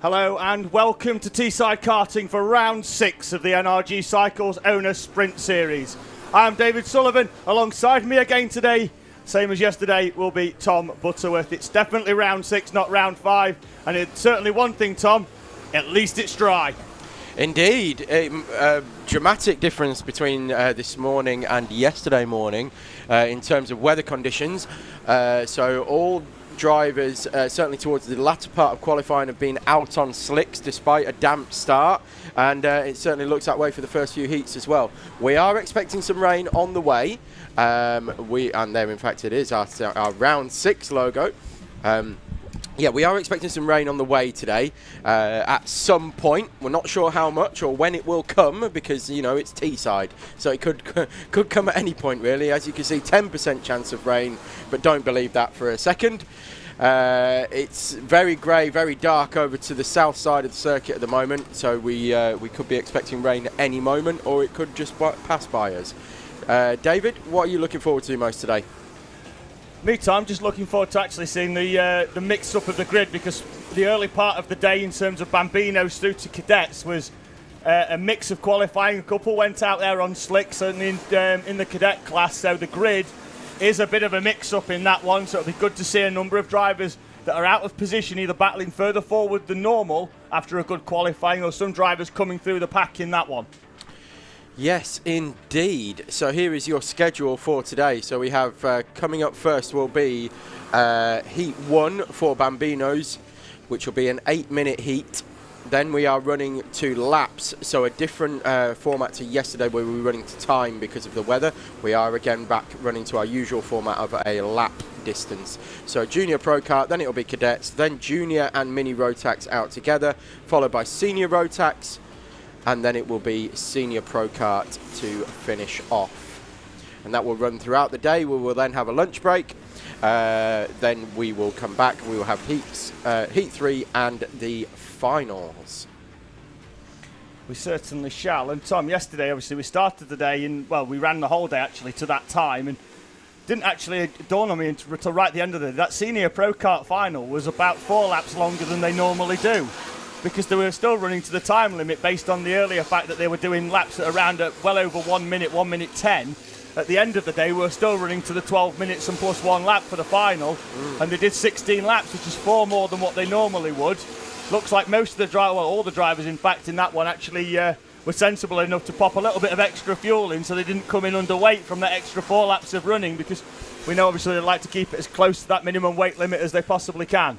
Hello and welcome to Teesside Karting for round 6 of the NRG Cycles Owner Sprint Series. I'm David Sullivan. Alongside me again today, same as yesterday, will be Tom Butterworth. It's definitely round 6, not round 5. And it's certainly one thing, Tom, at least it's dry. Indeed, a dramatic difference between this morning and yesterday morning in terms of weather conditions. So all drivers, certainly towards the latter part of qualifying, have been out on slicks despite a damp start, and it certainly looks that way for the first few heats as well. We are expecting some rain on the way, and there in fact it is our round 6 logo. Yeah, we are expecting some rain on the way today at some point. We're not sure how much or when it will come because, you know, it's Teesside. So it could come at any point, really. As you can see, 10% chance of rain, but don't believe that for a second. It's very grey, very dark over to the south side of the circuit at the moment. So we could be expecting rain at any moment, or it could just pass by us. David, what are you looking forward to most today? Me, Tom, just looking forward to actually seeing the mix-up of the grid, because the early part of the day in terms of Bambinos through to Cadets was a mix of qualifying. A couple went out there on slicks and in the Cadet class, so the grid is a bit of a mix-up in that one, so it'll be good to see a number of drivers that are out of position, either battling further forward than normal after a good qualifying, or some drivers coming through the pack in that one. Yes, indeed. So here is your schedule for today. So we have coming up first will be Heat 1 for Bambinos, which will be an 8-minute heat. Then we are running 2 laps, so a different format to yesterday where we were running to time because of the weather. We are again back running to our usual format of a lap distance. So Junior Pro Kart, then it will be Cadets, then Junior and Mini Rotax out together, followed by Senior Rotax, and then it will be Senior Pro Kart to finish off. And that will run throughout the day. We will then have a lunch break. Then we will come back. We will have Heat 3 and the finals. We certainly shall. And Tom, yesterday, obviously, we started the day, and well, we ran the whole day actually to that time, and didn't actually dawn on me until right at the end of the day. That Senior Pro Kart final was about 4 laps longer than they normally do, because they were still running to the time limit based on the earlier fact that they were doing laps at around well over 1 minute, 1 minute 10. At the end of the day, we were still running to the 12 minutes and plus 1 lap for the final, and they did 16 laps, which is 4 more than what they normally would. Looks like most of the drivers, well, all the drivers, in fact, in that one actually were sensible enough to pop a little bit of extra fuel in, so they didn't come in underweight from that extra 4 laps of running, because we know obviously they like to keep it as close to that minimum weight limit as they possibly can.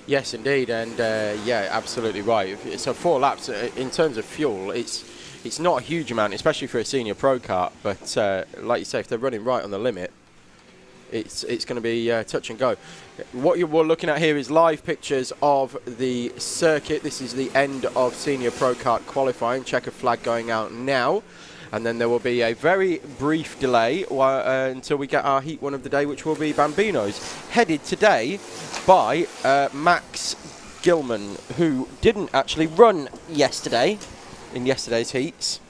Yes, indeed, and yeah, absolutely right. So 4 laps in terms of fuel, it's not a huge amount, especially for a Senior Pro Kart. But like you say, if they're running right on the limit, it's going to be touch and go. What we're looking at here is live pictures of the circuit. This is the end of Senior Pro Kart qualifying. Checker flag going out now. And then there will be a very brief delay until we get our Heat 1 of the day, which will be Bambinos, headed today by Max Gilman, who didn't actually run yesterday in yesterday's heats.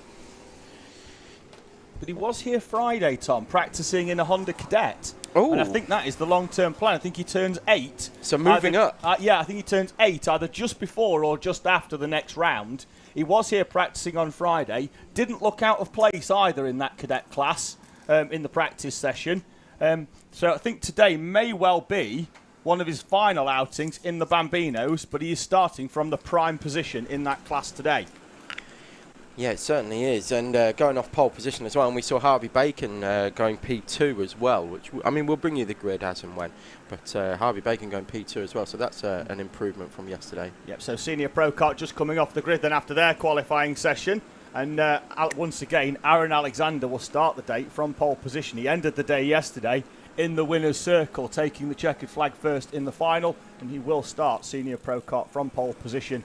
But he was here Friday, Tom, practicing in a Honda Cadet. Oh. And I think that is the long-term plan. I think he turns 8. So moving up. Yeah, I think he turns 8 either just before or just after the next round. He was here practicing on Friday. Didn't look out of place either in that cadet class in the practice session. So I think today may well be one of his final outings in the Bambinos, but he is starting from the prime position in that class today. Yeah, it certainly is, and going off pole position as well. And we saw Harvey Bacon going P2 as well, which, I mean, we'll bring you the grid as and when. But Harvey Bacon going P2 as well, so that's an improvement from yesterday. Yep, so Senior Pro Kart just coming off the grid then after their qualifying session. And once again, Aaron Alexander will start the day from pole position. He ended the day yesterday in the winner's circle, taking the checkered flag first in the final, and he will start Senior Pro Kart from pole position.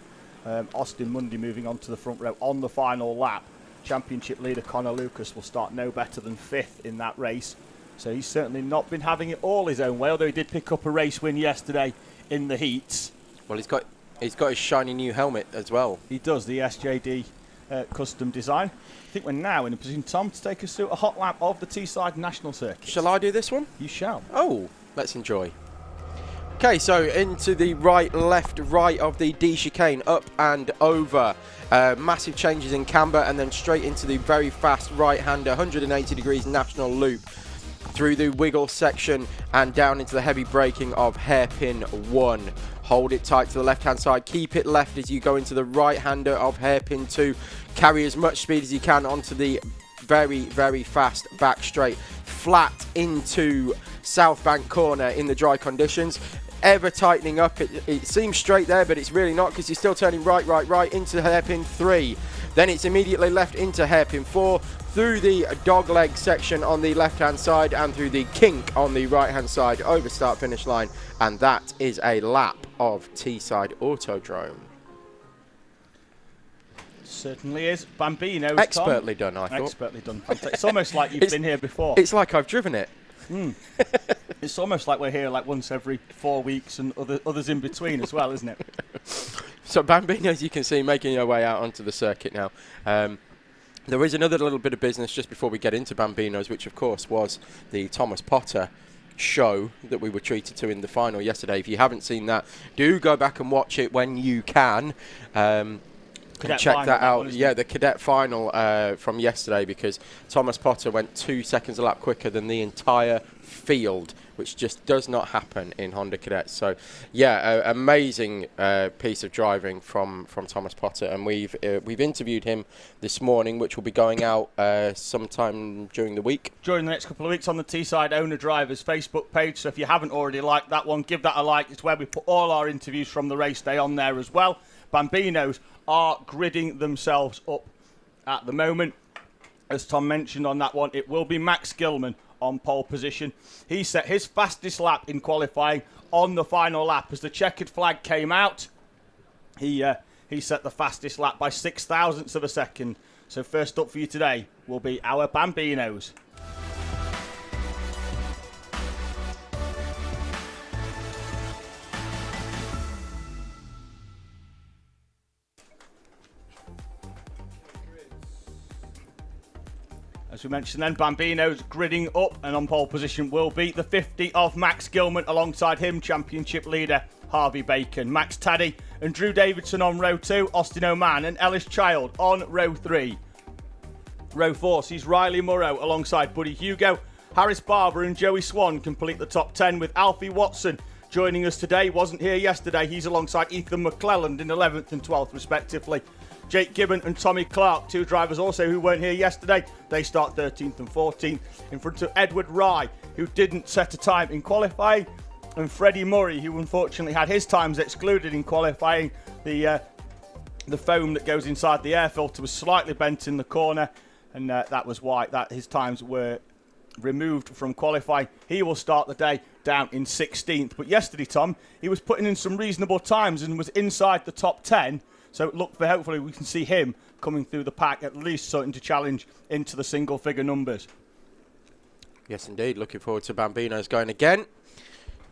Austin Mundy moving on to the front row on the final lap. Championship leader Connor Lucas will start no better than 5th in that race. So he's certainly not been having it all his own way, although he did pick up a race win yesterday in the heats. Well, he's got his shiny new helmet as well. He does, the SJD custom design. I think we're now in a position, Tom, to take us through a hot lap of the Teesside National Circuit. Shall I do this one? You shall. Oh, let's enjoy. Okay, so into the right of the D chicane, up and over. Massive changes in camber, and then straight into the very fast right-hander, 180 degrees national loop through the wiggle section and down into the heavy braking of hairpin 1. Hold it tight to the left-hand side. Keep it left as you go into the right-hander of hairpin 2. Carry as much speed as you can onto the very, very fast back straight. Flat into South Bank corner in the dry conditions. Ever tightening up. It seems straight there, but it's really not, because you're still turning right into hairpin 3. Then it's immediately left into hairpin 4, through the dogleg section on the left-hand side and through the kink on the right-hand side over start-finish line. And that is a lap of Teesside Autodrome. Certainly is. Bambino's, Expertly Tom. done, I thought. Expertly done. It's almost like you've been here before. It's like I've driven it. It's almost like we're here like once every 4 weeks and others in between as well, isn't it? So Bambino, as you can see, making your way out onto the circuit now. There is another little bit of business just before we get into Bambino's, which of course was the Thomas Potter show that we were treated to in the final yesterday. If you haven't seen that, do go back and watch it when you can. And check that out. Yeah, the cadet final from yesterday, because Thomas Potter went 2 seconds a lap quicker than the entire field, which just does not happen in Honda Cadets. So, yeah, amazing piece of driving from Thomas Potter, and we've interviewed him this morning, which will be going out sometime during the week. During the next couple of weeks on the Teesside Owner Drivers Facebook page. So if you haven't already liked that one, give that a like. It's where we put all our interviews from the race day on there as well. Bambinos are gridding themselves up at the moment. As Tom mentioned on that one, it will be Max Gilman on pole position. He set his fastest lap in qualifying on the final lap. As the checkered flag came out, he set the fastest lap by 0.06 of a second. So first up for you today will be our Bambinos. As we mentioned then, Bambino's gridding up, and on pole position will be the 50 of Max Gilman. Alongside him, championship leader Harvey Bacon. Max Taddy and Drew Davidson on row 2, Austin O'Man and Ellis Child on row 3. Row 4 sees Riley Murrow alongside Buddy Hugo. Harris Barber and Joey Swan complete the top 10, with Alfie Watson joining us today. Wasn't here yesterday. He's alongside Ethan McClelland in 11th and 12th respectively. Jake Gibbon and Tommy Clark, two drivers also who weren't here yesterday. They start 13th and 14th in front of Edward Rye, who didn't set a time in qualifying, and Freddie Murray, who unfortunately had his times excluded in qualifying. The foam that goes inside the air filter was slightly bent in the corner, and that was why his times were removed from qualifying. He will start the day down in 16th. But yesterday, Tom, he was putting in some reasonable times and was inside the top 10. So look for, hopefully we can see him coming through the pack, at least starting to challenge into the single figure numbers. Yes, indeed. Looking forward to Bambino's going again.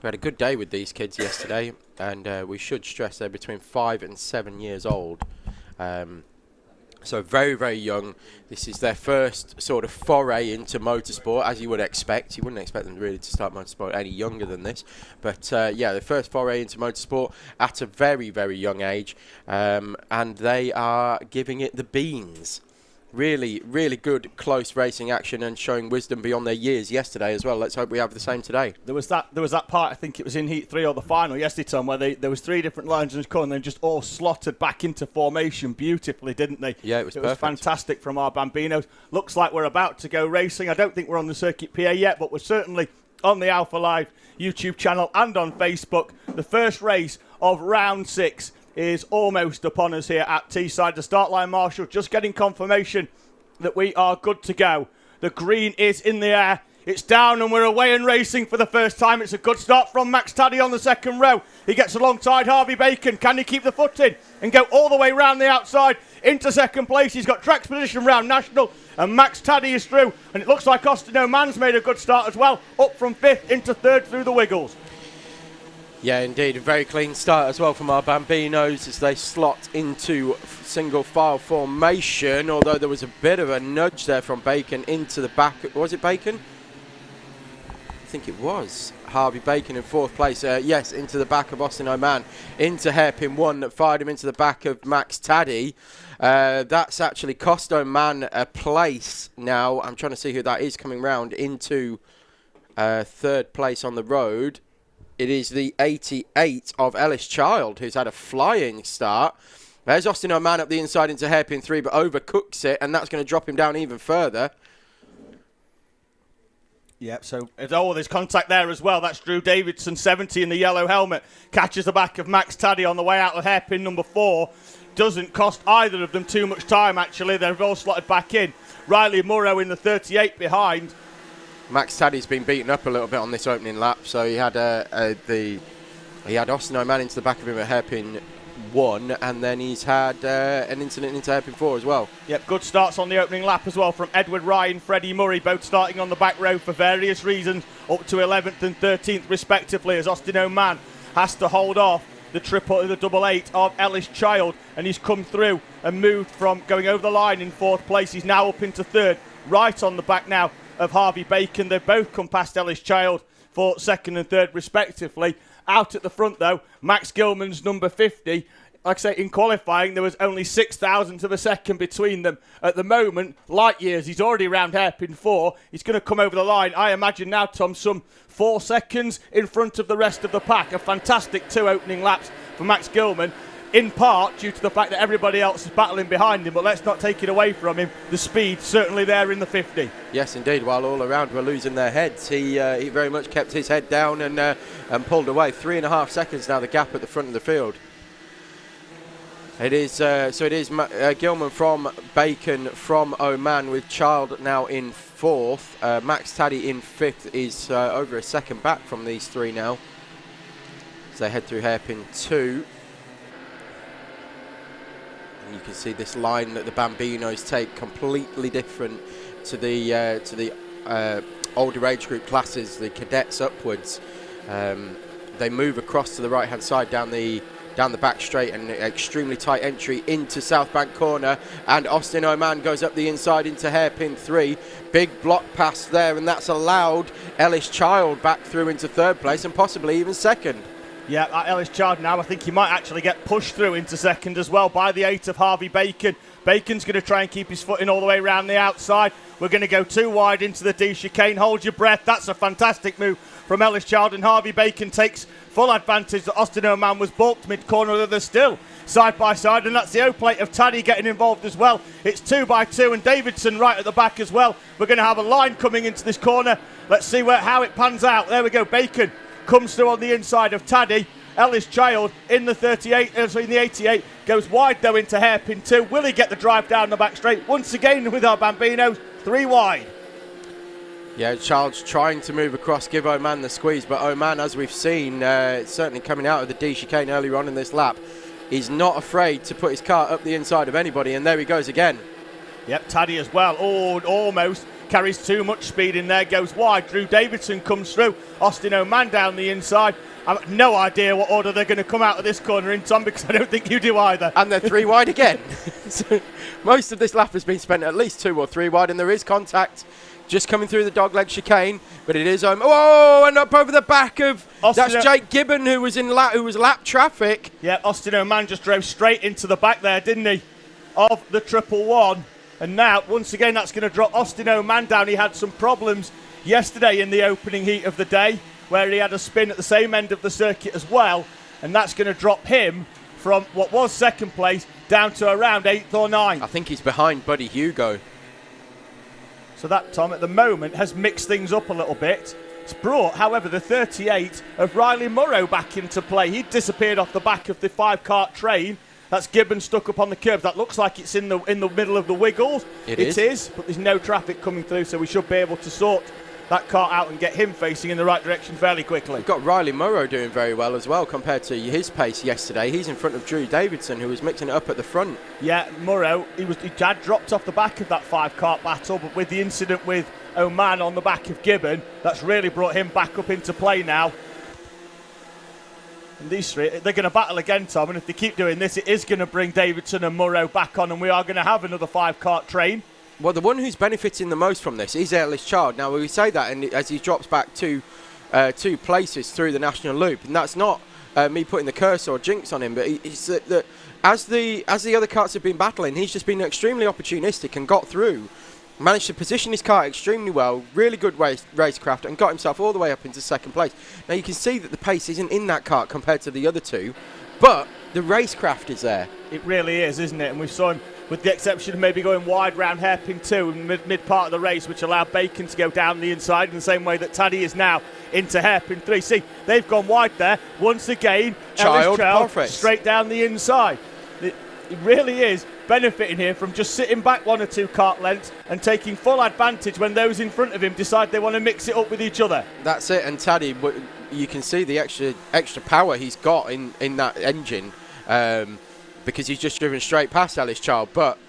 We had a good day with these kids yesterday, and we should stress they're between 5 and 7 years old. So very, very young. This is their first sort of foray into motorsport, as you would expect. You wouldn't expect them really to start motorsport any younger than this. But yeah, their first foray into motorsport at a very, very young age. And they are giving it the beans. Really, really good close racing action and showing wisdom beyond their years yesterday as well. Let's hope we have the same today. There was that part, I think it was in Heat 3 or the final yesterday, Tom, where there was 3 different lines in the corner and then just all slotted back into formation beautifully, didn't they? Yeah, it was perfect. It was fantastic from our Bambinos. Looks like we're about to go racing. I don't think we're on the Circuit PA yet, but we're certainly on the Alpha Live YouTube channel and on Facebook. The first race of round 6 is almost upon us here at Teesside. The start line marshal just getting confirmation that we are good to go. The green is in the air. It's down and we're away and racing for the first time. It's a good start from Max Taddy on the second row. He gets alongside Harvey Bacon. Can he keep the foot in and go all the way round the outside into second place? He's got track position round National, and Max Taddy is through. And it looks like Austin O'Man's made a good start as well, up from 5th into 3rd through the wiggles. Yeah, indeed. A very clean start as well from our Bambinos as they slot into single file formation, although there was a bit of a nudge there from Bacon into the back. Was it Bacon? I think it was Harvey Bacon in 4th place. Yes, into the back of Austin O'Man, into hairpin 1 that fired him into the back of Max Taddy. That's actually cost O'Man a place now. I'm trying to see who that is coming round into 3rd place on the road. It is the 88 of Ellis Child, who's had a flying start. There's Austin O'Man up the inside into hairpin 3, but overcooks it, and that's going to drop him down even further. Yep, so there's contact there as well. That's Drew Davidson, 70 in the yellow helmet. Catches the back of Max Taddy on the way out of hairpin number 4. Doesn't cost either of them too much time, actually. They're all slotted back in. Riley Murrow in the 38 behind. Max Taddy's been beaten up a little bit on this opening lap, so he had Austin O'Man into the back of him at hairpin 1, and then he's had an incident into hairpin 4 as well. Yep, good starts on the opening lap as well from Edward Ryan, Freddie Murray, both starting on the back row for various reasons, up to 11th and 13th respectively, as Austin O'Man has to hold off the double eight of Ellis Child, and he's come through and moved from going over the line in 4th place. He's now up into 3rd, right on the back now of Harvey Bacon. They've both come past Ellis Child for 2nd and 3rd respectively. Out at the front though, Max Gilman's number 50. Like I say, in qualifying, there was only 0.06 of a second between them. At the moment, light years, he's already around hairpin 4. He's going to come over the line. I imagine now, Tom, some 4 seconds in front of the rest of the pack. A fantastic 2 opening laps for Max Gilman, in part due to the fact that everybody else is battling behind him. But let's not take it away from him. The speed certainly there in the 50. Yes, indeed. While all around were losing their heads, he very much kept his head down and pulled away. 3.5 seconds now, the gap at the front of the field. It is Gilman from Bacon from O'Man, with Child now in 4th. Max Taddy in 5th is over a second back from these 3 now, as they head through hairpin 2. And you can see this line that the Bambinos take completely different to the older age group classes, the cadets upwards. They move across to the right hand side down the back straight, and extremely tight entry into South Bank corner, and Austin O'Man goes up the inside into hairpin 3. Big block pass there, and that's allowed Ellis Child back through into 3rd place and possibly even 2nd. Yeah, Ellis Child now, I think he might actually get pushed through into 2nd as well by the 8 of Harvey Bacon. Bacon's going to try and keep his footing all the way around the outside. We're going to go 2 wide into the D chicane. Hold your breath. That's a fantastic move from Ellis Child, and Harvey Bacon takes full advantage that Austin O'Man was balked mid-corner. They're still side by side, and that's the O-plate of Taddy getting involved as well. It's 2 by 2, and Davidson right at the back as well. We're going to have a line coming into this corner. Let's see how it pans out. There we go. Bacon comes through on the inside of Taddy. Ellis Child in the 88 goes wide though into hairpin 2. Will he get the drive down the back straight? Once again with our Bambinos, 3 wide. Yeah, Child's trying to move across, give O'Man the squeeze, but O'Man, as we've seen, certainly coming out of the D chicane earlier on in this lap, is not afraid to put his car up the inside of anybody, and there he goes again. Yep, Taddy as well. Oh, almost carries too much speed in there, goes wide. Drew Davidson comes through. Austin O'Man down the inside. I've no idea what order they're going to come out of this corner in, Tom, because I don't think you do either. And they're 3 wide again. So most of this lap has been spent at least 2 or 3 wide, and there is contact just coming through the dogleg chicane, but it is and up over the back of that's Jake Gibbon, who was lap traffic. Yeah, Austin O'Man just drove straight into the back there, didn't he, of the 111. And now, once again, that's going to drop Austin O'Man down. He had some problems yesterday in the opening heat of the day, where he had a spin at the same end of the circuit as well, and that's going to drop him from what was 2nd place down to around 8th or 9th. I think he's behind Buddy Hugo. So that, Tom, at the moment has mixed things up a little bit. It's brought, however, the 38 of Riley Murrow back into play. He disappeared off the back of the 5-cart train. That's Gibbon stuck up on the curbs. That looks like it's in the middle of the wiggles. It is, but there's no traffic coming through, so we should be able to sort that car out and get him facing in the right direction fairly quickly. We've got Riley Murrow doing very well as well compared to his pace yesterday. He's in front of Drew Davidson, who was mixing it up at the front. Yeah, Murrow, he had dropped off the back of that 5-cart battle, but with the incident with O'Man on the back of Gibbon, that's really brought him back up into play now. And these 3, they're going to battle again, Tom, and if they keep doing this, it is going to bring Davidson and Murrow back on, and we are going to have another 5-cart train. Well, the one who's benefiting the most from this is Ellis Child. Now, we say that, and as he drops back two places through the national loop, and that's not me putting the curse or jinx on him, but it's that as the other karts have been battling, he's just been extremely opportunistic and got through, managed to position his car extremely well, really good racecraft, and got himself all the way up into second place. Now, you can see that the pace isn't in that kart compared to the other two, but the racecraft is there. It really is, isn't it? And we saw him, with the exception of maybe going wide round hairpin 2 in mid part of the race, which allowed Bacon to go down the inside in the same way that Taddy is now into hairpin 3. See, they've gone wide there. Once again, Child straight down the inside. It really is benefiting here from just sitting back 1 or 2 kart lengths and taking full advantage when those in front of him decide they want to mix it up with each other. That's it, and Taddy, you can see the extra power he's got in that engine, because he's just driven straight past Ellis Child, but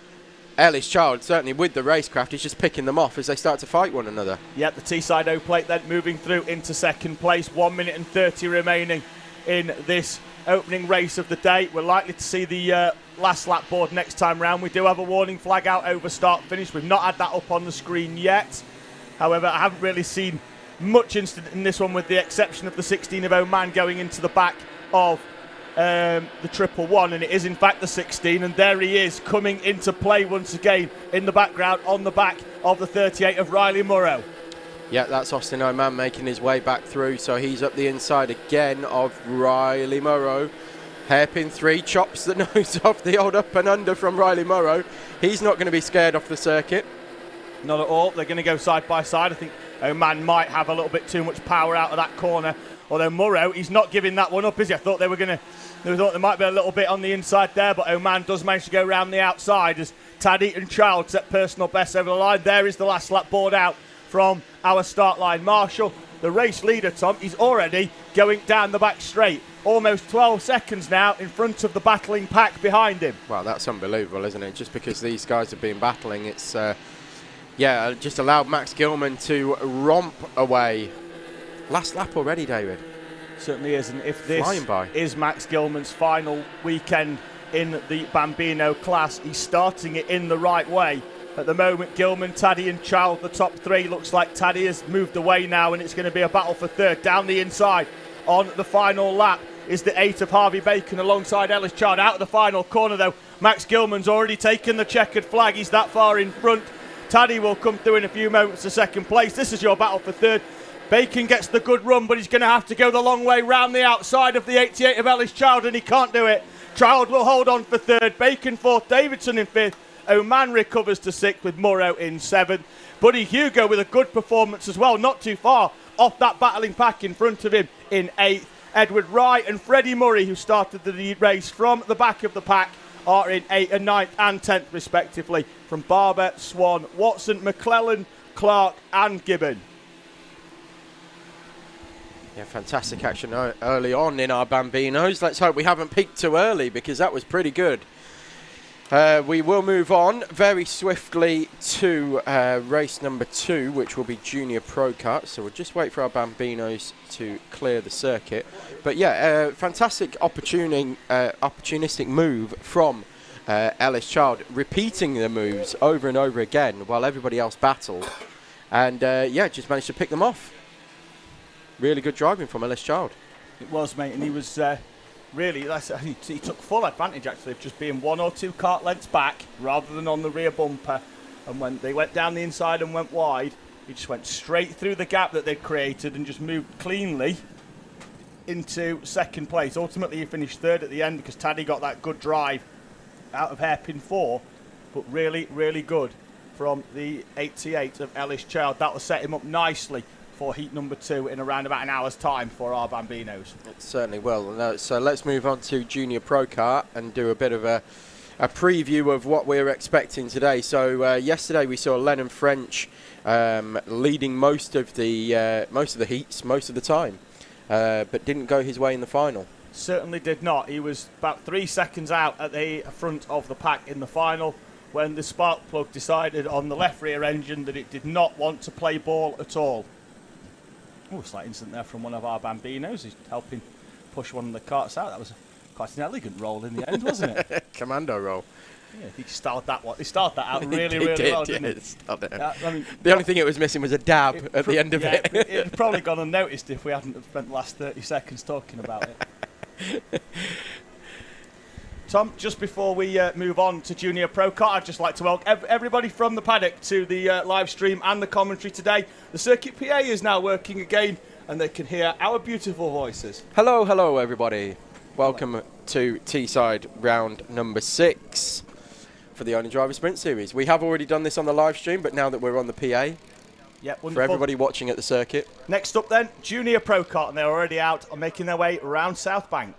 Ellis Child, certainly with the racecraft, is just picking them off as they start to fight one another. Yep, the Teesside O plate then moving through into second place, 1 minute and 30 remaining in this opening race of the day. We're likely to see the last lap board next time round. We do have a warning flag out over start finish. We've not had that up on the screen yet. However, I haven't really seen much incident in this one, with the exception of the 16 of Oman going into the back of the 111, and it is in fact the 16, and there he is coming into play once again in the background on the back of the 38 of Riley Murrow. Yeah, that's Austin Oman making his way back through, so he's up the inside again of Riley Murrow. Hairpin 3 chops the nose off the old up and under from Riley Murrow. He's not going to be scared off the circuit. Not at all. They're going to go side by side. I think Oman might have a little bit too much power out of that corner. Although Murrow, he's not giving that one up, is he? I thought they thought there might be a little bit on the inside there, but Oman does manage to go round the outside as Taddy and Child set personal bests over the line. There is the last lap board out from our start line. Marshall, the race leader, Tom, he's already going down the back straight. Almost 12 seconds now in front of the battling pack behind him. Well, that's unbelievable, isn't it? Just because these guys have been battling, it's just allowed Max Gilman to romp away. Last lap already, David. Certainly is, and if this is Max Gilman's final weekend in the Bambino class, he's starting it in the right way. At the moment, Gilman, Taddy and Child, the top 3. Looks like Taddy has moved away now, and it's going to be a battle for third. Down the inside on the final lap is the 8 of Harvey Bacon alongside Ellis Child. Out of the final corner, though, Max Gilman's already taken the checkered flag. He's that far in front. Taddy will come through in a few moments to second place. This is your battle for third. Bacon gets the good run, but he's going to have to go the long way round the outside of the 88 of Ellis Child, and he can't do it. Child will hold on for third. Bacon fourth. Davidson in fifth. Oman recovers to sixth with Murrow in seventh. Buddy Hugo with a good performance as well, not too far off that battling pack in front of him in eighth. Edward Wright and Freddie Murray, who started the race from the back of the pack, are in 8th and 9th and 10th respectively, from Barber, Swan, Watson, McClellan, Clark and Gibbon. Yeah, fantastic action early on in our Bambinos. Let's hope we haven't peaked too early, because that was pretty good. We will move on very swiftly to race number 2, which will be Junior Pro Kart. So we'll just wait for our Bambinos to clear the circuit. But yeah, fantastic opportunistic move from Ellis Child, repeating the moves over and over again while everybody else battled. And yeah, just managed to pick them off. Really good driving from Ellis Child. It was, mate, and he was... really, he took full advantage actually of just being 1 or 2 kart lengths back rather than on the rear bumper. And when they went down the inside and went wide, he just went straight through the gap that they'd created and just moved cleanly into second place. Ultimately, he finished third at the end because Taddy got that good drive out of hairpin 4, but really, really good from the 88 of Ellis Child. That will set him up nicely for heat number 2 in around about an hour's time for our Bambinos. It certainly will. So let's move on to Junior Pro Kart and do a bit of a preview of what we're expecting today. So yesterday we saw Lennon French leading most of the heats most of the time, but didn't go his way in the final. Certainly did not. He was about 3 seconds out at the front of the pack in the final when the spark plug decided on the left rear engine that it did not want to play ball at all. Oh, slight incident there from one of our Bambinos. He's helping push one of the carts out. That was quite an elegant roll in the end, wasn't it? Commando roll. Yeah, he started that one. He started that out really well, didn't he? The only thing it was missing was a dab at the end of it. It'd probably gone unnoticed if we hadn't spent the last 30 seconds talking about it. Tom, just before we move on to Junior Pro Kart, I'd just like to welcome everybody from the paddock to the live stream and the commentary today. The circuit PA is now working again, and they can hear our beautiful voices. Hello, everybody. Welcome to Teesside round number 6 for the Owner Driver Sprint Series. We have already done this on the live stream, but now that we're on the PA, for everybody watching at the circuit. Next up then, Junior Pro Kart, and they're already out and making their way around South Bank.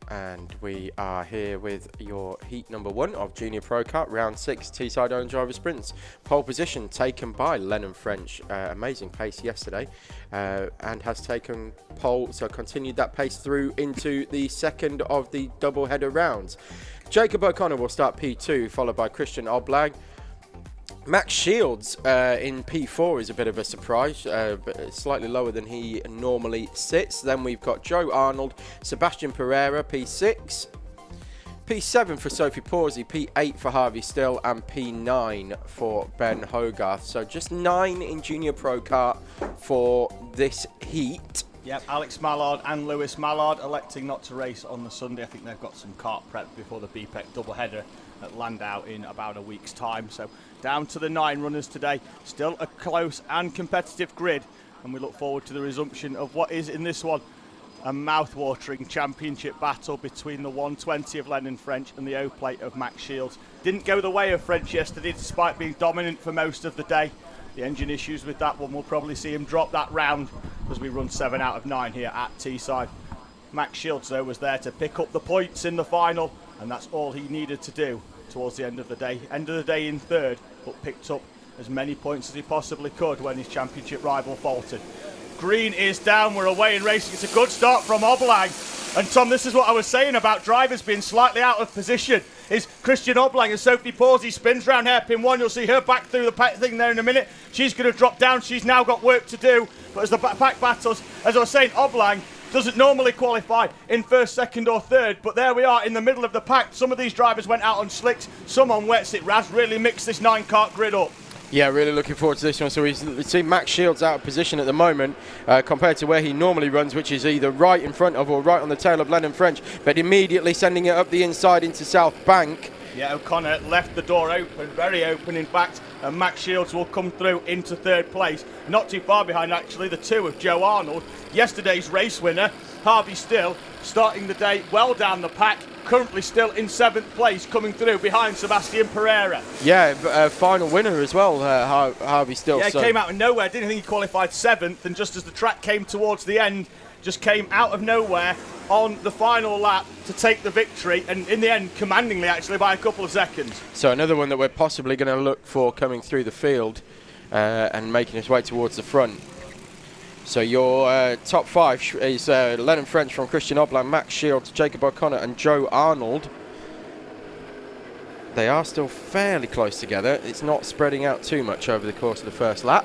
And we are here with your heat number 1 of Junior Pro Kart, round 6, Teesside Own Driver Sprints. Pole position taken by Lennon French. Amazing pace yesterday, and has taken pole, so continued that pace through into the second of the double header rounds. Jacob O'Connor will start P2, followed by Christian Oblag. Max Shields in P4 is a bit of a surprise, but slightly lower than he normally sits. Then we've got Joe Arnold, Sebastian Pereira, P6. P7 for Sophie Pawsey, P8 for Harvey Still, and P9 for Ben Hogarth. So just 9 in Junior Pro Kart for this heat. Yep, Alex Mallard and Lewis Mallard electing not to race on the Sunday. I think they've got some kart prep before the BPEC doubleheader at Landau in about a week's time. So down to the 9 runners today. Still a close and competitive grid, and we look forward to the resumption of what is in this one a mouth-watering championship battle between the 120 of Lennon French and the O-plate of Max Shields. Didn't go the way of French yesterday despite being dominant for most of the day. The engine issues with that one will probably see him drop that round as we run 7 out of 9 here at Teesside. Max Shields, though, was there to pick up the points in the final, and that's all he needed to do towards the end of the day. End of the day in 3rd, but picked up as many points as he possibly could when his championship rival faltered. Green is down, we're away in racing. It's a good start from Oblang. And Tom, this is what I was saying about drivers being slightly out of position. Is Christian Oblang as Sophie Pawsey spins round hairpin 1. You'll see her back through the pack thing there in a minute. She's going to drop down. She's now got work to do. But as the pack battles, as I was saying, Oblang doesn't normally qualify in 1st, 2nd or 3rd, but there we are in the middle of the pack. Some of these drivers went out on slicks, some on wets. It has really mixed this 9-kart grid up. Yeah, really looking forward to this one. So we see Max Shields out of position at the moment compared to where he normally runs, which is either right in front of or right on the tail of Lennon French, but immediately sending it up the inside into South Bank. Yeah, O'Connor left the door open, very open in fact, and Max Shields will come through into 3rd place. Not too far behind actually, the 2 of Joe Arnold, yesterday's race winner. Harvey Still starting the day well down the pack, currently still in 7th place, coming through behind Sebastian Pereira. Yeah, final winner as well, Harvey Still. Yeah, came out of nowhere, didn't think he qualified 7th, and just as the track came towards the end, just came out of nowhere on the final lap to take the victory, and in the end, commandingly actually by a couple of seconds. So another one that we're possibly going to look for coming through the field and making his way towards the front. So your top 5 is Lennon French from Christian Oblang, Max Shields, Jacob O'Connor and Joe Arnold. They are still fairly close together. It's not spreading out too much over the course of the first lap.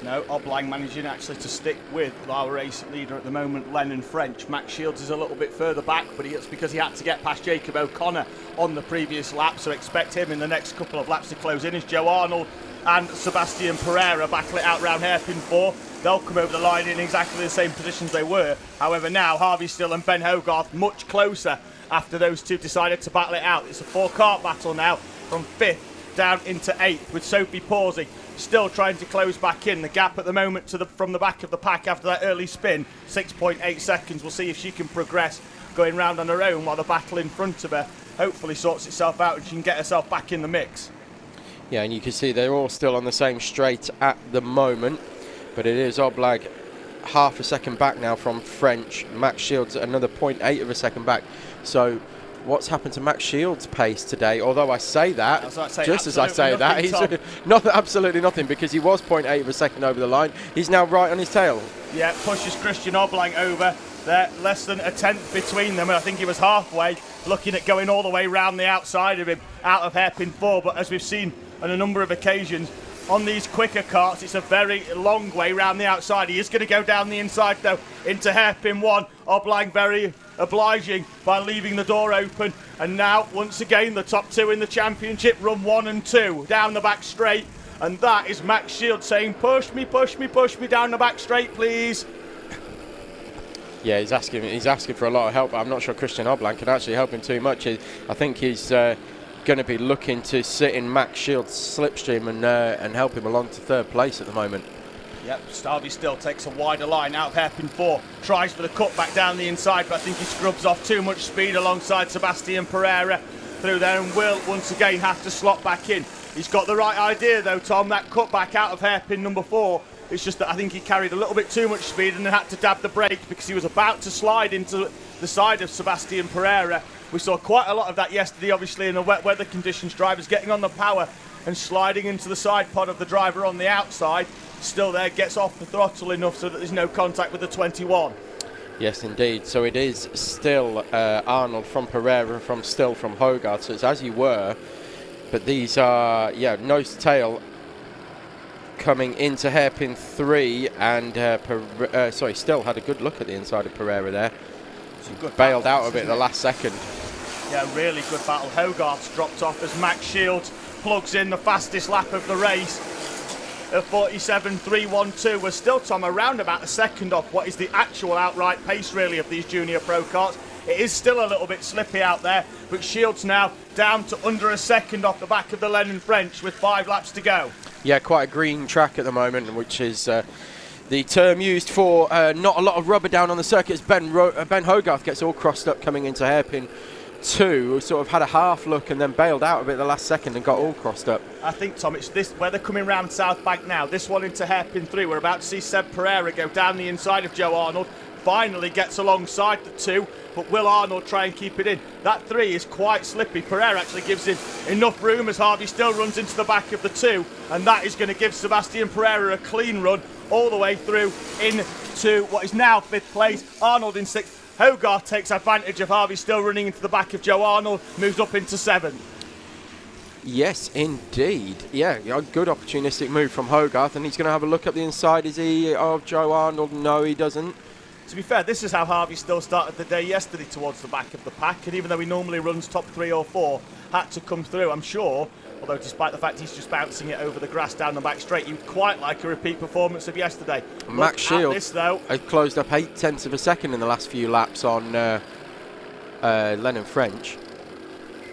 No, Oblang managing actually to stick with our race leader at the moment, Lennon French. Max Shields is a little bit further back, but it's because he had to get past Jacob O'Connor on the previous lap, so expect him in the next couple of laps to close in as Joe Arnold and Sebastian Pereira battle it out round hairpin 4. They'll come over the line in exactly the same positions they were. However, now Harvey Still and Ben Hogarth much closer after those two decided to battle it out. It's a 4-kart battle now from 5th down into 8th with Sophie Pawsey still trying to close back in. The gap at the moment from the back of the pack after that early spin, 6.8 seconds. We'll see if she can progress going round on her own while the battle in front of her hopefully sorts itself out and she can get herself back in the mix. Yeah, and you can see they're all still on the same straight at the moment, but it is Oblag half a second back now from French. Max Shields another 0.8 of a second back. So what's happened to Max Shields' pace today? Although I say that, just as I say that, he's absolutely nothing, because he was 0.8 of a second over the line. He's now right on his tail. Yeah, pushes Christian Oblang over. They're less than a tenth between them, and I think he was halfway, looking at going all the way round the outside of him, out of hairpin 4. But as we've seen on a number of occasions, on these quicker karts, it's a very long way round the outside. He is going to go down the inside, though, into hairpin 1. Oblang very obliging by leaving the door open. And now, once again, the top 2 in the championship, run 1 and 2, down the back straight. And that is Max Shields saying, push me down the back straight, please. Yeah, he's asking for a lot of help, but I'm not sure Christian Oblang can actually help him too much. I think he's going to be looking to sit in Max Shields' slipstream and help him along to 3rd place at the moment. Yep, Harvey still takes a wider line out of hairpin 4, tries for the cut back down the inside, but I think he scrubs off too much speed alongside Sebastian Pereira through there, and will once again have to slot back in. He's got the right idea though, Tom, that cut back out of hairpin number 4. It's just that I think he carried a little bit too much speed and then had to dab the brake because he was about to slide into the side of Sebastian Pereira. We saw quite a lot of that yesterday, obviously, in the wet weather conditions. Drivers getting on the power and sliding into the side pod of the driver on the outside. Still there, gets off the throttle enough so that there's no contact with the 21. Yes, indeed. So it is still Arnold from Pereira, from Hogarth. So it's as you were. But these are, nose to tail coming into hairpin 3, and still had a good look at the inside of Pereira there. Bailed out of it the last second. Yeah, really good battle. Hogarth's dropped off as Max Shields plugs in the fastest lap of the race of 47.312. We're still, Tom, around about a second off what is the actual outright pace, really, of these junior pro karts. It is still a little bit slippy out there, but Shields now down to under a second off the back of the Lennon French with 5 laps to go. Yeah, quite a green track at the moment, which is the term used for not a lot of rubber down on the circuit. As Ben Hogarth gets all crossed up coming into hairpin 2, sort of had a half look and then bailed out of it the last second and got all crossed up. I think, Tom, it's this where they're coming round South Bank now. This one into hairpin 3. We're about to see Seb Pereira go down the inside of Joe Arnold. Finally gets alongside the 2, but will Arnold try and keep it in? That 3 is quite slippy. Pereira actually gives him enough room as Harvey still runs into the back of the 2, and that is going to give Sebastian Pereira a clean run all the way through into what is now 5th place. Arnold in 6th. Hogarth takes advantage of Harvey still running into the back of Joe Arnold, moves up into 7th. Yes, indeed. Yeah, a good opportunistic move from Hogarth, and he's going to have a look at the inside. Is he of Joe Arnold? No, he doesn't. To be fair, this is how Harvey still started the day yesterday, towards the back of the pack, and even though he normally runs top 3 or 4, had to come through, I'm sure, although despite the fact he's just bouncing it over the grass down the back straight, you'd quite like a repeat performance of yesterday. Max Shields has closed up 0.8 of a second in the last few laps on Lennon French.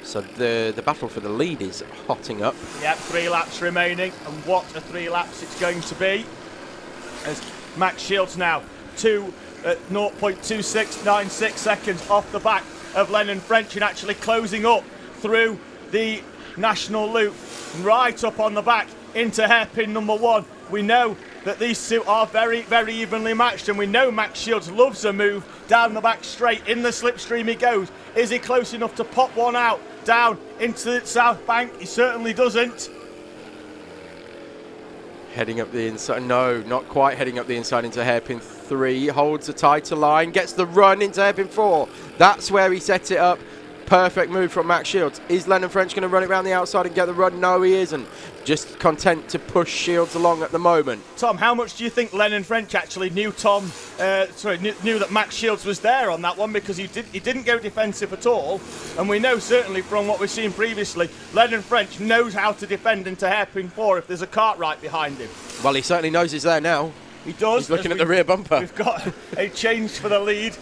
So the battle for the lead is hotting up. Yep, 3 laps remaining, and what a 3 laps it's going to be. As Max Shields now 0.2696 seconds off the back of Lennon French, and actually closing up through the national loop, right up on the back into hairpin number 1. We know that these two are very, very evenly matched, and we know Max Shields loves a move down the back straight. In the slipstream he goes. Is he close enough to pop one out down into the South Bank? He certainly doesn't. Heading up the inside, no, not quite heading up the inside into hairpin 3, holds a tighter line, gets the run into hairpin 4. That's where he sets it up. Perfect move from Max Shields. Is Lennon French going to run it around the outside and get the run? No, he isn't. Just content to push Shields along at the moment. Tom, how much do you think Lennon French actually knew knew that Max Shields was there on that one? Because he didn't go defensive at all, and we know certainly from what we've seen previously, Lennon French knows how to defend into hairpin 4 if there's a cart right behind him. Well, he certainly knows he's there now. He does. He's looking at the rear bumper. We've got a change for the lead,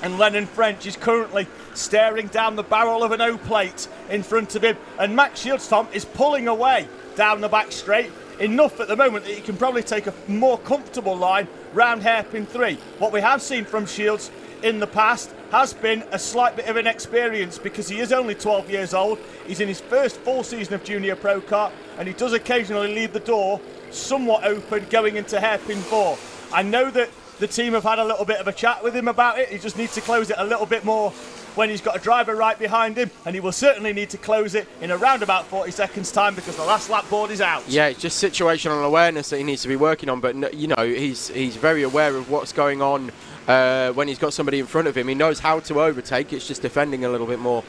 and Lennon French is currently staring down the barrel of an O plate in front of him, and Max Shields, Tom, is pulling away down the back straight enough at the moment that he can probably take a more comfortable line round hairpin 3. What we have seen from Shields in the past has been a slight bit of inexperience, because he is only 12 years old. He's in his first full season of junior pro kart, and he does occasionally leave the door somewhat open going into hairpin 4. I know that the team have had a little bit of a chat with him about it. He just needs to close it a little bit more when he's got a driver right behind him, and he will certainly need to close it in around about 40 seconds time, because the last lap board is out. Yeah, it's just situational awareness that he needs to be working on, but you know, he's very aware of what's going on when he's got somebody in front of him. He knows how to overtake. It's just defending a little bit more,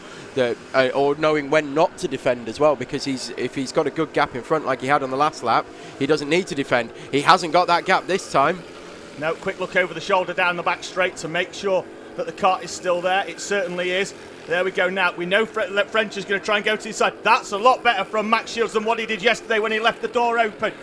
or knowing when not to defend as well, because if he's got a good gap in front like he had on the last lap, he doesn't need to defend. He hasn't got that gap this time. No, quick look over the shoulder down the back straight to make sure that the kart is still there. It certainly is. There we go now. We know French is going to try and go to the side. That's a lot better from Max Shields than what he did yesterday when he left the door open.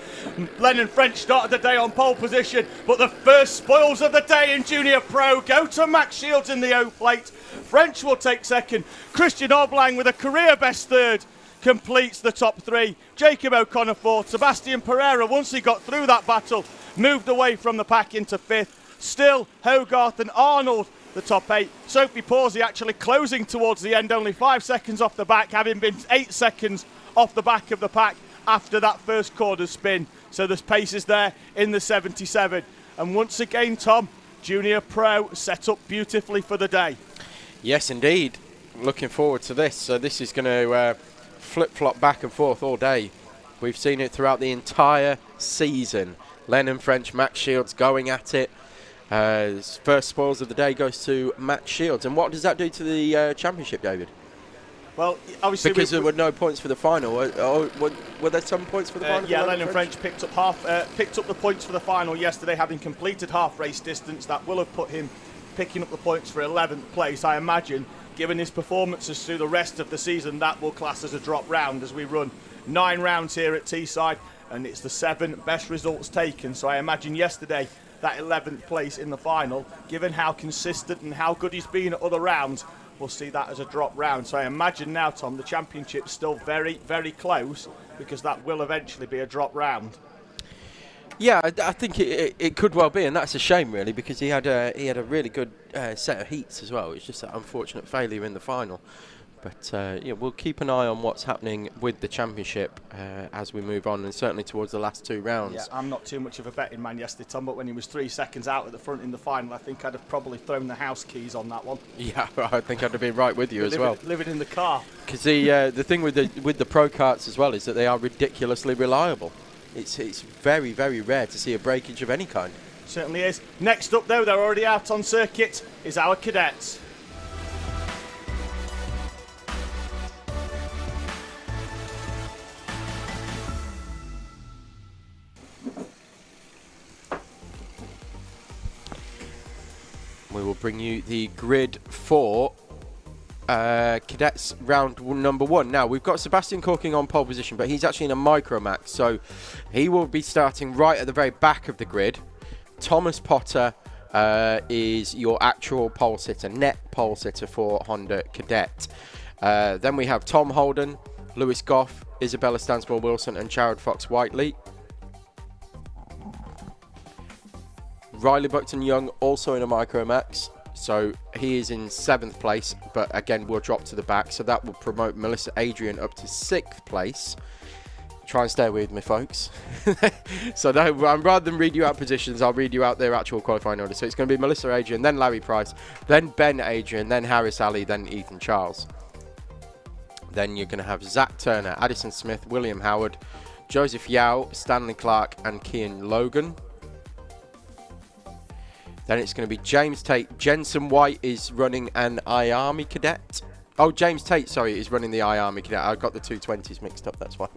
Lennon French started the day on pole position, but the first spoils of the day in Junior Pro go to Max Shields in the O plate. French will take second. Christian Oblang with a career best third completes the top three. Jacob O'Connor fourth. Sebastian Pereira, once he got through that battle, moved away from the pack into fifth. Still, Hogarth and Arnold the top 8. Sophie Pawsey actually closing towards the end, only 5 seconds off the back, having been 8 seconds off the back of the pack after that first corner spin. So the pace is there in the 77. And once again, Tom, Junior Pro set up beautifully for the day. Yes, indeed. Looking forward to this. So this is going to flip-flop back and forth all day. We've seen it throughout the entire season. Lennon French, Max Shields going at it. First spoils of the day goes to Max Shields. And what does that do to the championship, David? Well, obviously because there were no points for the final. Were there some points for the final? Yeah, Lennon French picked up the points for the final yesterday, having completed half race distance. That will have put him picking up the points for 11th place. I imagine, given his performances through the rest of the season, that will class as a drop round as we run 9 rounds here at Teesside, and it's the 7 best results taken. So I imagine yesterday, that 11th place in the final, given how consistent and how good he's been at other rounds, we'll see that as a drop round. So I imagine now, Tom, the championship's still very, very close, because that will eventually be a drop round. Yeah, I think it could well be, and that's a shame, really, because he had a really good set of heats as well. It's just an unfortunate failure in the final. But yeah, we'll keep an eye on what's happening with the championship as we move on, and certainly towards the last 2 rounds. Yeah, I'm not too much of a betting man yesterday, Tom, but when he was 3 seconds out at the front in the final, I think I'd have probably thrown the house keys on that one. Yeah, I think I'd have been right with you as well. Living in the car. Because the thing with the Pro Karts as well is that they are ridiculously reliable. It's very, very rare to see a breakage of any kind. Certainly is. Next up, though, they're already out on circuit, is our cadets. We will bring you the grid for Cadets round number 1. Now, we've got Sebastian Corking on pole position, but he's actually in a Micromax, so he will be starting right at the very back of the grid. Thomas Potter is your actual pole sitter, net pole sitter for Honda Cadet. Then we have Tom Holden, Lewis Goff, Isabella Stansmore-Wilson, and Jared Fox-Whiteley. Riley Buckton-Young also in a Micromax, so he is in 7th place, but again will drop to the back, so that will promote Melissa Adrian up to 6th place. Try and stay with me, folks. So no, rather than read you out positions, I'll read you out their actual qualifying order. So it's going to be Melissa Adrian, then Larry Price, then Ben Adrian, then Harris Ali, then Ethan Charles. Then you're going to have Zach Turner, Addison Smith, William Howard, Joseph Yao, Stanley Clark, and Kian Logan. Then it's going to be James Tate. Jensen White is running an I-Army Cadet. Oh, James Tate, sorry, is running the I-Army Cadet. I got the 220s mixed up, that's why.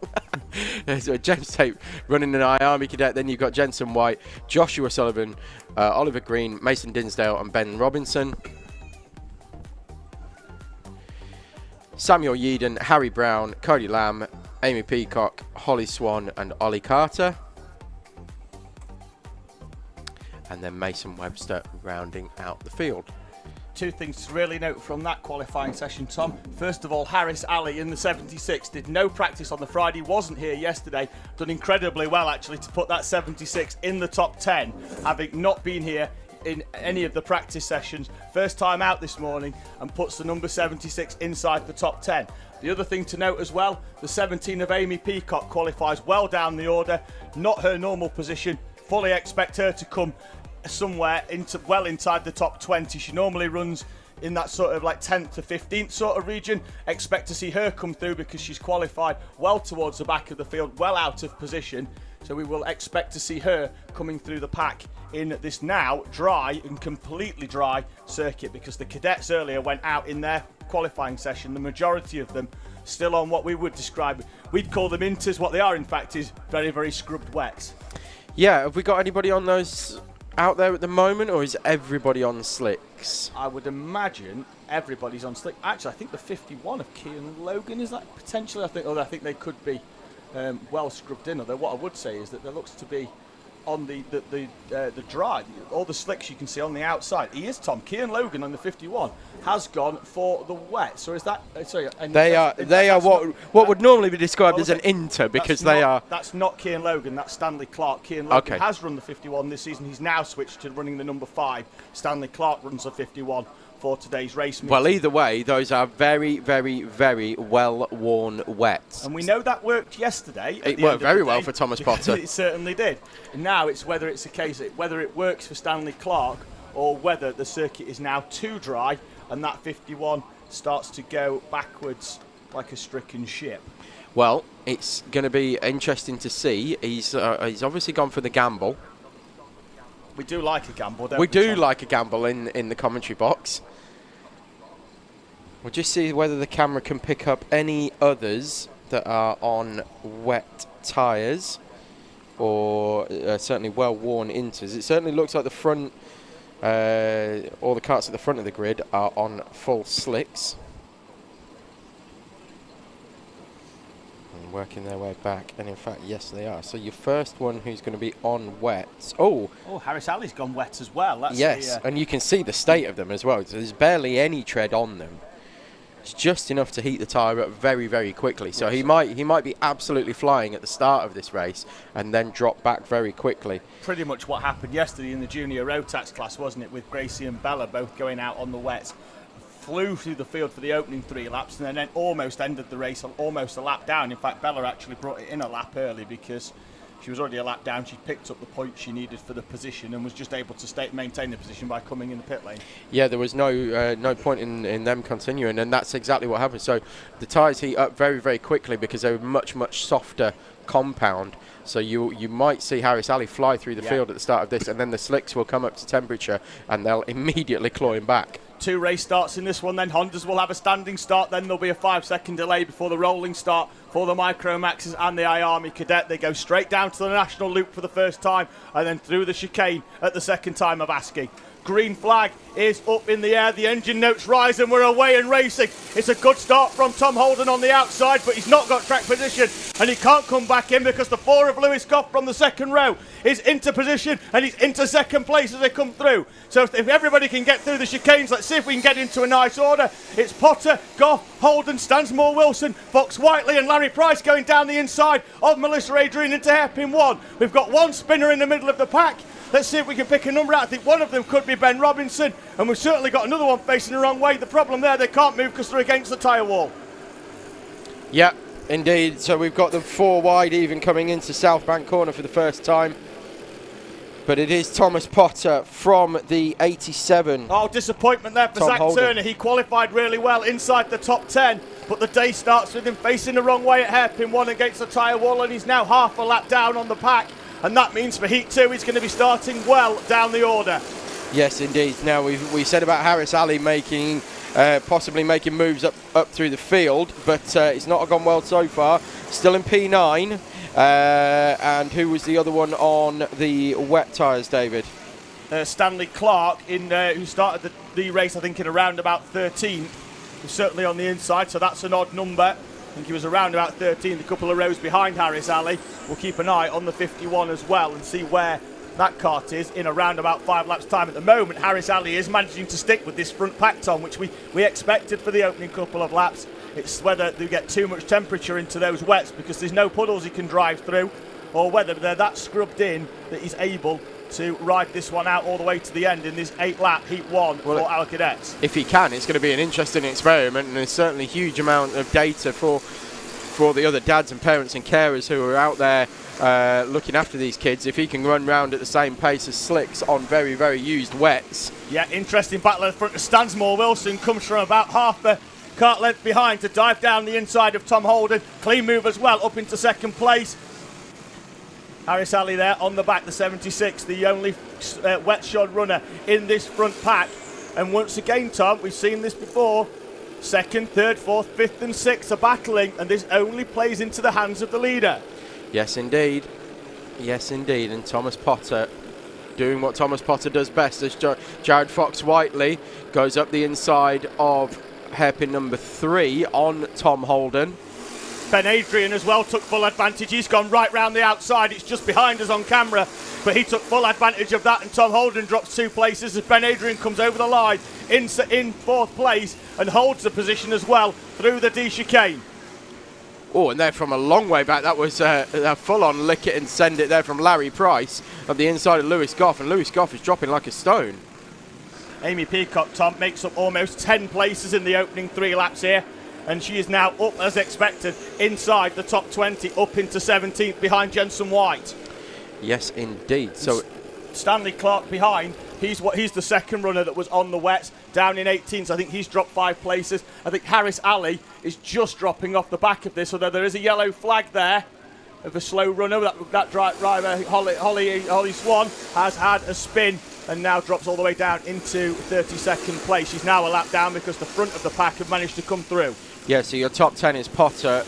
So James Tate running an I-Army Cadet. Then you've got Jensen White, Joshua Sullivan, Oliver Green, Mason Dinsdale, and Ben Robinson. Samuel Yeadon, Harry Brown, Cody Lamb, Amy Peacock, Holly Swan, and Ollie Carter. And then Mason Webster rounding out the field. 2 things to really note from that qualifying session, Tom. First of all, Harris Ali in the 76 did no practice on the Friday, wasn't here yesterday. Done incredibly well, actually, to put that 76 in the top 10, having not been here in any of the practice sessions. First time out this morning, and puts the number 76 inside the top 10. The other thing to note as well, the 17 of Amy Peacock qualifies well down the order, not her normal position. Fully expect her to come somewhere well inside the top 20. She normally runs in that sort of like 10th to 15th sort of region. Expect to see her come through because she's qualified well towards the back of the field, well out of position. So we will expect to see her coming through the pack in this now dry and completely dry circuit, because the cadets earlier went out in their qualifying session, the majority of them still on what we would describe, we'd call them inters. What they are in fact is very, very scrubbed wets. Yeah, have we got anybody on those out there at the moment, or is everybody on slicks? I would imagine everybody's on slick. Actually, I think the 51 of Kieran Logan, is that potentially? I think they could be well scrubbed in. Although what I would say is that there looks to be on the dry, all the slicks you can see on the outside. He is Tom. Kieran Logan on the 51 has gone for the wets, or is that? Sorry, they are what would normally be described as an inter, because That's not Kieran Logan. That's Stanley Clark. Kieran Logan has run the 51 this season. He's now switched to running the number 5. Stanley Clark runs the 51 for today's race meeting. Well, either way, those are very, very, very well-worn wets. And we know that worked yesterday. It worked very well for Thomas Potter. It certainly did. And now it's whether it's a case of whether it works for Stanley Clark, or whether the circuit is now too dry and that 51 starts to go backwards like a stricken ship. Well, it's going to be interesting to see. He's obviously gone for the gamble. We do like a gamble, don't we? We do like a gamble in the commentary box. We'll just see whether the camera can pick up any others that are on wet tyres, or certainly well-worn inters. It certainly looks like the front, all the karts at the front of the grid are on full slicks. And working their way back, and in fact, yes, they are. So your first one who's going to be on wet. Oh, Harris Alley's gone wet as well. That's yes, and you can see the state of them as well. So there's barely any tread on them. It's just enough to heat the tyre up very, very quickly. So he might be absolutely flying at the start of this race and then drop back very quickly. Pretty much what happened yesterday in the junior Rotax class, wasn't it, with Gracie and Bella both going out on the wets. Flew through the field for the opening 3 laps and then almost ended the race almost a lap down. In fact, Bella actually brought it in a lap early because she was already a lap down. She picked up the points she needed for the position and was just able to maintain the position by coming in the pit lane. Yeah, there was no point in them continuing, and that's exactly what happened. So the tyres heat up very, very quickly because they're much, much softer compound. So you might see Harris Alley fly through the field at the start of this, and then the slicks will come up to temperature and they'll immediately claw him back. 2 race starts in this one, then Hondas will have a standing start, then there'll be a 5-second delay before the rolling start for the Micro Maxes and the iArmy Cadet. They go straight down to the national loop for the first time and then through the chicane at the second time of asking. Green flag is up in the air, the engine notes rise and we're away and racing. It's a good start from Tom Holden on the outside, but he's not got track position and he can't come back in because the 4 of Lewis Goff from the second row is into position and he's into second place as they come through. So if everybody can get through the chicanes, let's see if we can get into a nice order. It's Potter, Goff, Holden, Stansmore, Wilson, Fox Whiteley and Larry Price going down the inside of Melissa Adrian into hairpin 1. We've got 1 spinner in the middle of the pack. Let's see if we can pick a number out. I think one of them could be Ben Robinson, and we've certainly got another one facing the wrong way. The problem there, they can't move because they're against the tyre wall. Yeah, indeed. So we've got them 4 wide even coming into South Bank Corner for the first time. But it is Thomas Potter from the 87. Oh, disappointment there for Tom Zach Holden. Turner. He qualified really well inside the top 10, but the day starts with him facing the wrong way at hairpin 1 against the tyre wall, and he's now half a lap down on the pack. And that means for Heat 2, he's going to be starting well down the order. Yes, indeed. Now, we said about Harris Alley possibly making moves up through the field, but it's not gone well so far. Still in P9. And who was the other one on the wet tyres, David? Stanley Clark, who started the race, I think, in around about 13th. He's certainly on the inside, so that's an odd number. I think he was around about 13th, a couple of rows behind Harris Alley. We'll keep an eye on the 51 as well and see where that kart is in around about 5 laps' time. At the moment, Harris Alley is managing to stick with this front pack, Tom, which we expected for the opening couple of laps. It's whether they get too much temperature into those wets because there's no puddles he can drive through, or whether they're that scrubbed in that he's able to ride this one out all the way to the end in this 8-lap Heat 1 for our cadets. If he can, it's going to be an interesting experiment, and there's certainly a huge amount of data for the other dads and parents and carers who are out there looking after these kids. If he can run round at the same pace as slicks on very, very used wets. Yeah, interesting battle at the front of Stansmore. Wilson comes from about half the kart length behind to dive down the inside of Tom Holden. Clean move as well, up into second place. Harris Alley there on the back, the 76, the only wet shod runner in this front pack. And once again, Tom, we've seen this before. Second, third, fourth, fifth and sixth are battling, and this only plays into the hands of the leader. Yes, indeed. Yes, indeed. And Thomas Potter doing what Thomas Potter does best as Jared Fox-Whiteley goes up the inside of hairpin number 3 on Tom Holden. Ben Adrian as well took full advantage. He's gone right round the outside. It's just behind us on camera, but he took full advantage of that, and Tom Holden drops 2 places as Ben Adrian comes over the line in 4th place and holds the position as well through the D chicane. Oh, and there from a long way back, that was a full-on lick it and send it there from Larry Price of the inside of Lewis Goff, and Lewis Goff is dropping like a stone. Amy Peacock, Tom, makes up almost 10 places in the opening 3 laps here, and she is now up, as expected, inside the top 20, up into 17th behind Jensen White. Yes, indeed. So Stanley Clark behind. He's the second runner that was on the wets, down in 18th. So I think he's dropped 5 places. I think Harris Alley is just dropping off the back of this, although there is a yellow flag there of a slow runner. That driver, Holly Swan, has had a spin and now drops all the way down into 32nd place. She's now a lap down because the front of the pack have managed to come through. Yeah, so your top 10 is Potter,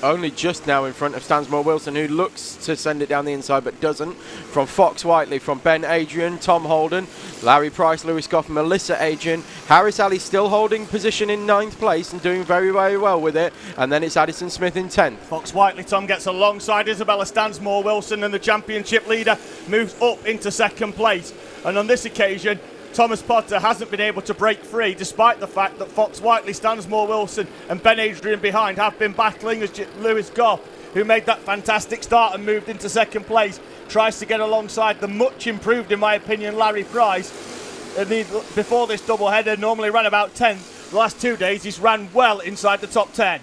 only just now in front of Stansmore Wilson, who looks to send it down the inside but doesn't. From Fox-Whiteley, from Ben Adrian, Tom Holden, Larry Price, Lewis Goff, Melissa Adrian. Harris Alley still holding position in 9th place and doing very, very well with it. And then it's Addison Smith in 10th. Fox-Whiteley, Tom, gets alongside Isabella Stansmore Wilson, and the championship leader moves up into 2nd place. And on this occasion, Thomas Potter hasn't been able to break free, despite the fact that Fox-Whiteley, Stansmore Wilson and Ben Adrian behind have been battling, as Lewis Goff, who made that fantastic start and moved into 2nd place, tries to get alongside the much improved, in my opinion, Larry Price. Before this doubleheader, normally ran about 10th. The last 2 days, he's ran well inside the top 10.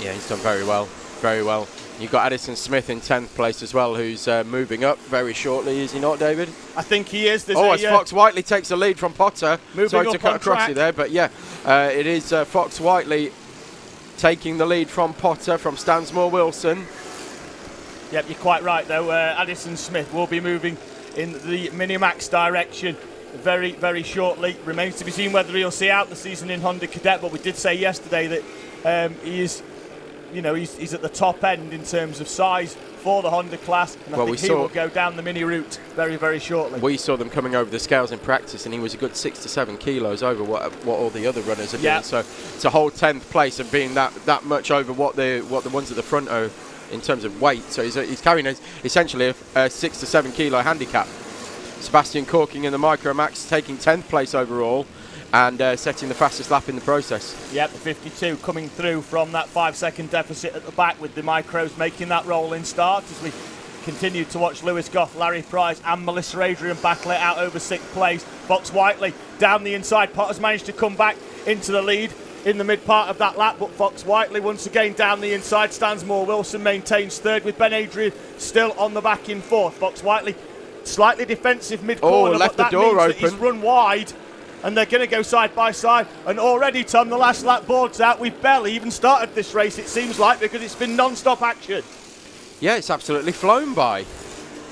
Yeah, he's done very well, very well. You've got Addison Smith in 10th place as well, who's moving up very shortly, is he not, David? I think he is. As Fox-Whiteley takes the lead from Potter. Sorry to cut across you there, but yeah, it is Fox-Whiteley taking the lead from Potter, from Stansmore Wilson. Yep, you're quite right, though. Addison Smith will be moving in the Minimax direction very, very shortly. Remains to be seen whether he'll see out the season in Honda Cadet, but we did say yesterday that he is... he's at the top end in terms of size for the Honda class, and I think he will go down the mini route very, very shortly. We saw them coming over the scales in practice, and he was a good 6 to 7 kilos over what all the other runners are doing. So to hold 10th place and being that much over what the ones at the front are in terms of weight, so he's carrying essentially a 6 to 7 kilo handicap. Sebastian Corking in the Micromax taking 10th place overall, and setting the fastest lap in the process. Yep, the 52 coming through from that 5-second deficit at the back, with the micros making that rolling start as we continue to watch Lewis Goff, Larry Price and Melissa Adrian battle it out over 6th place. Fox-Whiteley down the inside. Potter's managed to come back into the lead in the mid part of that lap, but Fox-Whiteley once again down the inside. Stansmore Wilson maintains 3rd, with Ben Adrian still on the back in 4th. Fox-Whiteley slightly defensive mid-corner, left but the door that means open. That he's run wide, and they're going to go side by side. And already, Tom, the last lap board's out. We've barely even started this race, it seems like, because it's been non-stop action. Yeah, it's absolutely flown by.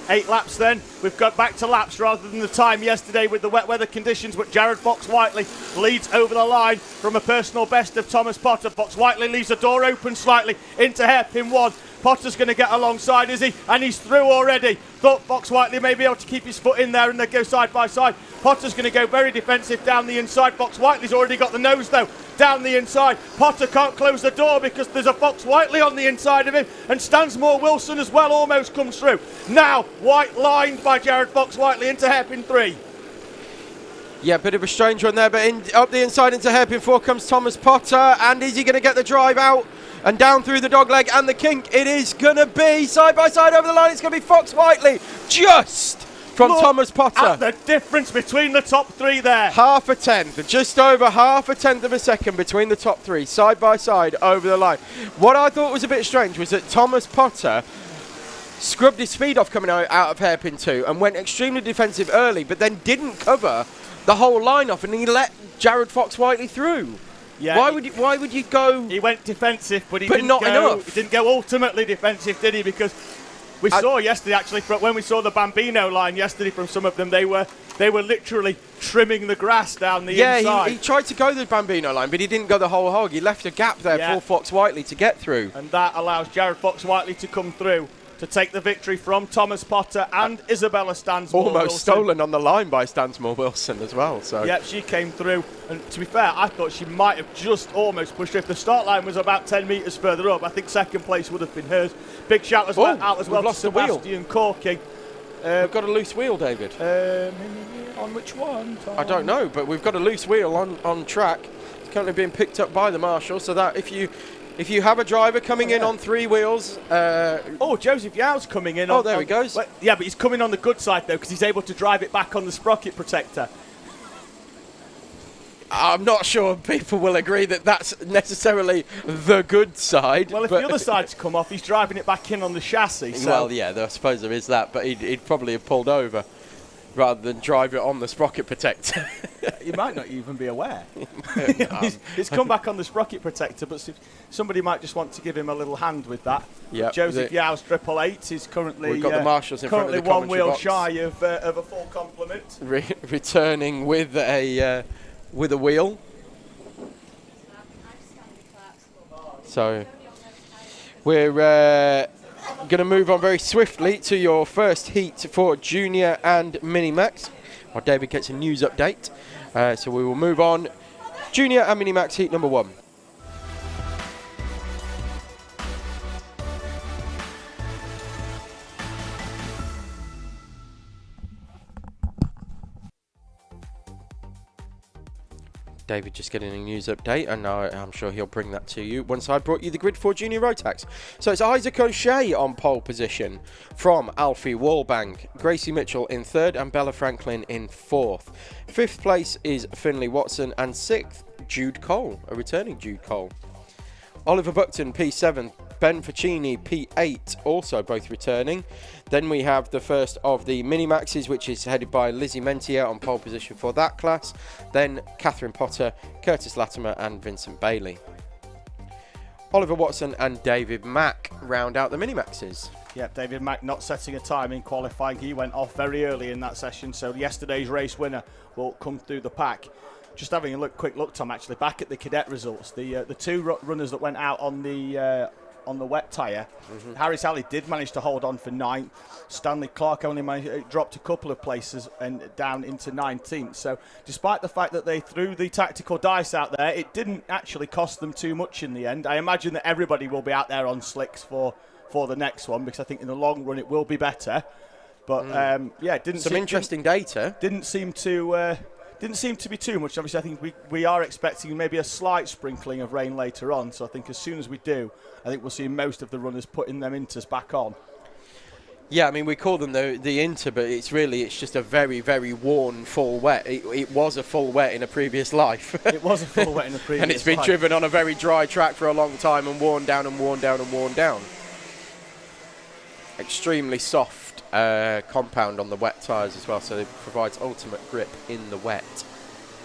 8 laps then. We've got back to laps rather than the time yesterday with the wet weather conditions, but Jared Fox-Whiteley leads over the line from a personal best of Thomas Potter. Fox-Whiteley leaves the door open slightly into hairpin 1. Potter's going to get alongside, is he? And he's through already. Thought Fox-Whiteley may be able to keep his foot in there, and they go side by side. Potter's going to go very defensive down the inside. Fox-Whiteley's already got the nose, though, down the inside. Potter can't close the door because there's a Fox-Whiteley on the inside of him, and Stansmore Wilson as well almost comes through. Now, White lined by Jared Fox-Whiteley into hairpin 3. Yeah, bit of a strange one there, but up the inside into hairpin 4 comes Thomas Potter, and is he going to get the drive out? And down through the dogleg and the kink, it is going to be side by side over the line. It's going to be Fox-Whiteley just from Thomas Potter. At the difference between the top 3 there. Half a tenth, just over half a tenth of a second between the top 3, side by side over the line. What I thought was a bit strange was that Thomas Potter scrubbed his speed off coming out of hairpin 2 and went extremely defensive early, but then didn't cover the whole line off, and he let Jared Fox-Whiteley through. Yeah, why would you go? He went defensive, but he didn't not go, enough. He didn't go ultimately defensive, did he? Because We saw yesterday, actually, when we saw the Bambino line yesterday from some of them, they were literally trimming the grass down the inside. Yeah, he tried to go the Bambino line, but he didn't go the whole hog. He left a gap there for Fox Whiteley to get through. And that allows Jared Fox Whiteley to come through to take the victory from Thomas Potter and Isabella Stansmore-Wilson. Almost stolen on the line by Stansmore-Wilson as well. So. Yep, she came through. And to be fair, I thought she might have just almost pushed her. If the start line was about 10 metres further up, I think second place would have been hers. Big shout out as well to Sebastian Corking. We've got a loose wheel, David. On which one, Tom? I don't know, but we've got a loose wheel on track. It's currently being picked up by the marshal, so that if you have a driver coming in on 3 wheels... Joseph Yau's coming in. There he goes. Yeah, but he's coming on the good side, though, because he's able to drive it back on the sprocket protector. I'm not sure people will agree that that's necessarily the good side. Well, if the other side's come off, he's driving it back in on the chassis. So. Well, yeah, I suppose there is that, but he'd probably have pulled over rather than drive it on the sprocket protector. He might not even be aware. It's come back on the sprocket protector, but somebody might just want to give him a little hand with that. Yep, Joseph Yau's 888 is currently we've got the marshals in front of the one wheel box. Shy of a full complement. Returning with a wheel. So we're going to move on very swiftly to your first heat for Junior and Mini-Max while David gets a news update. So we will move on. Junior and Mini-Max heat number 1. David just getting a news update, and I'm sure he'll bring that to you once I brought you the grid for Junior Rotax. So it's Isaac O'Shea on pole position from Alfie Wallbank, Gracie Mitchell in 3rd and Bella Franklin in 4th. 5th place is Finley Watson, and 6th Jude Cole, a returning Jude Cole. Oliver Buckton P7, Ben Ficini P8, also both returning. Then we have the first of the Mini-Maxes, which is headed by Lizzie Mentier on pole position for that class. Then Catherine Potter, Curtis Latimer and Vincent Bailey. Oliver Watson and David Mack round out the Mini-Maxes. Yep, David Mack not setting a time in qualifying. He went off very early in that session, so yesterday's race winner will come through the pack. Just having a quick look, Tom, actually, back at the cadet results. The 2 runners that went out on the wet tyre, Harris Alley did manage to hold on for 9th. Stanley Clark only dropped a couple of places and down into 19th. So despite the fact that they threw the tactical dice out there, it didn't actually cost them too much in the end. I imagine that everybody will be out there on slicks for the next one, because I think in the long run it will be better. But it didn't. Some interesting data. Didn't seem to be too much. Obviously, I think we are expecting maybe a slight sprinkling of rain later on. So I think as soon as we do, I think we'll see most of the runners putting them inters back on. Yeah, I mean, we call them the inter, but it's just a very, very worn full wet. It was a full wet in a previous life. It was a full wet in a previous life. And it's been driven on a very dry track for a long time and worn down and worn down and worn down. Extremely soft compound on the wet tyres as well, so it provides ultimate grip in the wet.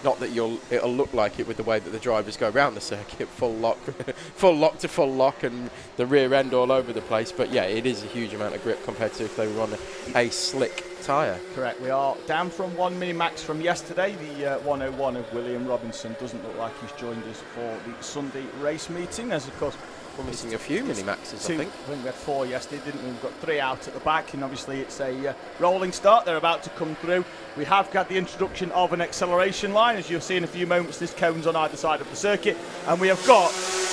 Not that it'll look like it with the way that the drivers go around the circuit, full lock to full lock, and the rear end all over the place. But yeah, it is a huge amount of grip compared to if they were on a slick tyre. Correct. We are down from 1 Mini-Max from yesterday. The 101 of William Robinson doesn't look like he's joined us for the Sunday race meeting, as of course. We're missing a few Mini-Maxes, I think. I think we had 4 yesterday, didn't we? We've got 3 out at the back, and obviously it's a rolling start. They're about to come through. We have got the introduction of an acceleration line. As you'll see in a few moments, there's cones on either side of the circuit, and we have got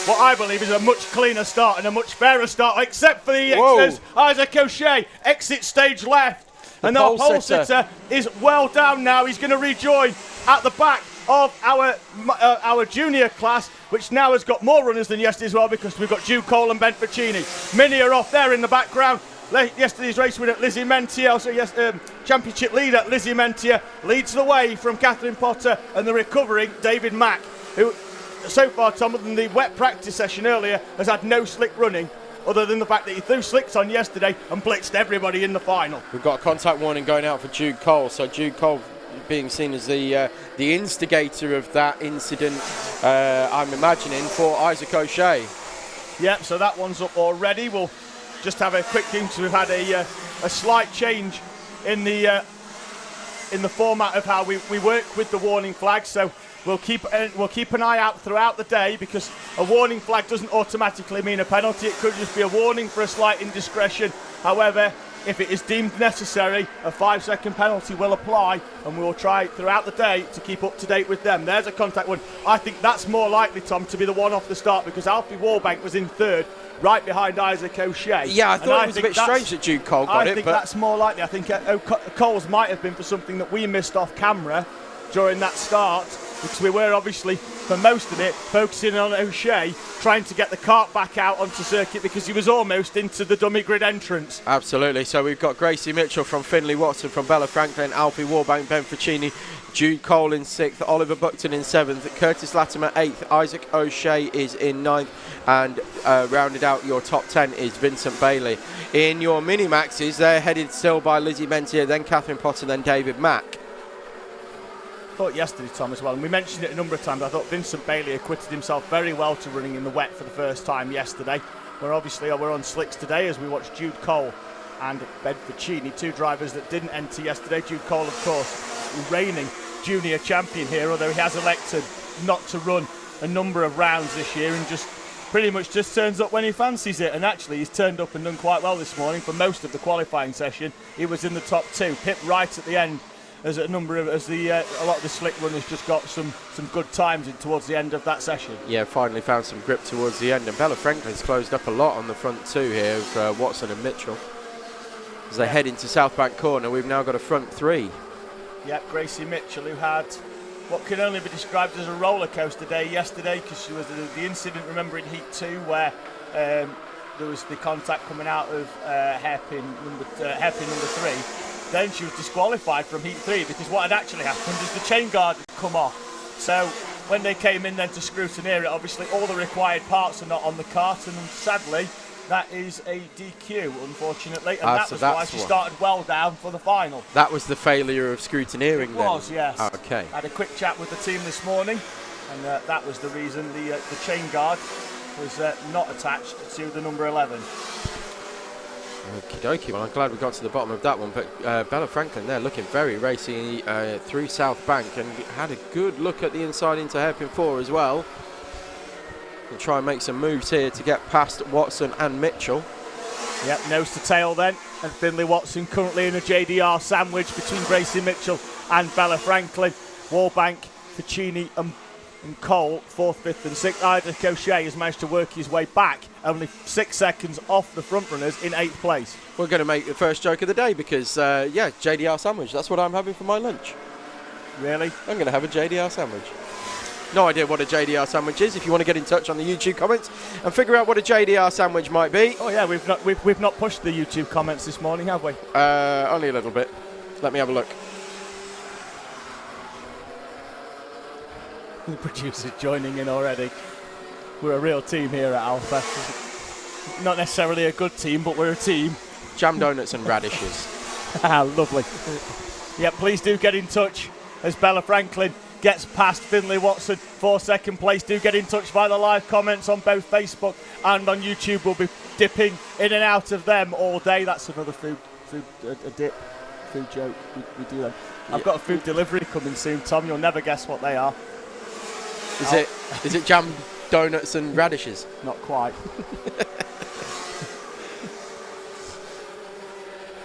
what I believe is a much cleaner start and a much fairer start, except for the Isaac O'Shea exit stage left. And the pole sitter is well down now. He's going to rejoin at the back of our junior class, which now has got more runners than yesterday as well, because we've got Jude Cole and Ben Ficini. Many are off there in the background. Yesterday's race winner Lizzie Mentier, also championship leader Lizzie Mentier, leads the way from Catherine Potter and the recovering David Mack, who so far, Tom, other than the wet practice session earlier, has had no slick running, other than the fact that he threw slicks on yesterday and blitzed everybody in the final. We've got a contact warning going out for Jude Cole, so Jude Cole being seen as the instigator of that incident, I'm imagining, for Isaac O'Shea. Yep, so that one's up already. We'll just have a quick glimpse. We've had a slight change in the format of how we work with the warning flag. So we'll keep an eye out throughout the day, because a warning flag doesn't automatically mean a penalty. It could just be a warning for a slight indiscretion. However, if it is deemed necessary, a 5-second penalty will apply, and we will try throughout the day to keep up to date with them. There's a contact one. I think that's more likely, Tom, to be the one off the start, because Alfie Warbank was in third, right behind Isaac O'Shea. Yeah, I thought it was a bit strange that Jude Cole got it. I think that's more likely. I think Cole's might have been for something that we missed off camera during that start, because we were obviously, for most of it, focusing on O'Shea, trying to get the kart back out onto circuit, because he was almost into the dummy grid entrance. Absolutely. So we've got Gracie Mitchell from Finley Watson, from Bella Franklin, Alfie Warbank, Ben Ficini, Jude Cole in 6th, Oliver Buckton in 7th, Curtis Latimer 8th, Isaac O'Shea is in 9th, and rounded out your top 10 is Vincent Bailey. In your mini-maxes, they're headed still by Lizzie Mentier, then Catherine Potter, then David Mack. I thought yesterday, Tom, as well, and we mentioned it a number of times, I thought Vincent Bailey acquitted himself very well to running in the wet for the first time yesterday. We're on slicks today as we watch Jude Cole and Ben Ficini, two drivers that didn't enter yesterday. Jude Cole, of course, reigning junior champion here, although he has elected not to run a number of rounds this year and just pretty much just turns up when he fancies it. And actually, he's turned up and done quite well this morning. For most of the qualifying session, he was in the top 2, pip right at the end, as a lot of the slick runners just got some good times in towards the end of that session. Yeah, finally found some grip towards the end, and Bella Franklin's closed up a lot on the front 2 here of Watson and Mitchell. As they head into South Bank Corner, we've now got a front 3. Yep, Gracie Mitchell, who had what can only be described as a roller coaster day yesterday, because she was the incident, remember, in Heat 2 where there was the contact coming out of hairpin number 3. Then she was disqualified from Heat 3, because what had actually happened is the chain guard had come off. So when they came in then to scrutineer it, obviously all the required parts are not on the kart, and sadly that is a DQ, unfortunately, and that was why she started well down for the final. That was the failure of scrutineering then? It was, yes. Oh, okay. I had a quick chat with the team this morning, and that was the reason the chain guard was not attached to the number 11. Okie dokie, well I'm glad we got to the bottom of that one, but Bella Franklin there looking very racy through South Bank, and had a good look at the inside into hairpin 4 as well. And try and make some moves here to get past Watson and Mitchell. Yep, nose to tail then, and Finley Watson currently in a JDR sandwich between Gracie Mitchell and Bella Franklin. Warbank, Ficini and Cole, 4th, 5th and 6th. Isaac O'Shea has managed to work his way back, only 6 seconds off the front runners in 8th place. We're going to make the first joke of the day because, yeah, JDR sandwich. That's what I'm having for my lunch. Really? I'm going to have a JDR sandwich. No idea what a JDR sandwich is. If you want to get in touch on the YouTube comments and figure out what a JDR sandwich might be. Oh yeah, we've not pushed the YouTube comments this morning, have we? Only a little bit. Let me have a look. The producer's joining in already. We're a real team here at Alpha. Not necessarily a good team, but we're a team. Jam donuts and radishes. Lovely. Yeah, please do get in touch as Bella Franklin gets past Finley Watson for 2nd place. Do get in touch via the live comments on both Facebook and on YouTube. We'll be dipping in and out of them all day. That's another food joke. We do them. I've got a food delivery coming soon, Tom. You'll never guess what they are. Is it jam, donuts and radishes? Not quite.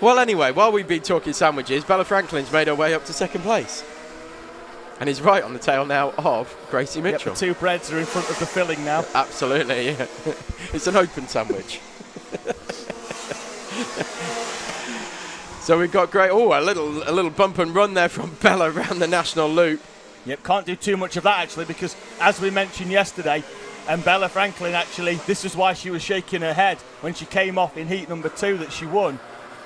Well, anyway, while we've been talking sandwiches, Bella Franklin's made her way up to 2nd place. And is right on the tail now of Gracie Mitchell. Yep, the 2 breads are in front of the filling now. Absolutely, yeah. It's an open sandwich. So we've got great, a little bump and run there from Bella around the national loop. Yep, can't do too much of that actually, because as we mentioned yesterday, and Bella Franklin actually, this is why she was shaking her head when she came off in heat number 2 that she won,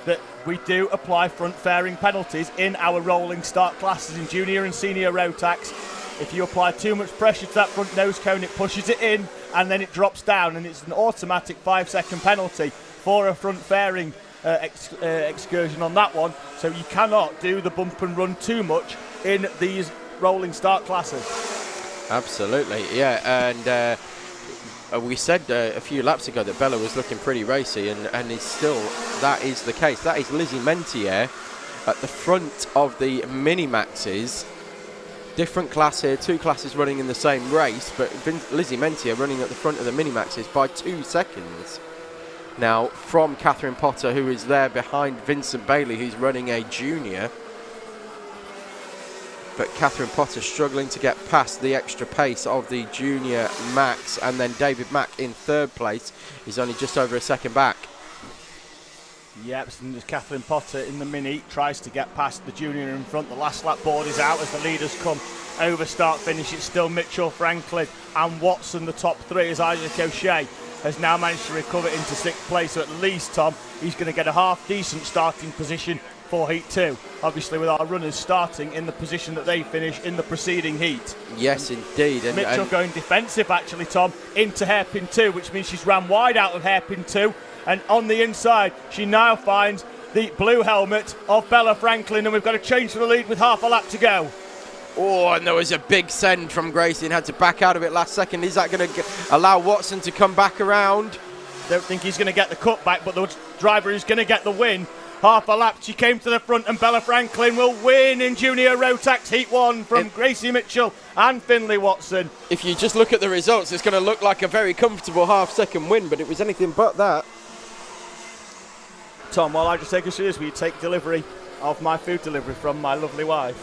that we do apply front fairing penalties in our rolling start classes in junior and senior Rotax. If you apply too much pressure to that front nose cone, it pushes it in and then it drops down, and it's an automatic 5-second penalty for a front fairing excursion on that one. So you cannot do the bump and run too much in these rolling start classes. Absolutely, yeah, and we said a few laps ago that Bella was looking pretty racy, and that is the case. That is Lizzie Mentier at the front of the Mini-Maxes. Different class here, 2 classes running in the same race, but Lizzie Mentier running at the front of the Mini-Maxes by 2 seconds. Now, from Catherine Potter, who is there behind Vincent Bailey, who's running a junior. But Catherine Potter struggling to get past the extra pace of the junior Max, and then David Mack in 3rd place is only just over a second back. Yep, and there's Catherine Potter in the Mini, tries to get past the junior in front. The last lap board is out as the leaders come over start finish. It's still Mitchell, Franklin and Watson, the top 3, as Isaac O'Shea has now managed to recover into 6th place. So at least, Tom, he's going to get a half decent starting position for Heat 2. Obviously, with our runners starting in the position that they finished in the preceding heat. Yes, indeed. And Mitchell going defensive, actually, Tom, into hairpin 2, which means she's ran wide out of hairpin 2. And on the inside, she now finds the blue helmet of Bella Franklin, and we've got to change for the lead with half a lap to go. Oh, and there was a big send from Gracie and had to back out of it last second. Is that going to allow Watson to come back around? Don't think he's going to get the cutback, but the driver is going to get the win. Half a lap, she came to the front, and Bella Franklin will win in Junior Rotax Heat 1 from Gracie Mitchell and Finlay Watson. If you just look at the results, it's going to look like a very comfortable half-second win, but it was anything but that. Tom, while I just take us through this, will you take delivery of my food delivery from my lovely wife?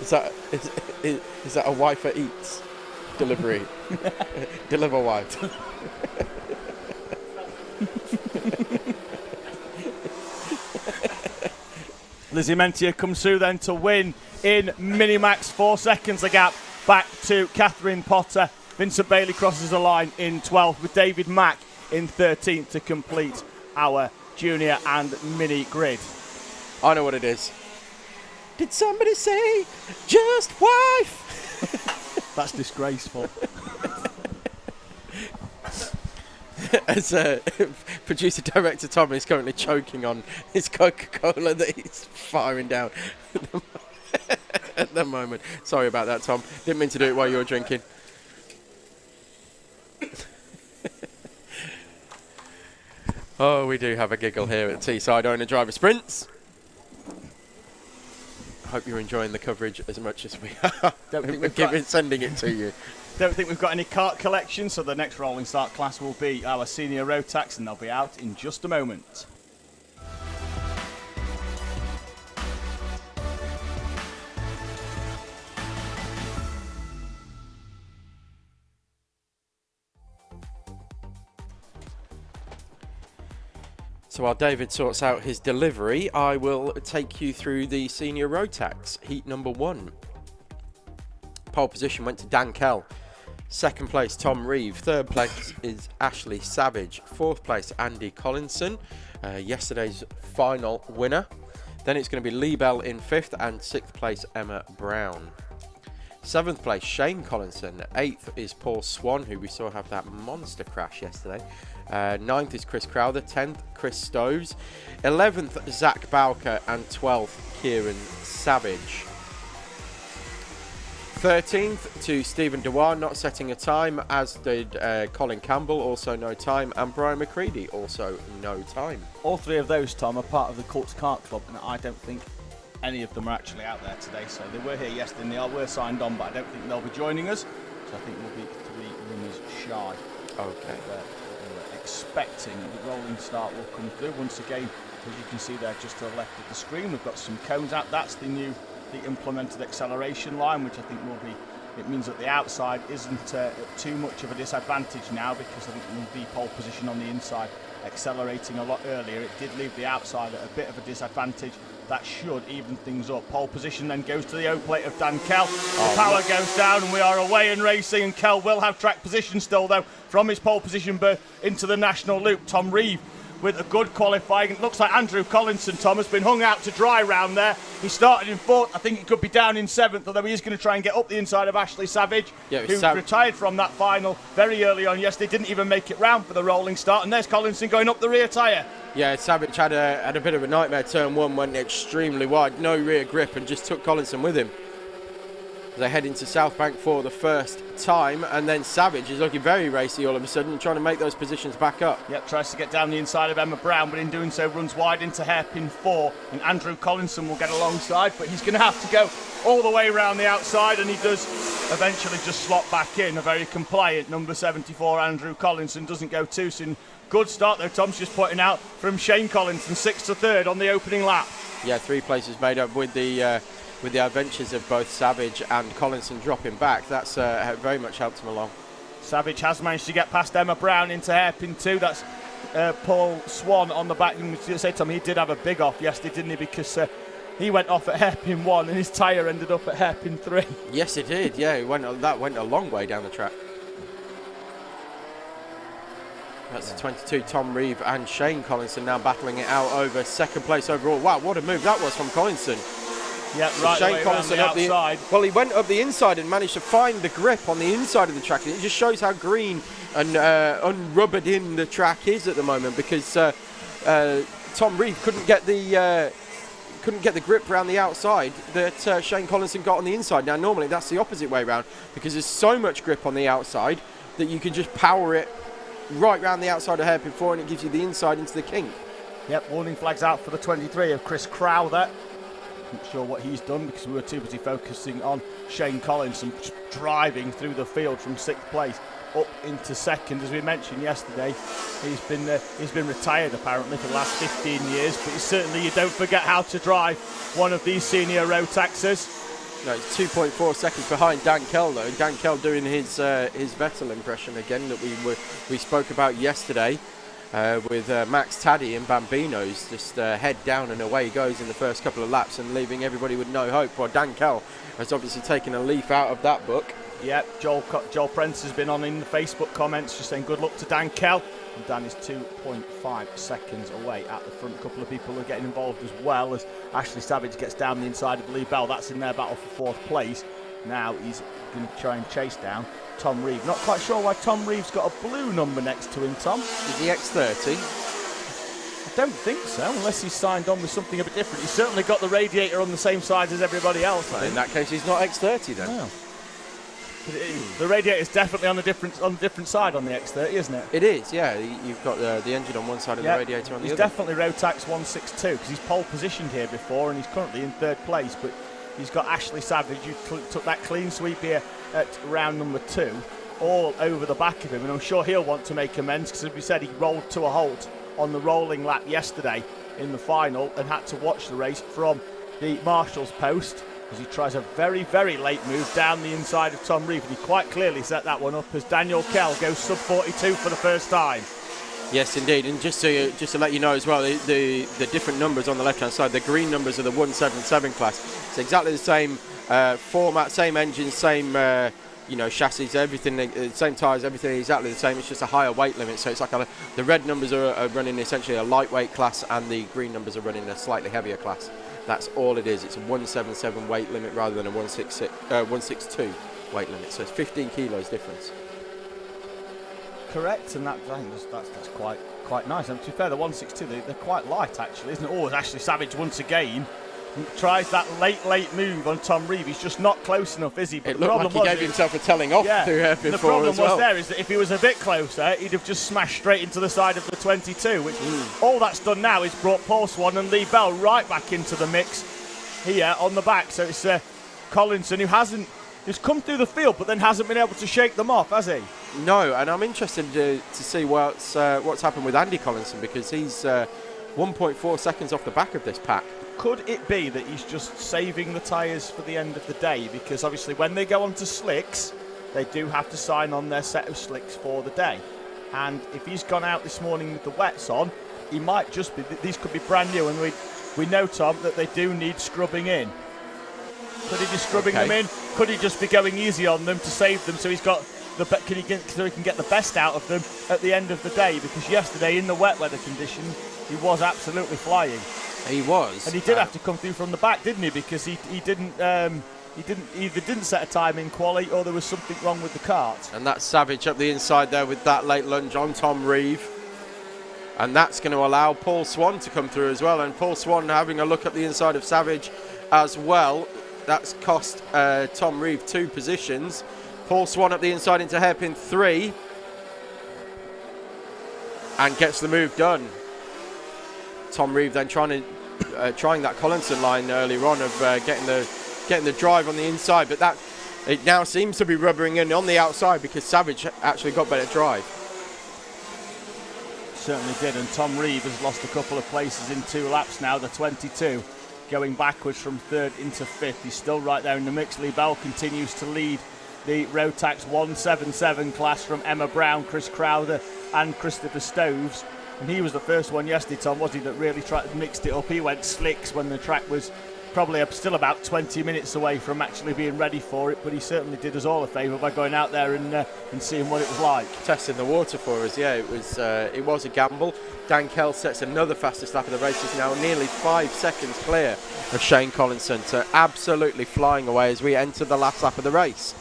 Is that a wife that eats delivery? Deliver wife. Lizzie Mentier comes through then to win in Minimax. 4 seconds the gap back to Catherine Potter. Vincent Bailey crosses the line in 12th with David Mack in 13th to complete our junior and mini grid. I know what it is. Did somebody say just wife? That's disgraceful. As producer director Tom is currently choking on his Coca-Cola that he's firing down at the moment. Sorry about that, Tom. Didn't mean to do it while you were drinking. Oh, we do have a giggle here at Teesside Owner Driver Sprints. Hope you're enjoying the coverage as much as we are. Sending it to you. Don't think we've got any kart collection, so the next rolling start class will be our senior Rotax, and they'll be out in just a moment. So while David sorts out his delivery, I will take you through the senior Rotax, heat number 1. Pole position went to Dan Kell. 2nd place, Tom Reeve. 3rd place is Ashley Savage. 4th place, Andy Collinson, yesterday's final winner. Then it's going to be Lee Bell in 5th, and 6th place, Emma Brown. 7th place, Shane Collinson. 8th is Paul Swan, who we saw have that monster crash yesterday. 9th is Chris Crowther. 10th, Chris Stoves. 11th, Zach Bowker. And 12th, Kieran Savage. 13th to Stephen Dewar, not setting a time, as did Colin Campbell, also no time, and Brian McCready, also no time. All 3 of those, Tom, are part of the Colts Kart Club, and I don't think any of them are actually out there today. So they were here yesterday and they were signed on, but I don't think they'll be joining us. So I think we'll be 3 runners shy. Okay. We're expecting the rolling start will come through. Once again, as you can see there just to the left of the screen, we've got some cones out. That's the implemented acceleration line, which I think will be, it means that the outside isn't too much of a disadvantage now, because I think the pole position on the inside accelerating a lot earlier, it did leave the outside at a bit of a disadvantage. That should even things up. Pole position then goes to the O plate of Dan Kell. The power goes down and we are away and racing, and Kell will have track position still though from his pole position berth into the national loop. Tom Reeve with a good qualifying. It looks like Andrew Collinson, Tom, has been hung out to dry round there. He started in 4th. I think he could be down in 7th, although he is going to try and get up the inside of Ashley Savage, who retired from that final very early on yesterday. Didn't even make it round for the rolling start. And there's Collinson going up the rear tyre. Yeah, Savage had a bit of a nightmare. Turn 1 went extremely wide, no rear grip, and just took Collinson with him. They head into South Bank for the first time, and then Savage is looking very racy all of a sudden, trying to make those positions back up. Yep, tries to get down the inside of Emma Brown, but in doing so runs wide into hairpin 4, and Andrew Collinson will get alongside, but he's going to have to go all the way around the outside, and he does eventually just slot back in. A very compliant number 74, Andrew Collinson, doesn't go too soon. Good start though, Tom's just pointing out, from Shane Collinson, 6th to 3rd on the opening lap. Yeah, 3 places made up with the adventures of both Savage and Collinson dropping back. That's very much helped him along. Savage has managed to get past Emma Brown into hairpin 2. That's Paul Swan on the back. You say, Tom, he did have a big off yesterday, didn't he? Because he went off at hairpin 1 and his tyre ended up at hairpin 3. Yes, it did. Yeah, that went a long way down the track. That's the 22, Tom Reeve and Shane Collinson now battling it out over 2nd place overall. Wow, what a move that was from Collinson. Yeah, right. Shane Collinson up the outside. Well, he went up the inside and managed to find the grip on the inside of the track. It just shows how green and unrubbered in the track is at the moment, because Tom Reeve couldn't get the grip around the outside that Shane Collinson got on the inside. Now, normally that's the opposite way around, because there's so much grip on the outside that you can just power it right round the outside of hairpin 4, and it gives you the inside into the kink. Yep, warning flags out for the 23 of Chris Crowther. Not sure what he's done, because we were too busy focusing on Shane Collinson driving through the field from 6th place up into 2nd. As we mentioned yesterday, he's been retired apparently for the last 15 years, but certainly you don't forget how to drive one of these senior Rotaxes. No, it's 2.4 seconds behind Dan Kell though. Dan Kell doing his Vettel impression again that we spoke about yesterday with Max Taddy and Bambino's. Just head down and away he goes in the first couple of laps and leaving everybody with no hope. Well, Dan Kell has obviously taken a leaf out of that book. Yep, Joel Prentice has been on in the Facebook comments just saying good luck to Dan Kell. And Dan is 2.5 seconds away at the front. A couple of people are getting involved as well, as Ashley Savage gets down the inside of Lee Bell. That's in their battle for 4th place. Now he's going to try and chase down Tom Reeve. Not quite sure why Tom Reeve's got a blue number next to him, Tom. Is he X30? I don't think so, unless he's signed on with something a bit different. He's certainly got the radiator on the same size as everybody else. Well, in that case, he's not X30 then. No. The radiator is definitely on the different side on the X30, isn't it? It is, yeah. You've got the engine on one side and the radiator on the other. He's definitely Rotax 162, because he's pole positioned here before, and he's currently in 3rd place. But he's got Ashley Savage, who took that clean sweep here at round number 2, all over the back of him, and I'm sure he'll want to make amends, because as we said, he rolled to a halt on the rolling lap yesterday in the final and had to watch the race from the marshal's post, as he tries a very, very late move down the inside of Tom Reeve, and he quite clearly set that one up as Daniel Kell goes sub 42 for the first time. Yes, indeed, and just to let you know as well, the different numbers on the left-hand side, the green numbers are the 177 class. It's exactly the same format, same engine, same chassis, everything, same tyres, everything exactly the same. It's just a higher weight limit, so it's like the red numbers are running essentially a lightweight class, and the green numbers are running a slightly heavier class. That's all it is. It's a 177 weight limit rather than a 162 weight limit. So it's 15 kilos difference. Correct, and that's quite nice. And to be fair, the 162 they're quite light actually, isn't it? Oh, Ashley Savage once again tries that late move on Tom Reeve. He's just not close enough, is he? But it looked like he gave himself a telling off through hairpin 4 as well. The problem was there is that if he was a bit closer, he'd have just smashed straight into the side of the 22, which all that's done now is brought Paul Swan and Lee Bell right back into the mix here on the back. So it's Collinson who's come through the field but then hasn't been able to shake them off, has he? No, and I'm interested to see what's happened with Andy Collinson, because he's 1.4 seconds off the back of this pack. Could it be that he's just saving the tyres for the end of the day? Because obviously when they go onto slicks, they do have to sign on their set of slicks for the day. And if he's gone out this morning with the wets on, he might just be, these could be brand new, and we know, Tom, that they do need scrubbing in. Could he be scrubbing them in? Could he just be going easy on them to save them, so he's got so he can get the best out of them at the end of the day? Because yesterday in the wet weather conditions, he was absolutely flying. He was, and he did have to come through from the back, didn't he? Because he either didn't set a time in quali, or there was something wrong with the kart. And that's Savage up the inside there with that late lunge on Tom Reeve, and that's going to allow Paul Swan to come through as well. And Paul Swan having a look at the inside of Savage as well. That's cost Tom Reeve 2 positions. Paul Swan up the inside into hairpin 3. And gets the move done. Tom Reeve then trying that Collinson line earlier on of getting the drive on the inside, but it now seems to be rubbering in on the outside because Savage actually got better drive. Certainly did, and Tom Reeve has lost a couple of places in 2 laps now, the 22, going backwards from 3rd into 5th. He's still right there in the mix. Lee Bell continues to lead the Rotax 177 class from Emma Brown, Chris Crowder and Christopher Stoves. And he was the first one yesterday, Tom, was he, that really mixed it up. He went slicks when the track was probably still about 20 minutes away from actually being ready for it, but he certainly did us all a favour by going out there and seeing what it was like. Testing the water for us, yeah, it was a gamble. Dan Kell sets another fastest lap of the race. He's now nearly 5 seconds clear of Shane Collinson, so absolutely flying away as we enter the last lap of the race.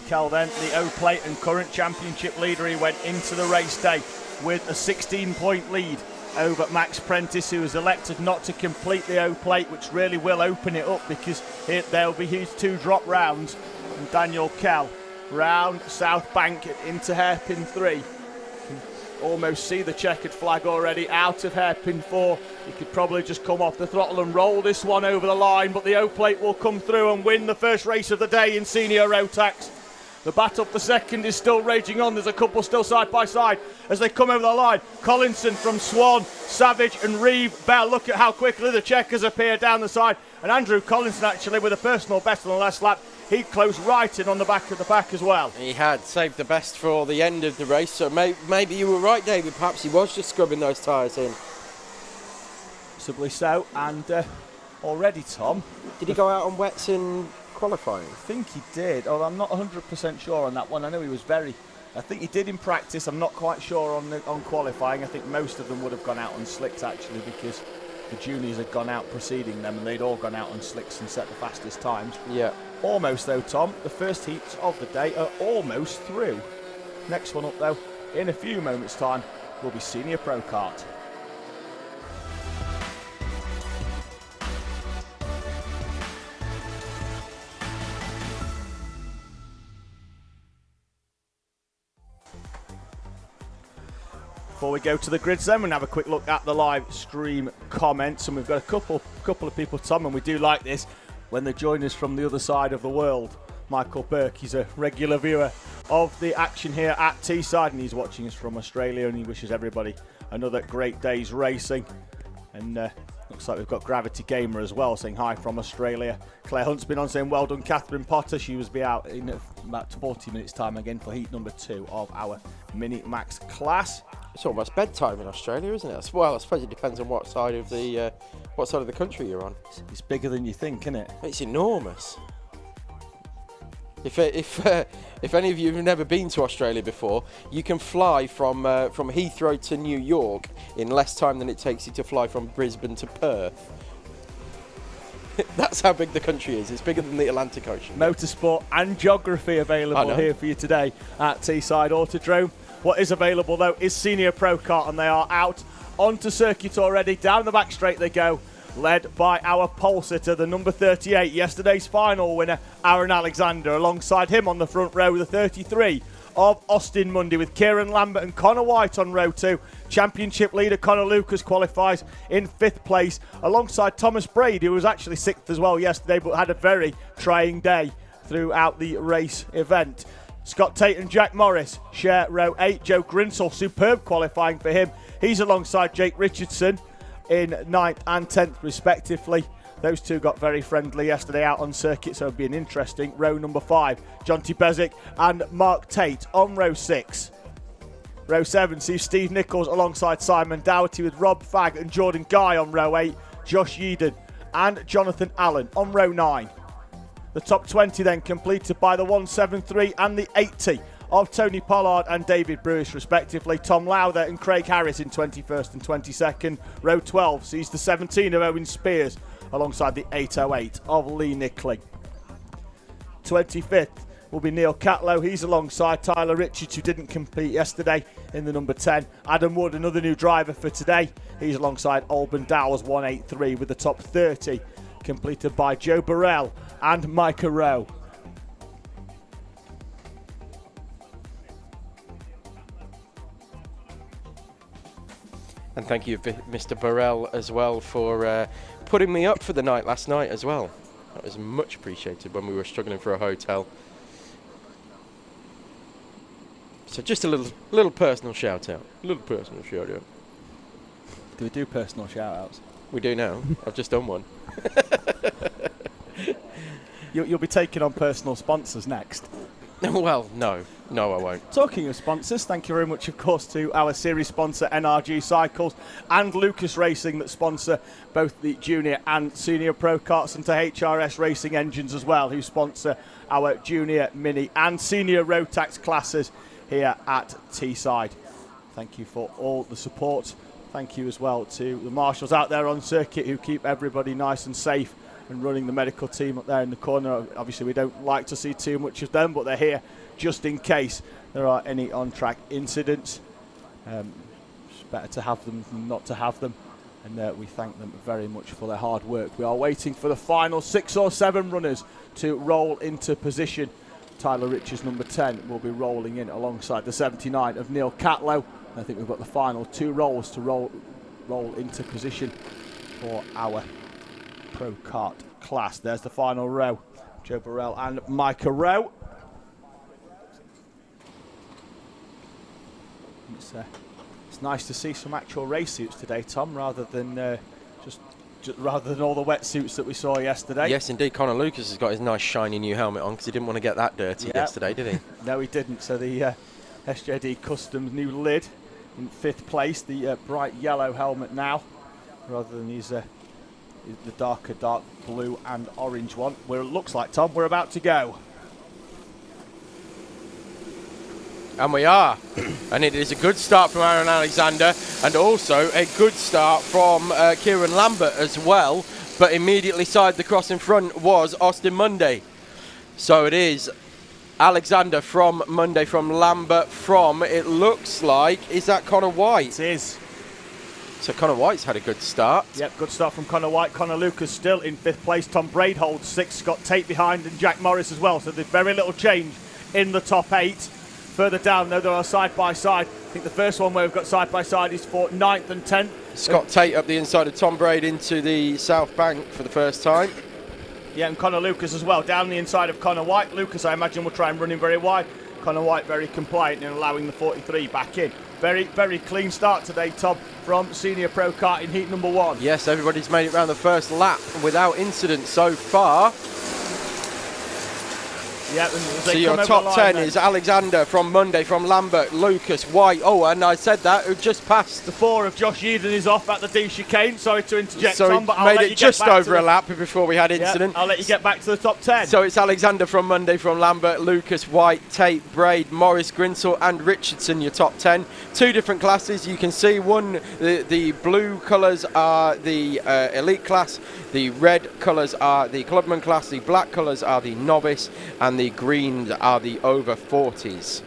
Kell then, the O-Plate and current championship leader, he went into the race day with a 16-point lead over Max Prentice, who was elected not to complete the O-Plate, which really will open it up because there'll be his 2 drop rounds. And Daniel Kell round South Bank into hairpin 3. Almost see the checkered flag already out of hairpin 4. He could probably just come off the throttle and roll this one over the line, but the O-Plate will come through and win the first race of the day in senior Rotax. The battle for second is still raging on. There's a couple still side by side as they come over the line. Collinson from Swan, Savage and Reeve. Bell, look at how quickly the checkers appear down the side. And Andrew Collinson actually with a personal best on the last lap. He closed right in on the back of the pack as well. He had saved the best for the end of the race, so maybe you were right, David. Perhaps he was just scrubbing those tyres in. Possibly so. And already, Tom. Did he go out on wets in qualifying? I think he did, although I'm not 100% sure on that one. I know he was I think he did in practice. I'm not quite sure on qualifying. I think most of them would have gone out on slicks actually, because the juniors had gone out preceding them and they'd all gone out on slicks and set the fastest times. Yeah. Almost though, Tom, the first heats of the day are almost through. Next one up though, in a few moments time, will be Senior Pro Kart. Before we go to the grids then, we'll have a quick look at the live stream comments, and we've got a couple of people, Tom, and we do like this when they join us from the other side of the world. Michael Burke, he's a regular viewer of the action here at Teesside, and he's watching us from Australia, and he wishes everybody another great day's racing. And looks like we've got Gravity Gamer as well saying hi from Australia. Claire Hunt's been on saying well done Catherine Potter. She will be out in about 40 minutes time again for heat number 2 of our Mini Max class. It's almost bedtime in Australia, isn't it? Well, I suppose it depends on what side of the country you're on. It's bigger than you think, isn't it? It's enormous. If any of you have never been to Australia before, you can fly from Heathrow to New York in less time than it takes you to fly from Brisbane to Perth. That's how big the country is. It's bigger than the Atlantic Ocean. Motorsport and geography available here for you today at Teesside Autodrome. What is available though is Senior Pro Kart, and they are out onto circuit already. Down the back straight they go, led by our pole sitter, the number 38, yesterday's final winner, Aaron Alexander. Alongside him on the front row, the 33 of Austin Mundy, with Kieran Lambert and Connor White on row 2. Championship leader Connor Lucas qualifies in 5th place, alongside Thomas Brady, who was actually 6th as well yesterday, but had a very trying day throughout the race event. Scott Tate and Jack Morris share row 8. Joe Grinsell, superb qualifying for him. He's alongside Jake Richardson in 9th and 10th respectively. Those two got very friendly yesterday out on circuit, so it'll be an interesting row number 5. Jonty Bezic and Mark Tate on row 6. Row 7 sees Steve Nichols alongside Simon Dougherty, with Rob Fagg and Jordan Guy on row 8. Josh Yeadon and Jonathan Allen on row 9. The top 20 then completed by the 173 and the 80 of Tony Pollard and David Brewis respectively. Tom Lowther and Craig Harris in 21st and 22nd. Row 12 sees the 17 of Owen Spears alongside the 808 of Lee Nickley. 25th will be Neil Catlow. He's alongside Tyler Richards, who didn't compete yesterday, in the number 10. Adam Wood, another new driver for today. He's alongside Alban Dowles 183 with the top 30 completed by Joe Burrell and Micah Rowe. And thank you, Mr. Burrell, as well, for putting me up for the night last night as well. That was much appreciated when we were struggling for a hotel. So just a little personal shout out. A little personal shout out. Do we do personal shout outs? We do now. I've just done one. You'll be taking on personal sponsors next. Well, no, I won't. Talking of sponsors, thank you very much, of course, to our series sponsor NRG Cycles and Lucas Racing that sponsor both the junior and senior pro karts, and to HRS Racing Engines as well, who sponsor our junior, mini and senior Rotax classes here at Teesside. Thank you for all the support. Thank you as well to the marshals out there on circuit who keep everybody nice and safe, and running the medical team up there in the corner. Obviously we don't like to see too much of them, but they're here just in case there are any on-track incidents. It's better to have them than not to have them, and we thank them very much for their hard work. We are waiting for the final 6 or 7 runners to roll into position. Tyler Richards, number 10, will be rolling in alongside the 79 of Neil Catlow. And I think we've got the final 2 rolls to roll into position for our Pro Kart class. There's the final row. Joe Burrell and Micah Rowe. It's nice to see some actual race suits today, Tom, rather than just rather than all the wetsuits that we saw yesterday. Yes, indeed. Connor Lucas has got his nice shiny new helmet on because he didn't want to get that dirty yesterday, did he? No, he didn't. So the SJD Customs new lid in 5th place. The bright yellow helmet now, rather than these the dark blue and orange one. Where it looks like, Tom, we're about to go. And we are. And it is a good start from Aaron Alexander, and also a good start from Kieran Lambert as well. But immediately side the cross in front was Austin Monday. So it is Alexander from Monday, from Lambert, from, it looks like, is that Connor White? It is. So Connor White's had a good start. Yep, good start from Connor White. Connor Lucas still in 5th place. Tom Braid holds 6th. Scott Tate behind, and Jack Morris as well. So there's very little change in the top 8. Further down, though, there are side by side. I think the first one where we've got side by side is for 9th and 10th. Scott Tate up the inside of Tom Braid into the south bank for the first time. Yeah, and Connor Lucas as well, down the inside of Connor White. Lucas, I imagine, will try and run him very wide. Connor White very compliant in allowing the 43 back in. Very, very clean start today, Tom, from Senior Pro Kart in heat number 1. Yes, everybody's made it around the first lap without incident so far. Yeah, so your top 10 is Alexander from Monday, from Lambert, Lucas, White. Oh, and I said that, who just passed. The 4 of Josh Eden is off at the D chicane. Sorry to interject, so Tom, but I'll made let it you just get back over a lap before we had incident. Yeah, I'll let you get back to the top 10. So it's Alexander from Monday, from Lambert, Lucas, White, Tate, Braid, Morris, Grinsell and Richardson, your top 10. 2 different classes. You can see one, the blue colours are the elite class, the red colours are the clubman class, the black colours are the novice, and the green are the over 40s.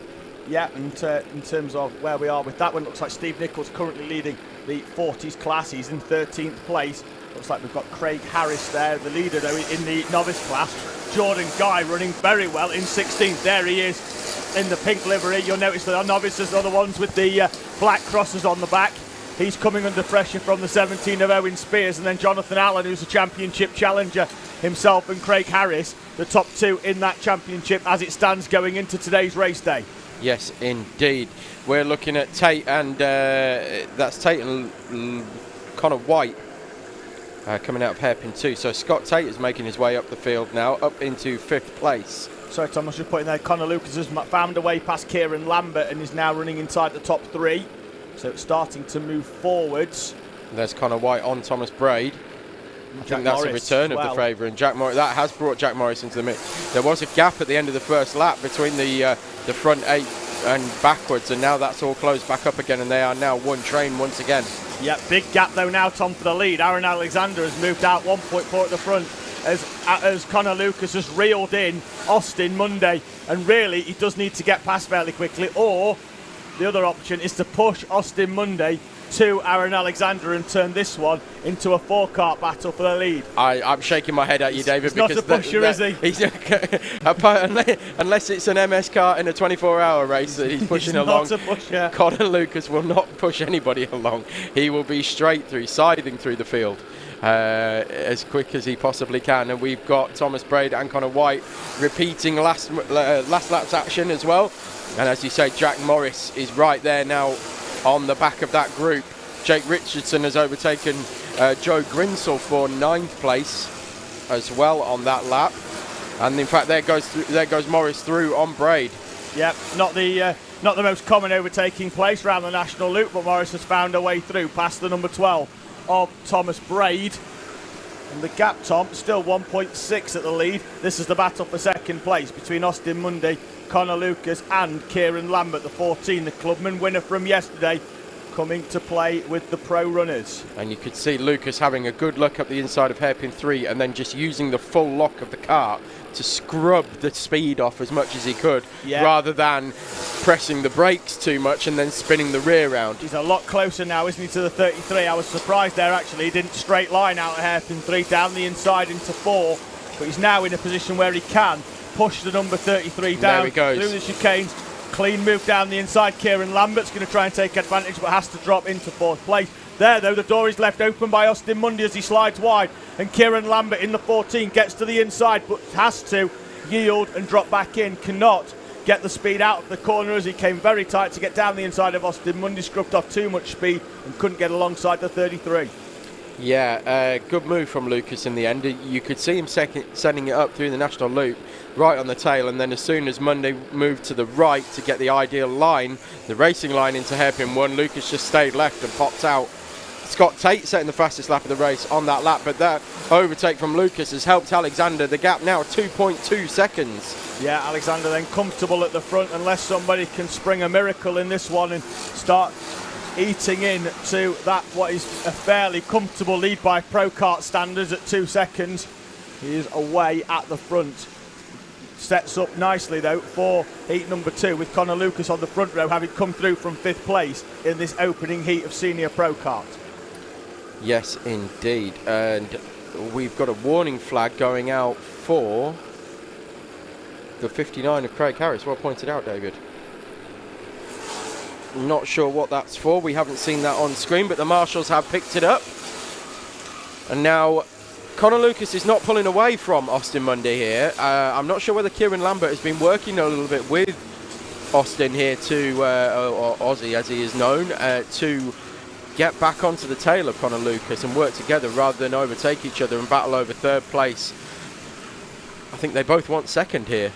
Yeah, and in terms of where we are with that one, looks like Steve Nichols currently leading the 40s class. He's in 13th place. Looks like we've got Craig Harris there, the leader though in the novice class. Jordan Guy running very well in 16th. There he is in the pink livery. You'll notice that our novices are the ones with the black crosses on the back. He's coming under pressure from the 17 of Owen Spears, and then Jonathan Allen, who's a championship challenger himself, and Craig Harris, the top 2 in that championship as it stands going into today's race day. Yes, indeed. We're looking at Tate, and that's Tate and Connor White coming out of hairpin 2. So Scott Tate is making his way up the field now, up into 5th place. Sorry, Tom, I was just putting there. Connor Lucas has found a way past Kieran Lambert and is now running inside the top 3. So it's starting to move forwards. There's Connor White on Thomas Braid. I think that's Morris a return of the favour, and Jack Morris, that has brought Jack Morris into the mix. There was a gap at the end of the first lap between the front 8 and backwards, and now that's all closed back up again, and they are now one train once again. Yeah, big gap though now, Tom, for the lead. Aaron Alexander has moved out 1.4 at the front as Connor Lucas has reeled in Austin Monday, and really he does need to get past fairly quickly, or the other option is to push Austin Munday to Aaron Alexander and turn this one into a 4-kart battle for the lead. I'm shaking my head at you, David. He's not a pusher, is he? Unless it's an MS car in a 24-hour race that he's pushing along. Not a pusher. Colin Lucas will not push anybody along. He will be straight through, scything through the field as quick as he possibly can. And we've got Thomas Braid and Connor White repeating last lap's action as well. And as you say, Jack Morris is right there now on the back of that group. Jake Richardson has overtaken Joe Grinsell for 9th place as well on that lap. And in fact, there goes Morris through on Braid. Yep, not the most common overtaking place around the national loop, but Morris has found a way through past the number 12 of Thomas Braid. And the gap, Tom, still 1.6 at the lead. This is the battle for second place between Austin Munday, Connor Lucas and Kieran Lambert, the 14, the clubman winner from yesterday, coming to play with the pro runners. And you could see Lucas having a good look up the inside of hairpin 3 and then just using the full lock of the car to scrub the speed off as much as he could, rather than pressing the brakes too much and then spinning the rear round. He's a lot closer now, isn't he, to the 33? I was surprised there, actually. He didn't straight line out of hairpin 3 down the inside into 4, but he's now in a position where he can push the number 33 down through the chicanes. Clean move down the inside. Kieran Lambert's going to try and take advantage, but has to drop into 4th place. There, though, the door is left open by Austin Munday as he slides wide, and Kieran Lambert in the 14 gets to the inside, but has to yield and drop back in. Cannot get the speed out of the corner as he came very tight to get down the inside of Austin Munday, scrubbed off too much speed and couldn't get alongside the 33. Yeah, good move from Lucas in the end. You could see him sending it up through the national loop, right on the tail, and then as soon as Munday moved to the right to get the ideal line, the racing line into hairpin 1, Lucas just stayed left and popped out. Scott Tate setting the fastest lap of the race on that lap, but that overtake from Lucas has helped Alexander. The gap now 2.2 seconds. Yeah, Alexander then comfortable at the front, unless somebody can spring a miracle in this one and start eating into that what is a fairly comfortable lead by Pro Kart standards at 2 seconds. He is away at the front. Sets up nicely though for heat number 2 with Connor Lucas on the front row, having come through from 5th place in this opening heat of senior Pro Kart. Yes, indeed. And we've got a warning flag going out for the 59 of Craig Harris. Well pointed out, David. Not sure what that's for. We haven't seen that on screen, but the marshals have picked it up. And now Connor Lucas is not pulling away from Austin Munday here. I'm not sure whether Kieran Lambert has been working a little bit with Austin here to, or Aussie as he is known, to get back onto the tail of Connor Lucas and work together rather than overtake each other and battle over 3rd place. I think they both want 2nd here.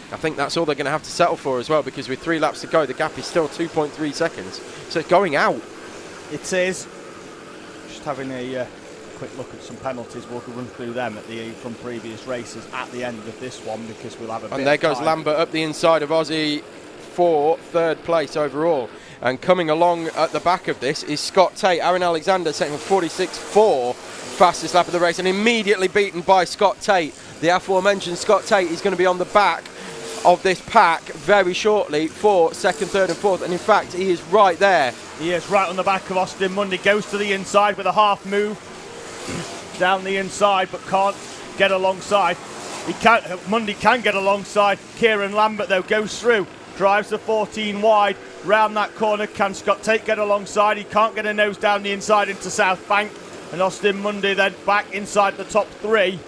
I think that's all they're going to have to settle for as well, because with 3 laps to go, the gap is still 2.3 seconds. So it's going out. It is. Just having a quick look at some penalties. We'll run through them from previous races at the end of this one, because we'll have a bit of time. And there goes Lambert up the inside of Aussie for 3rd place overall. And coming along at the back of this is Scott Tate. Aaron Alexander setting 46.4, fastest lap of the race, and immediately beaten by Scott Tate. The aforementioned Scott Tate is going to be on the back of this pack very shortly for 2nd, 3rd and 4th, and in fact he is right there. He is right on the back of Austin Munday, goes to the inside with a half move down the inside, but can't get alongside. Munday can get alongside. Kieran Lambert though goes through, drives the 14 wide round that corner. Can Scott Tate get alongside? He can't get a nose down the inside into South Bank, and Austin Munday then back inside the top 3.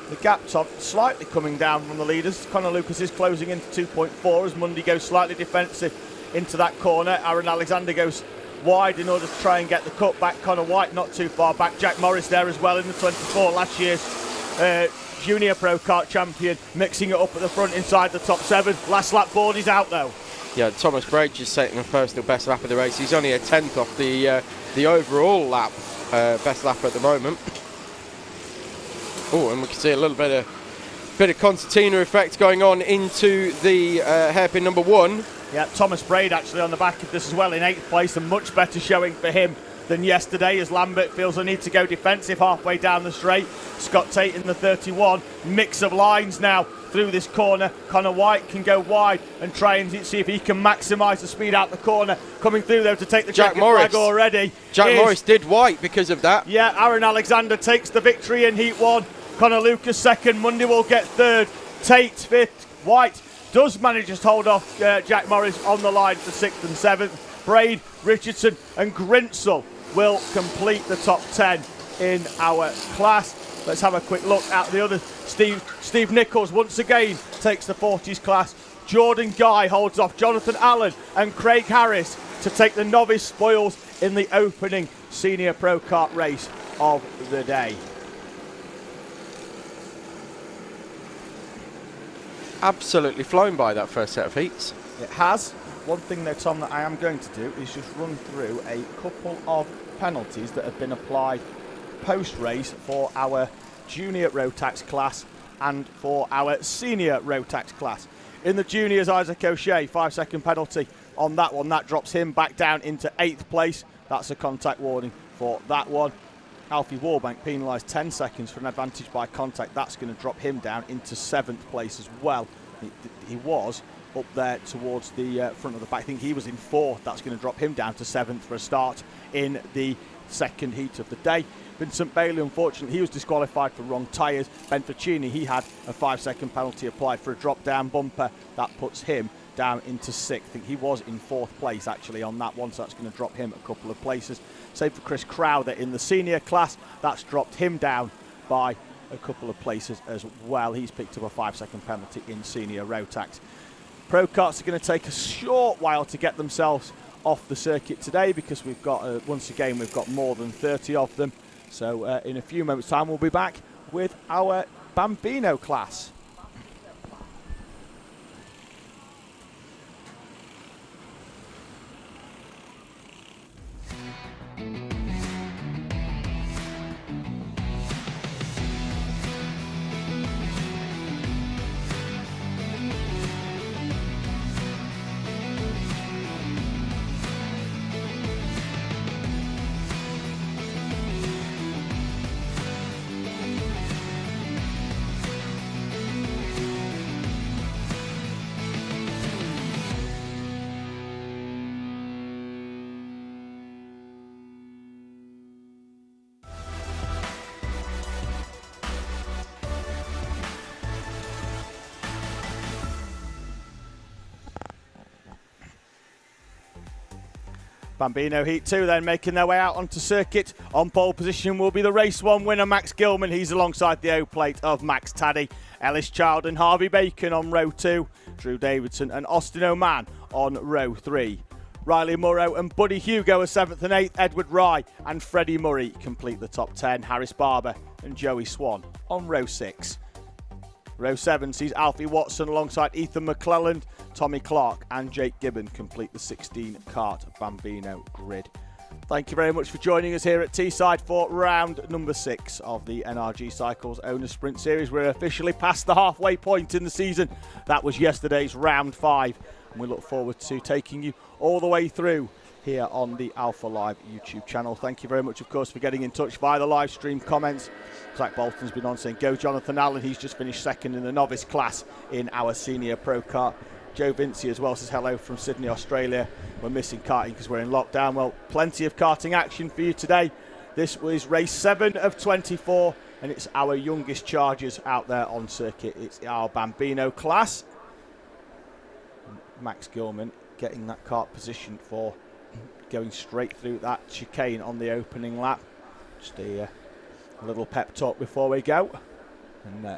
The gap, Tom, slightly coming down from the leaders. Connor Lucas is closing into 2.4 as Munday goes slightly defensive into that corner. Aaron Alexander goes wide in order to try and get the cut back. Connor White not too far back. Jack Morris there as well in the 24, last year's junior Pro Kart champion, mixing it up at the front inside the top 7. Last lap board is out though. Yeah, Thomas Braid just setting a personal best lap of the race. He's only a 10th off the overall lap, best lap at the moment. Oh, and we can see a little bit of concertina effect going on into the hairpin number 1. Yeah, Thomas Braid actually on the back of this as well in 8th place, a much better showing for him than yesterday, as Lambert feels the need to go defensive halfway down the straight. Scott Tate in the 31. Mix of lines now through this corner. Connor White can go wide and try and see if he can maximise the speed out the corner. Coming through though to take the Jack Morris flag already. Jack Morris did White because of that. Yeah, Aaron Alexander takes the victory in Heat 1. Connor Lucas second. Mundy will get third. Tate fifth. White does manage to hold off Jack Morris on the line for 6th and 7th. Braid, Richardson and Grinsell will complete the top 10 in our class. Let's have a quick look at the other. Steve Nichols once again takes the 40s class. Jordan Guy holds off Jonathan Allen and Craig Harris to take the novice spoils in the opening senior pro kart race of the day. Absolutely flown by that first set of heats. It has. One thing though, Tom, that I am going to do is just run through a couple of penalties that have been applied post-race for our junior Rotax class and for our senior Rotax class. In the juniors, Isaac O'Shea, 5-second penalty on that one. That drops him back down into 8th place. That's a contact warning for that one. Alfie Warbank penalised 10 seconds for an advantage by contact. That's going to drop him down into 7th place as well. He was up there towards the front of the back. I think he was in 4th. That's going to drop him down to 7th for a start in the second heat of the day. Vincent Bailey, unfortunately, he was disqualified for wrong tyres. Ben Ficini, he had a 5-second penalty applied for a drop-down bumper. That puts him down into 6th. I think he was in 4th place, actually, on that one, so that's going to drop him a couple of places. Same for Chris Crowder in the senior class. That's dropped him down by a couple of places as well. He's picked up a 5-second penalty in senior Rotax. Pro karts are going to take a short while to get themselves off the circuit today because we've got, once again, we've got more than 30 of them. So in a few moments' time, we'll be back with our Bambino class. Bambino Heat 2 then making their way out onto circuit. On pole position will be the race 1 winner Max Gilman. He's alongside the O-plate of Max Taddy. Ellis Child and Harvey Bacon on row 2. Drew Davidson and Austin O'Man on row 3. Riley Murrow and Buddy Hugo are 7th and 8th. Edward Rye and Freddie Murray complete the top 10. Harris Barber and Joey Swan on row 6. Row 7 sees Alfie Watson alongside Ethan McClelland, Tommy Clark and Jake Gibbon complete the 16-kart Bambino grid. Thank you very much for joining us here at Teesside for round number 6 of the NRG Cycles Owner Sprint Series. We're officially past the halfway point in the season. That was yesterday's round 5, and we look forward to taking you all the way through here on the Alpha Live YouTube channel. Thank you very much, of course, for getting in touch via the live stream comments. Zach Bolton's been on saying, go Jonathan Allen. He's just finished 2nd in the novice class in our senior pro kart. Joe Vinci as well says hello from Sydney, Australia. We're missing karting because we're in lockdown. Well, plenty of karting action for you today. This was race 7 of 24, and it's our youngest chargers out there on circuit. It's our Bambino class. Max Gilman getting that kart positioned for going straight through that chicane on the opening lap. Just a little pep talk before we go. And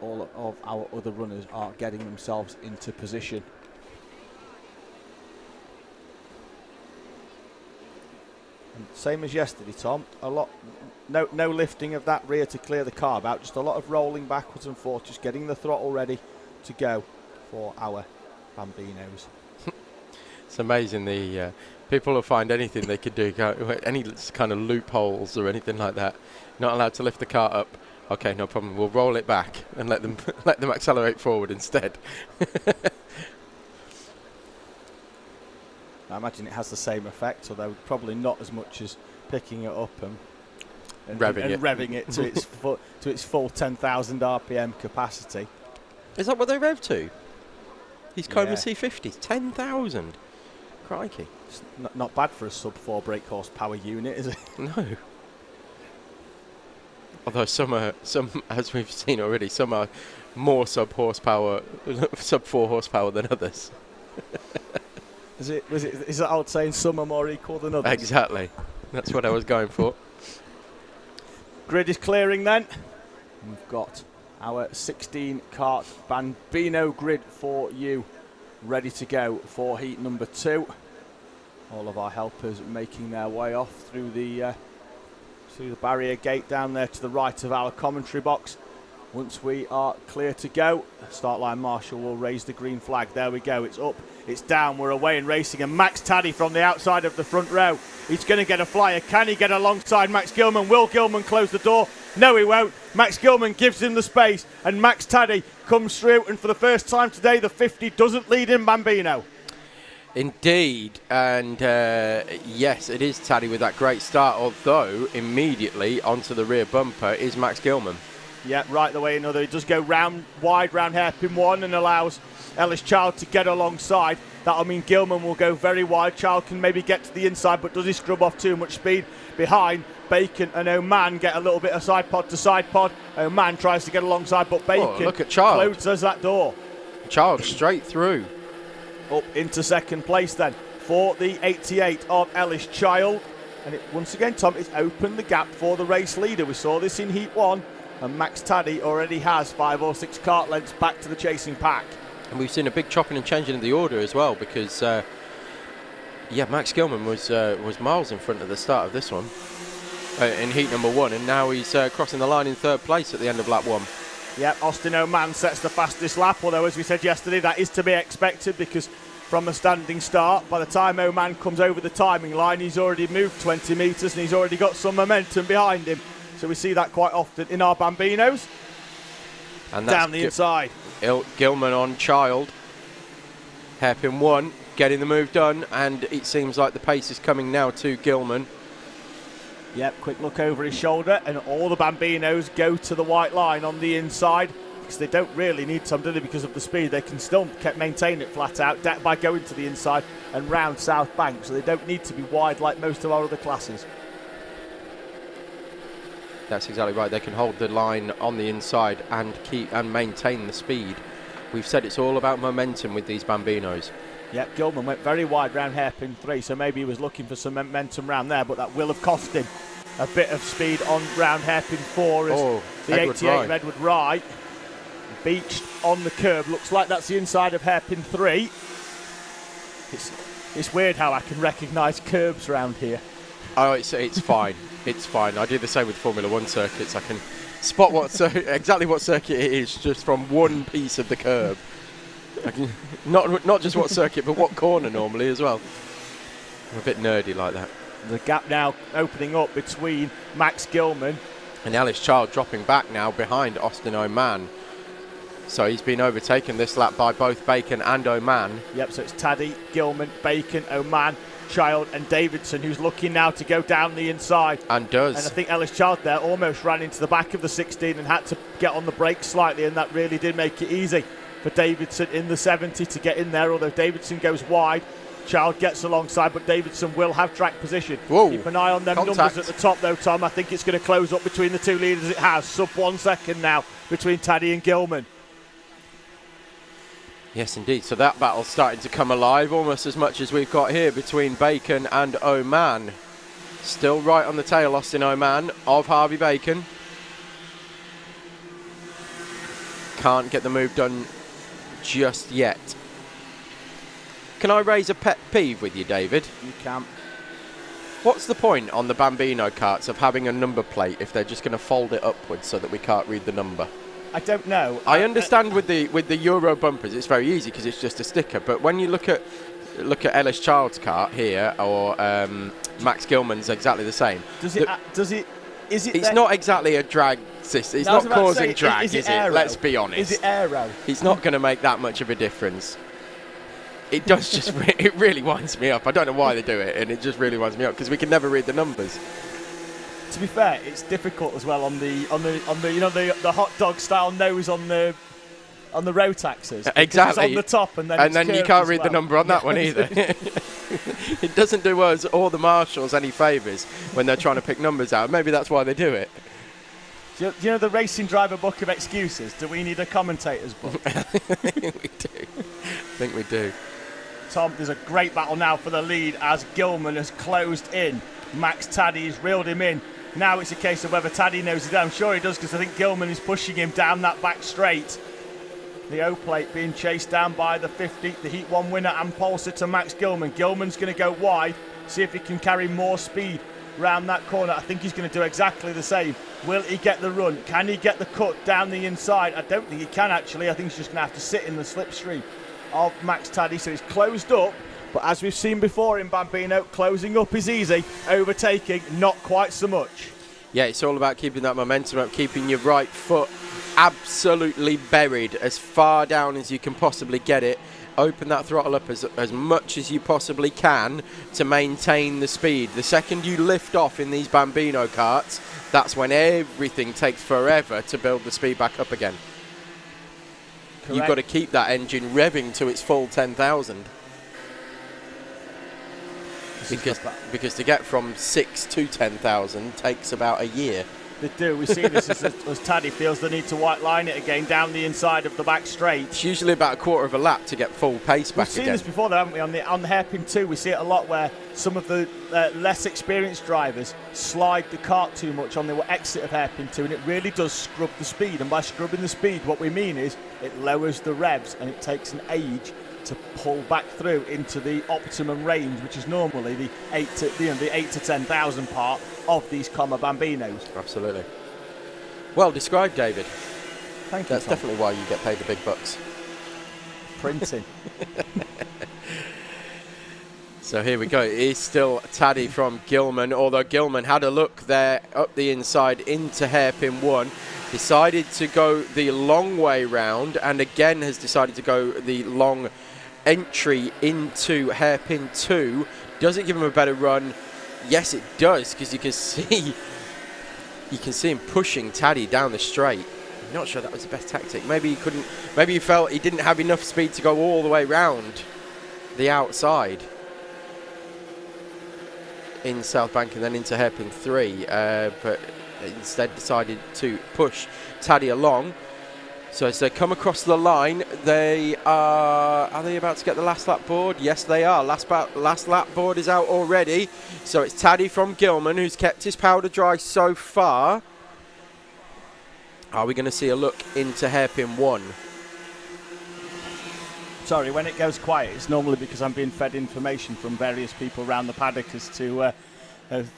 all of our other runners are getting themselves into position. And same as yesterday, Tom, no lifting of that rear to clear the carb out, just a lot of rolling backwards and forth, just getting the throttle ready to go for our Bambinos. It's amazing, the people will find anything they could do, any kind of loopholes or anything like that. Not allowed to lift the cart up. Okay, no problem. We'll roll it back and let them accelerate forward instead. I imagine it has the same effect, although probably not as much as picking it up and revving it to its full 10,000 RPM capacity. Is that what they rev to? These Coma Yeah. C50s, 10,000. Crikey. It's not bad for a sub 4 brake horsepower unit, is it? No. Although some, as we've seen already, some are more sub 4 horsepower than others. Is that old saying some are more equal than others? Exactly. That's what I was going for. Grid is clearing then. We've got our 16 kart Bambino grid for you, ready to go for heat number 2. All of our helpers making their way off through the barrier gate down there to the right of our commentary box. Once we are clear to go, start line marshal will raise the green flag. There we go, it's up, it's down, we're away and racing, and Max Taddy from the outside of the front row. He's going to get a flyer. Can he get alongside Max Gilman? Will Gilman close the door? No, he won't. Max Gilman gives him the space, and Max Taddy comes through, and for the first time today, the 50 doesn't lead in Bambino. Indeed, and yes, it is Taddy with that great start, although immediately onto the rear bumper is Max Gilman. Yeah, right the way another. He does go wide round hairpin 1 and allows Ellis Child to get alongside. That'll mean Gilman will go very wide. Child can maybe get to the inside, but does he scrub off too much speed behind? Bacon and Oman get a little bit of side pod to side pod. Oman tries to get alongside, but Bacon look at Child. closes that door. Child straight through. Up into second place then for the 88 of Ellis Child. And once again, Tom, it's opened the gap for the race leader. We saw this in Heat 1, and Max Taddy already has 5 or 6 kart lengths back to the chasing pack. And we've seen a big chopping and changing of the order as well, because Max Gilman was miles in front at the start of this one in heat number 1, and now he's crossing the line in 3rd place at the end of lap 1. Yep, Austin Oman sets the fastest lap, although as we said yesterday, that is to be expected because from a standing start, by the time Oman comes over the timing line, he's already moved 20 metres and he's already got some momentum behind him. So we see that quite often in our Bambinos. And that's down the inside. Gilman on Child. Hairpin 1, getting the move done, and it seems like the pace is coming now to Gilman. Yep, quick look over his shoulder, and all the Bambinos go to the white line on the inside because they don't really need some, do they, because of the speed. They can still maintain it flat out by going to the inside and round South Bank, so they don't need to be wide like most of our other classes. That's exactly right. They can hold the line on the inside and maintain the speed. We've said it's all about momentum with these Bambinos. Yep, Gilman went very wide round hairpin 3, so maybe he was looking for some momentum round there, but that will have cost him a bit of speed on round hairpin 4 as the 88 of Edward Wright beached on the curb. Looks like that's the inside of hairpin 3. It's weird how I can recognise curbs around here. Oh, it's fine. It's fine. I do the same with Formula 1 circuits. I can spot exactly what circuit it is just from one piece of the curb. I can, not just what circuit, but what corner normally as well. I'm a bit nerdy like that. The gap now opening up between Max Gilman and Ellis Child dropping back now behind Austin Oman. So he's been overtaken this lap by both Bacon and Oman. Yep, so it's Taddy, Gilman, Bacon, Oman, Child and Davidson, who's looking now to go down the inside. And does. And I think Ellis Child there almost ran into the back of the 16 and had to get on the brakes slightly, and that really did make it easy for Davidson in the 70 to get in there, although Davidson goes wide. Child gets alongside, but Davidson will have track position. Whoa. Keep an eye on them numbers at the top though, Tom. I think it's going to close up between the two leaders. It has. Sub 1 second now between Taddy and Gilman. Yes, indeed. So that battle's starting to come alive almost as much as we've got here between Bacon and Oman. Still right on the tail, Austin Oman of Harvey Bacon. Can't get the move done just yet. Can I raise a pet peeve with you, David? You can. What's the point on the Bambino karts of having a number plate if they're just going to fold it upwards so that we can't read the number? I don't know. I understand with the Euro bumpers, it's very easy because it's just a sticker. But when you look at Ellis Child's kart here, or Max Gilman's, exactly the same. It's not exactly a drag system. It's not causing drag, is it? Let's be honest. Is it aero? It's not going to make that much of a difference. It does just, it really winds me up. I don't know why they do it, and it just really winds me up because we can never read the numbers. To be fair, it's difficult as well on the you know the hot dog style nose on the Rotaxes. Exactly. It's on the top and then you can't read the number on that one either. It doesn't do us or the marshals any favours when they're trying to pick numbers out. Maybe that's why they do it. Do you know the racing driver book of excuses? Do we need a commentator's book? I think we do. Tom, there's a great battle now for the lead as Gilman has closed in. Max Taddy's reeled him in. Now it's a case of whether Taddy knows it. I'm sure he does, because I think Gilman is pushing him down that back straight. The O-plate being chased down by the 50, the Heat 1 winner and Polster to Max Gilman. Gilman's going to go wide, see if he can carry more speed round that corner. I think he's going to do exactly the same. Will he get the run? Can he get the cut down the inside? I don't think he can, actually. I think he's just going to have to sit in the slipstream of Max Taddy. So he's closed up, but as we've seen before in Bambino, closing up is easy, overtaking not quite so much. Yeah, it's all about keeping that momentum up, keeping your right foot absolutely buried as far down as you can possibly get it. Open that throttle up as much as you possibly can to maintain the speed. The second you lift off in these Bambino karts, that's when everything takes forever to build the speed back up again. Correct. You've got to keep that engine revving to its full 10,000. Because to get from 6 to 10,000 takes about a year. They do. We see this as Taddy feels the need to white line it again down the inside of the back straight. It's usually about a quarter of a lap to get full pace back again. We've seen this before, though, haven't we? On the hairpin 2, we see it a lot where some of the less experienced drivers slide the kart too much on the exit of hairpin 2, and it really does scrub the speed. And by scrubbing the speed, what we mean is it lowers the revs, and it takes an age to pull back through into the optimum range, which is normally the 8 to 10,000 part of these Comma Bambinos. Absolutely. Well described, David. Thank you. That's Tom. definitely why you get paid the big bucks. Printing. So here we go. It is still Taddy from Gilman, although Gilman had a look there up the inside into hairpin 1. Decided to go the long way round, and again has decided to go the long entry into hairpin 2. Does it give him a better run? Yes, it does, because you can see him pushing Taddy down the straight. I'm not sure that was the best tactic. Maybe he couldn't. Maybe he felt he didn't have enough speed to go all the way round the outside in South Bank and then into hairpin 3, but instead decided to push Taddy along. So as they come across the line, are they about to get the last lap board? Yes, they are. Last lap board is out already. So it's Taddy from Gilman, who's kept his powder dry so far. Are we going to see a look into hairpin 1? Sorry, when it goes quiet, it's normally because I'm being fed information from various people around the paddock as to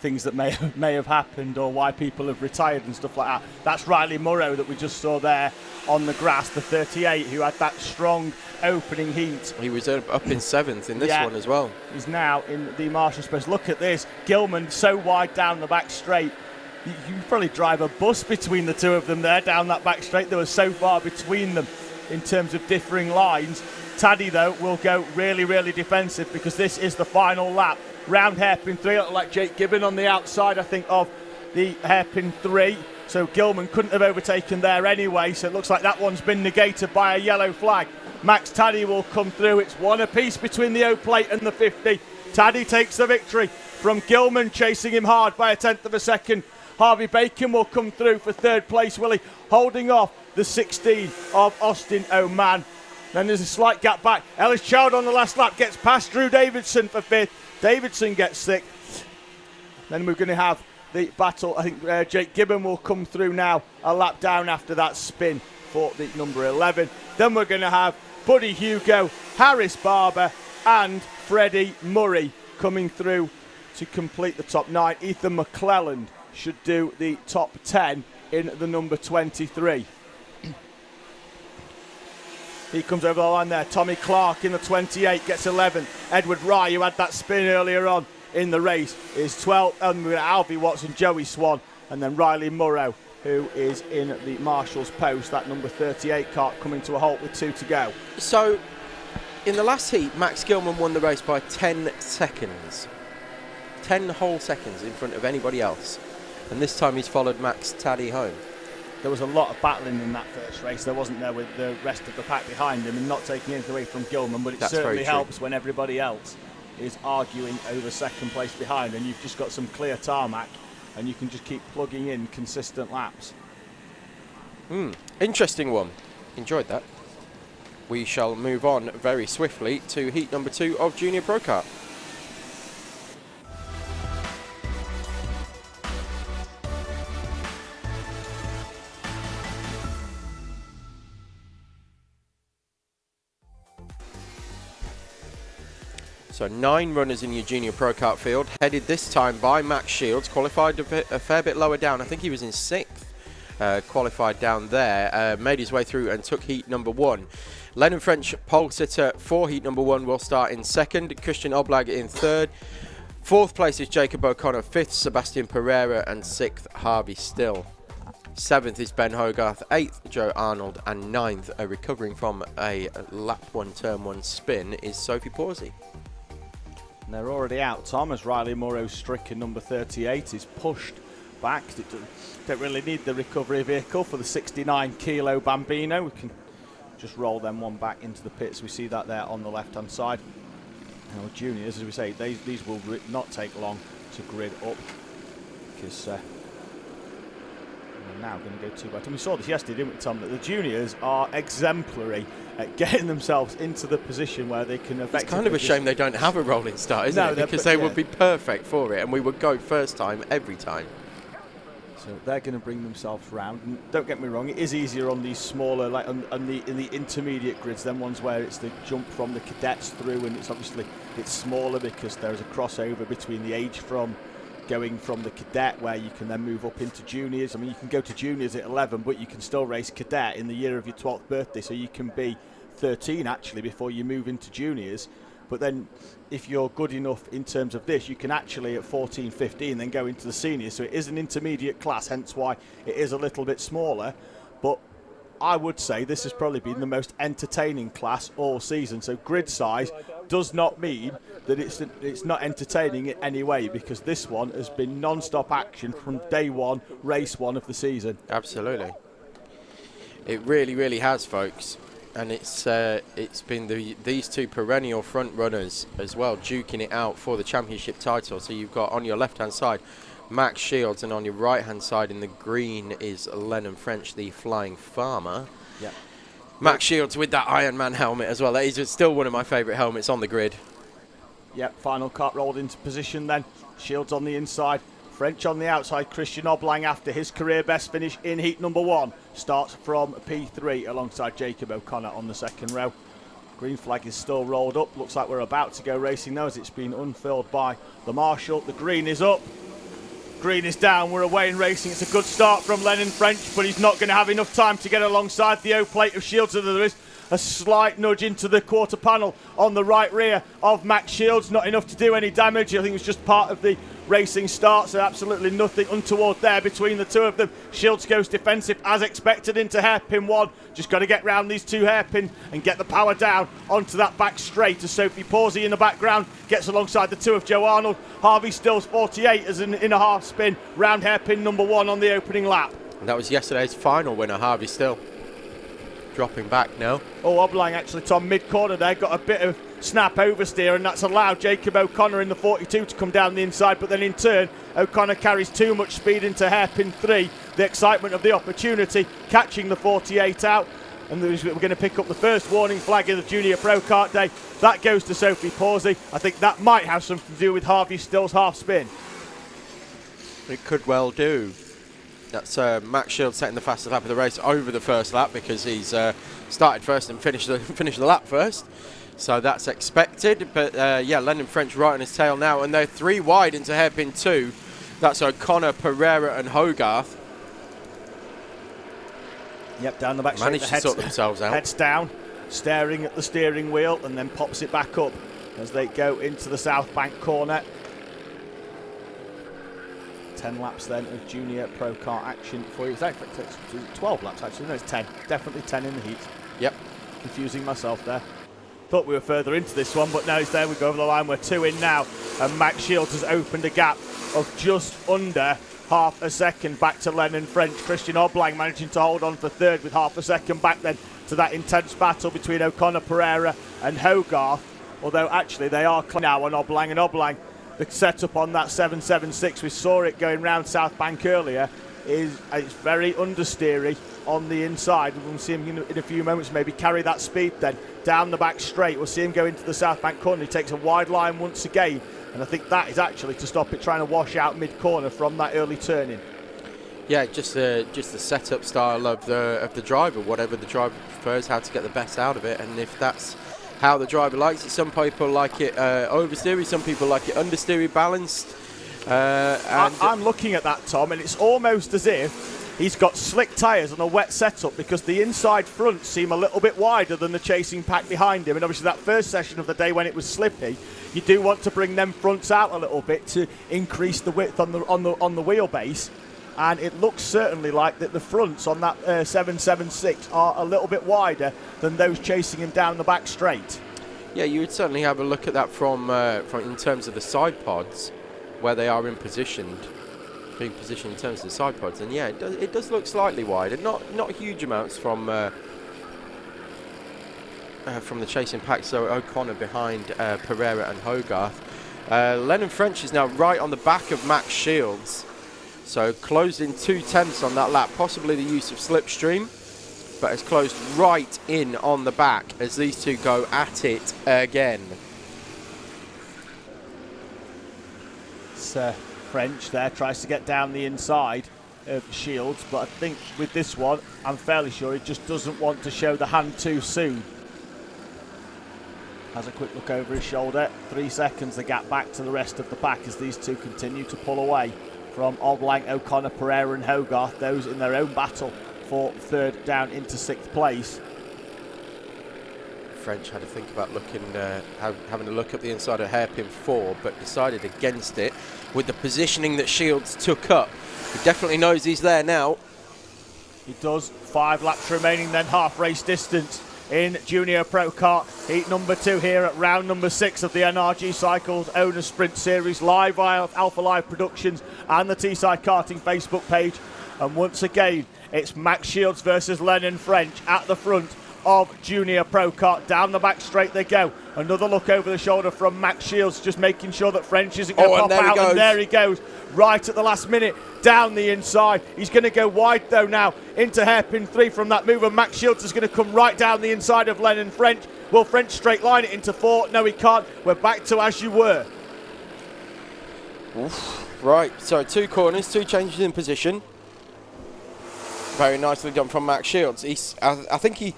things that may have happened or why people have retired and stuff like that. That's Riley Murrow that we just saw there on the grass, the 38, who had that strong opening heat. He was up in 7th in this one as well. He's now in the Marshall Space. Look at this. Gilman so wide down the back straight. You probably drive a bus between the two of them there down that back straight. There was so far between them in terms of differing lines. Taddy, though, will go really, really defensive because this is the final lap. Round hairpin 3, looked like Jake Gibbon on the outside, I think, of the hairpin 3. So Gilman couldn't have overtaken there anyway. So it looks like that one's been negated by a yellow flag. Max Taddy will come through. It's one apiece between the O-plate and the 50. Taddy takes the victory from Gilman, chasing him hard by a tenth of a second. Harvey Bacon will come through for third place, Willie, holding off the 16 of Austin Oman. Then there's a slight gap back. Ellis Child on the last lap gets past Drew Davidson for 5th. Davidson gets 6th. Then we're going to have the battle. I think Jake Gibbon will come through now, a lap down after that spin for the number 11. Then we're going to have Buddy Hugo, Harris Barber and Freddie Murray coming through to complete the top 9. Ethan McClelland should do the top 10 in the number 23. He comes over the line there. Tommy Clark in the 28 gets 11. Edward Rye, who had that spin earlier on in the race, is 12. And we've got Alfie Watson, Joey Swan, and then Riley Murrow, who is in the Marshall's post. That number 38 kart coming to a halt with 2 to go. So in the last heat, Max Gilman won the race by 10 seconds. 10 whole seconds in front of anybody else. And this time he's followed Max Taddy home. There was a lot of battling in that first race. There wasn't there with the rest of the pack behind him and not taking anything away from Gilman, but it certainly helps when everybody else is arguing over second place behind and you've just got some clear tarmac and you can just keep plugging in consistent laps. Interesting one. Enjoyed that. We shall move on very swiftly to heat number 2 of Junior Pro Kart. So 9 runners in your Junior Pro Kart field, headed this time by Max Shields, qualified a fair bit lower down. I think he was in 6th, qualified down there, made his way through and took heat number 1. Lennon French, pole sitter for heat number 1, will start in 2nd. Christian Oblag in 3rd. 4th place is Jacob O'Connor, 5th Sebastian Pereira, and 6th Harvey Still. 7th is Ben Hogarth, 8th Joe Arnold, and 9th, recovering from a lap 1 turn 1 spin, is Sophie Pawsey. They're already out, Tom, as Riley Morrow's stricken number 38 is pushed back. It don't really need the recovery vehicle for the 69 kilo Bambino. We can just roll them one back into the pits. We see that there on the left-hand side. Now, juniors, as we say, these will not take long to grid up because we're now going to go 2 by 2. We saw this yesterday, didn't we, Tom, that the juniors are exemplary at getting themselves into the position where they can effectively... It's kind of a shame they don't have a rolling start, isn't it? Because they would be perfect for it, and we would go first time every time. So they're going to bring themselves round. And don't get me wrong, it is easier on these smaller, like in the intermediate grids, than ones where it's the jump from the cadets through, and it's smaller because there's a crossover between the age from going from the cadet, where you can then move up into juniors. I mean, you can go to juniors at 11, but you can still race cadet in the year of your 12th birthday, so you can be 13 actually before you move into juniors. But then if you're good enough in terms of this, you can actually at 14, 15 then go into the seniors. So it is an intermediate class, hence why it is a little bit smaller. But I would say this has probably been the most entertaining class all season. So grid size does not mean that it's not entertaining in any way, because this one has been non-stop action from day one, race 1 of the season. Absolutely. It really, really has, folks. And it's been these 2 perennial front runners as well, duking it out for the championship title. So you've got on your left-hand side Max Shields, and on your right-hand side in the green is Lennon French, the flying farmer. Yeah. Max Shields with that Iron Man helmet as well. That is still one of my favourite helmets on the grid. Yep, final kart rolled into position then. Shields on the inside, French on the outside. Christian Oblang, after his career best finish in heat number 1, starts from P3 alongside Jacob O'Connor on the 2nd row. Green flag is still rolled up. Looks like we're about to go racing now as it's been unfurled by the marshal. The green is up. Green is down. We're away in racing. It's a good start from Lennon French, but he's not going to have enough time to get alongside the O-plate of Shields. There is a slight nudge into the quarter panel on the right rear of Max Shields. Not enough to do any damage. I think it was just part of the racing start, so absolutely nothing untoward there between the 2 of them. Shields goes defensive as expected into hairpin 1. Just got to get round these 2 hairpins and get the power down onto that back straight as Sophie Pawsey in the background gets alongside the 2 of Joe Arnold. Harvey Stills 48 as in a half spin round hairpin number 1 on the opening lap. And that was yesterday's final winner, Harvey Still. Dropping back now. Oh, Oblang actually, Tom, mid-corner there, got a bit of snap oversteer, and that's allowed Jacob O'Connor in the 42 to come down the inside, but then in turn, O'Connor carries too much speed into hairpin 3. The excitement of the opportunity, catching the 48 out, and we're going to pick up the first warning flag of the Junior Pro Kart Day. That goes to Sophie Pawsey. I think that might have something to do with Harvey Still's half spin. It could well do. That's Max Shields setting the fastest lap of the race over the first lap, because he's started first and finished the lap first. So that's expected. But yeah, Lennon French right on his tail now, and they're 3 wide into hairpin 2. That's O'Connor, Pereira, and Hogarth. Yep, down the back straight. Managed to sort themselves out. Heads down, staring at the steering wheel, and then pops it back up as they go into the South Bank corner. 10 laps then of Junior Pro Kart action for you. It's 12 laps actually, no, it's 10. Definitely 10 in the heat. Yep. Confusing myself there. Thought we were further into this one, but now it's there. We go over the line. We're 2 in now, and Max Shields has opened a gap of just under half a second back to Lennon French. Christian Oblang managing to hold on for third with half a second back then to that intense battle between O'Connor, Pereira and Hogarth. Although actually they are now on Oblang, and Oblang, the setup on that 776, we saw it going round South Bank earlier, it's very understeery on the inside. We'll see him in a few moments maybe carry that speed then down the back straight. We'll see him go into the South Bank corner. He takes a wide line once again, and I think that is actually to stop it trying to wash out mid-corner from that early turning. Yeah, just the setup style of the driver, whatever the driver prefers, how to get the best out of it, and if that's how the driver likes it. Some people like it oversteery, some people like it understeery, balanced. I'm looking at that, Tom, and it's almost as if he's got slick tyres on a wet setup, because the inside fronts seem a little bit wider than the chasing pack behind him. And obviously that first session of the day when it was slippy, you do want to bring them fronts out a little bit to increase the width on the wheelbase. And it looks certainly like that the fronts on that 776 are a little bit wider than those chasing him down the back straight. Yeah, you would certainly have a look at that from in terms of the side pods, where they are being positioned in terms of the side pods, and yeah, it does look slightly wider, not huge amounts from the chasing pack. So O'Connor behind Pereira and Hogarth. Lennon French is now right on the back of Max Shields. So closed in 2/10 on that lap, possibly the use of slipstream, but has closed right in on the back as these two go at it again. French there tries to get down the inside of Shields, but I think with this one, I'm fairly sure he just doesn't want to show the hand too soon. Has a quick look over his shoulder. 3 seconds the gap back to the rest of the pack as these two continue to pull away from Oblang, O'Connor, Pereira and Hogarth, those in their own battle for third down into 6th place. French had to think about looking, having a look at the inside of hairpin 4, but decided against it with the positioning that Shields took up. He definitely knows he's there now. He does. 5 laps remaining, then half race distance in Junior Pro Kart heat number 2 here at round number 6 of the NRG Cycles Owner Sprint Series, live via Alpha Live Productions and the Teesside Karting Facebook page. And once again, it's Max Shields versus Lennon French at the front of Junior Pro Kart. Down the back straight they go. Another look over the shoulder from Max Shields, just making sure that French isn't going to pop out. And there he goes, right at the last minute, down the inside. He's going to go wide though now into hairpin 3 from that move, and Max Shields is going to come right down the inside of Lennon French. Will French straight line it into 4? No, he can't. We're back to as you were. Oof. Right, so 2 corners, 2 changes in position. Very nicely done from Max Shields. I think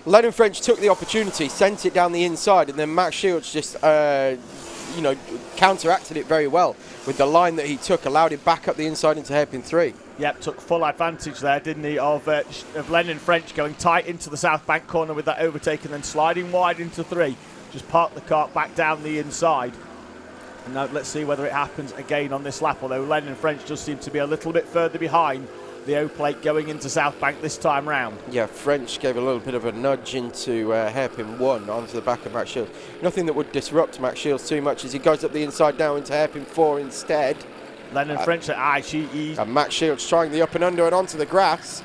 Lennon French took the opportunity, sent it down the inside, and then Max Shields just, counteracted it very well with the line that he took, allowed him back up the inside into hairpin 3. Yep, took full advantage there, didn't he, of Lennon French going tight into the South Bank corner with that overtake and then sliding wide into 3. Just parked the kart back down the inside. And now let's see whether it happens again on this lap, although Lennon French does seem to be a little bit further behind the O-plate going into South Bank this time round. Yeah, French gave a little bit of a nudge into hairpin 1 onto the back of Max Shields. Nothing that would disrupt Max Shields too much as he goes up the inside now into hairpin 4 instead. Lennon French, and Max Shields trying the up and under and onto the grass.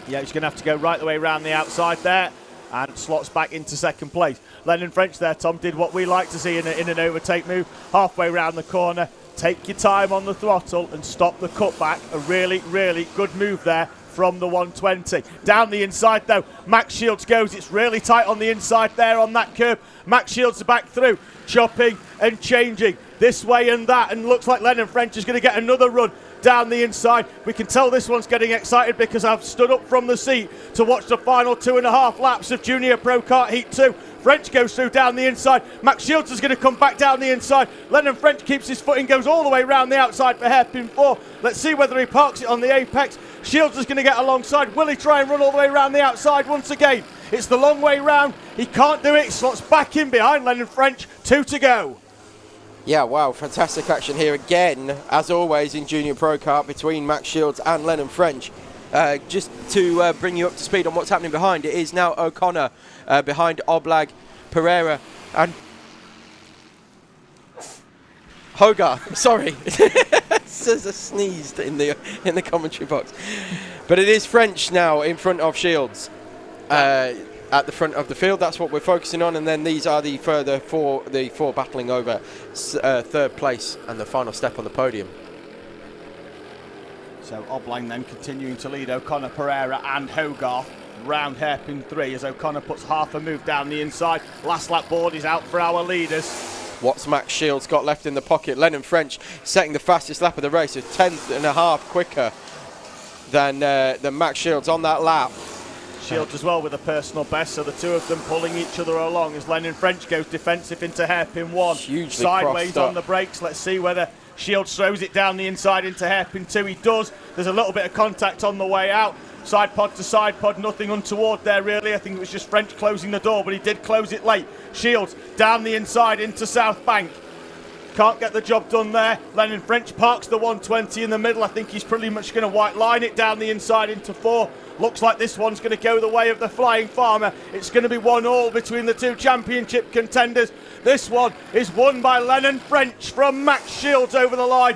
Yeah, he's going to have to go right the way around the outside there and slots back into 2nd place. Lennon French there, Tom, did what we like to see in an overtake move, halfway round the corner. Take your time on the throttle and stop the cutback. A really, really good move there from the 120. Down the inside though, Max Shields goes. It's really tight on the inside there on that curve. Max Shields back through, chopping and changing this way and that, and looks like Lennon French is going to get another run down the inside. We can tell this one's getting excited because I've stood up from the seat to watch the final 2.5 laps of Junior Pro Kart Heat 2. French goes through down the inside. Max Shields is going to come back down the inside. Lennon French keeps his footing, goes all the way around the outside for hairpin 4. Let's see whether he parks it on the apex. Shields is going to get alongside. Will he try and run all the way around the outside once again? It's the long way round. He can't do it. Slots back in behind Lennon French. 2 to go. Yeah, wow, fantastic action here again, as always in Junior Pro Kart between Max Shields and Lennon French. Just to bring you up to speed on what's happening behind, it is now O'Connor behind Oblag, Pereira and Hogarth. Sorry, there's a sneezed in the commentary box, but it is French now in front of Shields at the front of the field. That's what we're focusing on, and then these are the four battling over third place and the final step on the podium. So Oblang then continuing to lead O'Connor, Pereira and Hogarth round hairpin 3 as O'Connor puts half a move down the inside. Last lap board is out for our leaders. What's Max Shields got left in the pocket? Lennon French setting the fastest lap of the race, a tenth and a half quicker than Max Shields on that lap. Shields as well with a personal best, so the two of them pulling each other along as Lennon French goes defensive into hairpin 1. Hugely sideways on the brakes. Let's see whether Shields throws it down the inside into hairpin 2. He does. There's a little bit of contact on the way out. Side pod to side pod, nothing untoward there really. I think it was just French closing the door, but he did close it late. Shields down the inside into South Bank. Can't get the job done there. Lennon French parks the 120 in the middle. I think he's pretty much going to white line it down the inside into 4. Looks like this one's going to go the way of the Flying Farmer. It's going to be 1-1 between the two championship contenders. This one is won by Lennon French from Max Shields over the line.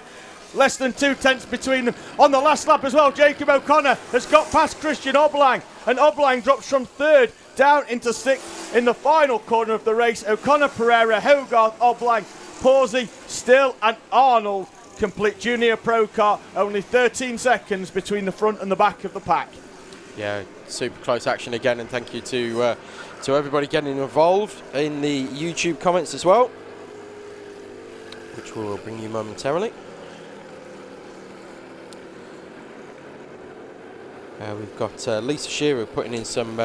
Less than 2 tenths between them. On the last lap as well, Jacob O'Connor has got past Christian Oblang, and Oblang drops from 3rd down into 6th in the final corner of the race. O'Connor, Pereira, Hogarth, Oblang, Pawsey, Still and Arnold complete Junior Pro Kart. Only 13 seconds between the front and the back of the pack. Yeah, super close action again, and thank you to everybody getting involved in the YouTube comments as well, which we'll bring you momentarily. We've got Lisa Shearer putting in some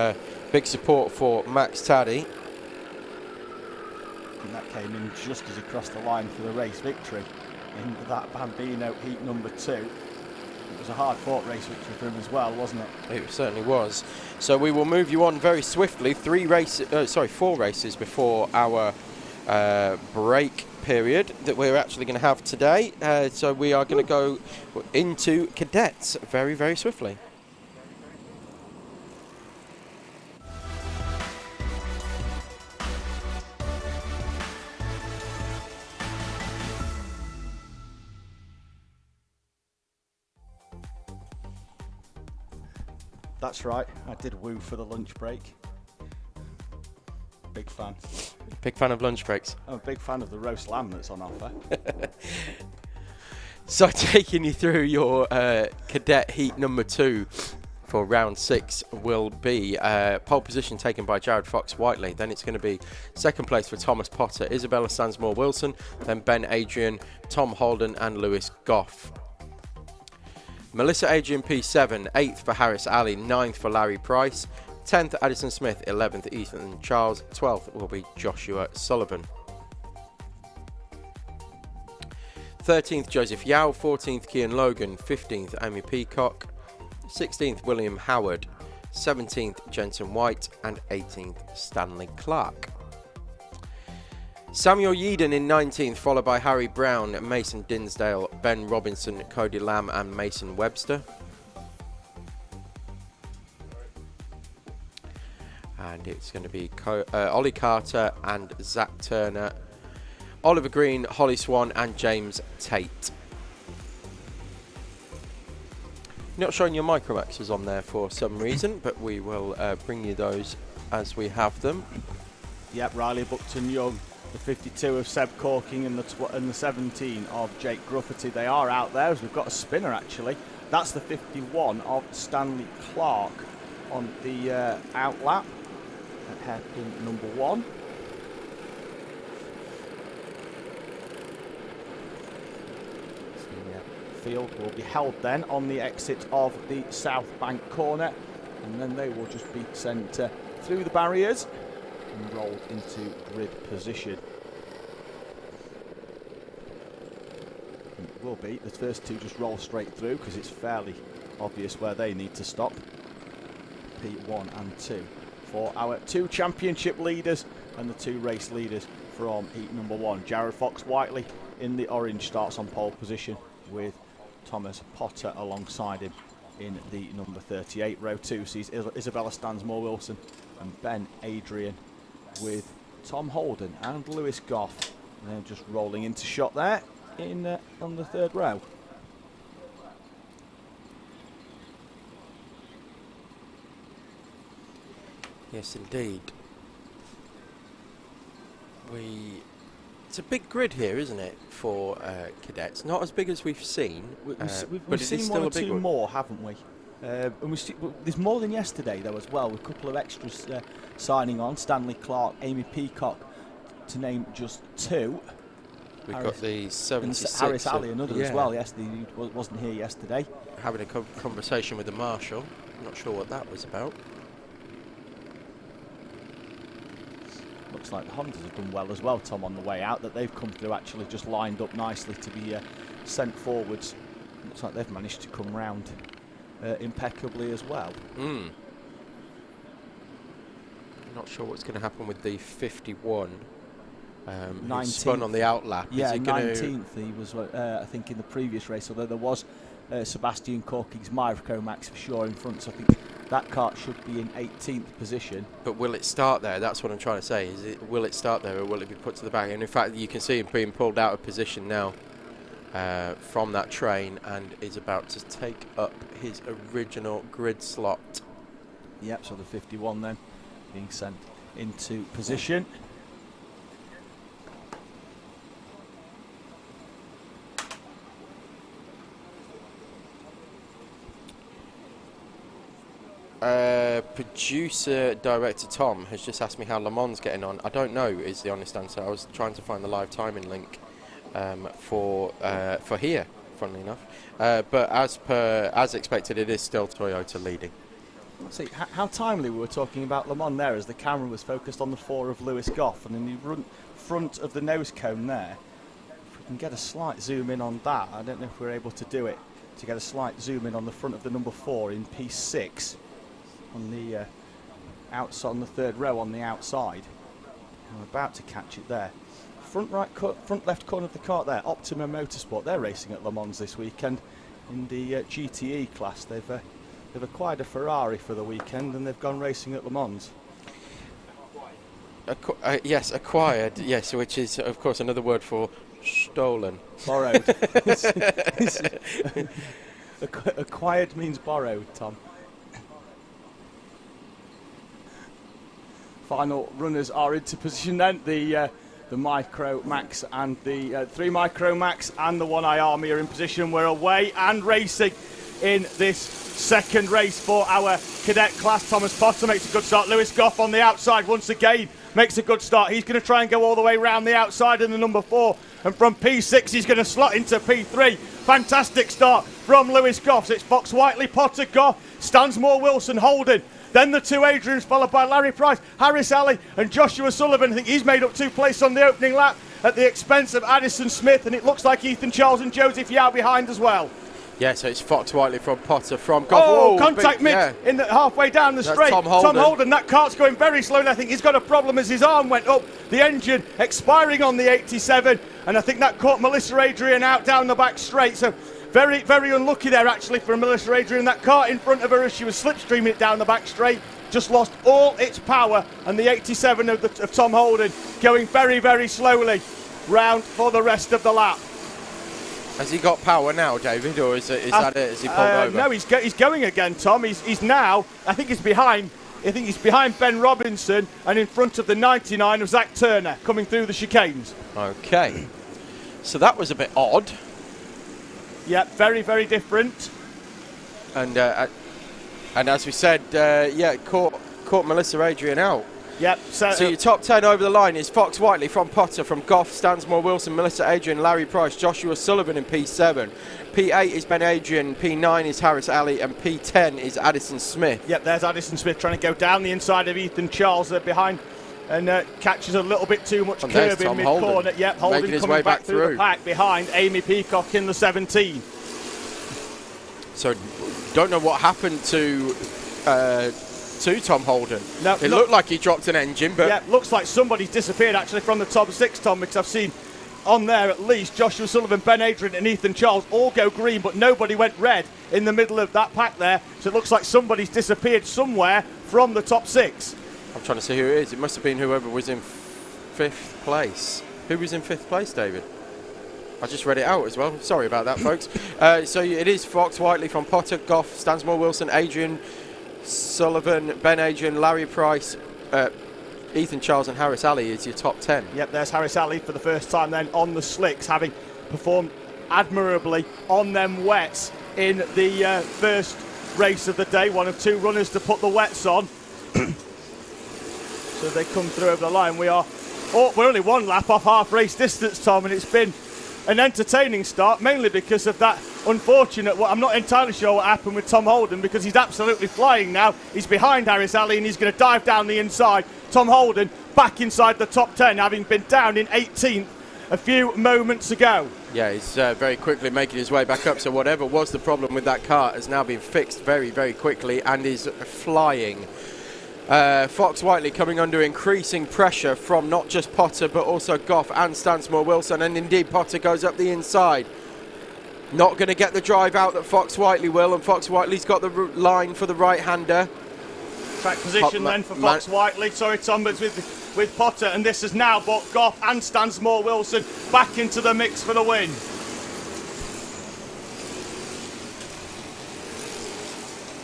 big support for Max Taddy. And that came in just as he crossed the line for the race victory in that Bambino heat number 2. It was a hard-fought race victory for him as well, wasn't it? It certainly was. So we will move you on very swiftly. 4 races before our break period that we're actually going to have today. So we are going to go into cadets very, very swiftly. That's right, I did woo for the lunch break. Big fan. Big fan of lunch breaks. I'm a big fan of the roast lamb that's on offer. So taking you through your cadet heat number 2 for round 6 will be pole position taken by Jared Fox-Whiteley. Then it's going to be 2nd place for Thomas Potter, Isabella Sansmore-Wilson, then Ben Adrian, Tom Holden and Lewis Goff. Melissa Adrian P7, 8th for Harris Ali, 9th for Larry Price, 10th Addison Smith, 11th Ethan Charles, 12th will be Joshua Sullivan. 13th Joseph Yao, 14th Kian Logan, 15th Amy Peacock, 16th William Howard, 17th Jensen White and 18th Stanley Clark. Samuel Yeadon in 19th, followed by Harry Brown, Mason Dinsdale, Ben Robinson, Cody Lamb and Mason Webster. And it's going to be Ollie Carter and Zach Turner, Oliver Green, Holly Swan and James Tate. Not showing your Micromaxes on there for some reason, but we will bring you those as we have them. Yep, Riley Buckton Young, the 52 of Seb Corking and the 17 of Jake Grufferty. They are out there as we've got a spinner actually. That's the 51 of Stanley Clark on the out lap at hairpin number 1. The field will be held then on the exit of the South Bank corner, and then they will just be sent through the barriers and rolled into grid position. And it will be the first 2 just roll straight through because it's fairly obvious where they need to stop. P1 and 2 for our 2 championship leaders and the 2 race leaders from heat number 1. Jared Fox-Whiteley in the orange starts on pole position with Thomas Potter alongside him in the number 38. Row 2 sees Isabella Stansmore-Wilson and Ben Adrian with Tom Holden and Lewis Goff. And they're just rolling into shot there in on the third row. Yes, indeed. It's a big grid here, isn't it, for cadets? Not as big as we've seen, we've seen one or two more, haven't we? And there's more than yesterday, though, as well, with a couple of extras signing on. Stanley Clark, Amy Peacock, to name just two. We've got the 76. Harris Alley, another as well. Yes, he wasn't here yesterday. Having a conversation with the marshal. I'm not sure what that was about. Looks like the Hondas have done well as well, Tom, on the way out, that they've come through actually just lined up nicely to be sent forwards. Looks like they've managed to come round impeccably as well. Not sure what's going to happen with the 51. 19th. Spun on the outlap. Yeah, 19th he was, I think, in the previous race, although there was Sebastian Corking's Micromax for sure in front, so I think that kart should be in 18th position. But will it start there? That's what I'm trying to say. Will it start there, or will it be put to the back? And in fact, you can see him being pulled out of position now from that train, and is about to take up his original grid slot. Yep, so the 51 then being sent into position. Producer director Tom has just asked me how Le Mans getting on. I don't know is the honest answer. I was trying to find the live timing link for here, funnily enough. But as expected, it is still Toyota leading. Let's see how timely we were talking about Le Mans there, as the camera was focused on the 4 of Lewis Goff, and in the front of the nose cone there. If we can get a slight zoom in on that, I don't know if we're able to do it, to get a slight zoom in on the front of the number 4 in P6 on the outside, on the third row on the outside. I'm about to catch it there. Front left corner of the kart there, Optima Motorsport. They're racing at Le Mans this weekend in the GTE class. They've acquired a Ferrari for the weekend and they've gone racing at Le Mans. Yes, acquired. Yes, which is of course another word for stolen. Borrowed. Acquired means borrowed, Tom. Final runners are into position then. The Micro Max and the 3 Micro Max and the 1i Army are in position. We're away and racing in this second race for our cadet class. Thomas Potter makes a good start. Lewis Goff on the outside once again makes a good start. He's going to try and go all the way round the outside in the number 4, and from P6 he's going to slot into P3. Fantastic start from Lewis Goff. So it's Fox Whiteley, Potter, Goff, Stansmore, Wilson, Holden. Then the 2 Adrians, followed by Larry Price, Harris Alley and Joshua Sullivan. I think he's made up 2 places on the opening lap at the expense of Addison Smith, and it looks like Ethan Charles and Joseph Yao behind as well. Yeah, so it's Fox Whiteley from Potter from Goff. Oh, contact mix in the halfway down the straight. Tom Holden. That kart's going very slowly. I think he's got a problem as his arm went up. The engine expiring on the 87, and I think that caught Melissa Adrian out down the back straight. So very, very unlucky there actually for Melissa Adrian. That kart in front of her as she was slipstreaming it down the back straight just lost all its power, and the 87 of Tom Holden going very, very slowly round for the rest of the lap. Has he got power now, David, or is that it? Has he pulled over? No, he's going again, Tom. He's now, I think he's behind Ben Robinson and in front of the 99 of Zach Turner coming through the chicanes. Okay, so that was a bit odd. Yeah, very, very different. And as we said, caught Melissa Adrian out. Yep. So your top 10 over the line is Fox Whiteley from Potter, from Goff, Stansmore, Wilson, Melissa Adrian, Larry Price, Joshua Sullivan in P7. P8 is Ben Adrian, P9 is Harris Alley, and P10 is Addison Smith. Yep, there's Addison Smith trying to go down the inside of Ethan Charles behind, and catches a little bit too much curve in mid-corner. Yep, Holden coming back through the pack behind Amy Peacock in the 17. So, don't know what happened to Tom Holden. No, it looked like he dropped an engine, but yeah, looks like somebody's disappeared actually from the top 6, Tom, because I've seen on there at least Joshua Sullivan, Ben Adrian and Ethan Charles all go green, but nobody went red in the middle of that pack there. So it looks like somebody's disappeared somewhere from the top 6. I'm trying to see who it is. It must have been whoever was in 5th place. Who was in 5th place, David? I just read it out as well. Sorry about that, folks. So it is Fox Whiteley from Potter, Goff, Stansmore Wilson, Adrian, Sullivan, Ben Adrian, Larry Price, Ethan Charles and Harris Ali is your top 10. Yep, there's Harris Ali for the first time then on the slicks, having performed admirably on them wets in the first race of the day. One of 2 runners to put the wets on. So they come through over the line. We're only 1 lap off half race distance, Tom, and it's been an entertaining start, mainly because of that unfortunate, I'm not entirely sure what happened with Tom Holden, because he's absolutely flying now. He's behind Harris Ali and he's going to dive down the inside. Tom Holden back inside the top 10, having been down in 18th a few moments ago. Yeah, he's very quickly making his way back up, so whatever was the problem with that car has now been fixed very, very quickly and is flying. Fox Whiteley coming under increasing pressure from not just Potter but also Goff and Stansmore Wilson, and indeed Potter goes up the inside. Not going to get the drive out that Fox Whiteley will, and Fox Whiteley's got the line for the right-hander. Track position then for Fox Whiteley. Sorry, Tom, but with Potter, and this has now brought Goff and Stansmore Wilson back into the mix for the win.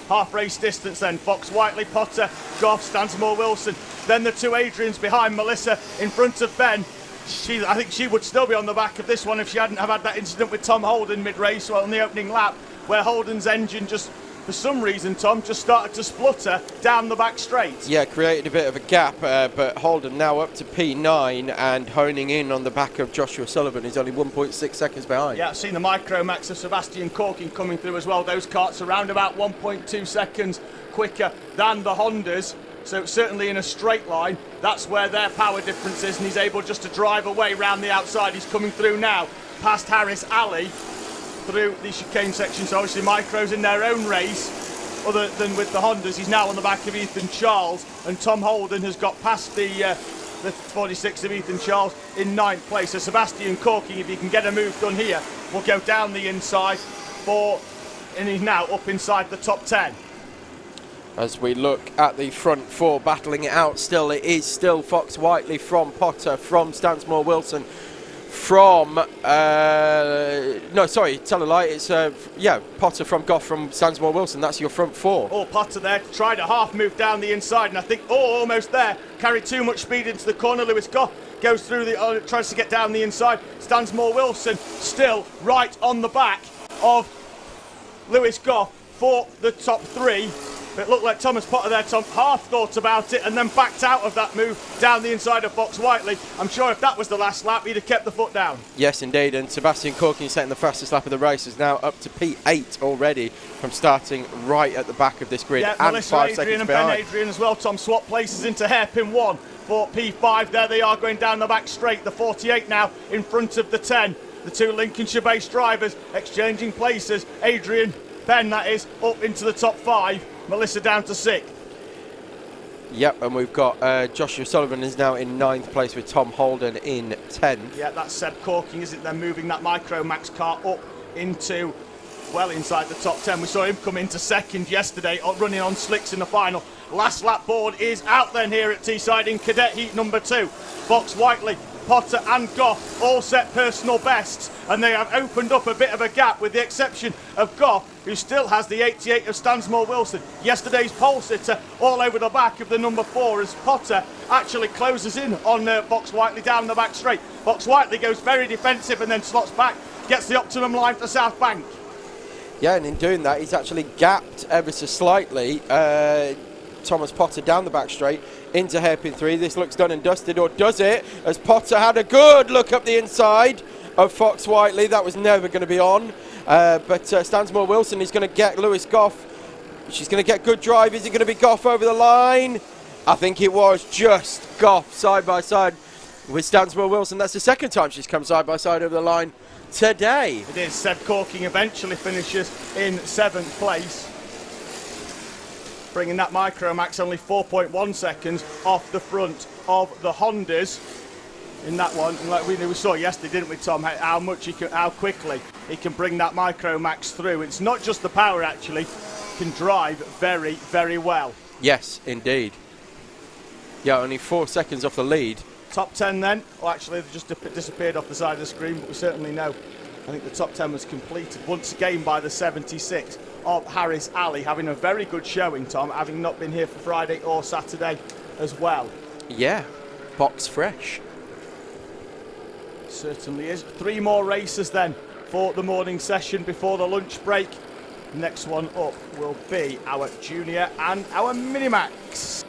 Half race distance then, Fox Whiteley, Potter, Goff, Stansmore Wilson. Then the 2 Adrians behind, Melissa in front of Ben. I think she would still be on the back of this one if she hadn't have had that incident with Tom Holden mid-race on the opening lap, where Holden's engine just, for some reason, Tom, just started to splutter down the back straight. Yeah, created a bit of a gap, but Holden now up to P9 and honing in on the back of Joshua Sullivan, who's only 1.6 seconds behind. Yeah, I've seen the Micromax of Sebastian Corking coming through as well. Those karts around about 1.2 seconds quicker than the Hondas. So certainly in a straight line, that's where their power difference is, and he's able just to drive away round the outside. He's coming through now past Harris Ali through the chicane section. So obviously Micro's in their own race, other than with the Hondas. He's now on the back of Ethan Charles, and Tom Holden has got past the 46 of Ethan Charles in 9th place. So Sebastian Corking, if he can get a move done here, will go down the inside and he's now up inside the top 10. As we look at the front 4 battling it out still, it is still Fox Whiteley from Potter, from Stansmore Wilson, from no, sorry, tell a lie, it's Potter from Goff, from Stansmore Wilson. That's your front 4. Oh, Potter there tried a half move down the inside, and I think almost there, carried too much speed into the corner. Lewis Goff goes through the tries to get down the inside. Stansmore Wilson still right on the back of Lewis Goff for the top 3. It looked like Thomas Potter there, Tom, half thought about it and then backed out of that move down the inside of Fox Whiteley. I'm sure if that was the last lap, he'd have kept the foot down. Yes, indeed, and Sebastian Corking, setting the fastest lap of the race, is now up to P8 already from starting right at the back of this grid. Yeah, and Melissa 5 Adrian seconds and behind. Ben Adrian as well, Tom, swap places into hairpin 1 for P5. There they are going down the back straight. The 48 now in front of the 10. The 2 Lincolnshire-based drivers exchanging places. Adrian, Ben that is, up into the top 5. Melissa down to 6th. Yep, and we've got Joshua Sullivan is now in 9th place with Tom Holden in 10th. Yeah, that's Seb Corking, isn't it? They're moving that Micromax car up into, well, inside the top 10. We saw him come into 2nd yesterday, running on slicks in the final. Last lap board is out then here at Teesside in cadet heat number 2. Fox Whiteley, Potter and Goff all set personal bests, and they have opened up a bit of a gap, with the exception of Goff, who still has the 88 of Stansmore Wilson. Yesterday's pole sitter all over the back of the number 4, as Potter actually closes in on Fox Whiteley down the back straight. Fox Whiteley goes very defensive and then slots back, gets the optimum line for South Bank. Yeah, and in doing that, he's actually gapped ever so slightly Thomas Potter down the back straight into hairpin 3. This looks done and dusted, or does it? As Potter had a good look up the inside of Fox Whiteley. That was never going to be on. But Stansmore Wilson is going to get Lewis Goff. She's going to get good drive. Is it going to be Goff over the line? I think it was just Goff side by side with Stansmore Wilson. That's the 2nd time she's come side by side over the line today. It is. Seb Corking eventually finishes in 7th place, bringing that Micromax only 4.1 seconds off the front of the Hondas in that one. And like we saw yesterday, didn't we, Tom, how quickly he can bring that Micromax through. It's not just the power, actually, can drive very, very well. Yes, indeed. Yeah, only 4 seconds off the lead Top 10 then. Well, actually, they've just disappeared off the side of the screen, but we certainly know. I think the top 10 was completed once again by the 76 of Harris Ali, having a very good showing, Tom, having not been here for Friday or Saturday as well. Yeah, box fresh. Certainly is. 3 more races then for the morning session before the lunch break. Next one up will be our junior and our Minimax.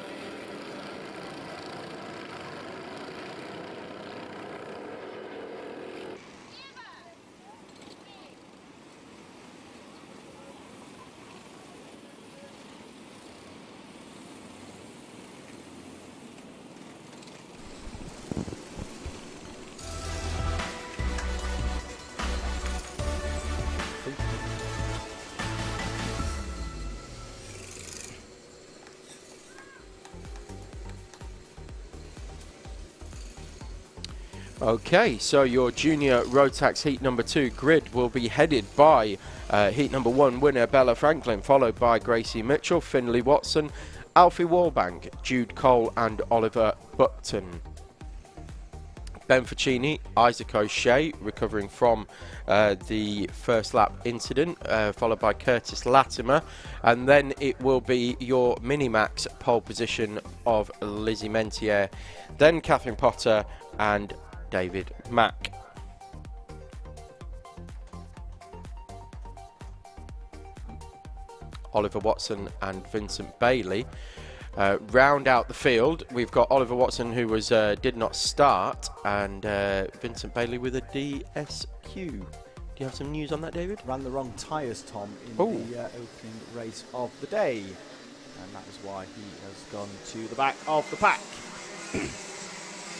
Okay, so your junior Rotax heat number 2 grid will be headed by heat number 1 winner Bella Franklin, followed by Gracie Mitchell, Finley Watson, Alfie Wallbank, Jude Cole and Oliver Button. Ben Ficini, Isaac O'Shea, recovering from the first lap incident, followed by Curtis Latimer, and then it will be your Minimax pole position of Lizzie Mentier, then Catherine Potter and David Mack. Oliver Watson and Vincent Bailey round out the field. We've got Oliver Watson, who was did not start, and Vincent Bailey with a DSQ. Do you have some news on that, David? Ran the wrong tyres, Tom, in the opening race of the day, and that is why he has gone to the back of the pack.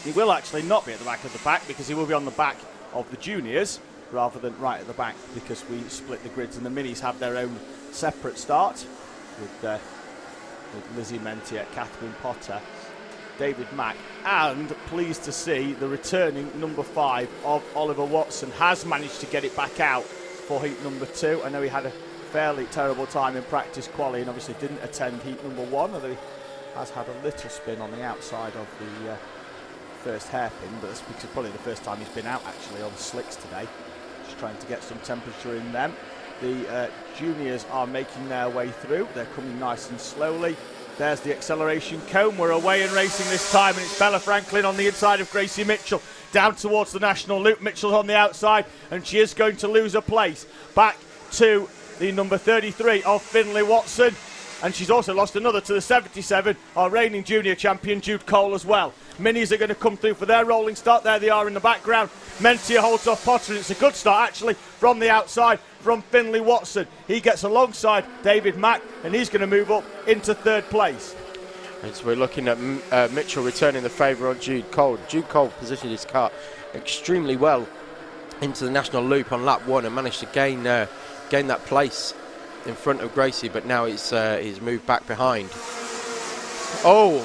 He will actually not be at the back of the pack, because he will be on the back of the juniors rather than right at the back, because we split the grids and the minis have their own separate start with Lizzie Mentier, Catherine Potter, David Mack, and pleased to see the returning number 5 of Oliver Watson has managed to get it back out for heat number 2. I know he had a fairly terrible time in practice quali and obviously didn't attend heat number 1, although he has had a little spin on the outside of the first hairpin, but that's because probably the first time he's been out actually on slicks today. Just trying to get some temperature in them. The juniors are making their way through. They're coming nice and slowly. There's the acceleration cone. We're away and racing this time, and it's Bella Franklin on the inside of Gracie Mitchell down towards the national loop. Mitchell's on the outside, and she is going to lose a place back to the number 33 of Finley Watson. And she's also lost another to the 77, our reigning junior champion, Jude Cole, as well. Minis are going to come through for their rolling start. There they are in the background. Mentier holds off Potter, and it's a good start, actually, from the outside from Finley Watson. He gets alongside David Mack, and he's going to move up into 3rd place. As we're looking at Mitchell returning the favour on Jude Cole. Jude Cole positioned his car extremely well into the national loop on lap 1 and managed to gain that place in front of Gracie, but now he's moved back behind. Oh,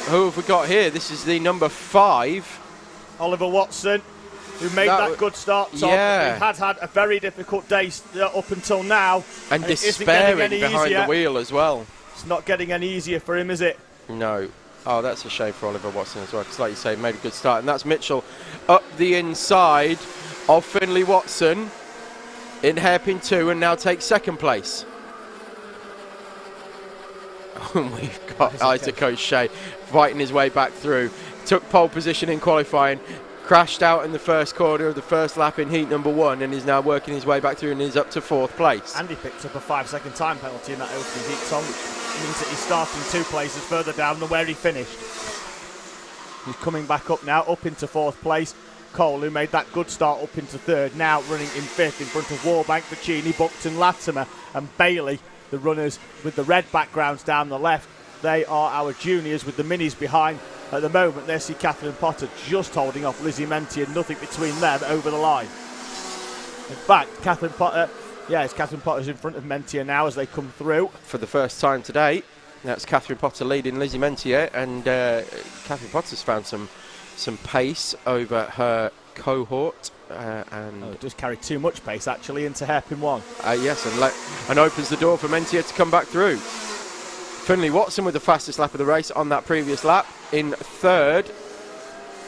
who have we got here? This is the number 5. Oliver Watson, who made that good start, Tom. Yeah. He had a very difficult day up until now. And despairing behind the wheel as well. It's not getting any easier for him, is it? No. Oh, that's a shame for Oliver Watson as well, because like you say, made a good start. And that's Mitchell up the inside of Finley Watson in hairpin 2 and now takes 2nd place. We've got Isaac O'Shea fighting his way back through. Took pole position in qualifying, crashed out in the first corner of the first lap in heat number 1, and is now working his way back through and is up to 4th place. And he picked up a 5-second time penalty in that opening heat, Tom, which means that he's starting 2 places further down than where he finished. He's coming back up now, up into 4th place. Cole, who made that good start, up into 3rd, now running in 5th in front of Wallbank, Ficini, Buckton, Latimer and Bailey, the runners with the red backgrounds down the left. They are our juniors with the minis behind. At the moment, they see Catherine Potter just holding off Lizzie Mentier, nothing between them over the line. In fact, Catherine Potter, it's Catherine Potter's in front of Mentier now as they come through. For the first time today, that's Catherine Potter leading Lizzie Mentier, and Catherine Potter's found some pace over her cohort. It does carry too much pace actually into hairpin 1. Yes, and opens the door for Mentier to come back through. Finley Watson with the fastest lap of the race on that previous lap in 3rd.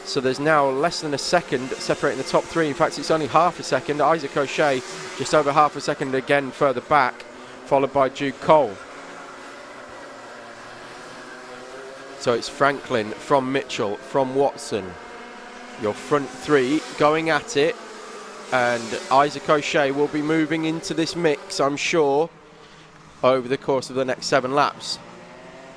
So there's now less than a second separating the top three. In fact, it's only half a second. Isaac O'Shea just over half a second again further back, followed by Jude Cole. So it's Franklin from Mitchell, from Watson. Your front three going at it. And Isaac O'Shea will be moving into this mix, I'm sure, over the course of the next 7 laps.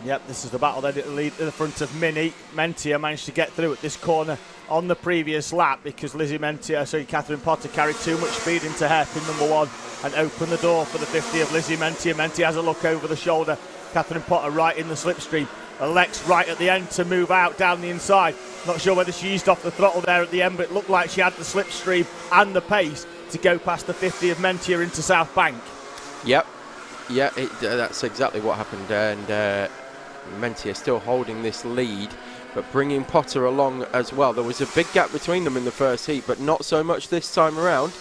Yep, this is the battle that it'll lead to the front of Minnie. Mentia managed to get through at this corner on the previous lap because Catherine Potter carried too much speed into hairpin number 1 and opened the door for the 50 of Lizzie Mentia. Mentia has a look over the shoulder. Catherine Potter right in the slipstream. Alex right at the end to move out down the inside. Not sure whether she eased off the throttle there at the end, but it looked like she had the slipstream and the pace to go past the 50 of Mentia into South Bank. Yep. Yeah, that's exactly what happened. And Mentia still holding this lead, but bringing Potter along as well. There was a big gap between them in the first heat, but not so much this time around.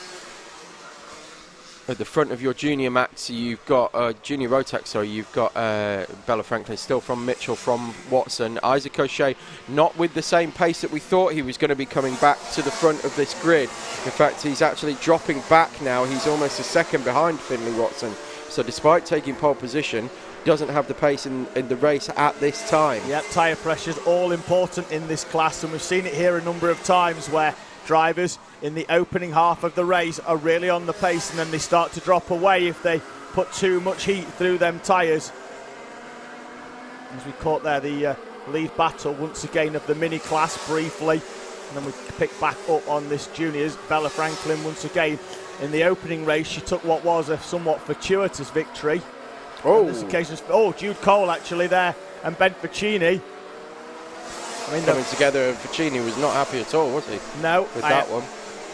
At the front of your junior Max, you've got junior Rotax, sorry, you've got Bella Franklin still from Mitchell, from Watson. Isaac O'Shea not with the same pace that we thought he was going to be coming back to the front of this grid. In fact, he's actually dropping back now. He's almost a second behind Finley Watson. So despite taking pole position, doesn't have the pace in the race at this time. Yep, tyre pressure's all important in this class, and we've seen it here a number of times where drivers in the opening half of the race are really on the pace and then they start to drop away if they put too much heat through them tyres. As we caught there the lead battle once again of the mini class briefly, and then we pick back up on this juniors. Bella Franklin once again in the opening race, she took what was a somewhat fortuitous victory. Jude Cole actually there and Ben Ficini. Coming together, Ficini was not happy at all, was he? No. With that one.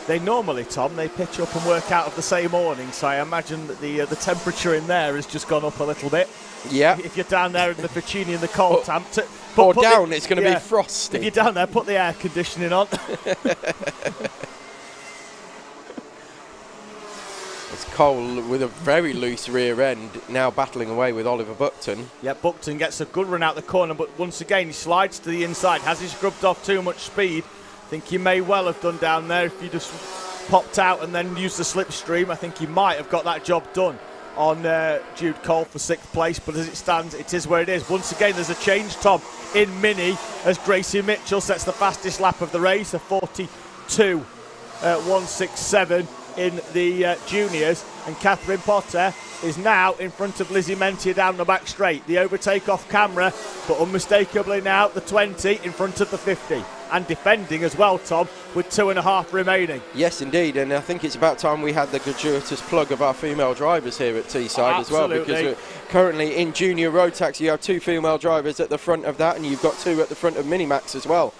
They normally, Tom, they pitch up and work out of the same morning, so I imagine that the temperature in there has just gone up a little bit. Yeah. If you're down there in the Ficini and the cold temp. It's going to be frosty. If you're down there, put the air conditioning on. Cole with a very loose rear end, now battling away with Oliver Buckton. Yeah, Buckton gets a good run out the corner, but once again he slides to the inside. Has he scrubbed off too much speed? I think he may well have done down there. If he just popped out and then used the slipstream, I think he might have got that job done on Jude Cole for 6th place, but as it stands, it is where it is. Once again, there's a change, Tom, in Mini as Gracie Mitchell sets the fastest lap of the race, a 42.167 in the juniors, and Catherine Potter is now in front of Lizzie Mentia down the back straight. The overtake off camera, but unmistakably now the 20 in front of the 50. And defending as well, Tom, with 2.5 remaining. Yes, indeed, and I think it's about time we had the gratuitous plug of our female drivers here at Teesside as well, because we're currently in junior Rotax. You have 2 female drivers at the front of that, and you've got 2 at the front of Minimax as well.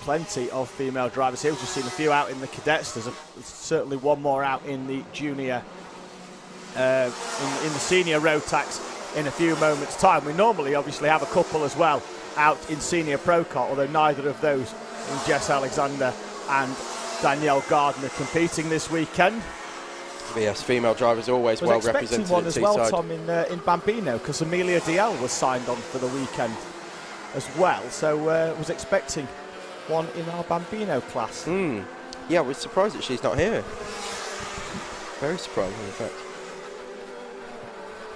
Plenty of female drivers here. We've just seen a few out in the cadets. There's certainly one more out in the junior, in the senior Rotax in a few moments' time. We normally obviously have a couple as well out in senior Pro Kart, although neither of those in Jess Alexander and Danielle Gardner competing this weekend. Yes, female drivers always well represented one at as well, Tom, in Bambino, because Amelia DL was signed on for the weekend as well. So was expecting one in our Bambino class. Yeah, we're surprised that she's not here. Very surprising, in fact.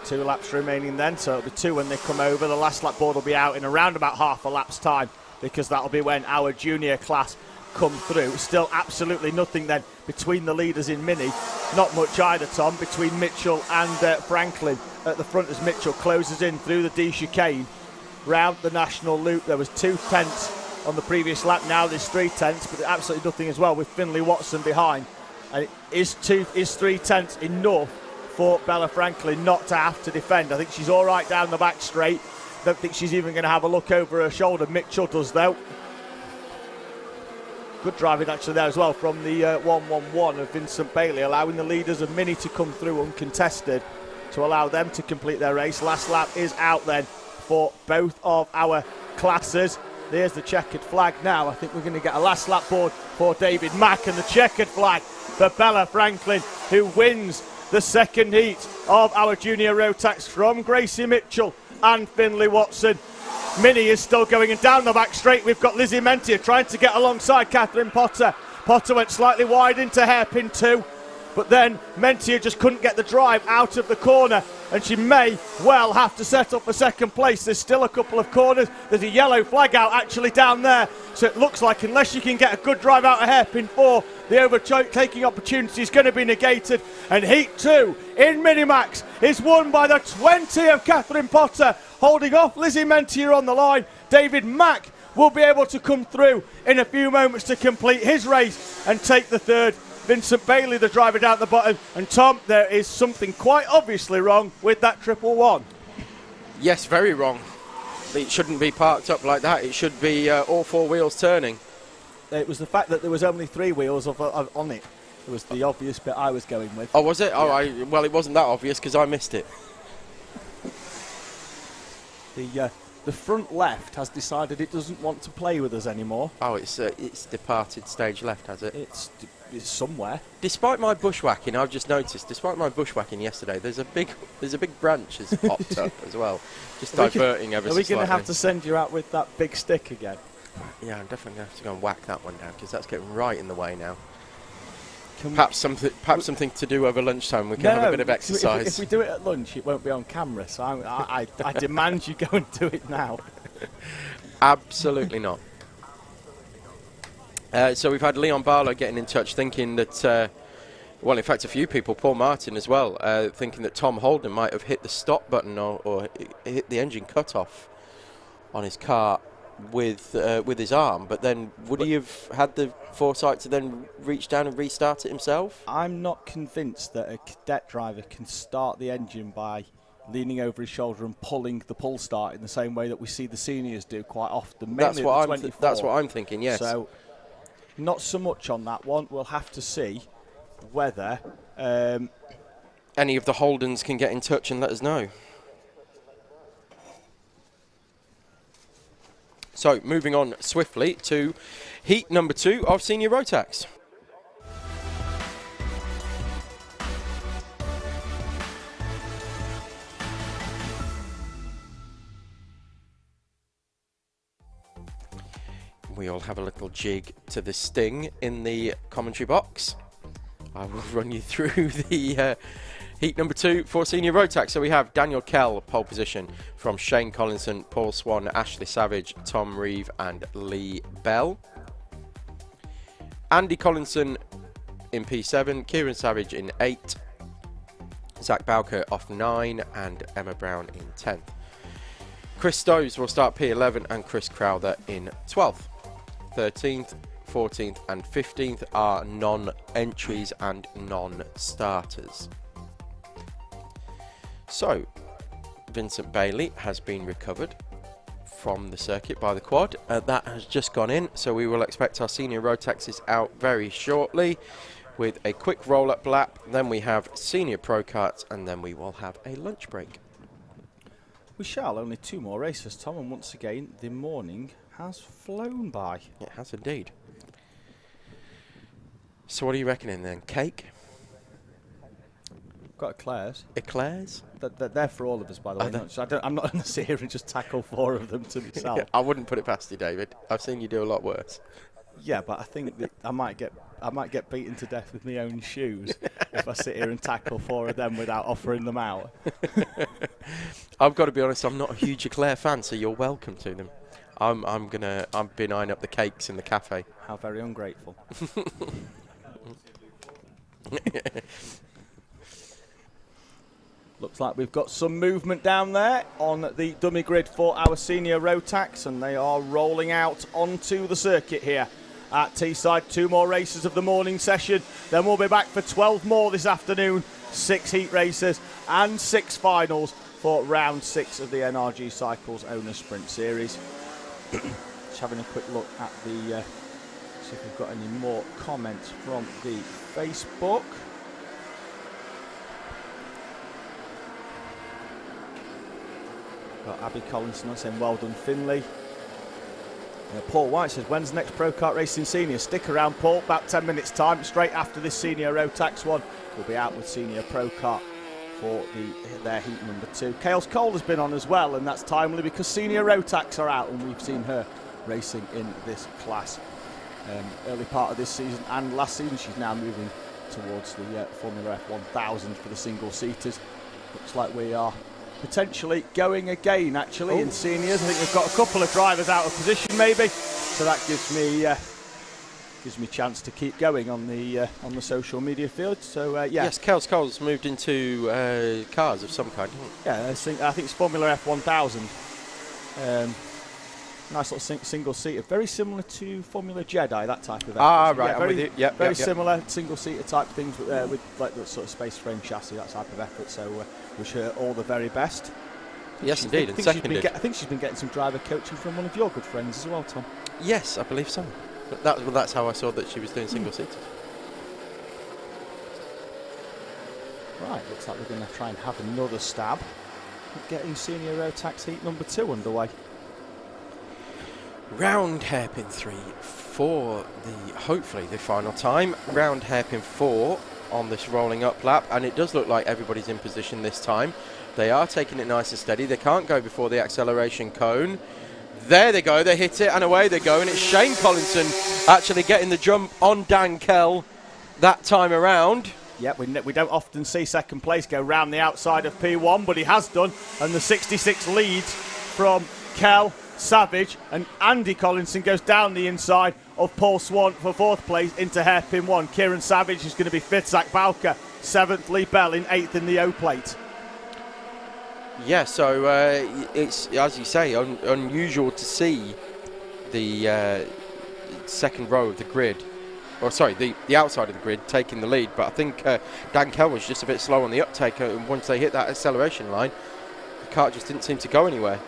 2 laps remaining then, so it'll be 2 when they come over. The last lap board will be out in around about half a lap's time, because that'll be when our junior class come through. Still absolutely nothing then between the leaders in Mini. Not much either, Tom, between Mitchell and Franklin at the front as Mitchell closes in through the D chicane round the national loop. There was 2 tenths on the previous lap, now there's 3 tenths, but absolutely nothing as well with Finley Watson behind. And is 3 tenths enough for Bella Franklin not to have to defend? I think she's all right down the back straight. Don't think she's even going to have a look over her shoulder. Mitchell does though. Good driving actually there as well from the 111 of Vincent Bailey, allowing the leaders of Mini to come through uncontested to allow them to complete their race. Last lap is out then for both of our classes. There's the checkered flag now. I think we're going to get a last lap board for David Mack, and the checkered flag for Bella Franklin, who wins the second heat of our junior Rotax from Gracie Mitchell and Finley Watson. Mini is still going, and down the back straight we've got Lizzie Mentier trying to get alongside Catherine Potter. Potter went slightly wide into hairpin 2, but then Mentier just couldn't get the drive out of the corner, and she may well have to settle for second place. There's still a couple of corners. There's a yellow flag out actually down there, so it looks like unless you can get a good drive out of hairpin 4, the overtaking opportunity is going to be negated. And heat 2 in Minimax is won by the 20 of Catherine Potter, holding off Lizzie Mentier on the line. David Mack will be able to come through in a few moments to complete his race and take the third. Vincent Bailey, the driver, down the bottom. And Tom, there is something quite obviously wrong with that 111. Yes, very wrong. It shouldn't be parked up like that. It should be all 4 wheels turning. It was the fact that there was only 3 wheels on it. It was the obvious bit I was going with. Oh, was it? Yeah. Oh, well, it wasn't that obvious because I missed it. The front left has decided it doesn't want to play with us anymore. Oh, it's departed stage left, has it? It's somewhere. Despite my bushwhacking, I've just noticed. Despite my bushwhacking yesterday, there's a big branch has popped up as well, just diverting ever so slightly. Are we going to have to send you out with that big stick again? Yeah, I'm definitely going to have to go and whack that one down because that's getting right in the way now. Perhaps something to do over lunchtime. We can have a bit of exercise. If we do it at lunch, it won't be on camera. So I demand you go and do it now. Absolutely not. So we've had Leon Barlow getting in touch, thinking that, well, in fact, a few people, Paul Martin as well, thinking that Tom Holden might have hit the stop button or hit the engine cutoff on his car with his arm, but then would he have had the foresight to then reach down and restart it himself? I'm not convinced that a cadet driver can start the engine by leaning over his shoulder and pulling the pull start in the same way that we see the seniors do quite often. That's what I'm thinking, yes. So not so much on that one. We'll have to see whether any of the Holdens can get in touch and let us know. So, moving on swiftly to heat number 2 of Senior Rotax. We all have a little jig to the sting in the commentary box. I will run you through the heat number 2 for Senior Rotax. So we have Daniel Kell, pole position, from Shane Collinson, Paul Swan, Ashley Savage, Tom Reeve and Lee Bell. Andy Collinson in P7, Kieran Savage in 8, Zach Bowker off 9 and Emma Brown in 10th. Chris Stoves will start P11 and Chris Crowther in 12th. 13th, 14th and 15th are non-entries and non-starters. So, Vincent Bailey has been recovered from the circuit by the quad. That has just gone in, so we will expect our Senior Rotaxes out very shortly with a quick roll-up lap. Then we have Senior Pro Karts, and then we will have a lunch break. We shall. Only 2 more races, Tom, and once again, the morning has flown by. It has indeed. So what are you reckoning then? Cake? Got eclairs. Eclairs? They're for all of us, by the way. So I'm not going to sit here and just tackle 4 of them to myself. I wouldn't put it past you, David. I've seen you do a lot worse. Yeah, but I think that I might get beaten to death with my own shoes if I sit here and tackle 4 of them without offering them out. I've got to be honest. I'm not a huge eclair fan, so you're welcome to them. I'm been eyeing up the cakes in the cafe. How very ungrateful. Looks like we've got some movement down there on the dummy grid for our Senior Rotax, and they are rolling out onto the circuit here at Teesside. 2 more races of the morning session. Then we'll be back for 12 more this afternoon. 6 heat races and 6 finals for round 6 of the NRG Cycles Owner Sprint Series. Just having a quick look at the see if we've got any more comments from the Facebook. Got Abby Collinson saying well done Finley. Paul White says when's the next Pro Kart Racing Senior? Stick around, Paul, about 10 minutes time, straight after this Senior Rotax one. We'll be out with Senior Pro Kart for their heat number 2. Chaos Cole has been on as well, and that's timely because senior Rotax are out, and we've seen her racing in this class early part of this season and last season. She's now moving towards the Formula F1000 for the single-seaters. Looks like we are potentially going again, actually, in seniors. I think we've got a couple of drivers out of position, maybe, so that gives me a chance to keep going on the social media field. So yes, Chaos Cole's moved into cars of some kind. Yeah, I think it's Formula F1000. Nice little single-seater, very similar to Formula Jedi, that type of. Ah, effort. right, Yeah, I'm with you. Yep, very yep, yep. similar single-seater type things with like the sort of space frame chassis, that type of effort. So wish her all the very best. Yes, indeed, and seconded. I think she's been getting some driver coaching from one of your good friends as well, Tom. Yes, I believe so. But that's how I saw that she was doing single-seaters. Right, looks like we're going to try and have another stab at getting senior Rotax heat number 2 underway. Round hairpin 3 for hopefully the final time. Round hairpin 4 on this rolling up lap, and it does look like everybody's in position this time. They are taking it nice and steady. They can't go before the acceleration cone. There they go, they hit it and away they go, and it's Shane Collinson actually getting the jump on Dan Kell that time around. Yep, we don't often see second place go round the outside of P1, but he has done, and the 66 leads from Kell, Savage, and Andy Collinson goes down the inside of Paul Swan for 4th place into hairpin 1. Kieran Savage is going to be 5th, Zach Bowker 7th, Lee Bell in 8th in the O-plate. Yeah, so it's, as you say, unusual to see the second row of the grid, or sorry, the outside of the grid taking the lead, but I think Dan Kell was just a bit slow on the uptake, and once they hit that acceleration line, the car just didn't seem to go anywhere.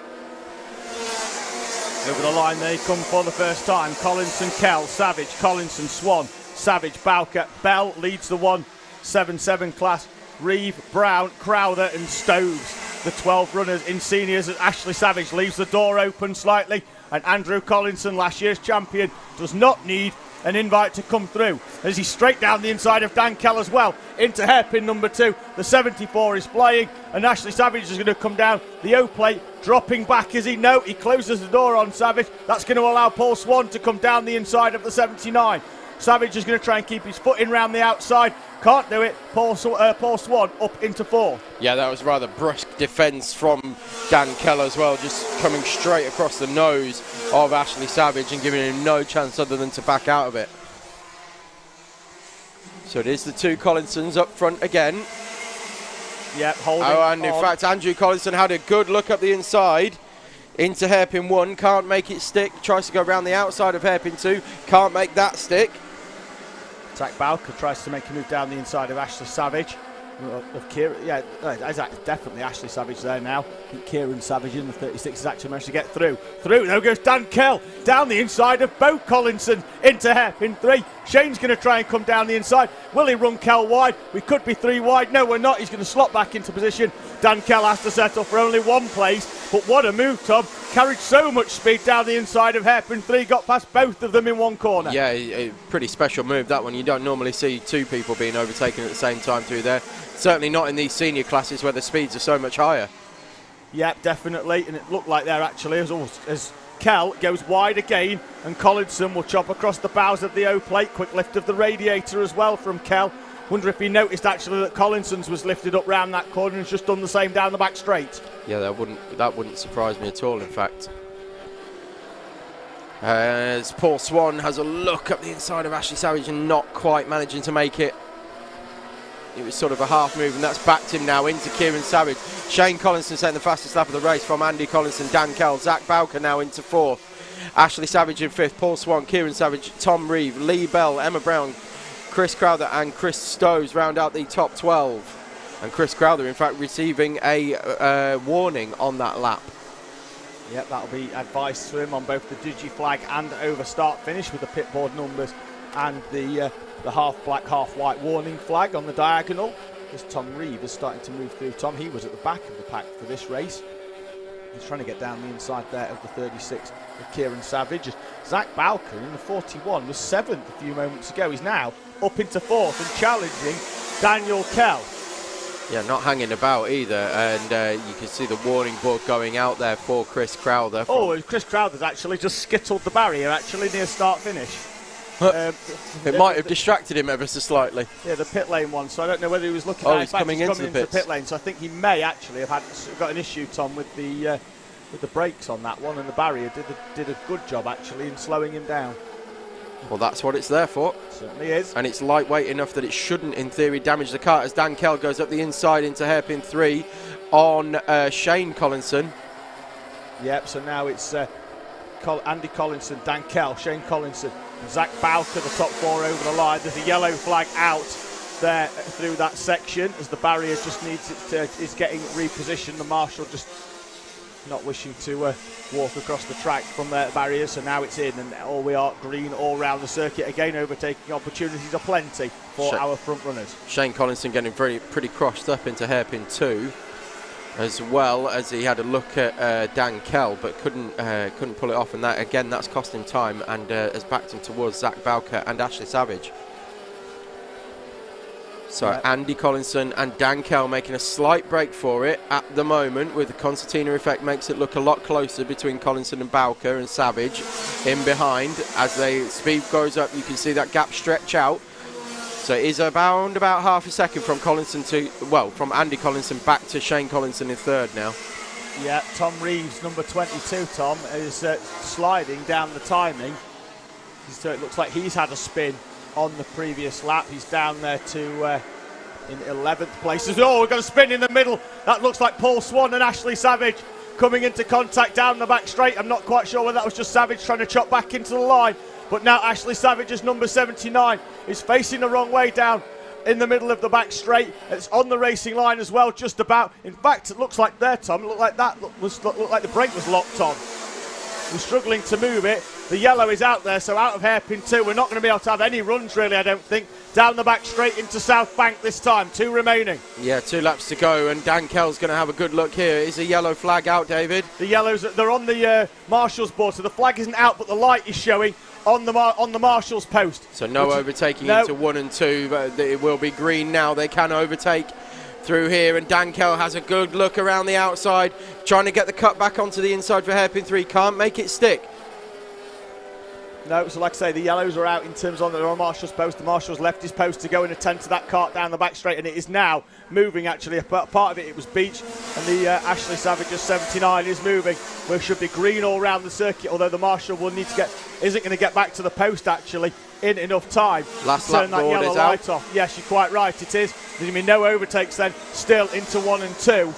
Over the line they come for the first time. Collinson, Kell, Savage, Collinson, Swan, Savage, Bowker. Bell leads the 177 class. Reeve, Brown, Crowther and Stoves, the 12 runners in seniors, as Ashley Savage leaves the door open slightly, and Andrew Collinson, last year's champion, does not need an invite to come through as he's straight down the inside of Dan Kell as well into hairpin number 2. The 74 is flying, and Ashley Savage is going to come down the O-plate, dropping back as he closes the door on Savage. That's going to allow Paul Swan to come down the inside of the 79. Savage is going to try and keep his foot in round the outside. Can't do it. Paul Swan up into 4. Yeah, that was rather brusque defence from Dan Kell as well, just coming straight across the nose of Ashley Savage and giving him no chance other than to back out of it. So it is the 2 Collinsons up front again. Yep, holding and in fact, Andrew Collinson had a good look up the inside into hairpin 1, can't make it stick, tries to go around the outside of hairpin 2, can't make that stick. Zach Bowker tries to make a move down the inside of Ashley Savage. Of Kieran, yeah, definitely Ashley Savage there now. I think Kieran Savage in the 36 has actually managed to get through. There goes Dan Kell down the inside of Bo Collinson into hairpin 3. Shane's going to try and come down the inside. Will he run Kell wide? We could be 3 wide. No, we're not. He's going to slot back into position. Dan Kell has to settle for only 1 place. But what a move, Tom. Carried so much speed down the inside of hairpin 3. Got past both of them in 1 corner. Yeah, a pretty special move, that one. You don't normally see 2 people being overtaken at the same time through there. Certainly not in these senior classes where the speeds are so much higher. Yep, definitely. And it looked like there actually as Kell goes wide again, and Collinson will chop across the bows of the O-plate. Quick lift of the radiator as well from Kell. Wonder if he noticed actually that Collinson's was lifted up round that corner and has just done the same down the back straight. Yeah, that wouldn't surprise me at all, in fact. As Paul Swan has a look up the inside of Ashley Savage and not quite managing to make it. It was sort of a half move, and that's backed him now into Kieran Savage. Shane Collinson setting the fastest lap of the race from Andy Collinson, Dan Kell, Zach Bowker now into 4th. Ashley Savage in 5th, Paul Swan, Kieran Savage, Tom Reeve, Lee Bell, Emma Brown, Chris Crowther and Chris Stoves round out the top 12. And Chris Crowther, in fact, receiving a warning on that lap. Yep, that'll be advice to him on both the Digi flag and over start finish with the pit board numbers and the half black, half white warning flag on the diagonal. As Tom Reeve is starting to move through. Tom, he was at the back of the pack for this race. He's trying to get down the inside there of the 36 of Kieran Savage. Zach Bowker in the 41 was 7th a few moments ago. He's now up into 4th and challenging Daniel Kell. Yeah, not hanging about either, and you can see the warning board going out there for Chris Crowther. Oh, Chris Crowther's actually just skittled the barrier, actually, near start-finish. It might have distracted him ever so slightly. Yeah, the pit lane one, so I don't know whether he was looking at it. He's coming into the pit lane, so I think he may actually have got an issue, Tom, with the brakes on that one, and the barrier did a good job, actually, in slowing him down. Well, that's what it's there for. Certainly is. And it's lightweight enough that it shouldn't, in theory, damage the car as Dan Kell goes up the inside into hairpin 3 on Shane Collinson. Yep, so now it's Andy Collinson, Dan Kell, Shane Collinson, Zach Bowker, the top 4 over the line. There's a yellow flag out there through that section as the barrier just needs is getting repositioned. The marshal just not wishing to walk across the track from the barriers, so now it's in, and we are green all round the circuit again. Overtaking opportunities are plenty for our front runners. Shane Collinson getting pretty crossed up into hairpin 2, as well as he had a look at Dan Kell, but couldn't pull it off, and that's cost him time and has backed him towards Zach Bowker and Ashley Savage. So Andy Collinson and Dan Kell making a slight break for it at the moment, with the concertina effect makes it look a lot closer between Collinson and Bowker and Savage in behind. As speed goes up, you can see that gap stretch out. So it is about half a second from from Andy Collinson back to Shane Collinson in third now. Yeah, Tom Reeves, number 22, Tom, is sliding down the timing. So it looks like he's had a spin on the previous lap. He's down there to in 11th place. Oh, we've got a spin in the middle. That looks like Paul Swan and Ashley Savage coming into contact down the back straight. I'm not quite sure whether that was just Savage trying to chop back into the line, but now Ashley Savage's number 79 is facing the wrong way down in the middle of the back straight. It's on the racing line as well, just about. In fact, it looks like there, Tom, it looked like looked like the brake was locked on. We're struggling to move it. The yellow is out there, so out of hairpin 2. We're not going to be able to have any runs, really, I don't think. Down the back straight into South Bank this time. 2 remaining. Yeah, 2 laps to go, and Dan Kell's going to have a good look here. Is a yellow flag out, David? The yellows, they're on the marshal's board, so the flag isn't out, but the light is showing on the marshal's post. So no overtaking into 1 and 2, but it will be green now. They can overtake through here, and Dan Kell has a good look around the outside, trying to get the cut back onto the inside for hairpin 3. Can't make it stick. No, so like I say, the yellows are out in terms of the marshal's post. The marshal's left his post to go and attend to that cart down the back straight, and it is now moving. Actually, a part of it was beach, and the Ashley Savage's 79 is moving. We should be green all round the circuit, although the marshal will need to isn't going to get back to the post actually in enough time last to turn lap that yellow is light out. off. Yes, you're quite right, it is. There's going to be no overtakes then, still into 1 and 2.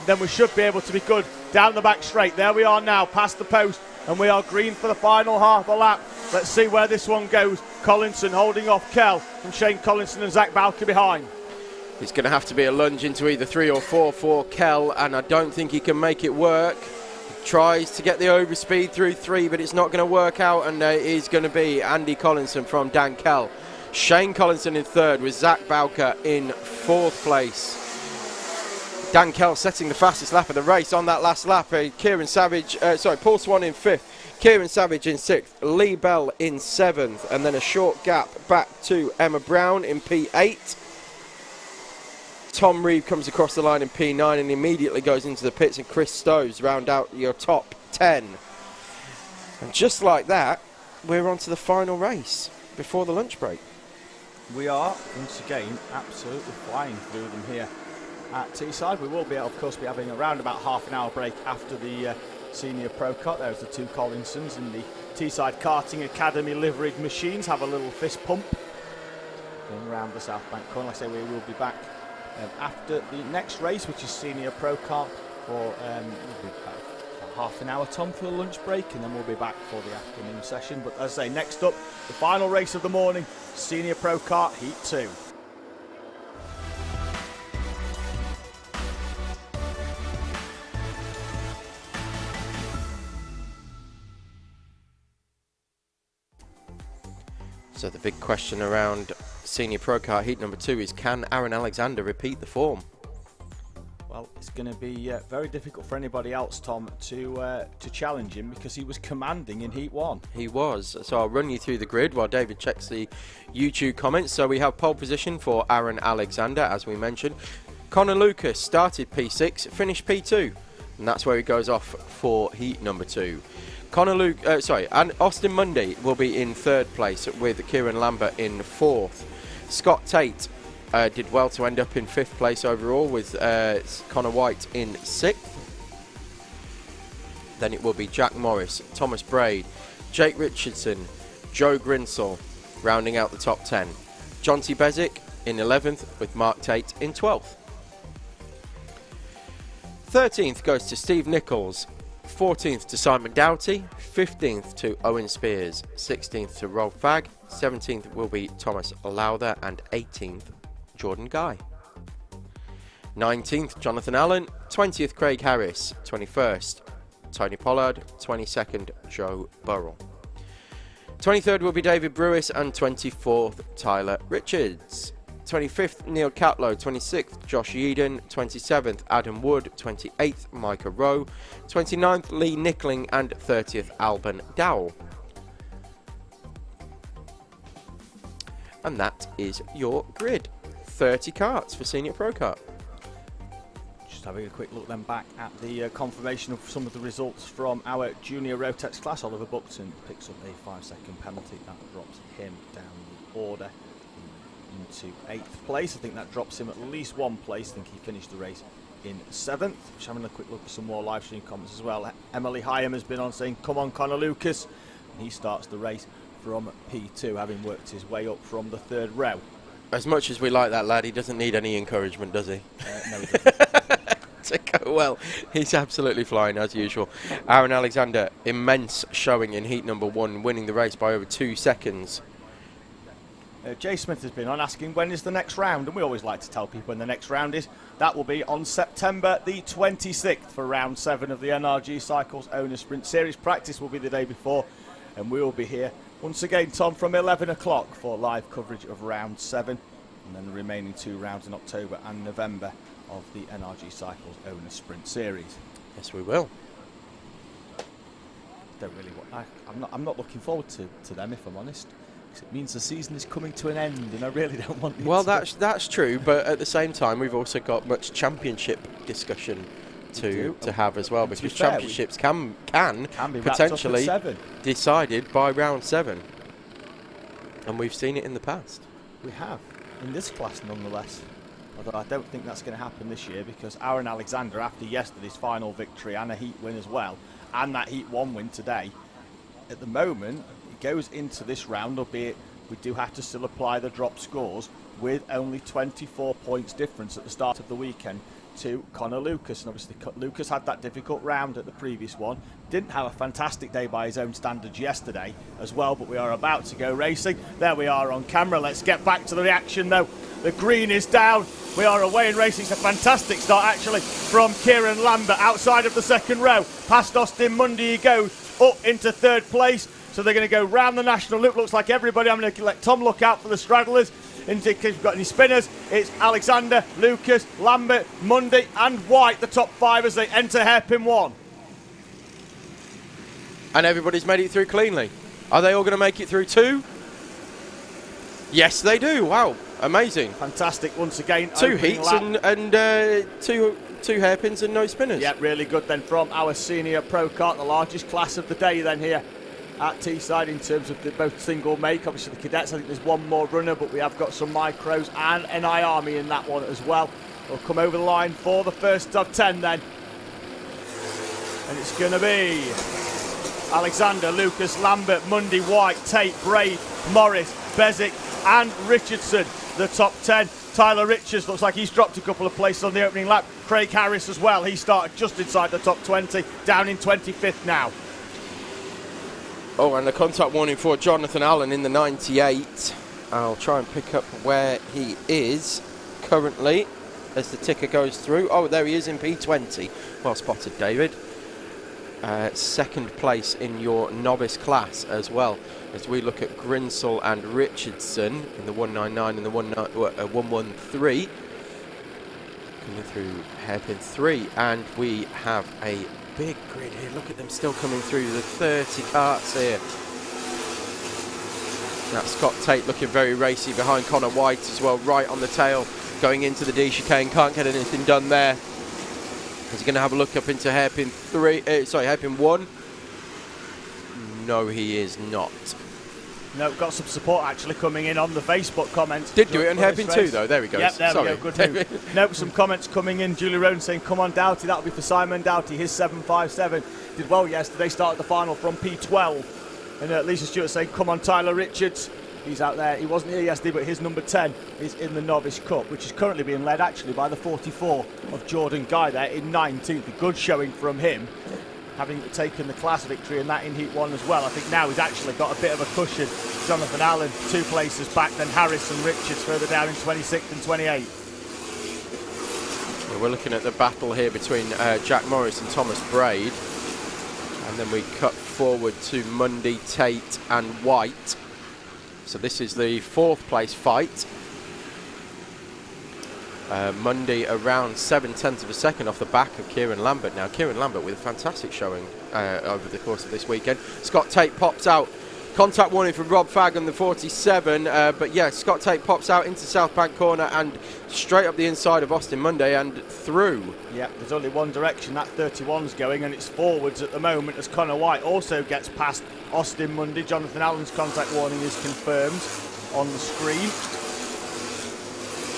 Then we should be able to be good down the back straight. There we are now, past the post, and we are green for the final half a lap. Let's see where this one goes. Collinson holding off Kell from Shane Collinson and Zach Bowker behind. It's going to have to be a lunge into either 3 or 4 for Kell, and I don't think he can make it work. He tries to get the overspeed through 3, but it's not going to work out, and it is going to be Andy Collinson from Dan Kell. Shane Collinson in third with Zach Bowker in 4th place. Dan Kell setting the fastest lap of the race on that last lap. Paul Swan in 5th. Kieran Savage in 6th, Lee Bell in 7th, and then a short gap back to Emma Brown in P8. Tom Reeve comes across the line in P9 and immediately goes into the pits, and Chris Stowes round out your top 10. And just like that, we're on to the final race before the lunch break. We are, once again, absolutely flying through them here at Teesside. We will be, of course, be having around about half an hour break after the Senior Pro Kart. There's the 2 Collinsons in the Teesside Karting Academy liveried machines. Have a little fist pump going around the South Bank corner. Like I say, we will be back after the next race, which is Senior Pro Kart, for we'll be back for half an hour, Tom, for the lunch break, and then we'll be back for the afternoon session. But as I say, next up, the final race of the morning, Senior Pro Kart Heat 2. So the big question around Senior Pro Kart Heat number 2 is, can Aaron Alexander repeat the form? Well, it's going to be very difficult for anybody else, Tom, to challenge him, because he was commanding in Heat 1. He was. So I'll run you through the grid while David checks the YouTube comments. So we have pole position for Aaron Alexander, as we mentioned. Connor Lucas started P6, finished P2, and that's where he goes off for heat number 2. And Austin Mundy will be in 3rd place with Kieran Lambert in 4th. Scott Tate did well to end up in 5th place overall with Connor White in 6th. Then it will be Jack Morris, Thomas Braid, Jake Richardson, Joe Grinsell rounding out the top 10. Jonty Bezic in 11th with Mark Tate in 12th. 13th goes to Steve Nichols, 14th to Simon Doughty, 15th to Owen Spears, 16th to Rolf Fagg, 17th will be Thomas Lowther, and 18th Jordan Guy. 19th Jonathan Allen, 20th Craig Harris, 21st Tony Pollard, 22nd Joe Burrell. 23rd will be David Brewis, and 24th Tyler Richards. 25th Neil Catlow, 26th Josh Eden, 27th Adam Wood, 28th Micah Rowe, 29th Lee Nickling, and 30th Alban Dowell. And that is your grid. 30 karts for Senior Pro Kart. Just having a quick look then back at the confirmation of some of the results from our junior Rotax class. Oliver Buckton picks up a 5-second penalty. That drops him down the order into 8th place. I think that drops him at least 1 place. I think he finished the race in 7th. Just having a quick look at some more live stream comments as well. Emily Hyam has been on saying, come on Connor Lucas. And he starts the race from P2, having worked his way up from the 3rd row. As much as we like that lad, he doesn't need any encouragement, does he? No, he doesn't. To go well, he's absolutely flying as usual. Aaron Alexander, immense showing in heat number 1, winning the race by over 2 seconds. Jay Smith has been on asking when is the next round, and we always like to tell people when the next round is. That will be on September the 26th for round 7 of the NRG Cycles Owner Sprint Series. Practice will be the day before, and we will be here once again, Tom, from 11 o'clock for live coverage of round 7, and then the remaining 2 rounds in October and November of the NRG Cycles Owner Sprint Series. Yes, we will. Don't really. I'm not looking forward to them, if I'm honest. It means the season is coming to an end, and I really don't want it. Well, that's true, but at the same time, we've also got much championship discussion to have as well, and because fair, championships can be potentially decided by round 7, and we've seen it in the past. We have in this class, nonetheless. Although I don't think that's going to happen this year, because Aaron Alexander, after yesterday's final victory and a heat win as well, and that heat 1 win today, at the moment goes into this round, albeit we do have to still apply the drop scores, with only 24 points difference at the start of the weekend to Connor Lucas. And obviously Lucas had that difficult round at the previous one, didn't have a fantastic day by his own standards yesterday as well, but we are about to go racing. There we are on camera. Let's get back to the reaction though. The green is down. We are away in racing. It's a fantastic start actually from Kieran Lambert outside of the 2nd row. Past Austin Mundy he goes up into 3rd place. So they're going to go round the national loop. Looks like everybody. I'm going to let Tom look out for the straddlers. In case we've got any spinners, it's Alexander, Lucas, Lambert, Mundy and White, the top 5 as they enter hairpin 1. And everybody's made it through cleanly. Are they all going to make it through 2? Yes, they do. Wow, amazing. Fantastic once again. 2 heats and 2 hairpins and no spinners. Yeah, really good then from our Senior Pro Kart, the largest class of the day then here at Teesside in terms of the both single make. Obviously the cadets, I think there's 1 more runner, but we have got some micros and NI Army in that one as well. We'll come over the line for the first of 10 then. And it's going to be Alexander, Lucas, Lambert, Mundy, White, Tate, Braid, Morris, Bezic and Richardson, the top 10. Tyler Richards looks like he's dropped a couple of places on the opening lap. Craig Harris as well, he started just inside the top 20, down in 25th now. Oh, and a contact warning for Jonathan Allen in the 98. I'll try and pick up where he is currently as the ticker goes through. Oh, there he is in P20. Well spotted, David. 2nd place in your novice class as well, as we look at Grinsell and Richardson in the 199 and the 113. Coming through hairpin 3, and we have a big grid here. Look at them still coming through the 30 karts here. That's Scott Tate looking very racy behind Connor White as well, right on the tail going into the D chicane. Can't get anything done there. Is he going to have a look up into hairpin 1? No, he is not. No, got some support actually coming in on the Facebook comments. Did do it on hairpin 2 though. There we go. Yep, there we go. Good move. No, some comments coming in. Julie Rowan saying, "Come on, Doughty. That'll be for Simon Doughty. His 7.57 did well yesterday. Started the final from P12." And Lisa Stewart saying, "Come on, Tyler Richards. He's out there. He wasn't here yesterday, but his number 10 is in the Novice Cup, which is currently being led actually by the 44 of Jordan Guy there in 19th. A good showing from him, having taken the class victory in that in Heat 1 as well. I think now he's actually got a bit of a cushion. Jonathan Allen 2 places back, then Harris and Richards further down in 26th and 28th. Well, we're looking at the battle here between Jack Morris and Thomas Braid. And then we cut forward to Mundy, Tate and White. So this is the 4th place fight. Mundy around 7/10 of a second off the back of Kieran Lambert. Now Kieran Lambert with a fantastic showing over the course of this weekend. Scott Tate pops out. Contact warning from Rob Fagg on the 47, but yeah, Scott Tate pops out into South Bank corner and straight up the inside of Austin Mundy and through. Yeah, there's only one direction that 31's going, and it's forwards at the moment as Connor White also gets past Austin Mundy. Jonathan Allen's contact warning is confirmed on the screen.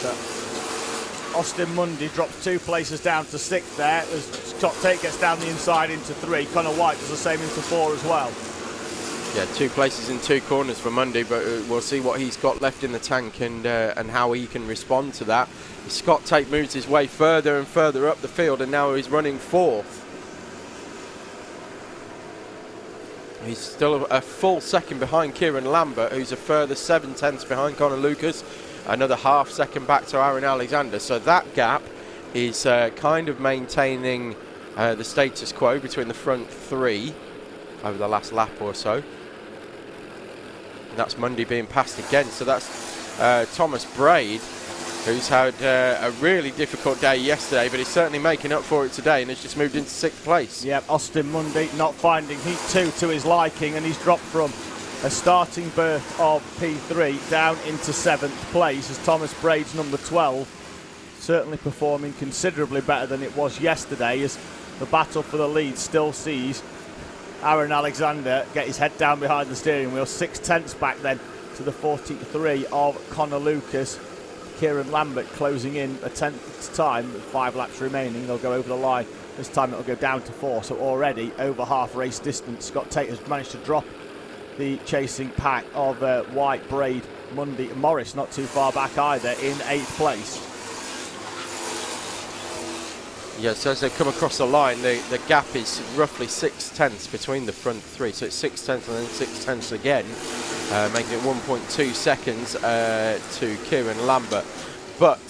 So Austin Mundy drops 2 places down to 6th there as Scott Tate gets down the inside into 3. Connor White does the same into 4 as well. Yeah, 2 places in 2 corners for Mundy, but we'll see what he's got left in the tank and how he can respond to that. Scott Tate moves his way further and further up the field, and now he's running 4th. He's still a full second behind Kieran Lambert, who's a further 7/10 behind Connor Lucas, another half second back to Aaron Alexander. So that gap is kind of maintaining the status quo between the front 3 over the last lap or so. That's Mundy being passed again. So that's Thomas Braid, who's had a really difficult day yesterday, but he's certainly making up for it today and has just moved into 6th place. Yep, Austin Mundy not finding Heat 2 to his liking, and he's dropped from a starting berth of P3 down into 7th place as Thomas Braid's number 12 certainly performing considerably better than it was yesterday, as the battle for the lead still sees Aaron Alexander get his head down behind the steering wheel. 6/10 back then to the 43 of Connor Lucas. Kieran Lambert closing in a 10th time with 5 laps remaining. They'll go over the line. This time it'll go down to 4, so already over half race distance. Scott Tate has managed to drop the chasing pack of White, Braid, Mundy and Morris not too far back either in 8th place. Yes, as they come across the line, the gap is roughly 6/10 between the front 3. So it's 6/10 and then 6/10 again, making it 1.2 seconds to Kieran Lambert. But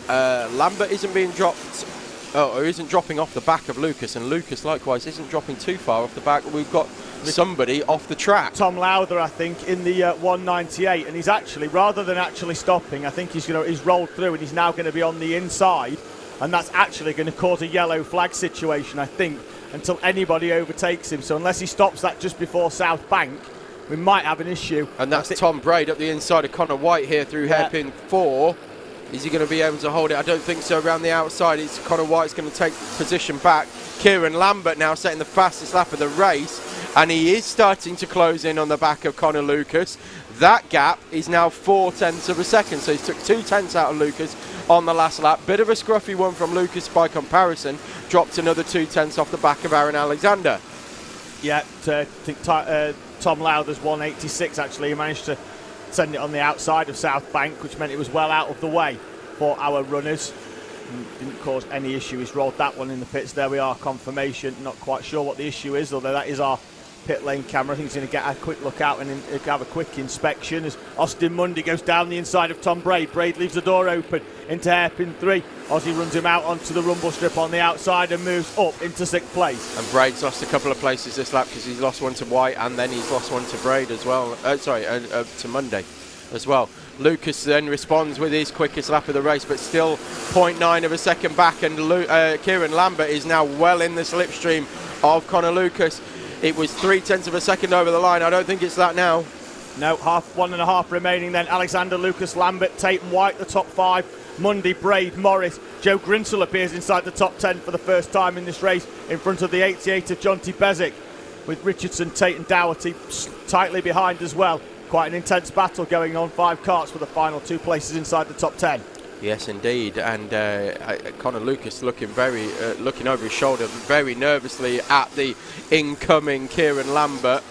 Lambert isn't being dropped, or isn't dropping off the back of Lucas, and Lucas likewise isn't dropping too far off the back. We've got somebody off the track. Tom Lowther, I think, in the 198, and he's actually, rather than actually stopping, I think he's rolled through and he's now going to be on the inside. And that's actually going to cause a yellow flag situation, I think, until anybody overtakes him. So unless he stops that just before South Bank, we might have an issue. And that's Tom Braid up the inside of Connor White here through hairpin 4. Is he going to be able to hold it? I don't think so. Around the outside, it's Connor White's going to take position back. Kieran Lambert now setting the fastest lap of the race, and he is starting to close in on the back of Connor Lucas. That gap is now 4/10 of a second, so he took 2/10 out of Lucas on the last lap. Bit of a scruffy one from Lucas by comparison. Dropped another 2/10 off the back of Aaron Alexander. Yeah, I think Tom Lowther's 186 actually. He managed to send it on the outside of South Bank, which meant it was well out of the way for our runners. Didn't cause any issue. He's rolled that one in the pits. There we are, confirmation. Not quite sure what the issue is, although that is our pit lane camera. I think he's going to get a quick look out and have a quick inspection as Austin Mundy goes down the inside of Tom Braid. Braid leaves the door open into hairpin 3. Aussie runs him out onto the rumble strip on the outside and moves up into 6th place. And Braid's lost a couple of places this lap because he's lost one to White and then he's lost one to Braid as well. To Munday as well. Lucas then responds with his quickest lap of the race, but still 0.9 of a second back, and Kieran Lambert is now well in the slipstream of Connor Lucas. It was 0.3 of a second over the line. I don't think it's that now. No, 1.5 remaining then. Alexander, Lucas, Lambert, Tate and White, the top 5. Mundy, Braid, Morris. Joe Grinsell appears inside the top 10 for the first time in this race in front of the 88 of Jonty Bezic, with Richardson, Tate and Dougherty tightly behind as well. Quite an intense battle going on. 5 karts for the final 2 places inside the top 10. Yes, indeed, and Connor Lucas looking over his shoulder very nervously at the incoming Kieran Lambert.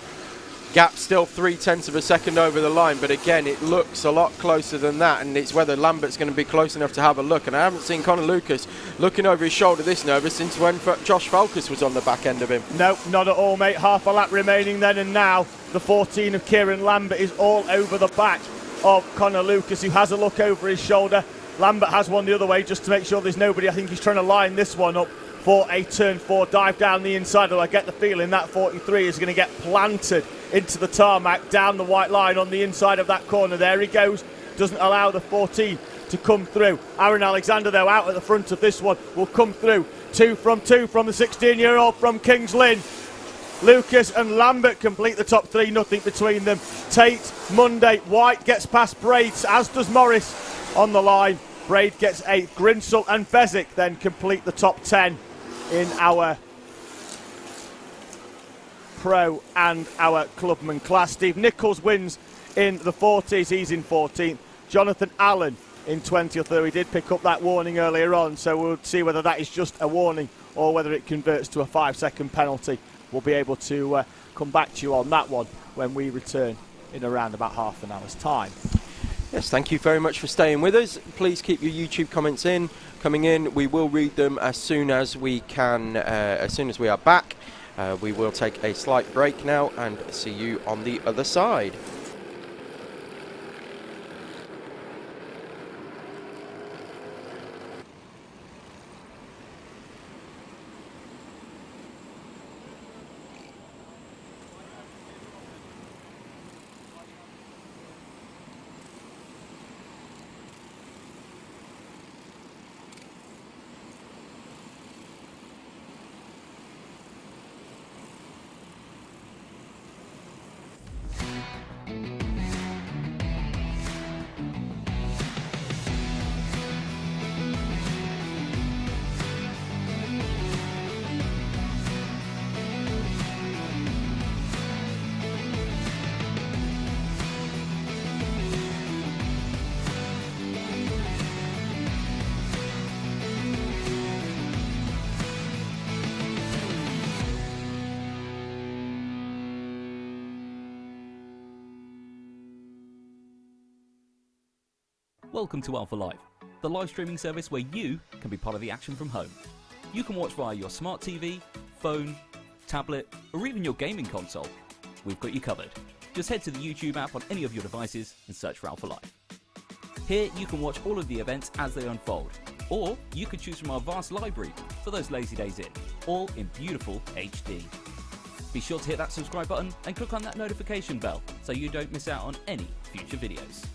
Gap still 0.3 of a second over the line, but again, it looks a lot closer than that, and it's whether Lambert's going to be close enough to have a look. And I haven't seen Connor Lucas looking over his shoulder this nervous since when Josh Falkus was on the back end of him. No, not at all, mate. Half a lap remaining then, and now the 14 of Kieran Lambert is all over the back of Connor Lucas, who has a look over his shoulder. Lambert has one the other way just to make sure there's nobody. I think he's trying to line this one up for a turn 4 dive down the inside, and I get the feeling that 43 is going to get planted into the tarmac down the white line on the inside of that corner. There he goes, doesn't allow the 14 to come through. Aaron Alexander, though, out at the front of this one, will come through. 2 from the 16-year-old from Kings Lynn. Lucas and Lambert complete the top 3, nothing between them. Tate, Monday, White gets past Braid, as does Morris on the line. Braid gets 8th. Grinsell and Bezic then complete the top 10 in our Pro and our Clubman class. Steve Nichols wins in the 40s, he's in 14th. Jonathan Allen in 20th, though he did pick up that warning earlier on, so we'll see whether that is just a warning or whether it converts to a 5-second penalty. We'll be able to come back to you on that one when we return in around about half an hour's time. Yes, thank you very much for staying with us. Please keep your YouTube comments coming in. We will read them as soon as we can, as soon as we are back. We will take a slight break now and see you on the other side. Welcome to Alpha Live, the live streaming service where you can be part of the action from home. You can watch via your smart TV, phone, tablet, or even your gaming console. We've got you covered. Just head to the YouTube app on any of your devices and search for Alpha Live. Here you can watch all of the events as they unfold, or you could choose from our vast library for those lazy days in, all in beautiful HD. Be sure to hit that subscribe button and click on that notification bell so you don't miss out on any future videos.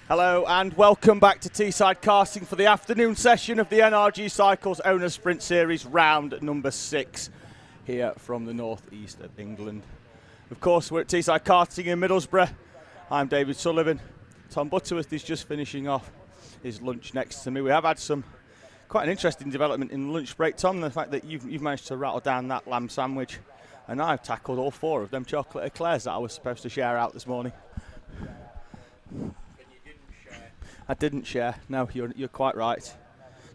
Hello and welcome back to Teesside Karting for the afternoon session of the NRG Cycles Owners Sprint Series round number 6 here from the northeast of England. Of course, we're at Teesside Karting in Middlesbrough. I'm David Sullivan. Tom Butterworth is just finishing off his lunch next to me. We have had quite an interesting development in the lunch break, Tom, the fact that you've managed to rattle down that lamb sandwich, and I've tackled all 4 of them chocolate eclairs that I was supposed to share out this morning. I didn't share. No, you're quite right.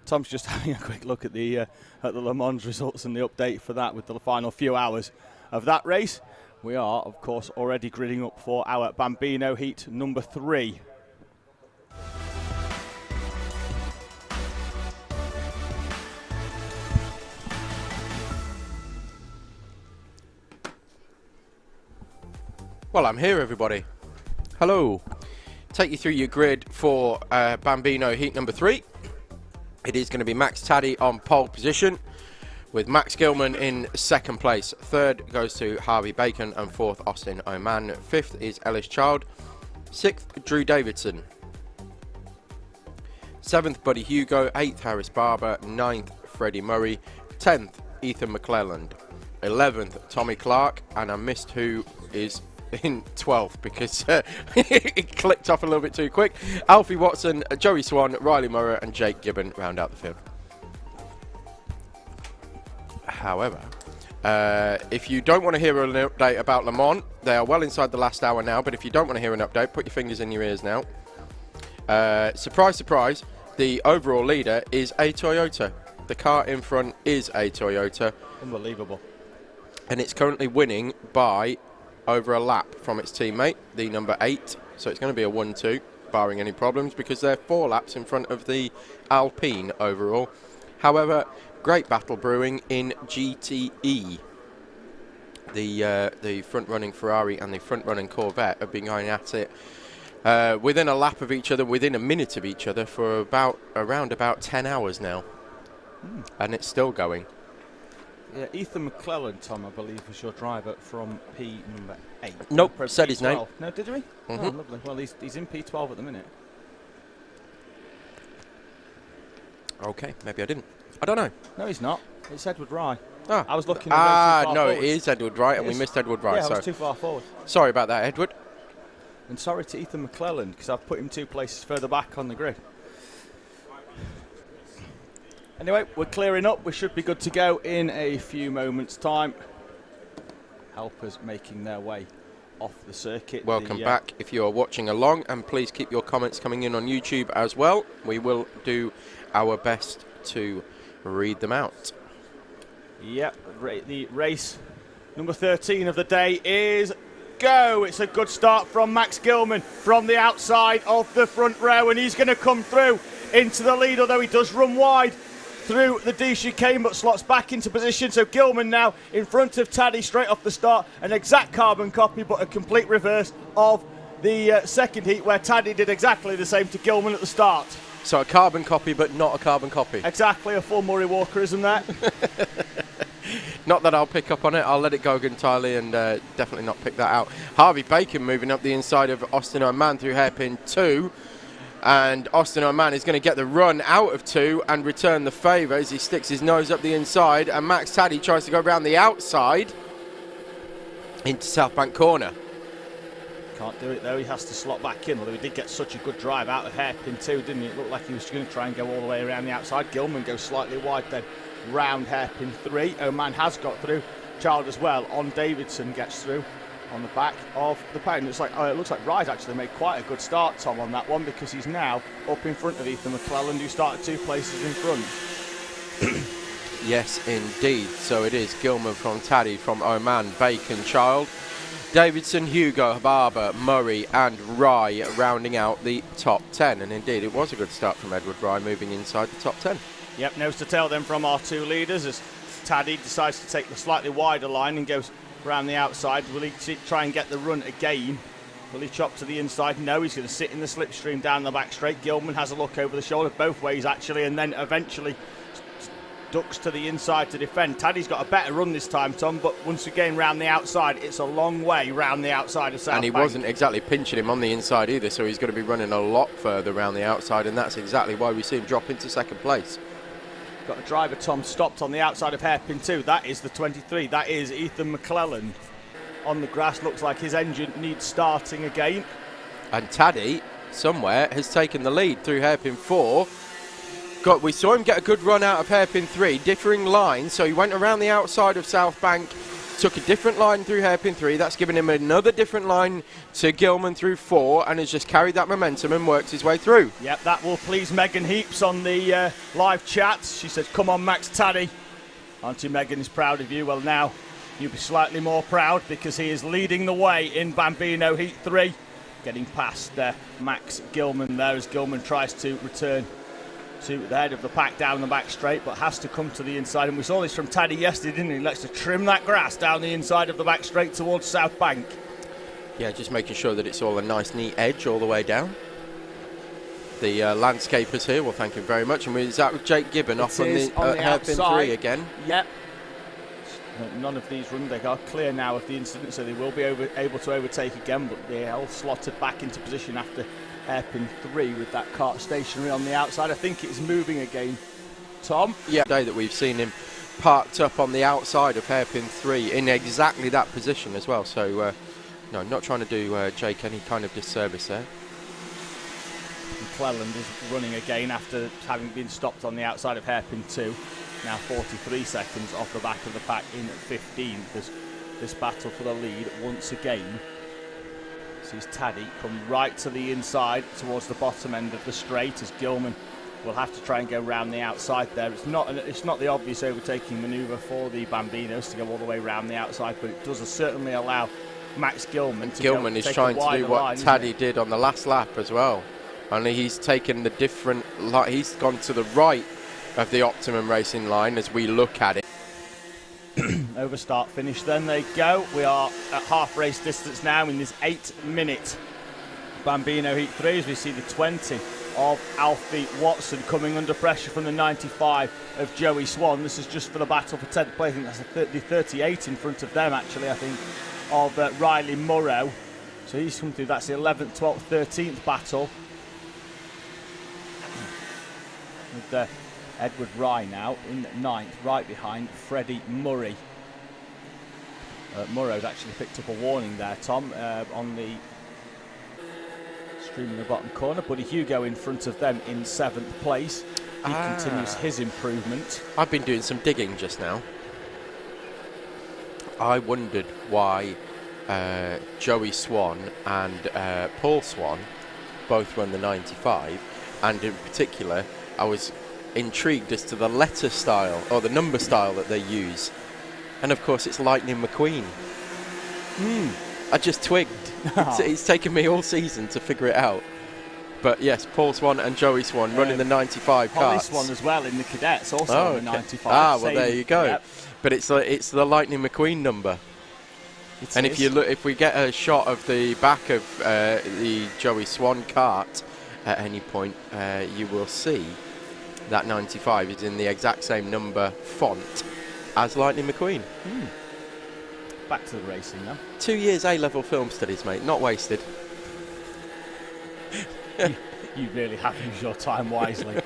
Tom's just having a quick look at the Le Mans results and the update for that with the final few hours of that race. We are, of course, already gridding up for our Bambino heat number 3. Well, I'm here, everybody. Hello. Take you through your grid for Bambino heat number 3. It is going to be Max Taddy on pole position, with Max Gilman in 2nd place. 3rd goes to Harvey Bacon, and 4th Austin Oman. 5th is Ellis Child. 6th Drew Davidson. 7th Buddy Hugo. 8th Harris Barber. 9th Freddie Murray. 10th Ethan McClelland. 11th Tommy Clark, and I missed who is in 12th because it clicked off a little bit too quick. Alfie Watson, Joey Swan, Riley Murray and Jake Gibbon round out the field. However, if you don't want to hear an update about Le Mans, they are well inside the last hour now, but if you don't want to hear an update, put your fingers in your ears now. Surprise, surprise, the overall leader is a Toyota. The car in front is a Toyota. Unbelievable. And it's currently winning by over a lap from its teammate, the number 8. So it's going to be a 1-2, barring any problems, because they're 4 laps in front of the Alpine overall. However, great battle brewing in GTE. The front-running Ferrari and the front-running Corvette have been going at it within a lap of each other, within a minute of each other, for around about 10 hours now. And it's still going. Yeah, Ethan McClelland, Tom, I believe, was your driver from P number 8. Nope, said P12. his name. No, did we? Oh, lovely. Well, he's in P12 at the minute. Okay, maybe I didn't. I don't know. No, he's not. It's Edward Rye. Ah, I was looking at too far no, forward. it is Edward Wright, and we missed Edward Wright. Yeah, I was too far forward. Sorry about that, Edward. And sorry to Ethan McClelland, because I've put him 2 places further back on the grid. Anyway, we're clearing up. We should be good to go in a few moments' time. Helpers making their way off the circuit. Welcome back if you are watching along, and please keep your comments coming in on YouTube as well. We will do our best to read them out. Yep, the race number 13 of the day is go. It's a good start from Max Gilman from the outside of the front row, and he's going to come through into the lead, although he does run wide through the D chicane, but slots back into position. So Gilman now in front of Taddy straight off the start. An exact carbon copy, but a complete reverse of the second heat, where Taddy did exactly the same to Gilman at the start. So a carbon copy, but not a carbon copy. Exactly, a full Murray Walker, isn't that? Not that I'll pick up on it. I'll let it go entirely and definitely not pick that out. Harvey Bacon moving up the inside of Austin Oman through hairpin 2. And Austin Oman is going to get the run out of 2 and return the favour as he sticks his nose up the inside. And Max Taddy tries to go around the outside into South Bank corner. Can't do it though, he has to slot back in, although he did get such a good drive out of hairpin 2, didn't he? It looked like he was going to try and go all the way around the outside. Gilman goes slightly wide then round hairpin 3. Oman has got through. Child as well on Davidson gets through on the back of the pack. It looks like Wright actually made quite a good start, Tom, on that one, because he's now up in front of Ethan McClelland, who started 2 places in front. Yes, indeed. So it is Gilman from Taddy, from Oman, Bacon, Child, Davidson, Hugo, Barber, Murray and Rye rounding out the top 10. And indeed, it was a good start from Edward Rye, moving inside the top 10. Yep, nose to tail then from our 2 leaders as Taddy decides to take the slightly wider line and goes around the outside. Will he try and get the run again? Will he chop to the inside? No, he's going to sit in the slipstream down the back straight. Gilman has a look over the shoulder both ways actually, and then eventually ducks to the inside to defend. Taddy's got a better run this time, Tom, but once again round the outside, it's a long way round the outside of South And he Bank. wasn't exactly pinching him on the inside either, so he's going to be running a lot further around the outside, and that's exactly why we see him drop into second place. Got a driver, Tom, stopped on the outside of hairpin 2. That is the 23. That is Ethan McClelland. On the grass, looks like his engine needs starting again. And Taddy, somewhere, has taken the lead through hairpin 4. We saw him get a good run out of hairpin 3, differing lines, so he went around the outside of South Bank, took a different line through hairpin 3. That's given him another different line to Gilman through 4, and has just carried that momentum and worked his way through. Yep, that will please Megan Heaps on the live chat. She said, come on, Max Taddy. Auntie Megan is proud of you. Well, now you'll be slightly more proud because he is leading the way in Bambino Heat 3. Getting past Max Gilman there as Gilman tries to return to the head of the pack down the back straight, but has to come to the inside. And we saw this from Taddy yesterday, didn't he? He likes to trim that grass down the inside of the back straight towards South Bank. Yeah, just making sure that it's all a nice, neat edge all the way down. The landscapers here, well, thank you very much. And is that with Jake Gibbon off on the hairpin 3 again? Yep. None of these run, they are clear now of the incident, so they will be able to overtake again, but they are slotted back into position after hairpin 3 with that kart stationary on the outside. I think it's moving again, Tom. Yeah, day that we've seen him parked up on the outside of hairpin 3 in exactly that position as well. So, no, not trying to do Jake any kind of disservice there. McClelland is running again after having been stopped on the outside of hairpin 2. Now 43 seconds off the back of the pack in 15th. There's this battle for the lead once again. Sees Taddy come right to the inside towards the bottom end of the straight as Gilman will have to try and go round the outside there. It's not the obvious overtaking manoeuvre for the Bambinos to go all the way round the outside, but it does certainly allow Max Gilman to Gilman is trying to do what Taddy did on the last lap as well. Only he's taken the different, he's gone to the right of the optimum racing line as we look at it. Over start finish then they go. We are at half race distance now in this 8-minute Bambino Heat 3 as we see the 20 of Alfie Watson coming under pressure from the 95 of Joey Swan. This is just for the battle for 10th place. I think that's the 38 in front of them actually, I think, of Riley Murrow. So he's come through, that's the 11th, 12th, 13th battle. With Edward Rye now in 9th, right behind Freddie Murray. Murrow's actually picked up a warning there, Tom, on the stream in the bottom corner. Buddy Hugo in front of them in 7th place. He continues his improvement. I've been doing some digging just now. I wondered why Joey Swan and Paul Swan both run the 95, and in particular I was intrigued as to the letter style or the number style that they use, and of course it's Lightning McQueen. I just twigged. It's taken me all season to figure it out, but yes, Paul Swan and Joey Swan running the 95 Holly karts. Swan as well in the cadets, also in the 95. Well, there you go. Yep. But it's the Lightning McQueen number. And if you look, if we get a shot of the back of the Joey Swan kart at any point, you will see that 95 is in the exact same number font as Lightning McQueen. Back to the racing now. 2 years A-level film studies, mate, not wasted. You really have used your time wisely.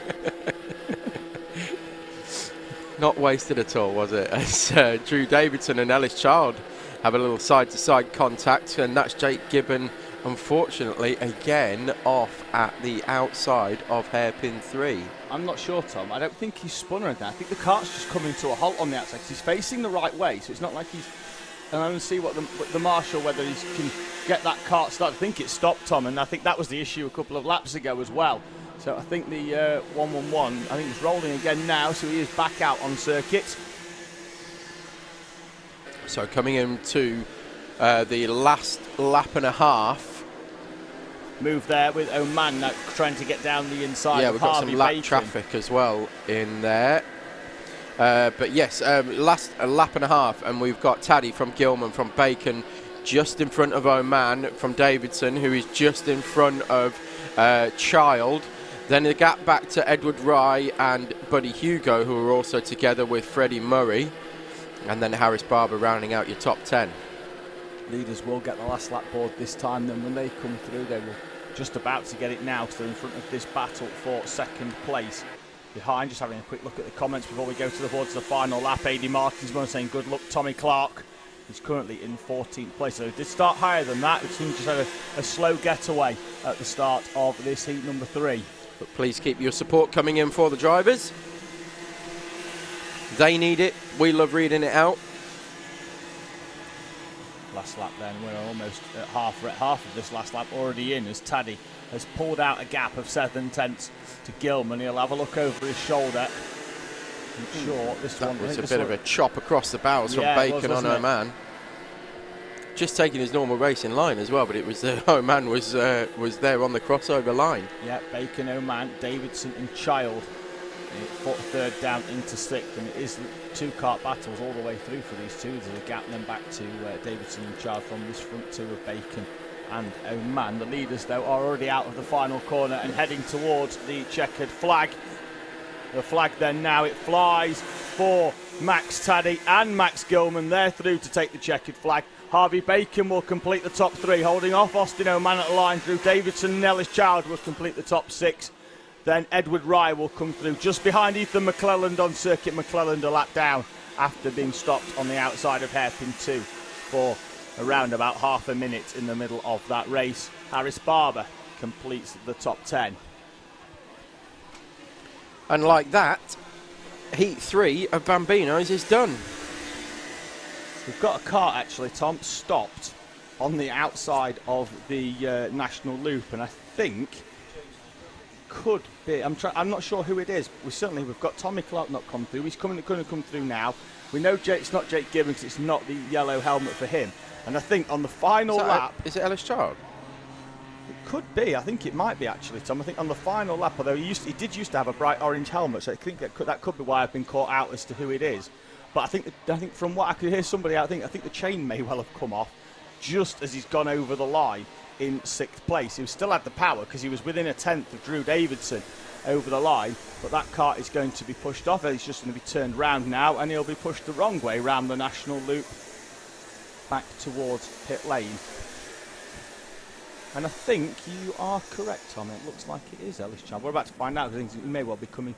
Not wasted at all, was it? As Drew Davidson and Ellis Child have a little side-to-side contact, and that's Jake Gibbon, unfortunately, again off at the outside of hairpin 3. I'm not sure, Tom. I don't think he's spun or anything. I think the kart's just coming to a halt on the outside because he's facing the right way, so it's not like he's... And I don't see what the marshal, whether he can get that kart started. I think it stopped, Tom, and I think that was the issue a couple of laps ago as well. So I think the 111, I think he's rolling again now, so he is back out on circuit. So coming into the last lap and a half. Move there with Oman now trying to get down the inside. Yeah, we've got some lap traffic as well in there. But yes, last lap and a half, and we've got Taddy from Gilman, from Bacon, just in front of Oman, from Davidson, who is just in front of Child. Then the gap back to Edward Rye and Buddy Hugo, who are also together with Freddie Murray. And then Harris Barber rounding out your top 10. Leaders will get the last lap board this time. Then when they come through, they will just about to get it now because they're in front of this battle for second place. Behind, just having a quick look at the comments before we go to the board to the final lap. A.D. Martinsman saying good luck, Tommy Clark. He's currently in 14th place. So he did start higher than that. It seems just had a slow getaway at the start of this heat number 3. But please keep your support coming in for the drivers. They need it. We love reading it out. Last lap then, we're almost at half of this last lap already in as Taddy has pulled out a gap of 7/10 to Gilman. He'll have a look over his shoulder. I'm sure this that one was a bit of a chop across the bows from Bacon on Oman. Just taking his normal racing line as well, but it was Oman was there on the crossover line. Yeah, Bacon, Oman, Davidson and Child. Third down into 6th, and it is 2 kart battles all the way through for these two. There's a gap then back to Davidson and Child from this front 2 of Bacon and Oman. The leaders, though, are already out of the final corner and heading towards the checkered flag. The flag then now, it flies for Max Taddy and Max Gilman. They're through to take the checkered flag. Harvey Bacon will complete the top 3, holding off Austin Oman at the line through. Davidson and Ellis Child will complete the top 6. Then Edward Rye will come through just behind Ethan McClelland on circuit. McClelland a lap down after being stopped on the outside of hairpin 2 for around about half a minute in the middle of that race. Harris Barber completes the top 10. And like that, heat 3 of Bambinos is done. We've got a car actually, Tom, stopped on the outside of the national loop, and I think could be. I'm not sure who it is. We've got Tommy Clark not come through. He's going to come through now. We know it's not Jake Gibbons because it's not the yellow helmet for him. And I think on the final lap, is it Ellis Child? It could be. I think it might be actually, Tom. I think on the final lap, although he did used to have a bright orange helmet, so I think that could be why I've been caught out as to who it is. But I think from what I could hear somebody, I think the chain may well have come off just as he's gone over the line in 6th place. He still had the power because he was within a 10th of Drew Davidson over the line, but that kart is going to be pushed off. He's just going to be turned round now, and he'll be pushed the wrong way round the national loop back towards pit lane. And I think you are correct, Tom. It looks like it is Ellis Child. We're about to find out. I think he may well be coming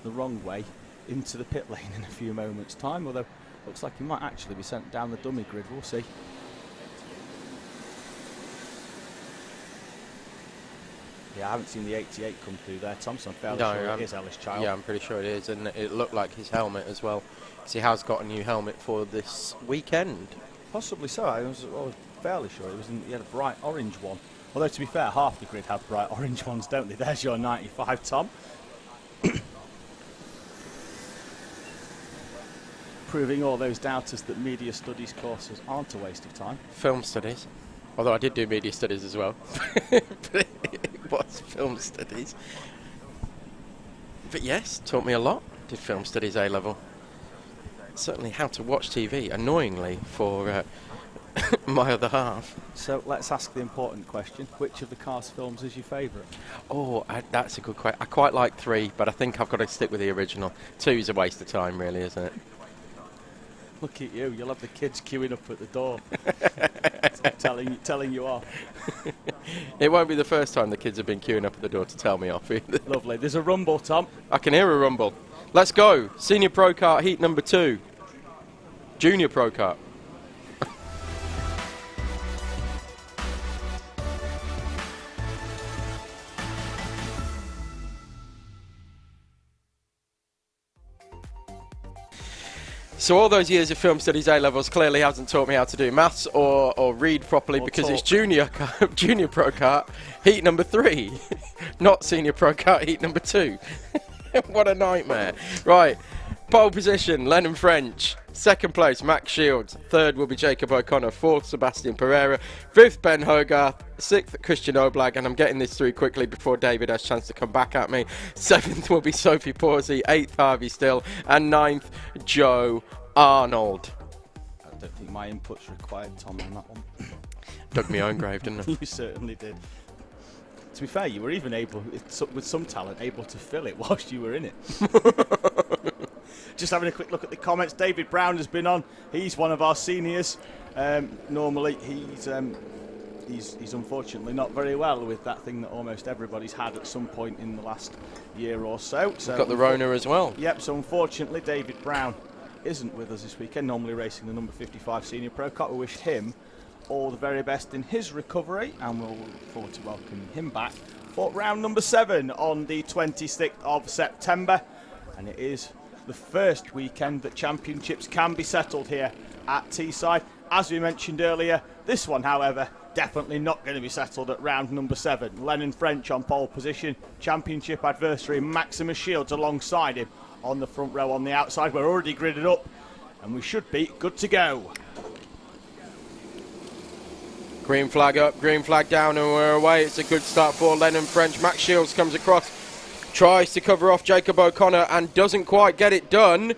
the wrong way into the pit lane in a few moments' time, although it looks like he might actually be sent down the dummy grid. We'll see. Yeah, I haven't seen the 88 come through there, Thompson. I'm fairly sure it is Ellis Child. Yeah, I'm pretty sure it is, and it looked like his helmet as well. So he has got a new helmet for this weekend. Possibly so. I was fairly sure he had a bright orange one. Although, to be fair, half the grid have bright orange ones, don't they? There's your 95, Tom. Proving all those doubters that media studies courses aren't a waste of time. Film studies. Although I did do media studies as well. But it was film studies. But yes, taught me a lot. Did film studies A-level. Certainly how to watch TV, annoyingly, for my other half. So let's ask the important question. Which of the Cars films is your favourite? Oh, that's a good question. I quite like 3, but I think I've got to stick with the original. 2's a waste of time, really, isn't it? Look at you. You'll have the kids queuing up at the door. telling you off. It won't be the first time the kids have been queuing up at the door to tell me off either. Lovely. There's a rumble, Tom. I can hear a rumble. Let's go. Senior Pro Kart heat number 2. Junior Pro Kart. So all those years of film studies A-levels clearly hasn't taught me how to do maths or read properly, or because talk. It's junior Pro Kart heat number 3, not Senior Pro Kart heat number 2. What a nightmare. Right, pole position, Lennon French. 2nd place, Max Shields. 3rd will be Jacob O'Connor. 4th, Sebastian Pereira. 5th, Ben Hogarth. 6th, Christian Oblag. And I'm getting this through quickly before David has a chance to come back at me. 7th will be Sophie Pawsey. 8th, Harvey Still. And 9th, Joe Arnold. I don't think my input's required, Tom, on that one. Dug my own grave, didn't I? You certainly did. To be fair, you were even able, with some talent, able to fill it whilst you were in it. Just having a quick look at the comments. David Brown has been on. He's one of our seniors. Normally, he's unfortunately not very well with that thing that almost everybody's had at some point in the last year or so. So got the Rona as well. Yep. So unfortunately, David Brown isn't with us this weekend. Normally racing the number 55 Senior Pro Kart. We wish him all the very best in his recovery, and we'll look forward to welcoming him back for round number 7 on the 26th of September. And it is the first weekend that championships can be settled here at Teesside. As we mentioned earlier, this one, however, definitely not going to be settled at round number 7. Lennon French on pole position, championship adversary Maximus Shields alongside him on the front row on the outside. We're already gridded up, and we should be good to go. Green flag up, green flag down, and we're away. It's a good start for Lennon French. Max Shields comes across, tries to cover off Jacob O'Connor and doesn't quite get it done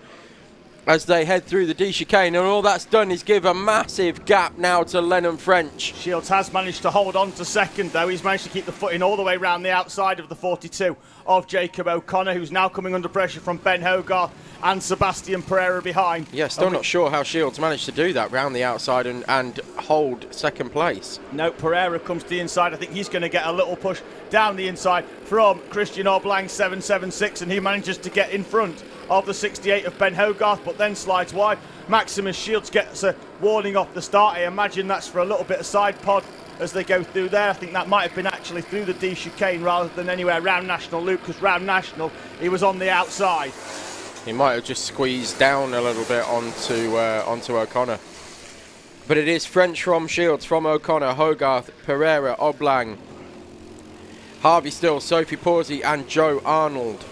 as they head through the D chicane, and all that's done is give a massive gap now to Lennon French. Shields has managed to hold on to second, though. He's managed to keep the footing all the way around the outside of the 42 of Jacob O'Connor, who's now coming under pressure from Ben Hogarth and Sebastian Pereira behind. Yeah, still not sure how Shields managed to do that round the outside and hold second place. No, Pereira comes to the inside. I think he's going to get a little push down the inside from Christian Oblang 776, and he manages to get in front of the 68 of Ben Hogarth, but then slides wide. Maximus Shields gets a warning off the start. I imagine that's for a little bit of side pod as they go through there. I think that might have been actually through the D chicane rather than anywhere round National Loop, because round National he was on the outside. He might have just squeezed down a little bit onto O'Connor. But it is French from Shields, from O'Connor, Hogarth, Pereira, Oblang, Harvey Still, Sophie Pawsey and Joe Arnold.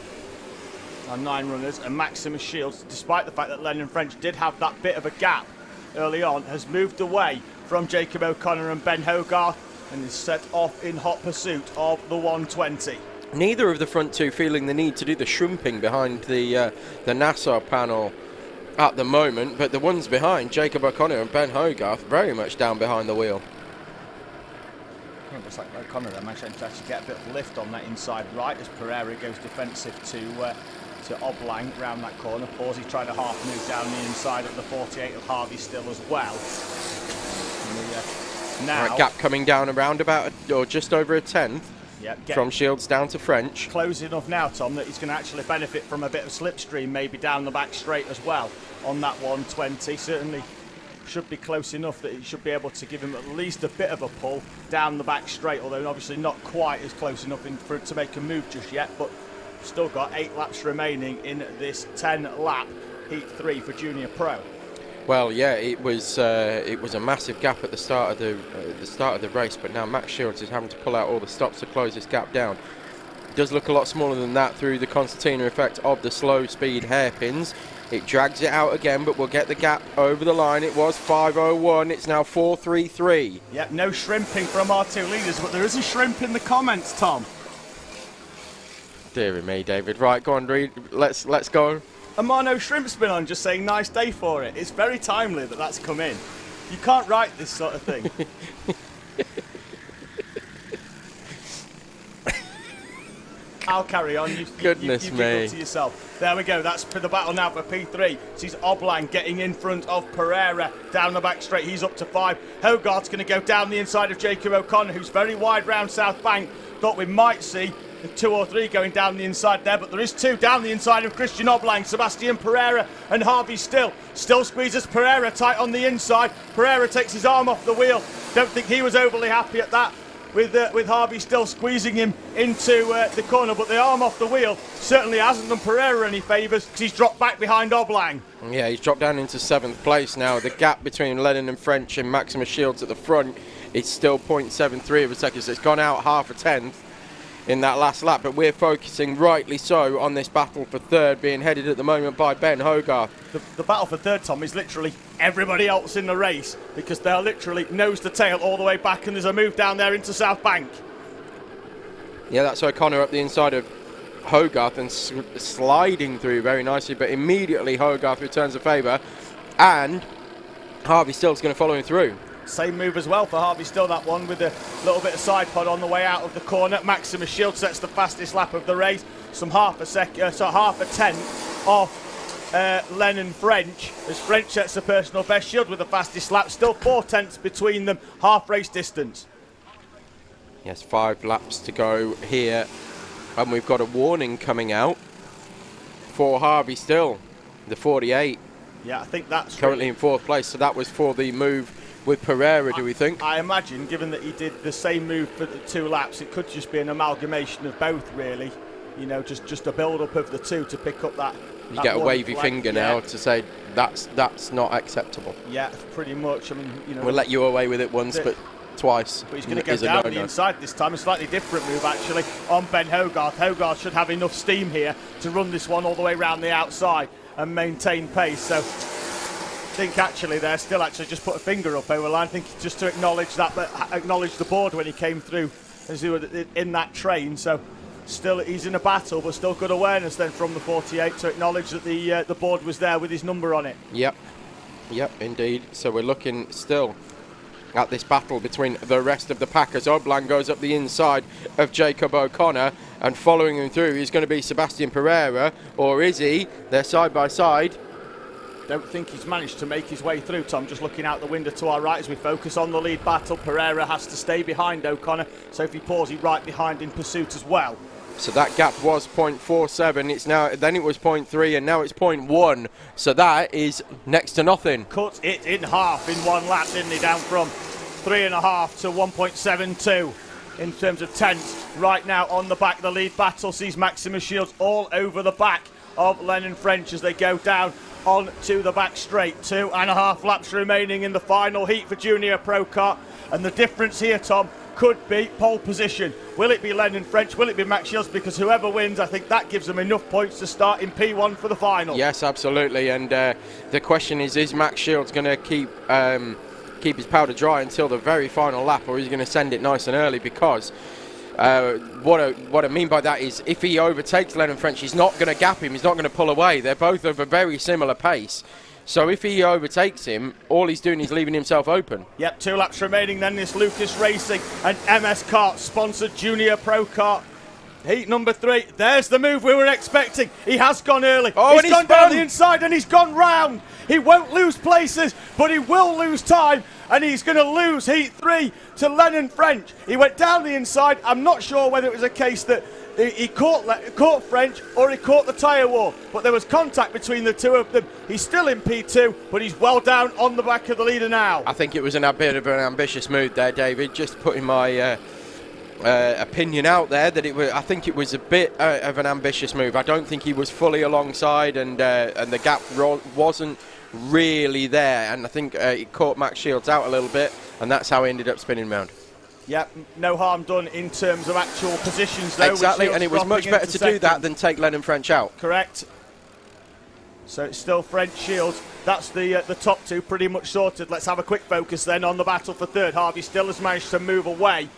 Our 9 runners, and Maximus Shields, despite the fact that Lennon French did have that bit of a gap early on, has moved away from Jacob O'Connor and Ben Hogarth and is set off in hot pursuit of the 120. Neither of the front two feeling the need to do the shrimping behind the Nassau panel at the moment, but the ones behind, Jacob O'Connor and Ben Hogarth, very much down behind the wheel. It looks like O'Connor there managed to actually get a bit of lift on that inside right as Pereira goes defensive to Oblang round that corner. Pawsey trying to half move down the inside of the 48 of Harvey Still as well. Now Right, gap coming down around about or just over a tenth. Yep, from Shields down to French. Close enough now, Tom, that he's going to actually benefit from a bit of slipstream maybe down the back straight as well on that 120. Certainly should be close enough that it should be able to give him at least a bit of a pull down the back straight, although obviously not quite as close enough for it to make a move just yet, but still got 8 laps remaining in this 10-lap Heat 3 for Junior Pro. Well, yeah, it was a massive gap at the start of the race, but now Max Shields is having to pull out all the stops to close this gap down. It does look a lot smaller than that through the concertina effect of the slow speed hairpins. It drags it out again, but we'll get the gap over the line. It was 5:01. It's now 4:33. Yep, no shrimping from our 2 leaders, but there is a shrimp in the comments, Tom. Dear me, David. Right, go on, Reed. Let's go. Amano Shrimp's been on just saying nice day for it. It's very timely that that's come in. You can't write this sort of thing. I'll carry on. Goodness you me. To yourself. There we go. That's for the battle now for P3. Sees Oblang getting in front of Pereira down the back straight. He's up to 5. Hogarth's going to go down the inside of Jacob O'Connor, who's very wide round South Bank. Thought we might see 2 or 3 going down the inside there, but there is 2 down the inside of Christian Oblang, Sebastian Pereira and Harvey Still. Still squeezes Pereira tight on the inside. Pereira takes his arm off the wheel. Don't think he was overly happy at that with Harvey Still squeezing him into the corner, but the arm off the wheel certainly hasn't done Pereira any favours because he's dropped back behind Oblang. Yeah, he's dropped down into 7th place now. The gap between Lennon and French and Maximus Shields at the front is still 0.73 of a second, so it's gone out half a tenth in that last lap, but we're focusing rightly so on this battle for 3rd being headed at the moment by Ben Hogarth. The battle for 3rd, Tom, is literally everybody else in the race because they're literally nose to tail all the way back, and there's a move down there into South Bank. Yeah, that's O'Connor up the inside of Hogarth and sliding through very nicely, but immediately Hogarth returns the favour and Harvey Still's going to follow him through. Same move as well for Harvey Still, that one, with a little bit of side pod on the way out of the corner. Maximus Shield sets the fastest lap of the race, some half a tenth off Lennon French, as French sets the personal best. Shield with the fastest lap, still 4 tenths between them, half race distance. Yes, 5 laps to go here, and we've got a warning coming out for Harvey Still, the 48. Yeah, I think that's currently in 4th place, so that was for the move with Pereira, do we think? I imagine, given that he did the same move for the 2 laps, it could just be an amalgamation of both, really. You know, just a build-up of the 2 to pick up that. You get a wavy finger now to say that's not acceptable. Yeah, pretty much. I mean, you know, we'll let you away with it once, but twice. But he's going to go down the inside this time. A slightly different move, actually, on Ben Hogarth. Hogarth should have enough steam here to run this one all the way around the outside and maintain pace. So I think actually there still actually just put a finger up over line. I think just to acknowledge that, but acknowledge the board when he came through as he was in that train. So still he's in a battle, but still good awareness then from the 48 to acknowledge that the board was there with his number on it. Yep, indeed. So we're looking still at this battle between the rest of the pack as Oblang goes up the inside of Jacob O'Connor, and following him through is going to be Sebastian Pereira, or is he? They're side by side. Don't think he's managed to make his way through, Tom. Just looking out the window to our right as we focus on the lead battle. Pereira has to stay behind O'Connor. Sophie Pawsey right behind in pursuit as well. So that gap was 0.47. It's now, then it was 0.3, and now it's 0.1. So that is next to nothing. Cut it in half in 1 lap, didn't he? Down from 3.5 to 1.72 in terms of tenths. Right now on the back, the lead battle sees Maximus Shields all over the back of Lennon French as they go down on to the back straight. 2.5 laps remaining in the final heat for Junior Pro Kart, and the difference here, Tom, could be pole position. Will it be Lennon French? Will it be Max Shields? Because whoever wins, I think that gives them enough points to start in P1 for the final. Yes, absolutely. And the question is Max Shields going to keep his powder dry until the very final lap, or is he going to send it nice and early? Because what I mean by that is if he overtakes Lennon French, he's not going to gap him, he's not going to pull away. They're both of a very similar pace. So if he overtakes him, all he's doing is leaving himself open. Yep, 2 laps remaining then. This Lucas Racing and MS Kart sponsored Junior Pro Kart heat number 3. There's the move we were expecting. He has gone early. Oh, he's gone down the inside and he's gone round. He won't lose places, but he will lose time, and he's going to lose heat 3 to Lennon French. He went down the inside. I'm not sure whether it was a case that he caught French or he caught the tyre wall, but there was contact between the 2 of them. He's still in P2, but he's well down on the back of the leader now. I think it was a bit of an ambitious move there, David. Just putting my opinion out there that I think it was a bit of an ambitious move. I don't think he was fully alongside, and the gap wasn't really there, and I think it caught Max Shields out a little bit, and that's how he ended up spinning round. Yeah, no harm done in terms of actual positions, though. Exactly, and it was much better to do that than take Lennon French out. Correct. So it's still French Shields. That's the top 2 pretty much sorted. Let's have a quick focus then on the battle for 3rd. Harvey still has managed to move away,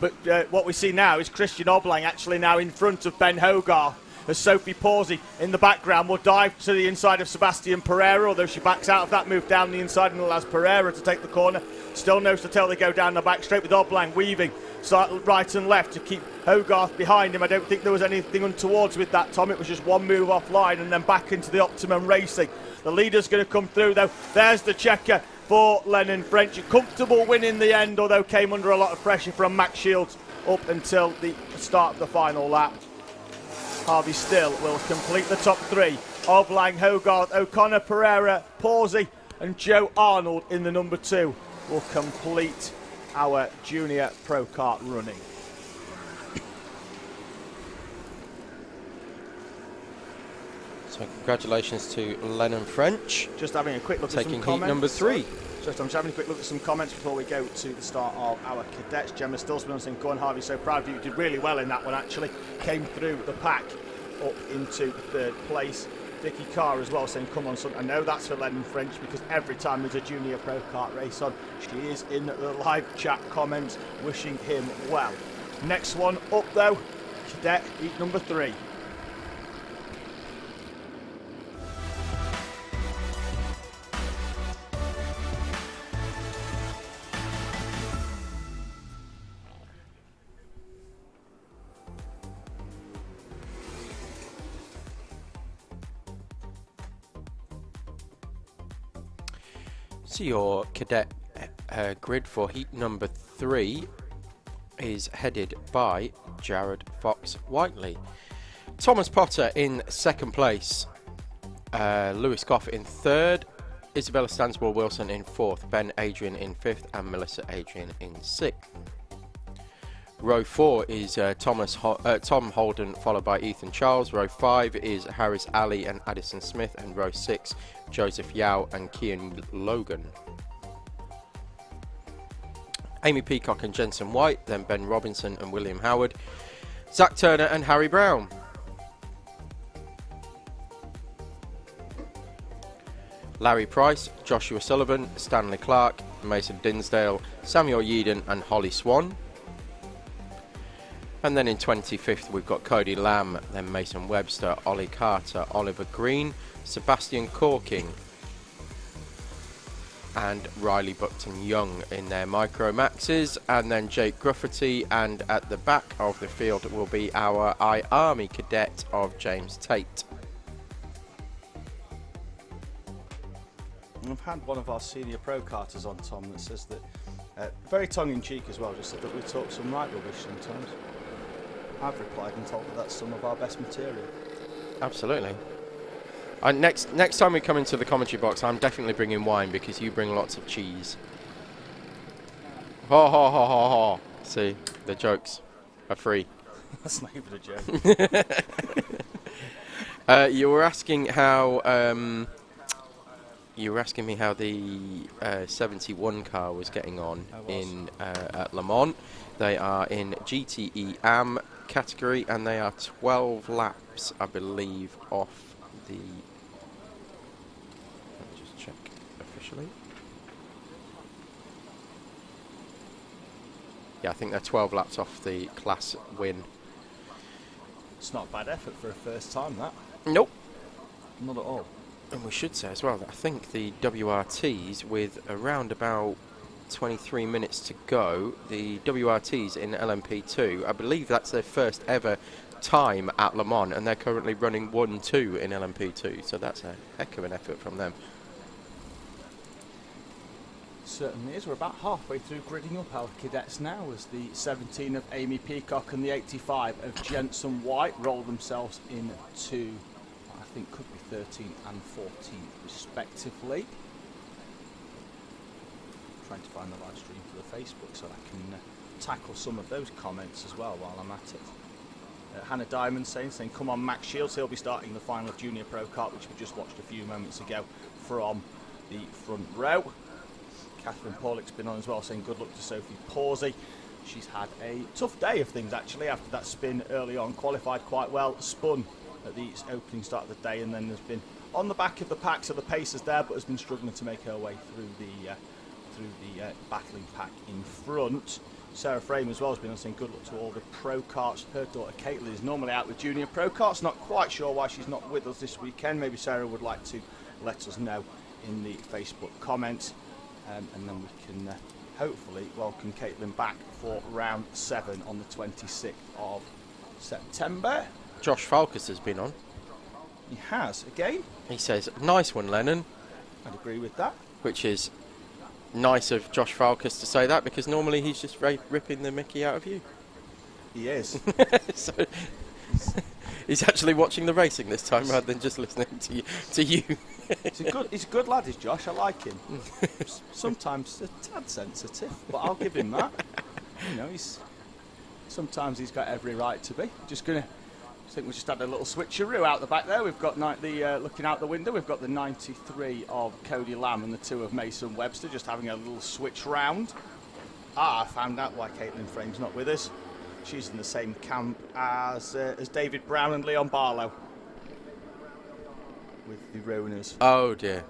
but what we see now is Christian Oblang actually now in front of Ben Hogarth, as Sophie Pawsey in the background will dive to the inside of Sebastian Pereira, although she backs out of that move down the inside and allows Pereira to take the corner. Still nose to tail, they go down the back straight with Oblang weaving right and left to keep Hogarth behind him. I don't think there was anything untowards with that, Tom. It was just one move offline and then back into the Optimum Racing. The leader's going to come through, though. There's the checker for Lennon French. A comfortable win in the end, although came under a lot of pressure from Max Shields up until the start of the final lap. Harvey Still will complete the top 3. Oblang, Hogarth, O'Connor, Pereira, Pawsey and Joe Arnold in the number 2 will complete our Junior Pro Kart running. So congratulations to Lennon French. Just having a quick look at some comments. Taking heat number 3. I'm just having a quick look at some comments before we go to the start of our cadets. Gemma Stillsman saying, "Go on, Harvey, so proud of you. You did really well in that one, actually. Came through the pack up into 3rd place." Vicky Carr as well saying, "Come on, son." I know that's for Lennon French because every time there's a Junior Pro Kart race on, she is in the live chat comments wishing him well. Next one up, though, cadet heat number 3. So your cadet grid for heat number 3 is headed by Jared Fox Whiteley. Thomas Potter in second place. Lewis Goff in third. Isabella Stansborn Wilson in fourth. Ben Adrian in fifth. And Melissa Adrian in sixth. Row 4 is Tom Holden, followed by Ethan Charles. Row 5 is Harris Ali and Addison Smith. And row 6, Joseph Yao and Kian Logan. Amy Peacock and Jensen White, then Ben Robinson and William Howard. Zach Turner and Harry Brown. Larry Price, Joshua Sullivan, Stanley Clark, Mason Dinsdale, Samuel Yeadon and Holly Swan. And then in 25th we've got Cody Lamb, then Mason Webster, Ollie Carter, Oliver Green, Sebastian Corking and Riley Buckton Young in their Micro Maxes, and then Jake Grufferty, and at the back of the field will be our Army cadet of James Tate. I've had one of our senior pro karters on, Tom, that says that, very tongue-in-cheek as well, just said that we talk some right rubbish sometimes. I've replied and told that that's some of our best material. Absolutely. Next time we come into the commentary box, I'm definitely bringing wine because you bring lots of cheese. Ha ha ha ha ha. See, the jokes are free. That's not even a joke. You were asking how you were asking me how the 71 car was getting on at Le Mans. They are in GTE AM category and they are 12 laps, I believe, off the. Let me just check officially. Yeah, I think they're 12 laps off the class win. It's not a bad effort for a first time, that. Nope. Not at all. And we should say as well that I think the WRTs, with around about 23 minutes to go, the WRTs in LMP2, I believe that's their first ever time at Le Mans, and they're currently running 1-2 in LMP2, so that's a heck of an effort from them. Certainly is. We're about halfway through gridding up our cadets now as the 17 of Amy Peacock and the 85 of Jensen White roll themselves into, I think, could be 13th and 14th respectively. Trying to find the live stream for the Facebook so I can tackle some of those comments as well while I'm at it. Hannah Diamond saying, come on Max Shields, he'll be starting the final of Junior Pro Kart, which we just watched a few moments ago from the front row. Catherine Paulick's been on as well, saying good luck to Sophie Pawsey. She's had a tough day of things actually after that spin early on, qualified quite well, spun at the opening start of the day, and then has been on the back of the pack, so the pace is there, but has been struggling to make her way through the battling pack in front. Sarah Frame as well has been on, saying good luck to all the Pro Karts. Her daughter Caitlin is normally out with Junior Pro Karts, not quite sure why she's not with us this weekend. Maybe Sarah would like to let us know in the Facebook comments, and then we can hopefully welcome Caitlin back for round 7 on the 26th of September. Josh Falkus has been on. He has, again. He says, nice one, Lennon. I'd agree with that. Which is nice of Josh Falkus to say that, because normally he's just ripping the mickey out of you. He is. So he's actually watching the racing this time rather than just listening to you. He's a good lad, is Josh. I like him. Sometimes a tad sensitive, but I'll give him that. You know, sometimes he's got every right to be. I think we just had a little switcheroo out the back there. We've got looking out the window, we've got the 93 of Cody Lamb and the 2 of Mason Webster just having a little switch round. I found out why Caitlin Frame's not with us. She's in the same camp as David Brown and Leon Barlow with the Roners. Oh dear.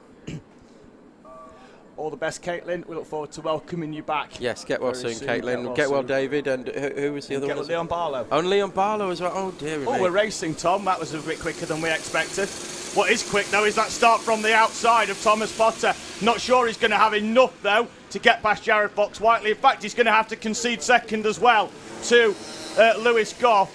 All the best, Caitlin. We look forward to welcoming you back. Yes, get well soon, Caitlin. Get well, David. And who was the other one? Leon Barlow. Oh, Leon Barlow as well. Oh, dear me. Oh, we're racing, Tom. That was a bit quicker than we expected. What is quick, though, is that start from the outside of Thomas Potter. Not sure he's going to have enough, though, to get past Jared Fox Whiteley. In fact, he's going to have to concede second as well to Lewis Goff.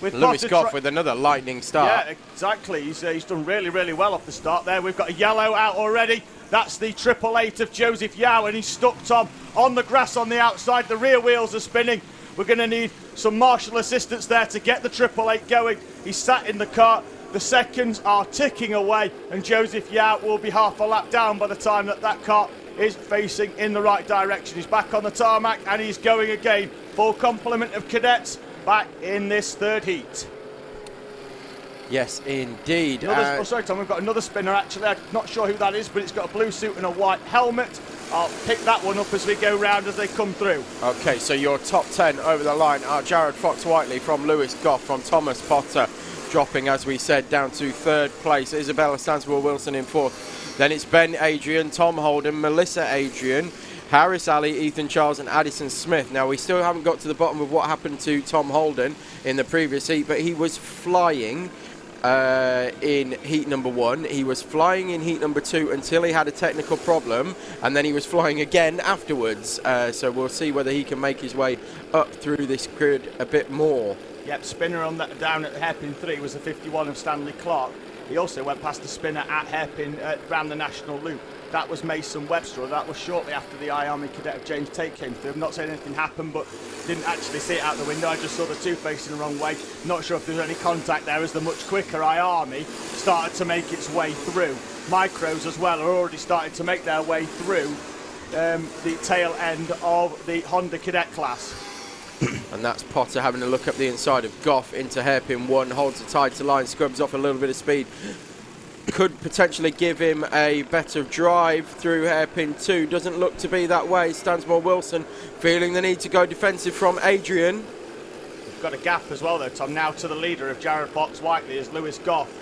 Lewis Goff with another lightning start. Yeah, exactly. He's done really, really well off the start there. We've got a yellow out already. That's the 888 of Joseph Yao, and he's stuck, Tom, on the grass on the outside. The rear wheels are spinning. We're going to need some marshal assistance there to get the 888 going. He's sat in the car. The seconds are ticking away, and Joseph Yao will be half a lap down by the time that car is facing in the right direction. He's back on the tarmac, and he's going again. Full complement of cadets back in this third heat. Yes, indeed. Sorry, Tom, we've got another spinner, actually. I'm not sure who that is, but it's got a blue suit and a white helmet. I'll pick that one up as we go round as they come through. Okay, so your top 10 over the line are Jared Fox-Whiteley from Lewis Goff, from Thomas Potter, dropping, as we said, down to third place. Isabella Stansmore-Wilson in fourth. Then it's Ben Adrian, Tom Holden, Melissa Adrian, Harris Ali, Ethan Charles and Addison Smith. Now, we still haven't got to the bottom of what happened to Tom Holden in the previous heat, but he was flying in heat number 1. He was flying in heat number 2 until he had a technical problem, and then he was flying again afterwards. So we'll see whether he can make his way up through this grid a bit more. Yep, spinner on that down at hairpin 3 was the 51 of Stanley Clark. He also went past the spinner at hairpin around the national loop. That was Mason Webster. That was shortly after the Army cadet of James Tate came through. I'm not saying anything happened, but didn't actually see it out the window. I just saw the two facing the wrong way. Not sure if there was any contact there as the much quicker Army started to make its way through. Micros as well are already starting to make their way through the tail end of the Honda cadet class. And that's Potter having a look up the inside of Goff into hairpin 1, holds it tied to line, scrubs off a little bit of speed. Could potentially give him a better drive through hairpin 2. Doesn't look to be that way. Stansmore-Wilson feeling the need to go defensive from Adrian. We've got a gap as well though, Tom, now to the leader of Jared Fox-Whiteley as Lewis Goff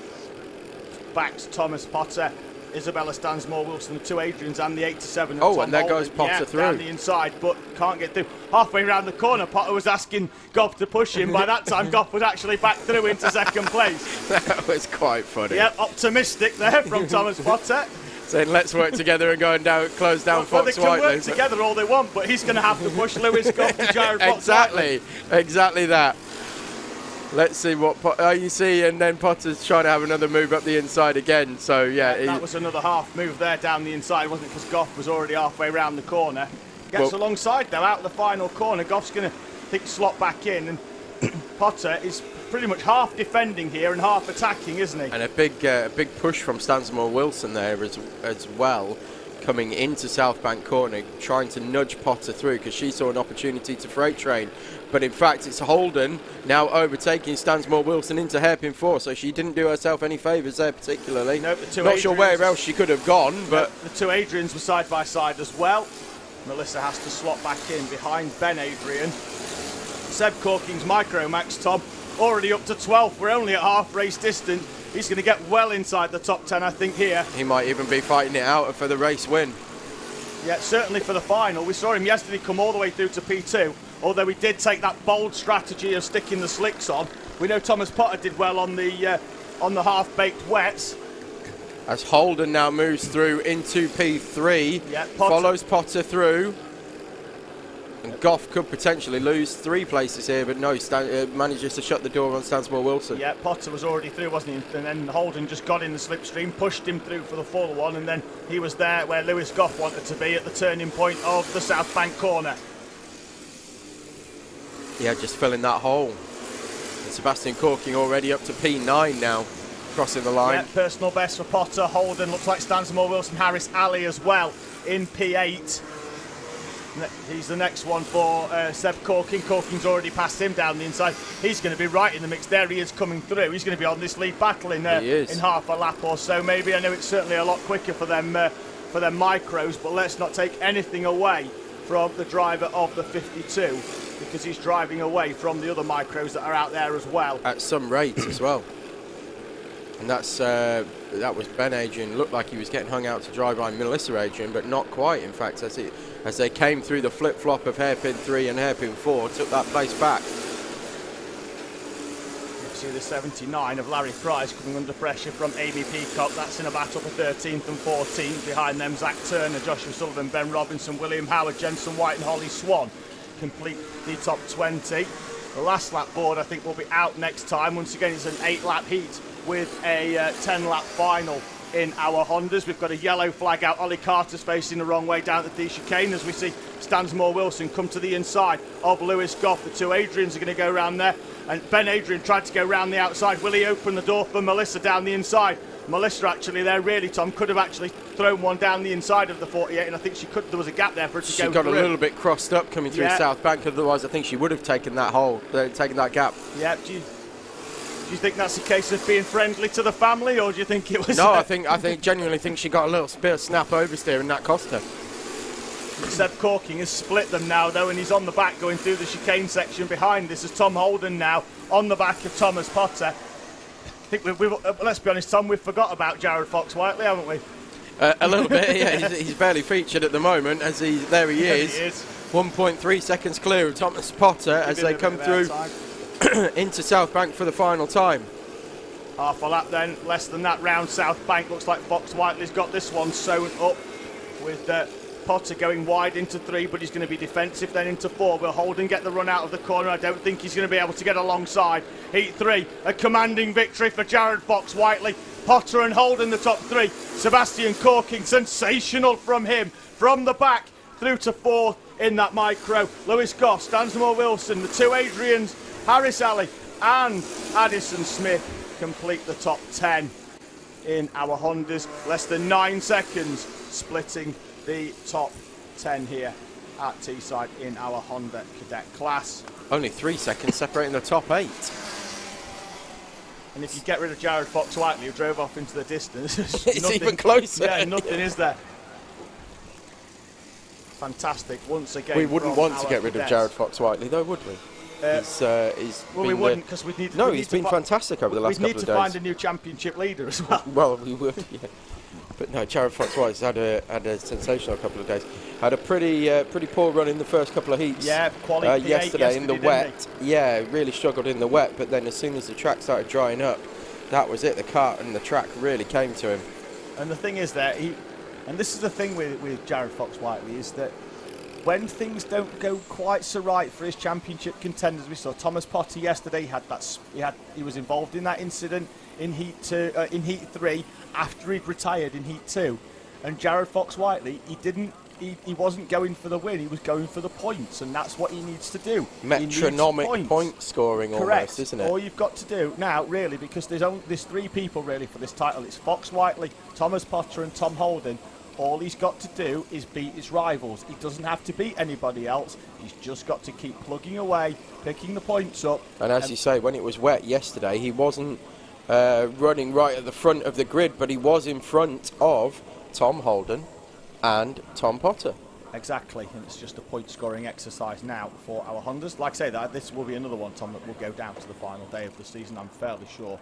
backs Thomas Potter, Isabella Stansmore-Wilson, the two Adrians and the 87 of Tom and there Holden. goes Potter through. Down the inside, but can't get through. Halfway around the corner, Potter was asking Goff to push him. By that time, Goff was actually back through into second place. That was quite funny. Yep, optimistic there from Thomas Potter. Saying, let's work together and go and close down well, Fox-Whiteley. They can work together all they want, but he's going to have to push Lewis Goff to Jared Fox-Whiteley. Exactly that. Let's see what you see, and then Potter's trying to have another move up the inside again. So yeah, that was another half move there down the inside, wasn't it? Because Goff was already halfway around the corner. Gets alongside though, out of the final corner. Goff's going to slot back in, and Potter is pretty much half defending here and half attacking, isn't he? And a big push from Stansmore-Wilson there as well, coming into South Bank corner, trying to nudge Potter through because she saw an opportunity to freight train. But in fact, it's Holden now overtaking Stansmore-Wilson into hairpin 4, so she didn't do herself any favours there particularly. Nope, the two Not sure where else she could have gone, but the two Adrians were side by side as well. Melissa has to slot back in behind Ben Adrian. Seb Corking's Micromax, Tom, already up to 12th. We're only at half race distance. He's going to get well inside the top 10, I think, here. He might even be fighting it out for the race win. Yeah, certainly for the final. We saw him yesterday come all the way through to P2, although he did take that bold strategy of sticking the slicks on. We know Thomas Potter did well on the half-baked wets. As Holden now moves through into P3, follows Potter through. And Goff could potentially lose 3 places here, but no, manages to shut the door on Stansmore-Wilson. Yeah, Potter was already through, wasn't he? And then Holden just got in the slipstream, pushed him through for the full one, and then he was there where Lewis Goff wanted to be at the turning point of the South Bank corner. Yeah, just filling that hole. And Sebastian Corking already up to P9 now, crossing the line. Yeah, personal best for Potter. Holden looks like Stansmore-Wilson, Harris Ali as well in P8. He's the next one for Seb Corking. Corking's already passed him down the inside. He's going to be right in the mix. There he is coming through. He's going to be on this lead battle in half a lap or so, maybe. I know it's certainly a lot quicker for them micros, but let's not take anything away from the driver of the 52 because he's driving away from the other micros that are out there as well. At some rate as well. And that was Ben Adrian. Looked like he was getting hung out to dry by Melissa Adrian, but not quite. In fact, as they came through the flip-flop of hairpin 3 and hairpin 4, took that place back. You see the 79 of Larry Price coming under pressure from Amy Peacock. That's in a battle for 13th and 14th. Behind them, Zach Turner, Joshua Sullivan, Ben Robinson, William Howard, Jensen White and Holly Swan complete the top 20. The last lap board, I think, will be out next time. Once again, it's an 8-lap heat with a 10-lap final in our Hondas. We've got a yellow flag out. Ollie Carter's facing the wrong way down the chicane as we see Stansmore Wilson come to the inside of Lewis Goff. The two Adrians are going to go round there, and Ben Adrian tried to go round the outside. Will he open the door for Melissa down the inside? Melissa actually there really, Tom, could have actually thrown one down the inside of the 48, and I think she could. There was a gap there for her to go through. She got a little bit crossed up coming through South Bank, otherwise I think she would have taken that hole, taken that gap. Yeah, do you think that's a case of being friendly to the family, or do you think it was... No, I genuinely think she got a little bit of snap oversteer and that cost her. Seb Corking has split them now, though, and he's on the back going through the chicane section behind. This is Tom Holden now on the back of Thomas Potter. I think let's be honest, Tom, we've forgot about Jared Fox-Whiteley, haven't we? A little bit, yeah. He's barely featured at the moment, as there he is. 1.3 seconds clear of Thomas Potter as they come through into South Bank for the final time. Half a lap then, less than that round South Bank. Looks like Fox-Whiteley's got this one sewn up with Potter going wide into 3, but he's going to be defensive then into 4. Will Holden get the run out of the corner? I don't think he's going to be able to get alongside. Heat 3, a commanding victory for Jared Fox-Whiteley. Potter and Holden the top 3. Sebastian Corking, sensational from him. From the back through to 4th in that micro. Lewis Goff, Stansmore Wilson, the two Adrians, Harris Alley and Addison Smith complete the top 10 in our Hondas. Less than 9 seconds splitting the top 10 here at Teesside in our Honda Cadet class. Only 3 seconds separating the top 8. And if you get rid of Jared Fox-Whiteley, who drove off into the distance, it's even closer. Yeah, nothing is there. Fantastic once again. We wouldn't want to get rid of Jared Fox-Whiteley, though, would we? We wouldn't, because we'd need. No, he's been fantastic over the last couple of days. We'd need to find a new championship leader as well. Well, we would, yeah. But no, Jared Fox-Whiteley's had a sensational couple of days. Had a pretty poor run in the first couple of heats. Yeah, quality yesterday in the wet. Yeah, really struggled in the wet. But then as soon as the track started drying up, that was it. The kart and the track really came to him. And the thing is that and this is the thing with Jared Fox-Whiteley, is that when things don't go quite so right for his championship contenders, we saw Thomas Potter yesterday. He was involved in that incident in heat 3 after he'd retired in heat 2, and Jared Fox-Whiteley, he wasn't going for the win, he was going for the points, and that's what he needs to do. Metronomic point scoring. Correct. Almost, isn't it? All you've got to do now, really, because there's 3 people really for this title. It's Fox-Whiteley, Thomas Potter and Tom Holden. All he's got to do is beat his rivals. He doesn't have to beat anybody else. He's just got to keep plugging away, picking the points up. And as you say, when it was wet yesterday, he wasn't running right at the front of the grid, but he was in front of Tom Holden and Tom Potter. Exactly, and it's just a point-scoring exercise now for our Hondas. Like I say, this will be another one, Tom, that will go down to the final day of the season. I'm fairly sure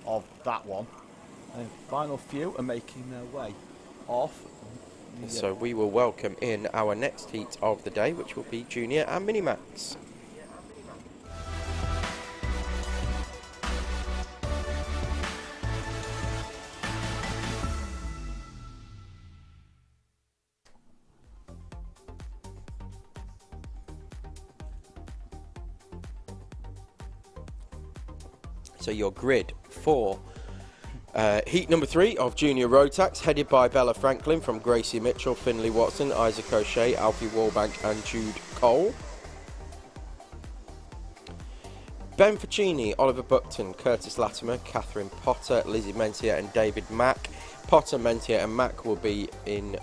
of that one. And the final few are making their way off. So we will welcome in our next heat of the day, which will be Junior and Minimax. So your grid for heat number 3 of Junior Rotax, headed by Bella Franklin from Gracie Mitchell, Finley Watson, Isaac O'Shea, Alfie Wallbank and Jude Cole. Ben Ficini, Oliver Buckton, Curtis Latimer, Catherine Potter, Lizzie Mentier and David Mack. Potter, Mentier and Mack will be in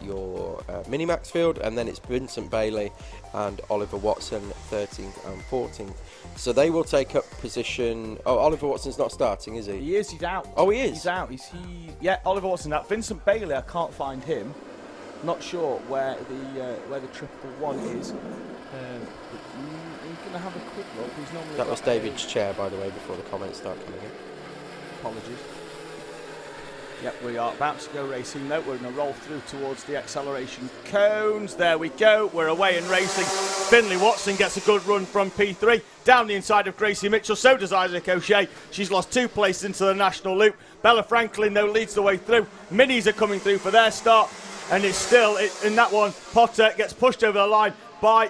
your Minimax field, and then it's Vincent Bailey and Oliver Watson 13th and 14th. So they will take up position. Oh, Oliver Watson's not starting, is he? He is, he's out. Oh, he is? He's out. Yeah, Oliver Watson out. Vincent Bailey, I can't find him. Not sure where the triple one is. He's going to have a quick look. He's normally that was David's chair, by the way, before the comments start coming in. Apologies. Yep, we are about to go racing now. We're going to roll through towards the acceleration cones. There we go. We're away and racing. Finley Watson gets a good run from P3. Down the inside of Gracie Mitchell. So does Isaac O'Shea. She's lost 2 places into the national loop. Bella Franklin, though, leads the way through. Minis are coming through for their start. And it's still, in that one, Potter gets pushed over the line by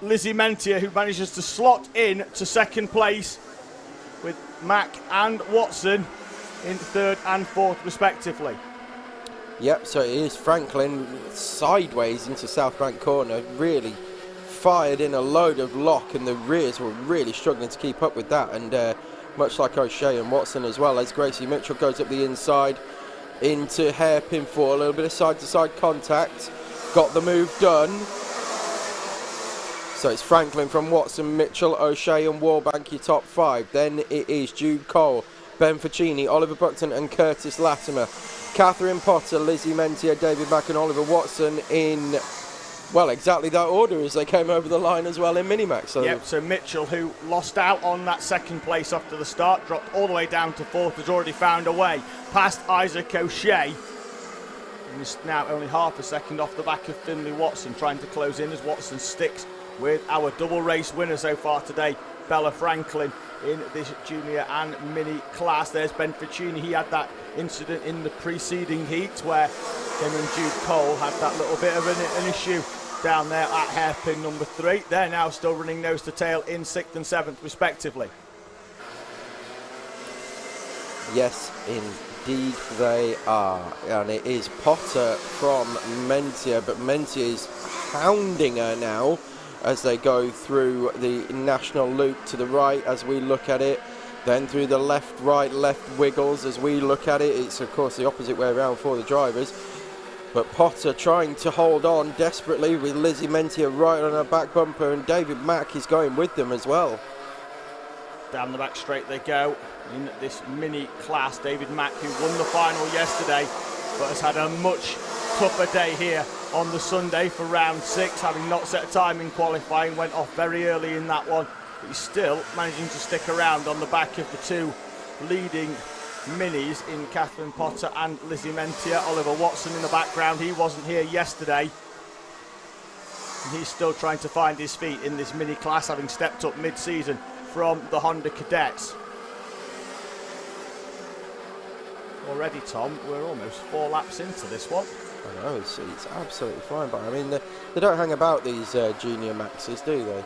Lizzie Mentier, who manages to slot in to second place with Mack and Watson. in third and fourth respectively. Yep, so it is Franklin sideways into South Bank corner, really fired in a load of lock, and the rears were really struggling to keep up with that, and much like O'Shea and Watson as well, as Gracie Mitchell goes up the inside into hairpin 4, a little bit of side-to-side contact, got the move done. So it's Franklin from Watson, Mitchell, O'Shea and Warbank, your top 5. Then it is Jude Cole, Ben Ficini, Oliver Buckton and Curtis Latimer. Catherine Potter, Lizzie Mentier, David Mack and Oliver Watson in, well, exactly that order as they came over the line as well in Minimax. So yep, so Mitchell, who lost out on that second place after the start, dropped all the way down to fourth, has already found a way past Isaac O'Shea. And is now only half a second off the back of Finley Watson, trying to close in as Watson sticks with our double race winner so far today, Bella Franklin, in this junior and mini class. There's Ben Ficini. He had that incident in the preceding heat where him and Jude Cole had that little bit of an issue down there at hairpin number 3. They're now still running nose to tail in 6th and 7th respectively. yes, indeed they are. And it is Potter from Mentier, but Mentier is hounding her now as they go through the national loop to the right as we look at it, then through the left, right, left wiggles as we look at it. It's of course the opposite way around for the drivers, but Potter trying to hold on desperately with Lizzie Mentier right on her back bumper, and David Mack is going with them as well. Down the back straight they go in this mini class. David Mack, who won the final yesterday but has had a much tougher day here on the Sunday for round 6, having not set a time in qualifying, went off very early in that one, but he's still managing to stick around on the back of the 2 leading minis in Catherine Potter and Lizzie Mentier. Oliver Watson in the background, he wasn't here yesterday, and he's still trying to find his feet in this mini class, having stepped up mid-season from the Honda Cadets. Already, Tom, we're almost 4 laps into this one. I know, it's absolutely fine, but I mean, they don't hang about these junior maxes, do they?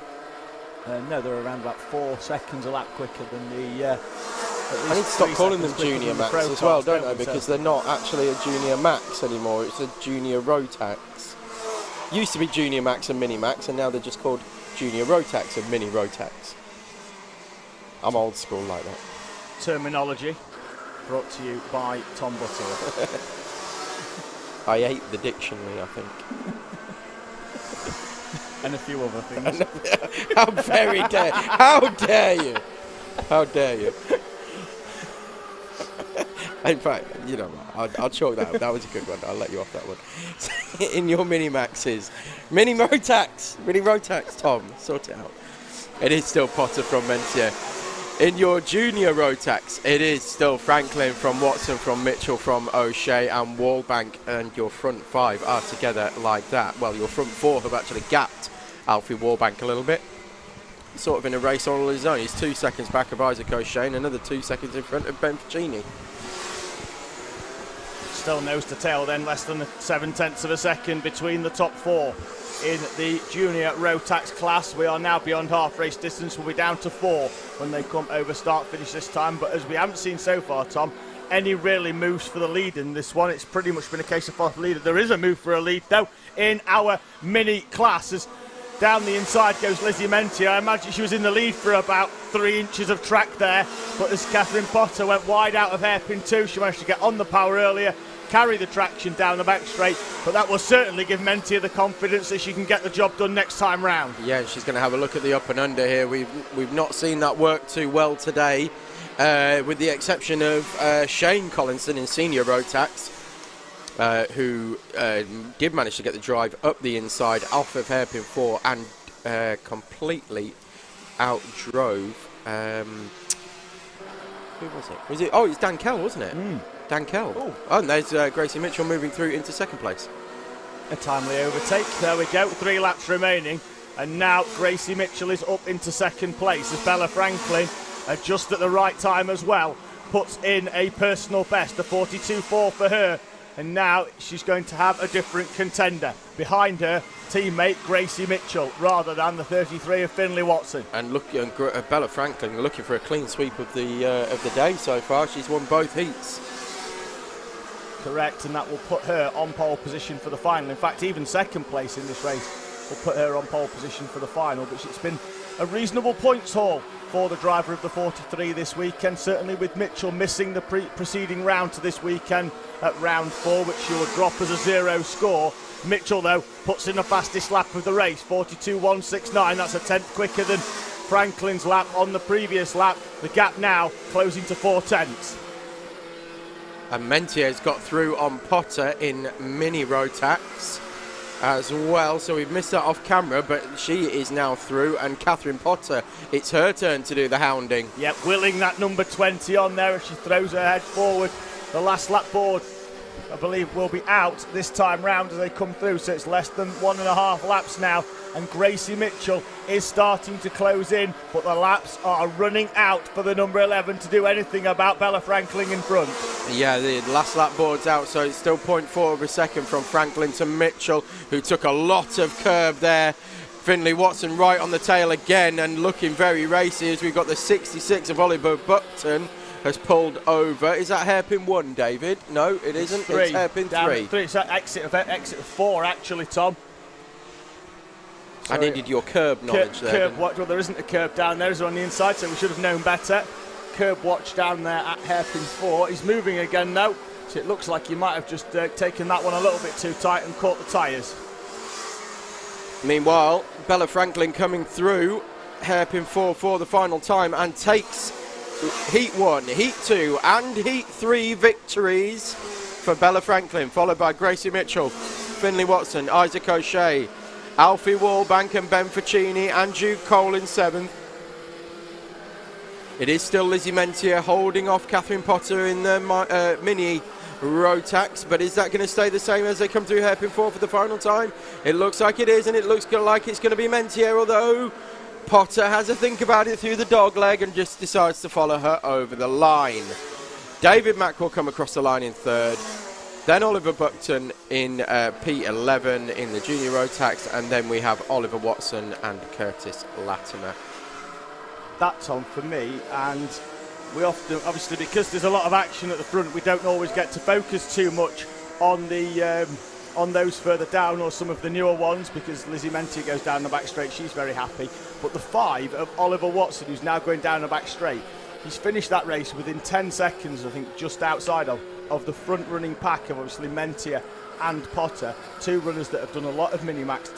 No, they're around about 4 seconds a lap quicker than the... I need to stop calling them junior max as well, don't I? Because they're not actually a junior max anymore, it's a junior Rotax. Used to be junior max and mini max, and now they're just called junior Rotax and mini Rotax. I'm old school like that. Terminology brought to you by Tom Butterworth. I ate the dictionary, I think. And a few other things. How very dare! How dare you! How dare you! In fact, you know, I'll chalk that up. That was a good one. I'll let you off that one. In your mini maxes, mini Rotax, Tom, sort it out. It is still Potter from Mentier. In your junior Rotax, it is still Franklin from Watson, from Mitchell, from O'Shea and Wallbank, and your front 5 are together like that. Well, your front 4 have actually gapped Alfie Wallbank a little bit. Sort of in a race all his own. He's 2 seconds back of Isaac O'Shea and another 2 seconds in front of Ben Ficini. Still nose to tail then, less than 7/10 of a second between the top 4 in the junior Rotax class. We are now beyond half race distance. We'll be down to 4 when they come over start finish this time, but as we haven't seen so far, Tom, any really moves for the lead in this one. It's pretty much been a case of far for the leader. There is a move for a lead though in our mini classes. Down the inside goes Lizzie Mentier. I imagine she was in the lead for about 3 inches of track there, but as Catherine Potter went wide out of hairpin 2, she managed to get on the power earlier, carry the traction down the back straight, but that will certainly give Mentier the confidence that she can get the job done next time round. Yeah, she's going to have a look at the up and under here. We've not seen that work too well today, with the exception of Shane Collinson in senior Rotax, who did manage to get the drive up the inside off of hairpin 4 and completely outdrove. Who was it? Oh, it's Dan Kell, wasn't it? Dan Kell. Oh, and there's Gracie Mitchell moving through into second place. A timely overtake. There we go. 3 laps remaining. And now Gracie Mitchell is up into second place as Bella Franklin, just at the right time as well, puts in a personal best, a 42.4 for her And now she's going to have a different contender. Behind her, teammate Gracie Mitchell, rather than the 33 of Finley Watson. And Bella Franklin looking for a clean sweep of the day so far. She's won both heats. Correct, and that will put her on pole position for the final. In fact, even second place in this race will put her on pole position for the final. But it's been a reasonable points haul for the driver of the 43 this weekend, certainly with Mitchell missing the preceding round to this weekend at round 4, which she will drop as a 0 score. Mitchell, though, puts in the fastest lap of the race, 42.169. That's a tenth quicker than Franklin's lap on the previous lap. The gap now closing to 4 tenths. And Mentier's got through on Potter in mini Rotax as well, so we've missed that off camera, but she is now through. And Catherine Potter, it's her turn to do the hounding. Yep, willing that number 20 on there as she throws her head forward. The last lap board, I believe, will be out this time round as they come through, so it's less than 1.5 laps now. And Gracie Mitchell is starting to close in, but the laps are running out for the number 11 to do anything about Bella Franklin in front. Yeah, the last lap board's out, so it's still 0.4 of a second from Franklin to Mitchell, who took a lot of curb there. Finley Watson right on the tail again and looking very racy as we've got the 66 of Oliver Buckton has pulled over. Is that hairpin 1, David? No, it isn't. It's hairpin 3. It's exit of 4, actually, Tom. I needed your curb knowledge there. Curb watch. Well, there isn't a curb down there. It's on the inside, so we should have known better. Curb watch down there at hairpin 4. He's moving again now, so it looks like he might have just taken that one a little bit too tight and caught the tyres. Meanwhile, Bella Franklin coming through hairpin 4 for the final time and takes Heat 1, Heat 2 and Heat 3 victories for Bella Franklin, followed by Gracie Mitchell, Finley Watson, Isaac O'Shea, Alfie Wallbank and Ben Ficini and Jude Cole in 7th. It is still Lizzie Mentier holding off Catherine Potter in the mini Rotax, but is that going to stay the same as they come through hairpin 4 for the final time? It looks like it is, and it looks like it's going to be Mentier, although Potter has a think about it through the dog leg and just decides to follow her over the line. David Mack will come across the line in 3rd. Then Oliver Buckton in P11 in the junior Rotax, and then we have Oliver Watson and Curtis Latimer. That's on for me, and we often, obviously, because there's a lot of action at the front, we don't always get to focus too much on the on those further down or some of the newer ones, because Lizzie Mentier goes down the back straight. She's very happy. But the 5 of Oliver Watson, who's now going down the back straight, he's finished that race within 10 seconds, I think, just outside of the front running pack of obviously Mentier and Potter, 2 runners that have done a lot of mini-max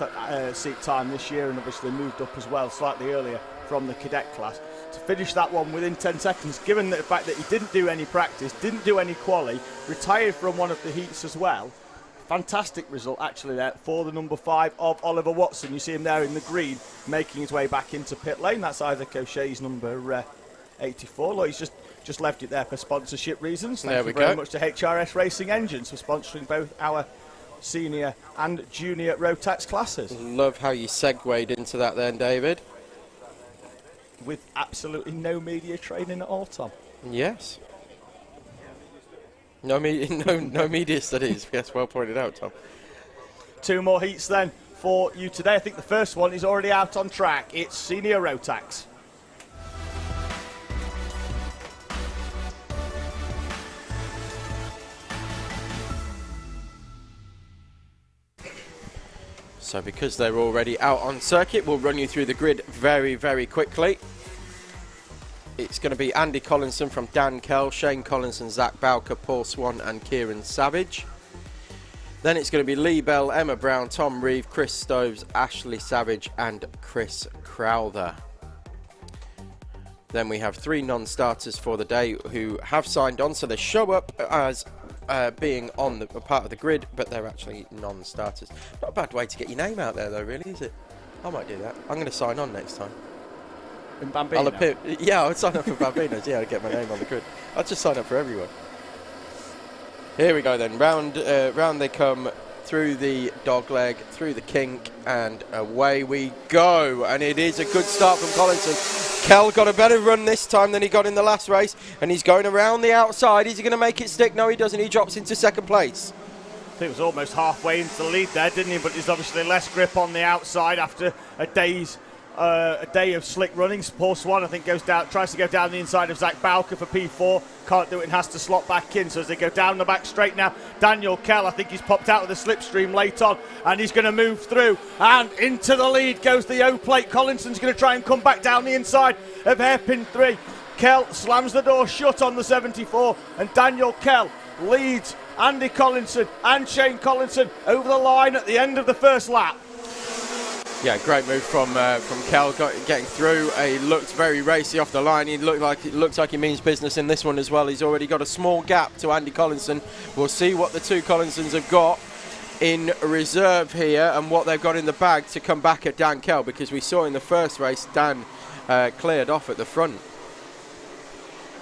seat time this year and obviously moved up as well slightly earlier from the cadet class. To finish that one within 10 seconds, given the fact that he didn't do any practice, didn't do any quali, retired from one of the heats as well. Fantastic result actually there for the number 5 of Oliver Watson. You see him there in the green making his way back into pit lane. That's Isaac O'Shea's number 84. Look, he's just left it there for sponsorship reasons. Thank you very much to HRS Racing Engines for sponsoring both our senior and junior Rotax classes. Love how you segued into that then, David. With absolutely no media training at all, Tom. Yes. No media studies. Yes, well pointed out, Tom. 2 more heats then for you today. I think the first one is already out on track. It's senior Rotax. So because they're already out on circuit, we'll run you through the grid very, very quickly. It's going to be Andy Collinson from Dan Kell, Shane Collinson, Zach Bowker, Paul Swan and Kieran Savage. Then it's going to be Lee Bell, Emma Brown, Tom Reeve, Chris Stoves, Ashley Savage and Chris Crowther. Then we have 3 non-starters for the day who have signed on, so they show up as being on the part of the grid, but they're actually non-starters. Not a bad way to get your name out there though, really, is it? I might do that. I'm going to sign on next time. In Bambino? I would sign up for Bambino's. Yeah, I'd get my name on the grid. I'd just sign up for everyone. Here we go then. Round they come, through the dog leg, through the kink, and away we go. And it is a good start from Collinson. Kell got a better run this time than he got in the last race, and he's going around the outside. Is he going to make it stick? No, he doesn't. He drops into second place. I think it was almost halfway into the lead there, didn't he? But there's obviously less grip on the outside after a day of slick running. Paul Swan, I think, tries to go down the inside of Zach Bowker for P4. Can't do it and has to slot back in. So as they go down the back straight now, Daniel Kell, I think he's popped out of the slipstream late on, and he's going to move through. And into the lead goes the O-plate. Collinson's going to try and come back down the inside of hairpin 3. Kell slams the door shut on the 74, and Daniel Kell leads Andy Collinson and Shane Collinson over the line at the end of the first lap. Yeah, great move from Kell, getting through. He looked very racy off the line. It looks like he means business in this one as well. He's already got a small gap to Andy Collinson. We'll see what the two Collinsons have got in reserve here and what they've got in the bag to come back at Dan Kell, because we saw in the first race Dan cleared off at the front.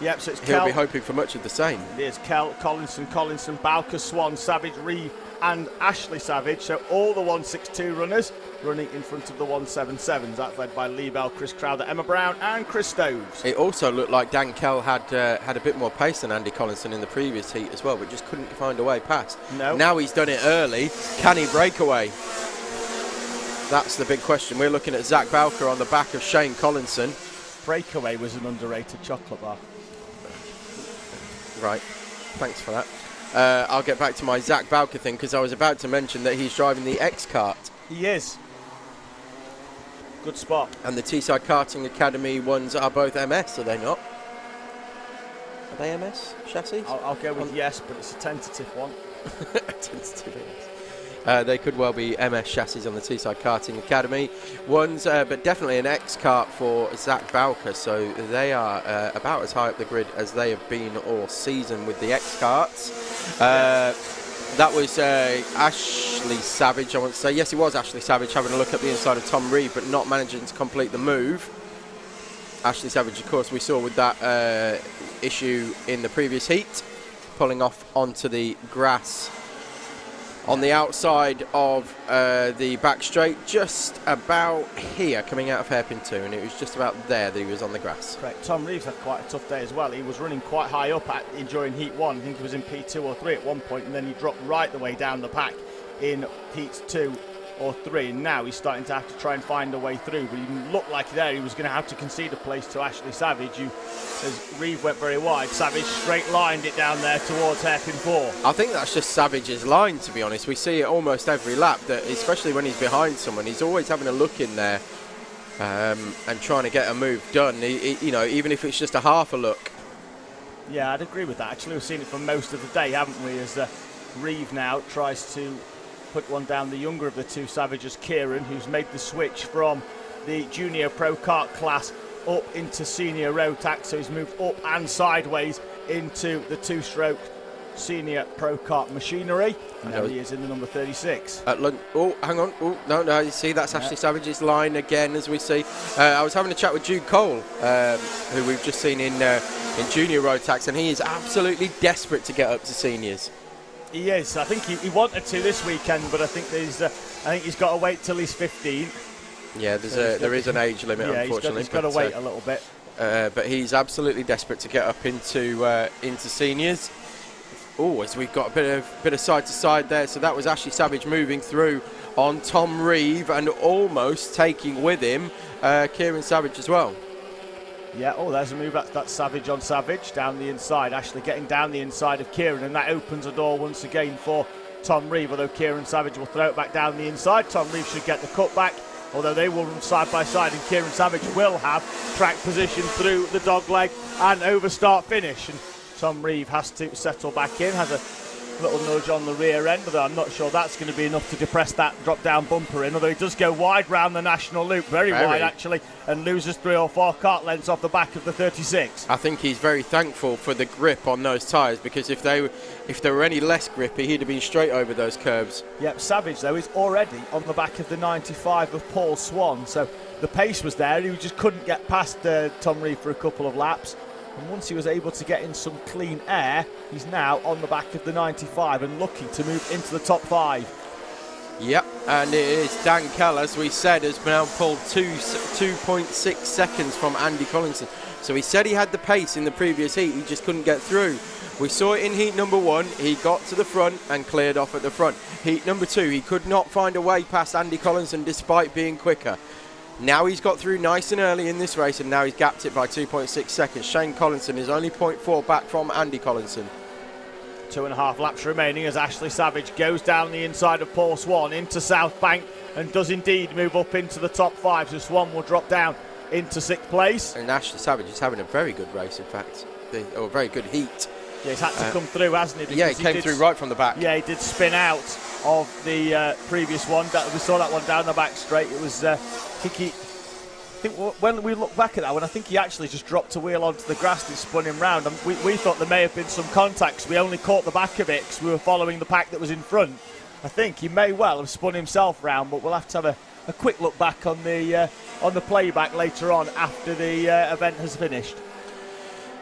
Yep, so it's He'll Kell. be hoping for much of the same. It is Kell, Collinson, Bowker, Swan, Savage, Reeve and Ashley Savage. So all the 162 runners running in front of the 177s. That's led by Lee Bell, Chris Crowder, Emma Brown and Chris Stoves. It also looked like Dan Kell had a bit more pace than Andy Collinson in the previous heat as well, but just couldn't find a way past. No. Now he's done it early. Can he break away? That's the big question. We're looking at Zach Bowker on the back of Shane Collinson. Breakaway was an underrated chocolate bar. Right, thanks for that. I'll get back to my Zach Bowker thing, because I was about to mention that he's driving the X-Kart. He is. Good spot. And the Teesside Karting Academy ones are both MS, are they not? Are they MS chassis? I'll go with yes, but it's a tentative one. Tentative, yes. They could well be MS chassis on the Teesside Karting Academy ones, but definitely an X-Kart for Zach Bowker, so they are about as high up the grid as they have been all season with the X-Karts. That was Ashley Savage, I want to say. Yes, it was Ashley Savage having a look at the inside of Tom Reeve, but not managing to complete the move. Ashley Savage, of course, we saw with that issue in the previous heat, pulling off onto the grass on the outside of the back straight, just about here, coming out of hairpin 2, and it was just about there that he was on the grass. Correct. Tom Reeves had quite a tough day as well. He was running quite high up during Heat 1. I think he was in P2 or 3 at one point, and then he dropped right the way down the pack in Heats 2 or 3, and now he's starting to have to try and find a way through, but he looked like there he was going to have to concede a place to Ashley Savage, who, as Reeve went very wide, Savage straight lined it down there towards hairpin 4. I think that's just Savage's line, to be honest. We see it almost every lap, that especially when he's behind someone, he's always having a look in there and trying to get a move done, you know, even if it's just a half a look. Yeah, I'd agree with that. Actually, we've seen it for most of the day, haven't we, as Reeve now tries to put one down the younger of the two Savages, Kieran, who's made the switch from the junior Pro Kart class up into senior Rotax, so he's moved up and sideways into the two-stroke senior Pro Kart machinery, and there he is in the number 36. Oh, hang on. Oh, no, you see, that's Ashley Savage's line again, as we see. I was having a chat with Jude Cole, who we've just seen in junior Rotax, and he is absolutely desperate to get up to seniors. He is. I think he wanted to this weekend, but I think he's got to wait till he's 15. Yeah, there is an age limit, unfortunately. He's got to wait a little bit. But he's absolutely desperate to get up into seniors. Oh, as we've got a bit of side to side there. So that was Ashley Savage moving through on Tom Reeve and almost taking with him Kieran Savage as well. Yeah, there's a move. That's Savage on Savage down the inside. Ashley getting down the inside of Kieran, and that opens a door once again for Tom Reeve, although Kieran Savage will throw it back down the inside. Tom Reeve should get the cut back, although they will run side by side, and Kieran Savage will have track position through the dog leg and over start finish. And Tom Reeve has to settle back in, has a little nudge on the rear end, although I'm not sure that's going to be enough to depress that drop-down bumper in, although he does go wide round the national loop, very wide actually, and loses 3 or 4 kart lengths off the back of the 36. I think he's very thankful for the grip on those tyres, because if they were any less grippy, he'd have been straight over those curbs. Yep, Savage though is already on the back of the 95 of Paul Swan, so the pace was there, he just couldn't get past Tom Reeve for a couple of laps. And once he was able to get in some clean air, he's now on the back of the 95 and looking to move into the top 5. Yep, and it is Dan Kell, as we said, has now pulled 2.6 seconds from Andy Collinson. So he said he had the pace in the previous heat, he just couldn't get through. We saw it in heat number 1, he got to the front and cleared off at the front. Heat number 2, he could not find a way past Andy Collinson despite being quicker. Now he's got through nice and early in this race, and now he's gapped it by 2.6 seconds. Shane Collinson is only 0.4 back from Andy Collinson. 2.5 laps remaining as Ashley Savage goes down the inside of Paul Swan into South Bank and does indeed move up into the top 5. So Swan will drop down into 6th place. And Ashley Savage is having a very good race, in fact, or a very good heat. Yeah, he's had to come through, hasn't he? Yeah, he came through right from the back. Yeah, he did spin out of the previous one. We saw that one down the back straight. It was, I think when we look back at that one, I think he actually just dropped a wheel onto the grass and spun him round. And we thought there may have been some contacts. We only caught the back of it because we were following the pack that was in front. I think he may well have spun himself round, but we'll have to have a quick look back on the playback later on after the event has finished.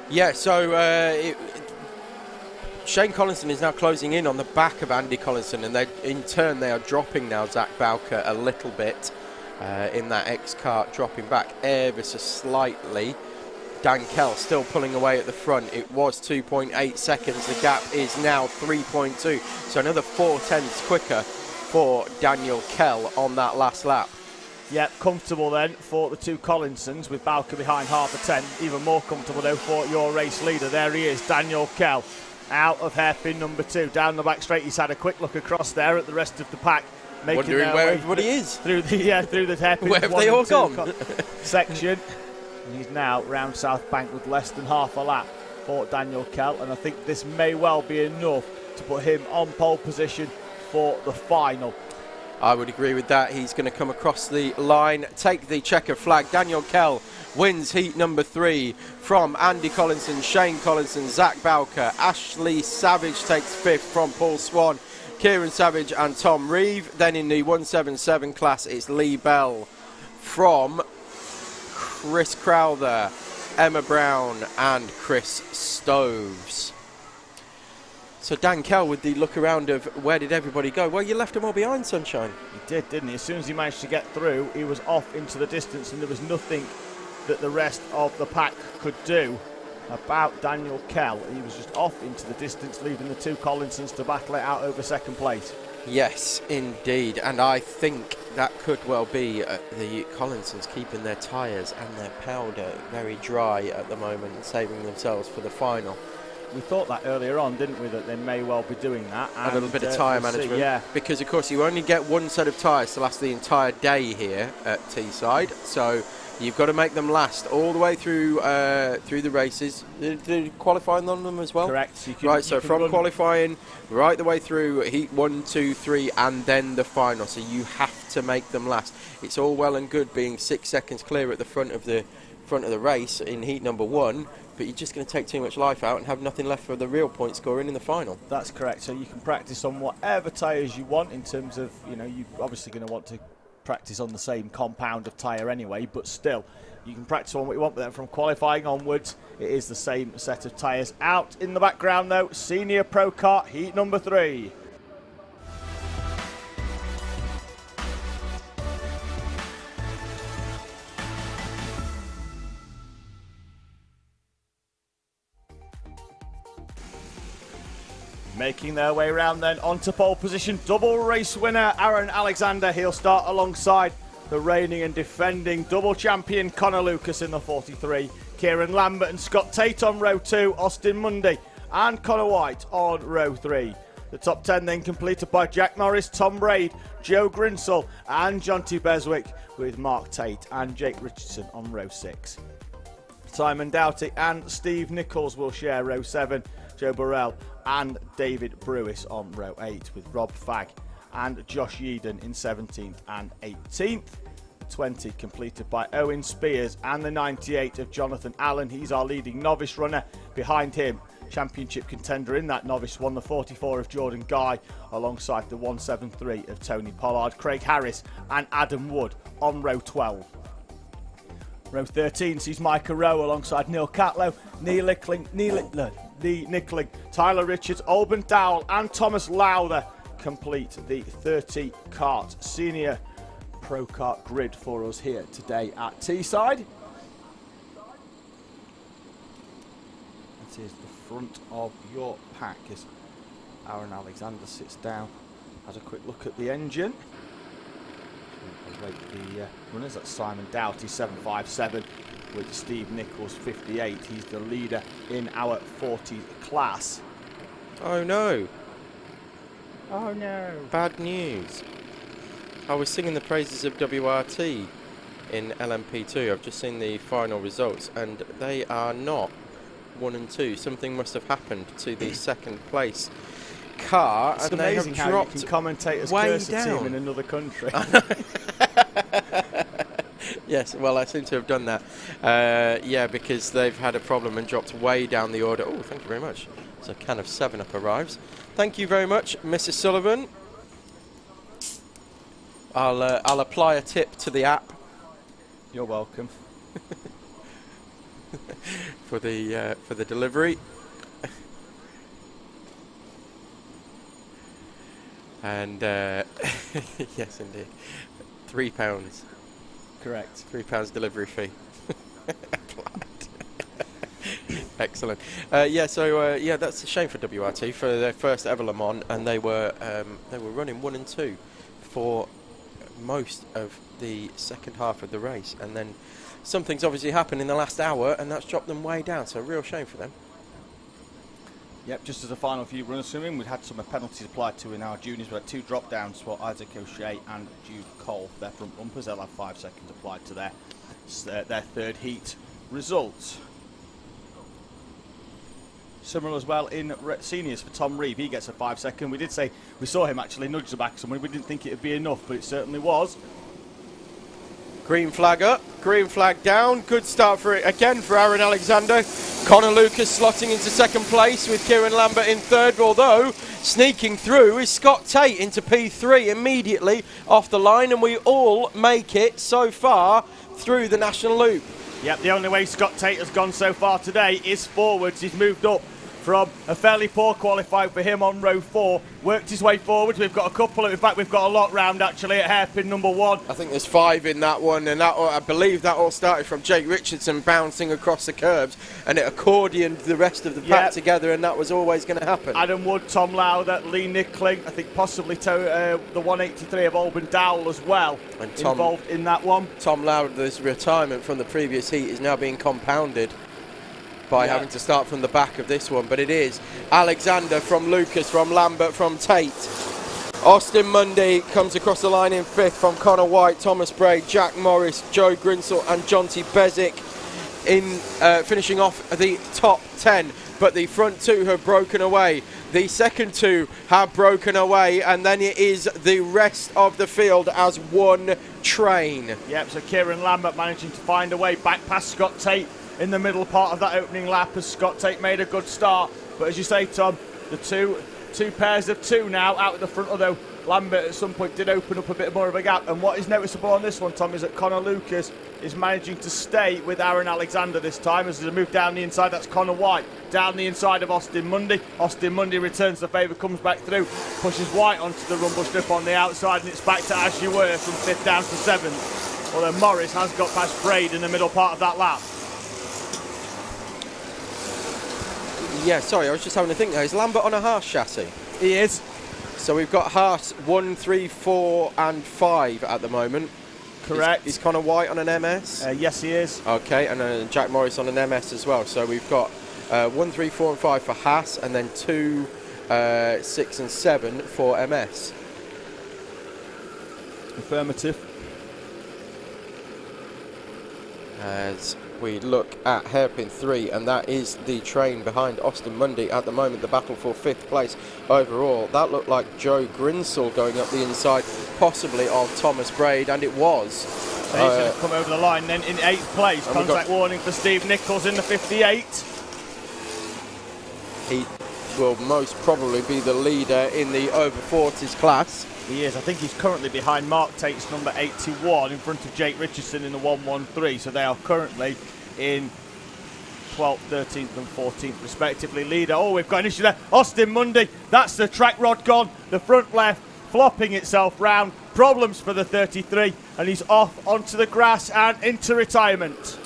Yeah, so Shane Collinson is now closing in on the back of Andy Collinson, and in turn they are dropping now Zach Bowker a little bit in that X-Kart, dropping back ever so slightly. Dan Kell still pulling away at the front. It was 2.8 seconds. The gap is now 3.2. So another 0.4 quicker for Daniel Kell on that last lap. Yep, comfortable then for the two Collinsons with Bowker behind half a 10. Even more comfortable though for your race leader. There he is, Daniel Kell, out of hairpin number 2. Down the back straight, he's had a quick look across there at the rest of the pack. Wondering where everybody is. Through the hairpin. Where have they all gone? Section. And he's now round South Bank with less than half a lap for Daniel Kell. And I think this may well be enough to put him on pole position for the final. I would agree with that. He's going to come across the line, take the checker flag. Daniel Kell wins heat number 3 from Andy Collinson, Shane Collinson, Zach Bowker. Ashley Savage takes 5th from Paul Swan, Kieran Savage and Tom Reeve. Then in the 177 class, it's Lee Bell from Chris Crowther, Emma Brown and Chris Stoves. So Dan Kell with the look around of where did everybody go? Well, you left them all behind, Sunshine. He did, didn't he? As soon as he managed to get through, he was off into the distance, and there was nothing that the rest of the pack could do about Daniel Kell. He was just off into the distance, leaving the two Collinsons to battle it out over second place. Yes, indeed. And I think that could well be the Collinsons keeping their tyres and their powder very dry at the moment and saving themselves for the final. We thought that earlier on, didn't we, that they may well be doing that. A little bit of tyre management. Yeah. Because, of course, you only get one set of tyres to last the entire day here at Teesside. So you've got to make them last all the way through the races. Did qualifying on them as well? Correct. So from qualifying right the way through heat 1, 2, 3 and then the final. So you have to make them last. It's all well and good being 6 seconds clear at the front of the race in heat number 1, but you're just going to take too much life out and have nothing left for the real point scoring in the final. That's correct. So you can practice on whatever tyres you want in terms of, you're obviously going to want to practice on the same compound of tyre anyway, but still, you can practice on what you want. But then from qualifying onwards, it is the same set of tyres. Out in the background though, Senior Pro Kart heat number 3. Making their way around then onto pole position, double race winner Aaron Alexander. He'll start alongside the reigning and defending double champion Connor Lucas in the 43. Kieran Lambert and Scott Tate on row 2, Austin Mundy and Connor White on row 3. The top 10 then completed by Jack Norris, Tom Braid, Joe Grinsell and Jonty Beswick, with Mark Tate and Jake Richardson on row 6. Simon Doughty and Steve Nichols will share row 7, Joe Burrell and David Brewis on row 8, with Rob Fagg and Josh Yeadon in 17th and 18th. 20 completed by Owen Spears and the 98 of Jonathan Allen. He's our leading novice runner. Behind him, championship contender in that novice one, the 44 of Jordan Guy, alongside the 173 of Tony Pollard, Craig Harris and Adam Wood on row 12. Row 13 sees Micah Rowe alongside Neil Catlow, Lee Nickling, Tyler Richards, Alban Dowell and Thomas Lowther complete the 30 kart senior Pro Kart grid for us here today at Teesside. That is the front of your pack as Aaron Alexander sits down, has a quick look at the engine. Await the runners. That's Simon Doughty 757 with Steve Nichols 58. He's the leader in our 40 class. Oh no. Oh no. Bad news. I was singing the praises of WRT in LMP2. I've just seen the final results and they are not 1 and 2. Something must have happened to the second place car. It's and amazing they have how dropped you can commentate as way cursor down. team in another country. Yes, well, I seem to have done that. Yeah, because they've had a problem and dropped way down the order. Oh, thank you very much. So a can of 7-Up arrives. Thank you very much, Mrs. Sullivan. I'll apply a tip to the app. You're welcome. for the delivery. And yes, indeed, £3. Correct. £3 delivery fee. Excellent. Yeah, so yeah, that's a shame for WRT for their first ever Le Mans, and they were running 1 and 2 for most of the second half of the race, and then something's obviously happened in the last hour, and that's dropped them way down. So a real shame for them. Yep, just as a final few runners swimming, we'd had some penalties applied to in our juniors. We had 2 drop downs for Isaac O'Shea and Jude Cole for their front bumpers. They'll have 5 seconds applied to their third heat results. Similar as well in seniors for Tom Reeve. He gets a 5-second. We did say we saw him actually nudge the back someone. We didn't think it would be enough, but it certainly was. Green flag up, green flag down. Good start for it again for Aaron Alexander. Connor Lucas slotting into second place with Kieran Lambert in third, although sneaking through is Scott Tate into P3 immediately off the line, and we all make it so far through the National Loop. Yep, the only way Scott Tate has gone so far today is forwards. He's moved up from a fairly poor qualifying for him on row 4, worked his way forwards. We've got a couple, in fact we've got a lot round actually at hairpin number 1. I think there's 5 in that one, and that I believe that all started from Jake Richardson bouncing across the curbs, and it accordioned the rest of the pack together, and that was always going to happen. Adam Wood, Tom Lowther, Lee Nickling, I think possibly the 183 of Alban Dowell as well, and involved in that one. Tom Lowther's retirement from the previous heat is now being compounded by having to start from the back of this one, but it is Alexander from Lucas, from Lambert, from Tate. Austin Mundy comes across the line in 5th from Connor White, Thomas Braid, Jack Morris, Joe Grinsell and Jonty Bezic in finishing off the top 10, but the front 2 have broken away. The second 2 have broken away, and then it is the rest of the field as one train. Yep, so Kieran Lambert managing to find a way back past Scott Tate in the middle part of that opening lap as Scott Tate made a good start. But as you say, Tom, the two pairs of 2 now out at the front, although Lambert at some point did open up a bit more of a gap. And what is noticeable on this one, Tom, is that Connor Lucas is managing to stay with Aaron Alexander this time. As they move down the inside, that's Connor White. Down the inside of Austin Mundy. Austin Mundy returns the favour, comes back through, pushes White onto the rumble strip on the outside, and it's back to as you were from 5th down to 7th. Although Morris has got past Braid in the middle part of that lap. Yeah, sorry, I was just having to think now. Is Lambert on a Haas chassis? He is. So we've got Haas 1, 3, 4 and 5 at the moment. Correct. Is Connor White on an MS? Yes, he is. Okay, and Jack Morris on an MS as well. So we've got 1, 3, 4 and 5 for Haas, and then 2, 6 and 7 for MS. Affirmative. As we look at hairpin 3, and that is the train behind Austin Mundy at the moment, the battle for 5th place overall. That looked like Joe Grinsell going up the inside, possibly of Thomas Braid, and it was. So he's going to come over the line then in 8th place. Contact warning for Steve Nichols in the 58. He will most probably be the leader in the over 40s class. He is. I think he's currently behind Mark Tate's number 81 in front of Jake Richardson in the 113. So they are currently in 12th, 13th and 14th respectively. Leader, oh, we've got an issue there. Austin Mundy, that's the track rod gone. The front left flopping itself round. Problems for the 33, and he's off onto the grass and into retirement.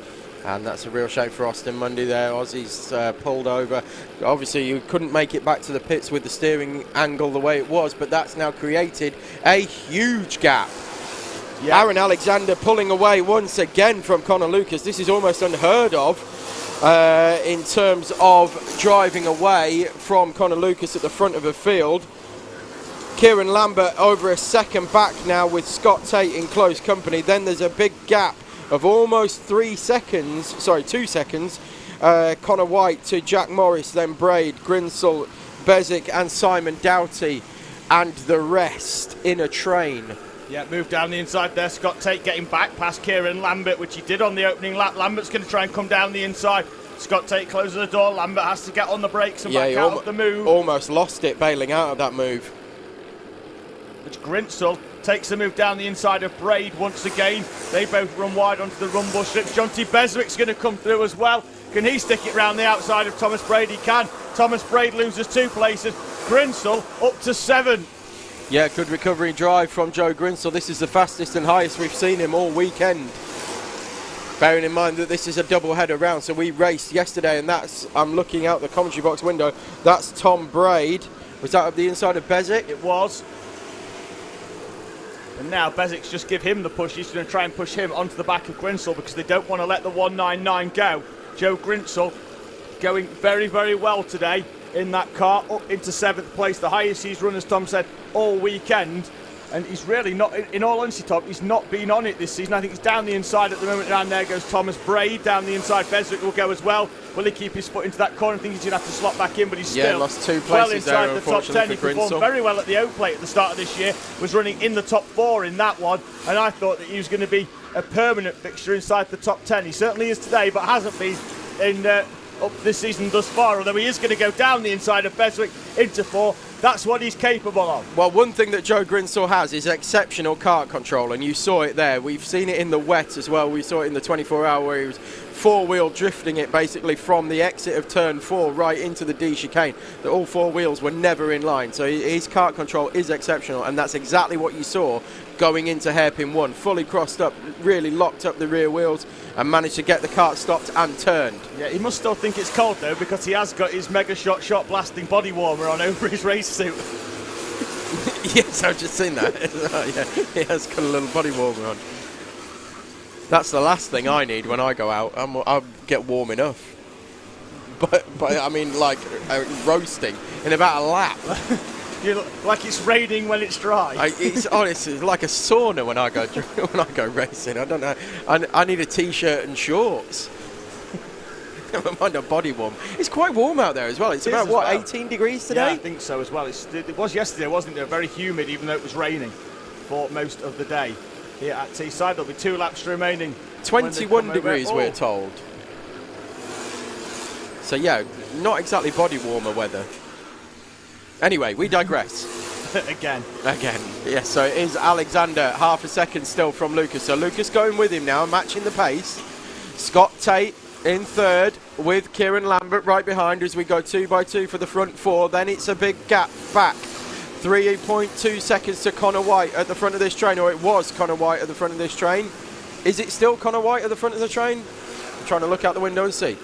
And that's a real shame for Austin Mundy there. Aussie's pulled over. Obviously, you couldn't make it back to the pits with the steering angle the way it was, but that's now created a huge gap. Yeah. Aaron Alexander pulling away once again from Connor Lucas. This is almost unheard of in terms of driving away from Connor Lucas at the front of the field. Kieran Lambert over a second back now with Scott Tate in close company. Then there's a big gap of almost 2 seconds. Connor White to Jack Morris, then Braid, Grinsell, Bezic and Simon Doughty, and the rest in a train. Yeah, move down the inside there. Scott Tate getting back past Kieran Lambert, which he did on the opening lap. Lambert's going to try and come down the inside. Scott Tate closes the door. Lambert has to get on the brakes and back out of the move. Almost lost it bailing out of that move. Which Grinsell takes the move down the inside of Braid once again. They both run wide onto the rumble strip. Jonty Beswick's going to come through as well. Can he stick it round the outside of Thomas Braid? He can. Thomas Braid loses 2 places. Grinsell up to 7. Yeah, good recovery drive from Joe Grinsell. This is the fastest and highest we've seen him all weekend. Bearing in mind that this is a double-header round, so we raced yesterday, and that's, I'm looking out the commentary box window, that's Tom Braid. Was that up the inside of Bezic? It was. And now Bezic's just give him the push. He's going to try and push him onto the back of Grinsell because they don't want to let the 199 go. Joe Grinsell going very, very well today in that car, up into 7th place, the highest he's run, as Tom said, all weekend. And he's really not, in all honesty, Tom, he's not been on it this season. I think he's down the inside at the moment. Down there goes Thomas Braid. Down the inside, Beswick will go as well. Will he keep his foot into that corner? I think he's going to have to slot back in, but he's still lost 2 places well inside there, the top 10. He performed very well at the Oak Plate at the start of this year, was running in the top 4 in that one, and I thought that he was going to be a permanent fixture inside the top 10. He certainly is today, but hasn't been in up this season thus far, although he is going to go down the inside of Beswick into 4. That's what he's capable of. Well, one thing that Joe Grinsell has is exceptional kart control, and you saw it there. We've seen it in the wet as well. We saw it in the 24-hour where he was 4-wheel drifting it basically from the exit of turn 4 right into the D chicane. That all 4 wheels were never in line, so his kart control is exceptional, and that's exactly what you saw going into hairpin 1. Fully crossed up, really locked up the rear wheels and managed to get the kart stopped and turned. Yeah, he must still think it's cold though, because he has got his Mega Shot blasting body warmer on over his race suit. Yes, I've just seen that. Yeah, he has got a little body warmer on. That's the last thing I need when I go out. I'll get warm enough. But I mean, like roasting in about a lap. You look like it's raining when it's dry. It's honestly like a sauna when I go racing. I don't know. I need a t-shirt and shorts. Never mind a body warm. It's quite warm out there as well. It's about what, 18 degrees today? Yeah, I think so as well. It was yesterday, wasn't it? Very humid, even though it was raining for most of the day here at Teesside. There'll be 2 laps remaining. 21 degrees, we're told. So yeah, not exactly body warmer weather. Anyway, we digress. Again. Yes, so it is Alexander, half a second still from Lucas. So Lucas going with him now, matching the pace. Scott Tate in 3rd with Kieran Lambert right behind as we go 2 by 2 for the front 4. Then it's a big gap back. 3.2 seconds to Connor White at the front of this train, or it was Connor White at the front of this train. Is it still Connor White at the front of the train? I'm trying to look out the window and see.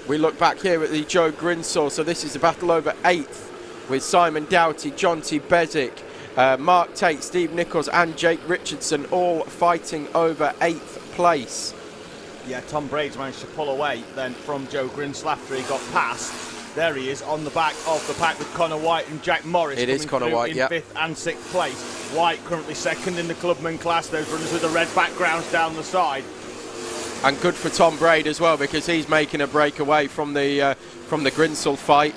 We look back here at the Joe Grinsell. So this is a battle over 8th. With Simon Doughty, Jonty Bezic, Mark Tate, Steve Nichols and Jake Richardson all fighting over 8th place. Yeah, Tom Braid's managed to pull away then from Joe Grinsell after he got past. There he is on the back of the pack with Connor White and Jack Morris. It is Connor White, in 5th and 6th place. White currently 2nd in the clubman class, those runners with the red backgrounds down the side. And good for Tom Braid as well, because he's making a break away from the Grinsell fight.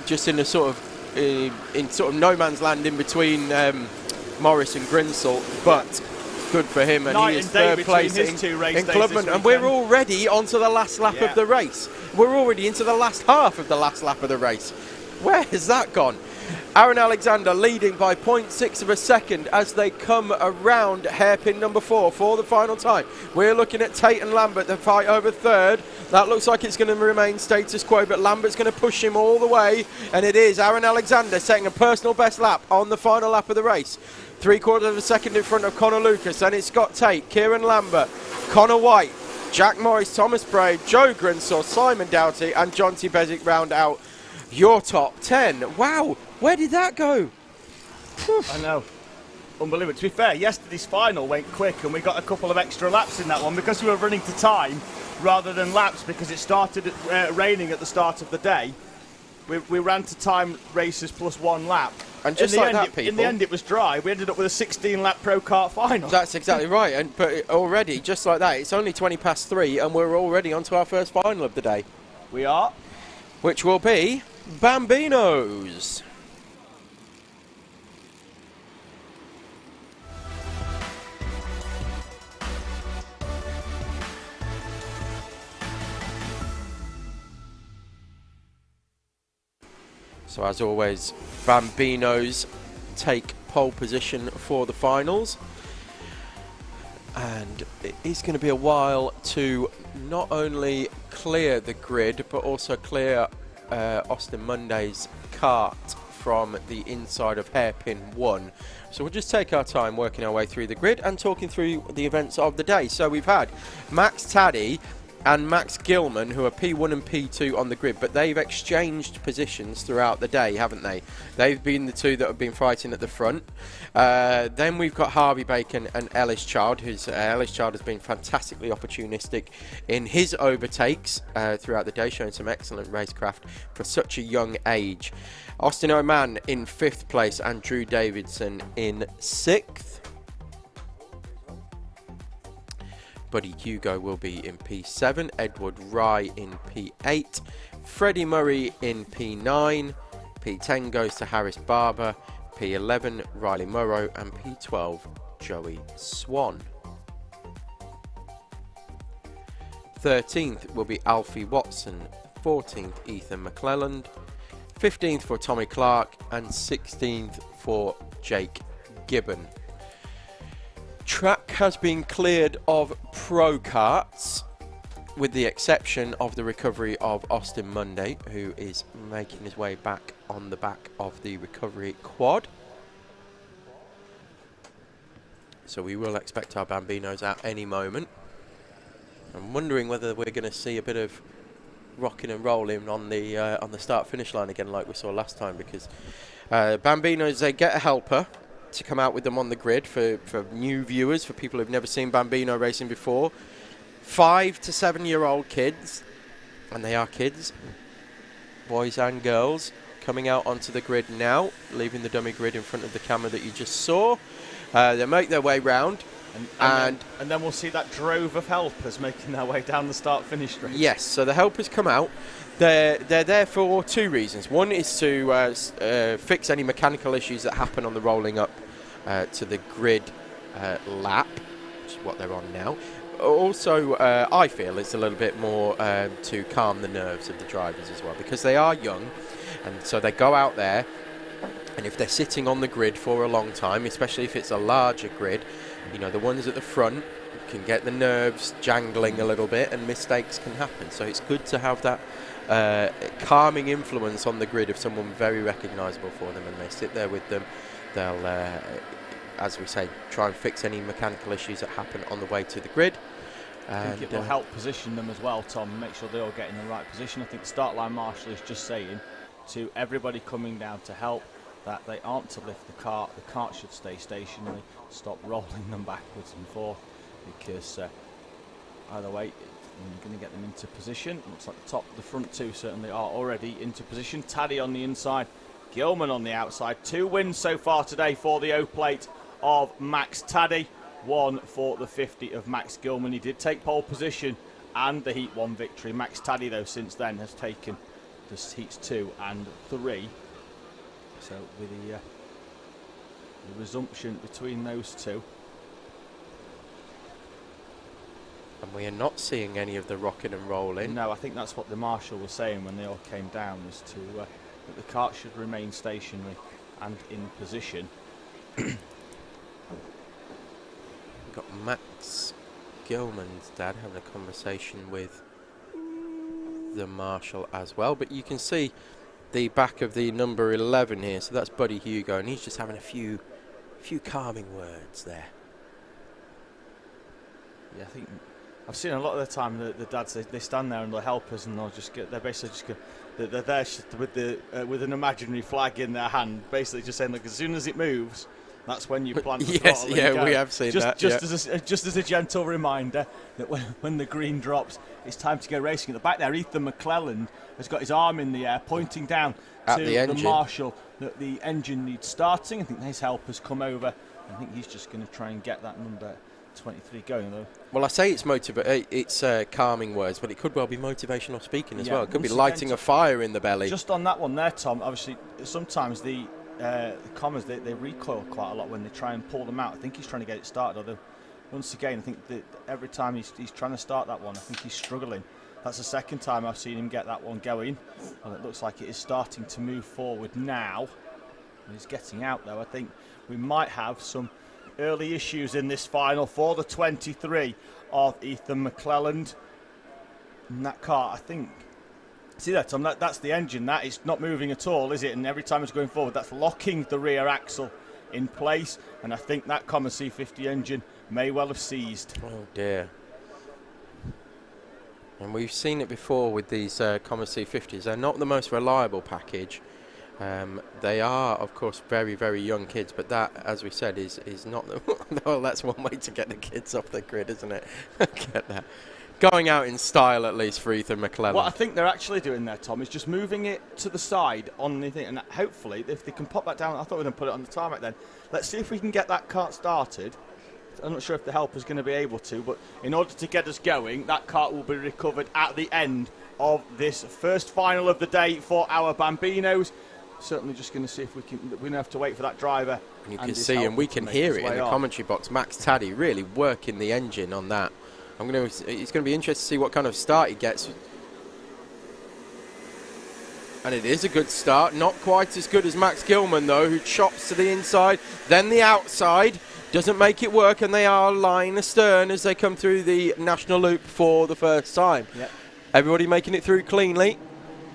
Just in a sort of no man's land in between Morris and Grinsell, but good for him, and he is 3rd place in Clubman. And we're already onto the last lap of the race. We're already into the last half of the last lap of the race. Where has that gone? Aaron Alexander leading by 0.6 of a second as they come around hairpin number 4 for the final time. We're looking at Tate and Lambert, the fight over third. That looks like it's going to remain status quo, but Lambert's going to push him all the way, and it is Aaron Alexander setting a personal best lap on the final lap of the race. 3/4 of a second in front of Connor Lucas, and it's Scott Tate, Kieran Lambert, Connor White, Jack Morris, Thomas Bray, Joe Grinsaw, Simon Doughty, and John T. Bezic round out your top 10. Wow, where did that go? I know. Unbelievable. To be fair, yesterday's final went quick and we got a couple of extra laps in that one because we were running to time rather than laps because it started raining at the start of the day. We ran to time races plus 1 lap. And just like that, people. In the end, it was dry. We ended up with a 16-lap Pro Kart final. That's exactly right. But already, just like that, it's only 3:20 and we're already onto our first final of the day. We are. Which will be Bambinos. So as always, Bambinos take pole position for the finals. And it is going to be a while to not only clear the grid, but also clear Austin Monday's kart from the inside of hairpin 1. So we'll just take our time working our way through the grid and talking through the events of the day. So we've had Max Taddy and Max Gilman, who are P1 and P2 on the grid, but they've exchanged positions throughout the day, haven't they? They've been the two that have been fighting at the front. Then we've got Harvey Bacon and Ellis Child, who's Ellis Child has been fantastically opportunistic in his overtakes throughout the day, showing some excellent racecraft for such a young age. Austin Oman in 5th place and Drew Davidson in 6th. Buddy Hugo will be in P7, Edward Rye in P8, Freddie Murray in P9, P10 goes to Harris Barber, P11 Riley Morrow, and P12 Joey Swan. 13th will be Alfie Watson, 14th Ethan McClelland, 15th for Tommy Clark, and 16th for Jake Gibbon. Track has been cleared of Pro Karts, with the exception of the recovery of Austin Monday, who is making his way back on the back of the recovery quad. So we will expect our Bambinos at any moment. I'm wondering whether we're going to see a bit of rocking and rolling on the start-finish line again, like we saw last time, because Bambinos, they get a helper to come out with them on the grid for new viewers, for people who've never seen Bambino racing before. 5 to 7-year-old kids, and they are kids, boys and girls, coming out onto the grid now, leaving the dummy grid in front of the camera that you just saw. They make their way round. And then we'll see that drove of helpers making their way down the start-finish straight. Yes, so the helpers come out. They're there for 2 reasons. One is to fix any mechanical issues that happen on the rolling up to the grid lap, which is what they're on now. Also, I feel it's a little bit more to calm the nerves of the drivers as well, because they are young, and so they go out there, and if they're sitting on the grid for a long time, especially if it's a larger grid, you know, the ones at the front can get the nerves jangling a little bit and mistakes can happen. So it's good to have that calming influence on the grid of someone very recognisable for them, and they sit there with them. They'll, as we say, try and fix any mechanical issues that happen on the way to the grid. I think it will help position them as well, Tom, make sure they all get in the right position. I think the start line marshal is just saying to everybody coming down to help that they aren't to lift the cart should stay stationary, stop rolling them backwards and forth, because either way, you're going to get them into position. Looks like the front 2 certainly are already into position. Taddy on the inside, Gilman on the outside. 2 wins so far today for the O-plate of Max Taddy. 1 for the 50 of Max Gilman. He did take pole position and the Heat 1 victory. Max Taddy, though, since then has taken the Heats 2 and 3. So with the resumption between those 2. And we are not seeing any of the rocking and rolling. No, I think that's what the marshal was saying when they all came down, is to that the cart should remain stationary and in position. We've got Max Gilman's dad having a conversation with the marshal as well, but you can see the back of the number 11 here, so that's Buddy Hugo, and he's just having a few calming words there. Yeah, I think I've seen a lot of the time the dads, they stand there and the helpers, and they're basically just they're there with an imaginary flag in their hand, basically just saying, look, as soon as it moves, that's when you plant the yes, throttle. yeah, we have seen that. Just as a gentle reminder that when the green drops, it's time to go racing. At the back there, Ethan McClelland has got his arm in the air, pointing down at to the marshal that the engine needs starting. I think his helpers come over. I think he's just going to try and get that number 23 going, though. Well, I say it's calming words, but it could well be motivational speaking as well. It could be lighting a fire in the belly. Just on that one there, Tom, obviously sometimes the commas, they recoil quite a lot when they try and pull them out. I think he's trying to get it started, although once again I think that every time he's trying to start that one, I think he's struggling. That's the second time I've seen him get that one going. Well, it looks like it is starting to move forward now. He's getting out, though. I think we might have some early issues in this final for the 23 of Ethan McClelland. In that car, I think. See that, Tom? That's the engine. That is not moving at all, is it? And every time it's going forward, that's locking the rear axle in place. And I think that common C50 engine may well have seized. Oh dear. And we've seen it before with these common C50s. They're not the most reliable package. They are, of course, very, very young kids, but that, as we said, is not the well, that's one way to get the kids off the grid, isn't it? Get that. Going out in style, at least, for Ethan McClelland. What I think they're actually doing there, Tom, is just moving it to the side on the thing, and hopefully, if they can pop that down, I thought we were going to put it on the tarmac then. Let's see if we can get that cart started. I'm not sure if the helper's going to be able to, but in order to get us going, that cart will be recovered at the end of this first final of the day for our Bambinos. Certainly just going to see if we can. We're going to have to wait for that driver. And you can see, and we can hear it in the commentary box. Max Taddy really working the engine on that. It's going to be interesting to see what kind of start he gets. And it is a good start. Not quite as good as Max Gilman, though, who chops to the inside, then the outside. Doesn't make it work, and they are lying astern as they come through the national loop for the first time. Yep. Everybody making it through cleanly.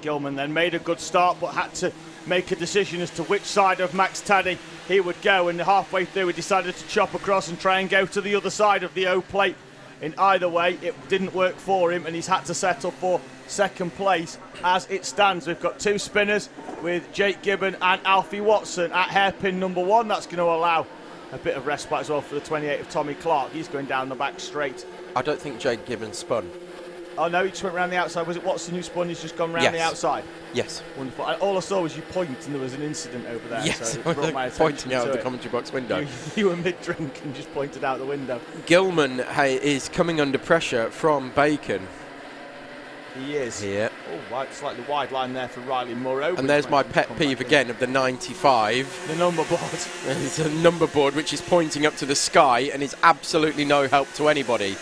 Gilman then made a good start, but had to make a decision as to which side of Max Taddy he would go, and halfway through he decided to chop across and try and go to the other side of the O plate. In either way, it didn't work for him, and he's had to settle for second place. As it stands, we've got two spinners with Jake Gibbon and Alfie Watson at hairpin number 1. That's going to allow a bit of respite as well for the 28 of Tommy Clark. He's going down the back straight. I don't think Jake Gibbon spun. Oh no, he just went round the outside. Was it Watson who spun? He's just gone round the outside. Yes. Wonderful. All I saw was you point, and there was an incident over there. Yes, so it brought my attention pointing out to of the it. commentary box window. You were mid-drink and just pointed out the window. Gilman is coming under pressure from Bacon. He is. Yeah. Oh, slightly wide line there for Riley Morrow. And there's my pet peeve again of the 95. The number board. It's a number board which is pointing up to the sky and is absolutely no help to anybody.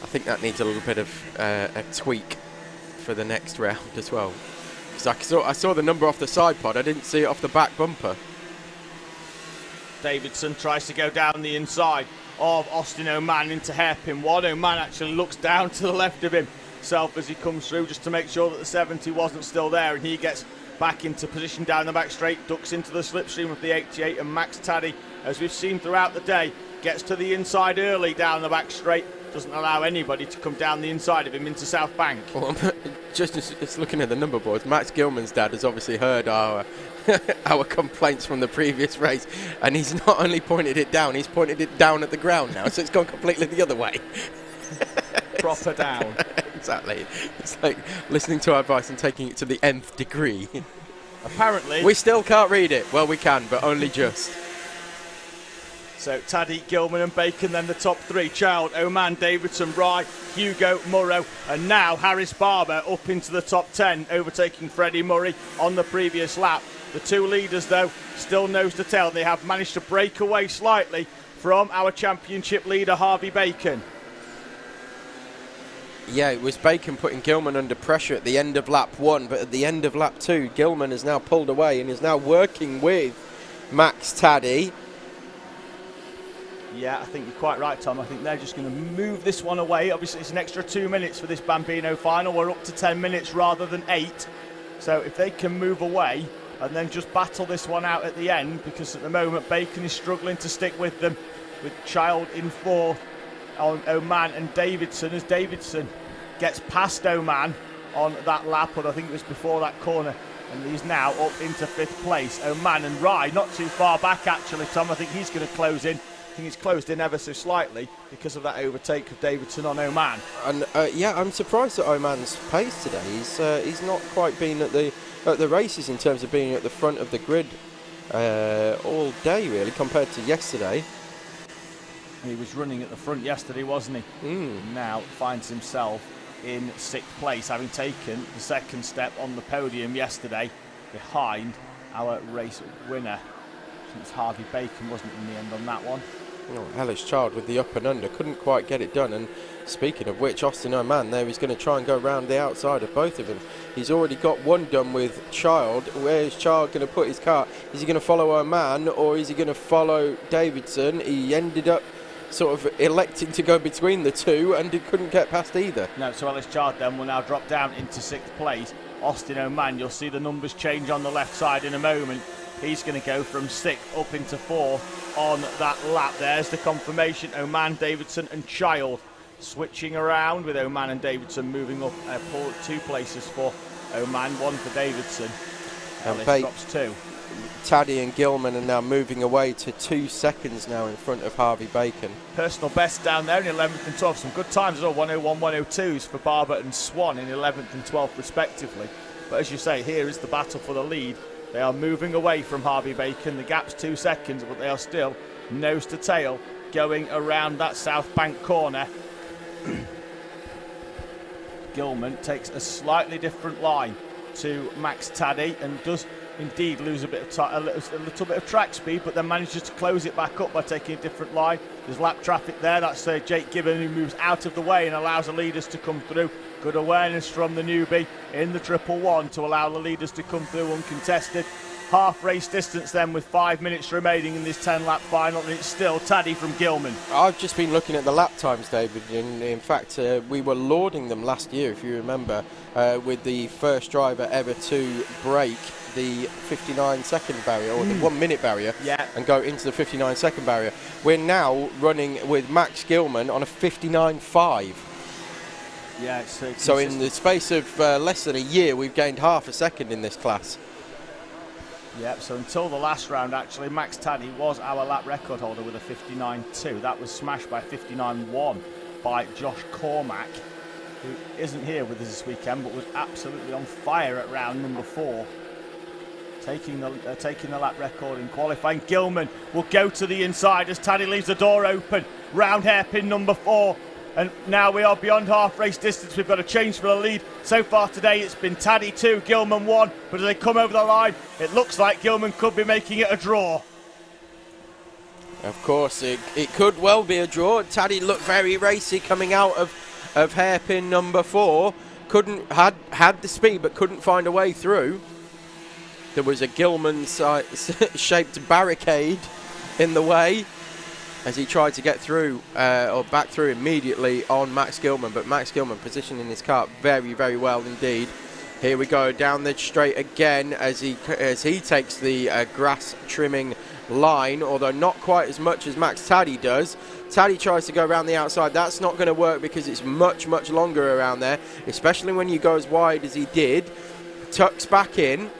I think that needs a little bit of a tweak for the next round as well. Because I saw the number off the side pod, I didn't see it off the back bumper. Davidson tries to go down the inside of Austin Oman into hairpin 1. Oman actually looks down to the left of himself as he comes through just to make sure that the 70 wasn't still there, and he gets back into position down the back straight, ducks into the slipstream of the 88, and Max Taddy, as we've seen throughout the day, gets to the inside early down the back straight, doesn't allow anybody to come down the inside of him into South Bank. Well, just looking at the number boards, Max Gilman's dad has obviously heard our our complaints from the previous race, and he's not only pointed it down, he's pointed it down at the ground now, so it's gone completely the other way. Proper down. Exactly. It's like listening to our advice and taking it to the nth degree. Apparently. We still can't read it. Well, we can, but only just. So Taddy, Gilman and Bacon, then the top three. Child, Oman, Davidson, Rye, Hugo, Murrow, and now Harris Barber up into the top 10, overtaking Freddie Murray on the previous lap. The two leaders, though, still nose to tail. They have managed to break away slightly from our championship leader, Harvey Bacon. Yeah, it was Bacon putting Gilman under pressure at the end of lap 1, but at the end of lap 2, Gilman has now pulled away and is now working with Max Taddy. Yeah, I think you're quite right, Tom. I think they're just going to move this one away. Obviously, it's an extra 2 minutes for this Bambino final. We're up to 10 minutes rather than 8. So if they can move away and then just battle this one out at the end, because at the moment Bacon is struggling to stick with them, with Child in 4th on Oman and Davidson, as Davidson gets past Oman on that lap, or I think it was before that corner, and he's now up into 5th place. Oman and Rye not too far back actually, Tom. I think he's going to close in. I think he's closed in ever so slightly because of that overtake of Davidson on Oman. And yeah, I'm surprised at Oman's pace today. He's not quite been at the races in terms of being at the front of the grid all day really, compared to yesterday. He was running at the front yesterday, wasn't he? Now finds himself in 6th place, having taken the 2nd step on the podium yesterday behind our race winner. I think it's Harvey Bacon, wasn't it, in the end on that one? Oh, Hellish Child with the up and under, couldn't quite get it done. And speaking of which, Austin Oman there, he's going to try and go around the outside of both of them. He's already got one done with Child. Where is Child going to put his car? Is he going to follow Oman or is he going to follow Davidson? He ended up sort of electing to go between the two and he couldn't get past either. No, so Ellis Child then will now drop down into 6th place. Austin Oman, you'll see the numbers change on the left side in a moment. He's going to go from 6th up into 4th on that lap. There's the confirmation. Oman, Davidson and Child switching around, with Oman and Davidson moving up 2 places for Oman, 1 for Davidson. Ellis drops 2. Taddy and Gilman are now moving away to 2 seconds now in front of Harvey Bacon. Personal best down there in 11th and 12th. Some good times as well, 101, 102s for Barber and Swan in 11th and 12th respectively. But as you say, here is the battle for the lead. They are moving away from Harvey Bacon. The gap's 2 seconds, but they are still nose to tail going around that South Bank corner. Gilman takes a slightly different line to Max Taddy and does indeed lose a little bit of track speed, but then manages to close it back up by taking a different line. There's lap traffic there. That's Jake Gibbon, who moves out of the way and allows the leaders to come through. Good awareness from the newbie in the 111 to allow the leaders to come through uncontested. Half race distance then, with 5 minutes remaining in this 10-lap final, and it's still Taddy from Gilman. I've just been looking at the lap times, David, and in fact we were lauding them last year, if you remember, with the first driver ever to break the 59-second barrier, or the 1 minute barrier, and go into the 59-second barrier. We're now running with Max Gilman on a 59.5. Yeah, so in the space of less than a year, we've gained half a second in this class. Yep, so until the last round, actually, Max Taddy was our lap record holder with a 59.2. That was smashed by 59.1 by Josh Cormack, who isn't here with us this weekend, but was absolutely on fire at round number 4. Taking the lap record in qualifying. Gilman will go to the inside as Taddy leaves the door open. Round hairpin number 4. And now we are beyond half race distance. We've got a change for the lead. So far today it's been Taddy 2, Gilman 1. But as they come over the line, it looks like Gilman could be making it a draw. Of course, it could well be a draw. Taddy looked very racy coming out of hairpin number 4. Had the speed but couldn't find a way through. There was a Gilman-shaped barricade in the way as he tried to get through or back through immediately on Max Gilman, but Max Gilman positioning his car very, very well indeed. Here we go down the straight again as he takes the grass trimming line, although not quite as much as Max Taddy does. Taddy tries to go around the outside. That's not going to work because it's much, much longer around there, especially when you go as wide as he did. Tucks back in.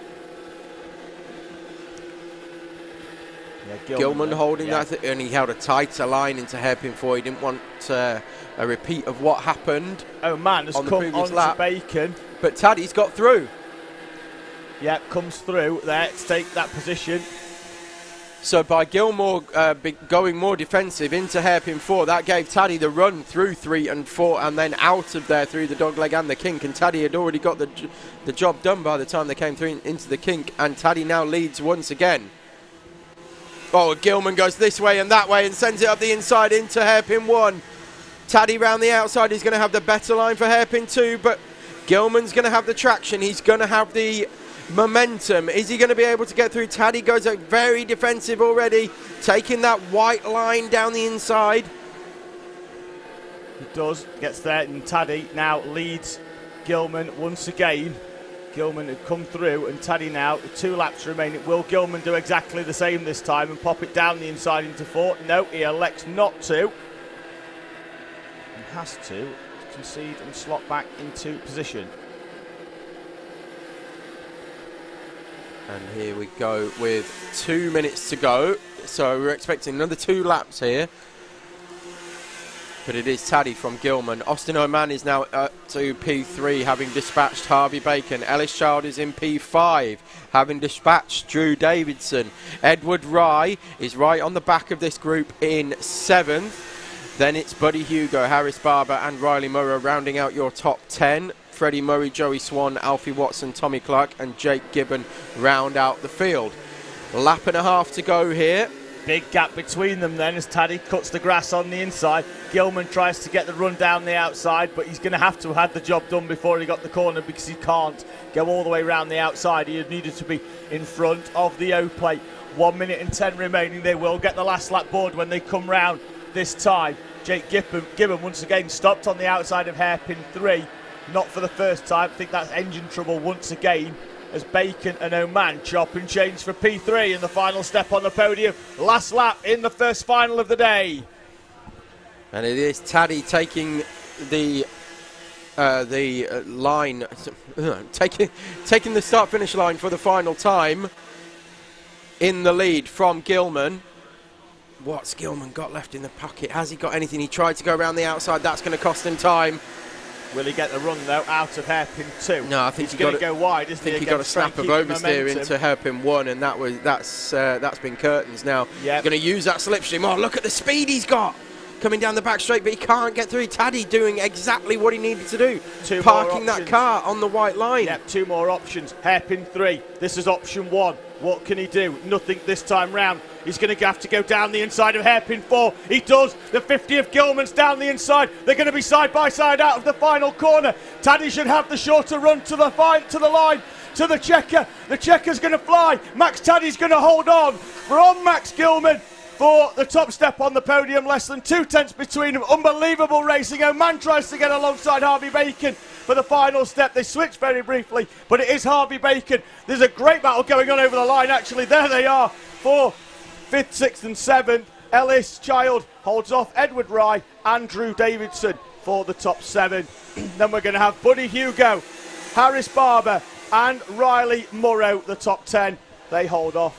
Gilman holding that, and he held a tighter line into hairpin 4. He didn't want a repeat of what happened. Oman has come on to Bacon, but Taddy's got through. Yeah, comes through there to take that position. So by Gilmore going more defensive into hairpin 4, that gave Taddy the run through 3 and 4, and then out of there through the dogleg and the kink. And Taddy had already got the job done by the time they came through into the kink. And Taddy now leads once again. Oh, Gilman goes this way and that way and sends it up the inside into hairpin 1. Taddy round the outside is going to have the better line for hairpin 2, but Gilman's going to have the traction. He's going to have the momentum. Is he going to be able to get through? Taddy goes out very defensive already, taking that white line down the inside. He does, gets there, and Taddy now leads Gilman once again. Gilman had come through, and Taddy now, with 2 laps remaining. Will Gilman do exactly the same this time and pop it down the inside into 4? No, he elects not to. He has to concede and slot back into position. And here we go with 2 minutes to go. So we're expecting another 2 laps here. But it is Taddy from Gilman. Austin Oman is now up to P3, having dispatched Harvey Bacon. Ellis Child is in P5, having dispatched Drew Davidson. Edward Rye is right on the back of this group in 7th. Then it's Buddy Hugo, Harris Barber and Riley Murrow rounding out your top 10. Freddie Murray, Joey Swan, Alfie Watson, Tommy Clark and Jake Gibbon round out the field. Lap and a half to go here. Big gap between them then as Taddy cuts the grass on the inside. Gilman tries to get the run down the outside, but he's going to have to have had the job done before he got the corner because he can't go all the way around the outside. He had needed to be in front of the O-plate. 1 minute and 10 remaining. They will get the last lap board when they come round this time. Jake Gibbon once again stopped on the outside of hairpin 3. Not for the first time. I think that's engine trouble once again as Bacon and Oman chop and change for P3 in the final step on the podium. Last lap in the first final of the day. And it is Taddy taking the line, taking the start-finish line for the final time in the lead from Gilman. What's Gilman got left in the pocket? Has he got anything? He tried to go around the outside. That's going to cost him time. Will he get the run, though, out of hairpin 2? No, I think he's going to go wide, isn't he? I think he got a snap of oversteer into hairpin 1, and that's been curtains now. Yep. Going to use that slipstream. Oh, look at the speed he's got coming down the back straight, but he can't get through. Taddy doing exactly what he needed to do, parking that car on the white line. Yep, 2 more options. Hairpin 3. This is option 1. What can he do? Nothing this time round. He's going to have to go down the inside of hairpin 4. He does. The 50 of Gilman's down the inside. They're going to be side by side out of the final corner. Taddy should have the shorter run to the line, to the checker. The checker's going to fly. Max Taddy's going to hold on. From Max Gilman for the top step on the podium. Less than 2 tenths between them. Unbelievable racing. Oman tries to get alongside Harvey Bacon for the final step. They switch very briefly, but it is Harvey Bacon. There's a great battle going on over the line, actually. There they are for 5th, 6th and 7th. Ellis Child holds off Edward Rye and Drew Davidson for the top 7. Then we're going to have Buddy Hugo, Harris Barber and Riley Murrow, the top 10. They hold off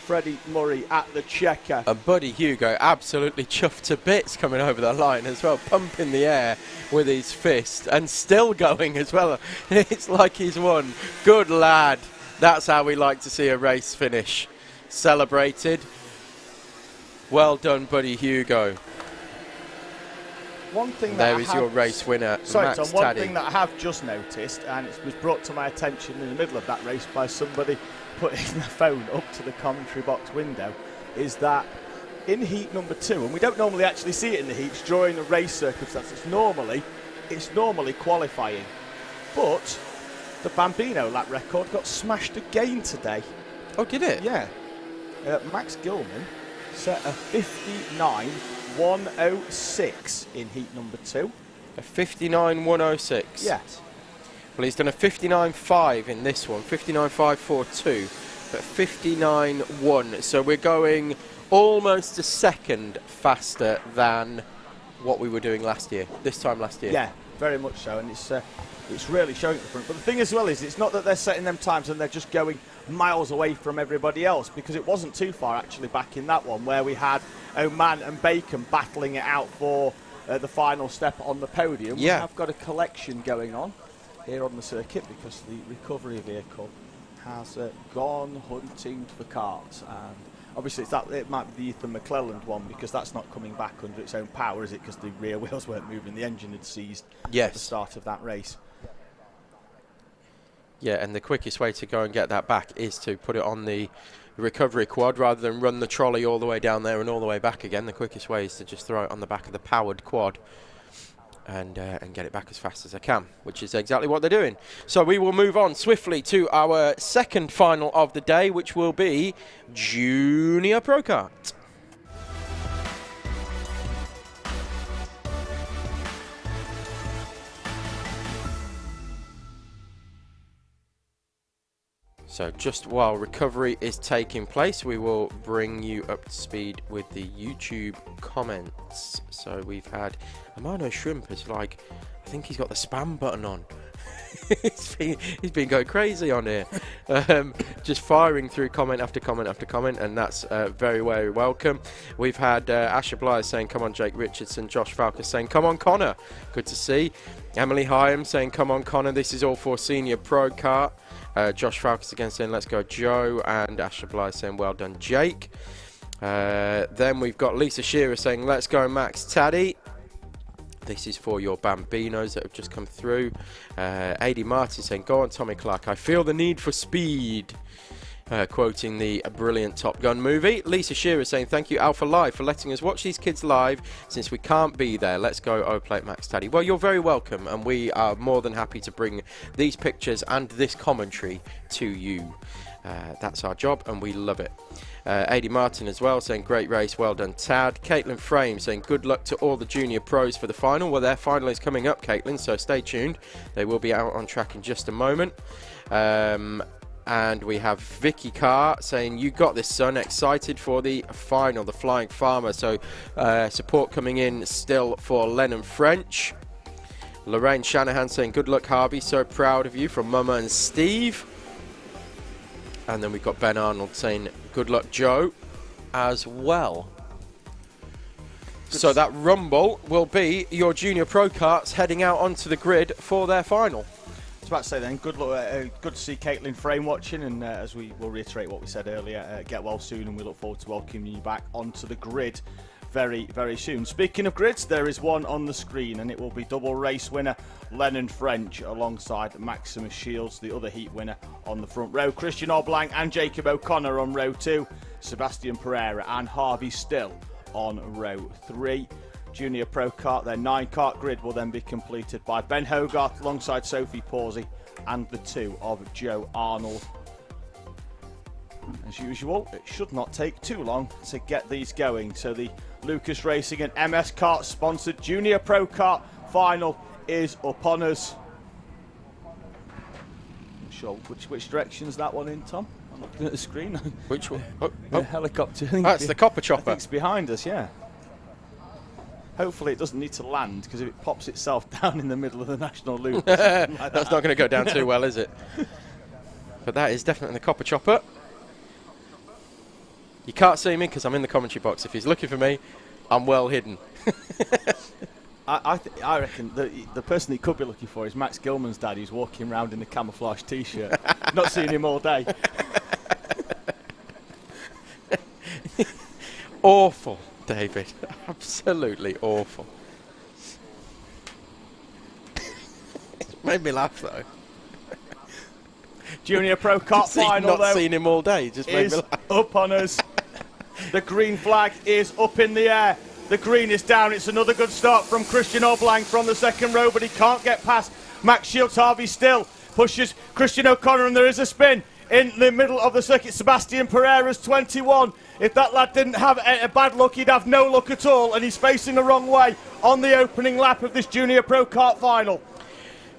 Freddie Murray at the checker. And Buddy Hugo absolutely chuffed to bits coming over the line as well, pumping the air with his fist and still going as well. It's like he's won. Good lad. That's how we like to see a race finish. Celebrated. Well done, Buddy Hugo. One thing there is your race winner, sorry, Max Tom, one Taddy. thing that I have just noticed, and it was brought to my attention in the middle of that race by somebody putting the phone up to the commentary box window, is that in heat number 2, and we don't normally actually see it in the heats during the race circumstances, it's normally qualifying, but the Bambino lap record got smashed again today. Oh, did it? Yeah. Max Gilman set a 59.106 in heat number 2. A 59.106? Yes. Well, he's done a 59.5 in this one, 59.542, but 59.1. So we're going almost a second faster than what we were doing this time last year. Yeah, very much so, and it's really showing at the front. But the thing as well is, it's not that they're setting them times and they're just going miles away from everybody else, because it wasn't too far actually back in that one where we had Oman and Bacon battling it out for the final step on the podium. Yeah. We have got a collection going on here on the circuit because the recovery vehicle has gone hunting for carts, and obviously it might be the Ethan McClelland one, because that's not coming back under its own power, is it? Because the rear wheels weren't moving, the engine had seized at the start of that race. Yeah, and the quickest way to go and get that back is to put it on the recovery quad rather than run the trolley all the way down there and all the way back again. The quickest way is to just throw it on the back of the powered quad. and get it back as fast as I can, which is exactly what they're doing. So we will move on swiftly to our second final of the day, which will be Junior Pro Kart. So just while recovery is taking place, we will bring you up to speed with the YouTube comments. So we've had Amano Shrimp is like, I think he's got the spam button on. he's been going crazy on here. Just firing through comment after comment after comment, and that's very, very welcome. We've had Asher Blythe saying, come on Jake Richardson. Josh Falker saying, come on Connor. Good to see. Emily Hyam saying, come on Connor, this is all for Senior Pro Kart. Josh Falkers again saying, let's go Joe, and Asher Blythe saying, well done Jake. Then we've got Lisa Shearer saying, let's go Max Taddy. This is for your Bambinos that have just come through. A.D. Martin saying, go on Tommy Clark, I feel the need for speed. Quoting the brilliant Top Gun movie. Lisa Shearer saying, thank you Alpha Live for letting us watch these kids live since we can't be there. Let's go O-Plate Max Taddy. Well, you're very welcome, and we are more than happy to bring these pictures and this commentary to you. That's our job, and we love it. A.D. Martin as well saying, great race, well done Tad. Caitlin Frame saying, good luck to all the junior pros for the final. Well, their final is coming up, Caitlin, so stay tuned. They will be out on track in just a moment. And we have Vicky Carr saying, you got this son, excited for the final, the Flying Farmer. So support coming in still for Lennon French. Lorraine Shanahan saying, good luck Harvey, so proud of you, from Mama and Steve. And then we've got Ben Arnold saying, good luck Joe as well. So that rumble will be your Junior Pro Karts heading out onto the grid for their final. I was about to say then, good to see Caitlin Frame watching, and as we will reiterate what we said earlier, get well soon, and we look forward to welcoming you back onto the grid very, very soon. Speaking of grids, there is one on the screen, and it will be double race winner Lennon French alongside Maximus Shields, the other heat winner on the front row. Christian Oblang and Jacob O'Connor on row 2, Sebastian Pereira and Harvey Still on row 3. Junior Pro Kart, their 9-kart grid will then be completed by Ben Hogarth alongside Sophie Pawsey and the 2 of Joe Arnold. As usual, it should not take too long to get these going. So the Lucas Racing and MS Kart sponsored Junior Pro Kart final is upon us. Not sure which direction is that one in, Tom? I'm looking at the screen. Which one? The helicopter. That's the copper chopper. I think it's behind us, yeah. Hopefully it doesn't need to land, because if it pops itself down in the middle of the national loop, like that's not going to go down too well, is it? But that is definitely the copper chopper. You can't see me because I'm in the commentary box. If he's looking for me, I'm well hidden. I reckon the person he could be looking for is Max Gilman's dad, who's walking around in a camouflage T-shirt. Not seen him all day. Awful, David. Absolutely awful. Made me laugh though. Junior Pro Kart final, not seen him all day. Just made me laugh. Up on us. The green flag is up in the air. The green is down. It's another good start from Christian Oblang from the second row, but he can't get past Max Shields. Harvey Still pushes Christian O'Connor, and there is a spin in the middle of the circuit. Sebastian Pereira's 21. If that lad didn't have a bad luck, he'd have no luck at all, and he's facing the wrong way on the opening lap of this Junior Pro Kart final.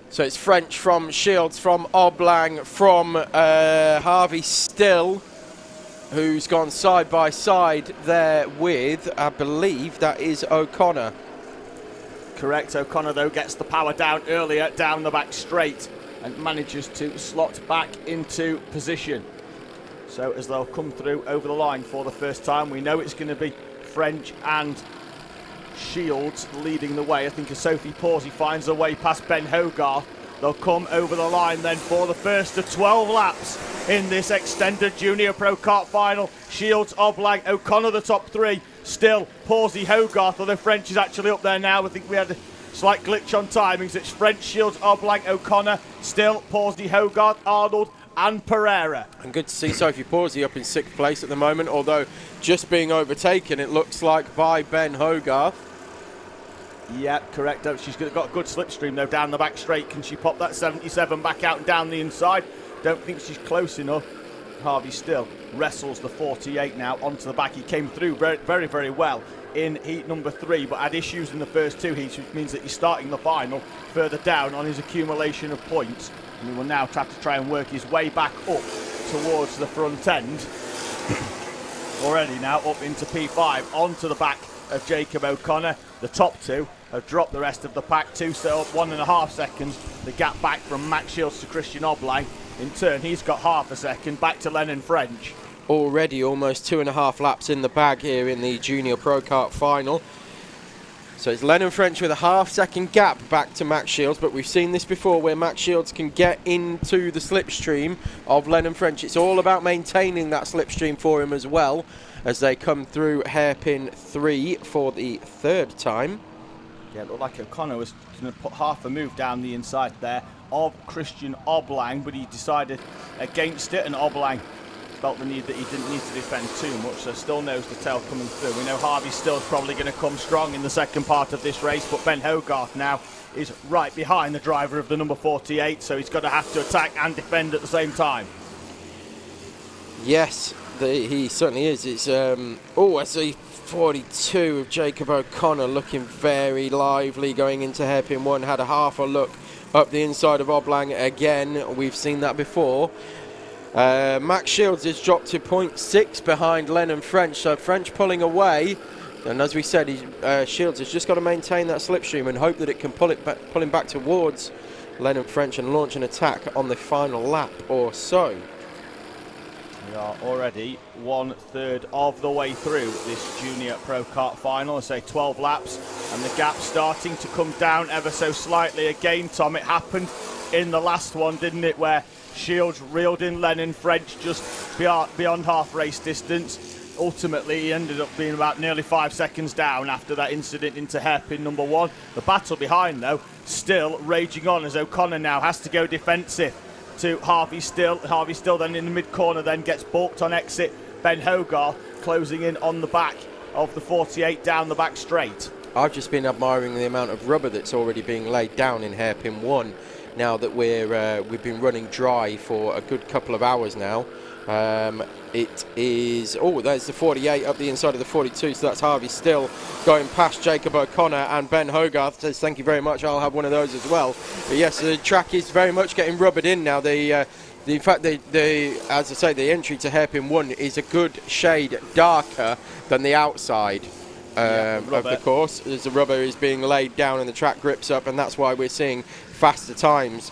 So it's French from Shields, from Oblang, from Harvey Still, who's gone side by side there with, I believe, that is O'Connor. Correct. O'Connor, though, gets the power down earlier, down the back straight, and manages to slot back into position. So as they'll come through over the line for the first time, we know it's going to be French and Shields leading the way. I think as Sophie Pawsey finds her way past Ben Hogarth, they'll come over the line then for the first of 12 laps in this extended Junior Pro Kart final. Shields, Oblang, O'Connor the top 3, Still, Pawsey, Hogarth, although French is actually up there now. I think we had a slight glitch on timings. It's French, Shields, Oblang, O'Connor, Still, Pawsey, Hogarth, Arnold and Pereira. And good to see Sophie Pawsey up in 6th place at the moment, although just being overtaken, it looks like, by Ben Hogarth. Yep, correct. She's got a good slipstream though down the back straight. Can she pop that 77 back out and down the inside? Don't think she's close enough. Harvey Still wrestles the 48 now onto the back. He came through very, very, very well in heat number 3, but had issues in the first 2 heats, which means that he's starting the final further down on his accumulation of points. And he will now have to try and work his way back up towards the front end. Already now up into P5, onto the back of Jacob O'Connor. The top 2 have dropped the rest of the pack. 2 set up 1.5 seconds. The gap back from Max Shields to Christian Oblang. In turn, he's got half a second back to Lennon French. Already almost 2.5 laps in the bag here in the Junior Pro Kart final. So it's Lennon French with a half-second gap back to Max Shields, but we've seen this before where Max Shields can get into the slipstream of Lennon French. It's all about maintaining that slipstream for him as well as they come through hairpin 3 for the 3rd time. Yeah, it looked like O'Connor was going to put half a move down the inside there of Christian Oblang, but he decided against it, and Oblang felt the need that he didn't need to defend too much, so still knows the tail coming through. We know Harvey Still's probably going to come strong in the second part of this race, but Ben Hogarth now is right behind the driver of the number 48, so he's going to have to attack and defend at the same time. Yes, he certainly is. It's I see 42 of Jacob O'Connor looking very lively going into hairpin 1. Had a half a look up the inside of Oblang again. We've seen that before. Max Shields has dropped to 0.6 behind Lennon French, so French pulling away. And as we said, Shields has just got to maintain that slipstream and hope that it can pull him back towards Lennon French and launch an attack on the final lap or so. We are already 1/3 of the way through this Junior Pro Kart final. I say 12 laps, and the gap starting to come down ever so slightly again. Tom, it happened in the last one, didn't it, where Shields reeled in Lennon French just beyond half race distance. Ultimately, he ended up being about nearly 5 seconds down after that incident into hairpin number 1. The battle behind, though, still raging on as O'Connor now has to go defensive to Harvey Still. Harvey Still then in the mid-corner then gets balked on exit. Ben Hogarth closing in on the back of the 48 down the back straight. I've just been admiring the amount of rubber that's already being laid down in hairpin 1 now that we've been running dry for a good couple of hours now. It is, there's the 48 up the inside of the 42, so that's Harvey Still going past Jacob O'Connor, and Ben Hogarth says thank you very much, I'll have one of those as well. But yes, the track is very much getting rubbered in now. In fact, as I say, the entry to hairpin 1 is a good shade darker than the outside of the course, as the rubber is being laid down and the track grips up, and that's why we're seeing faster times.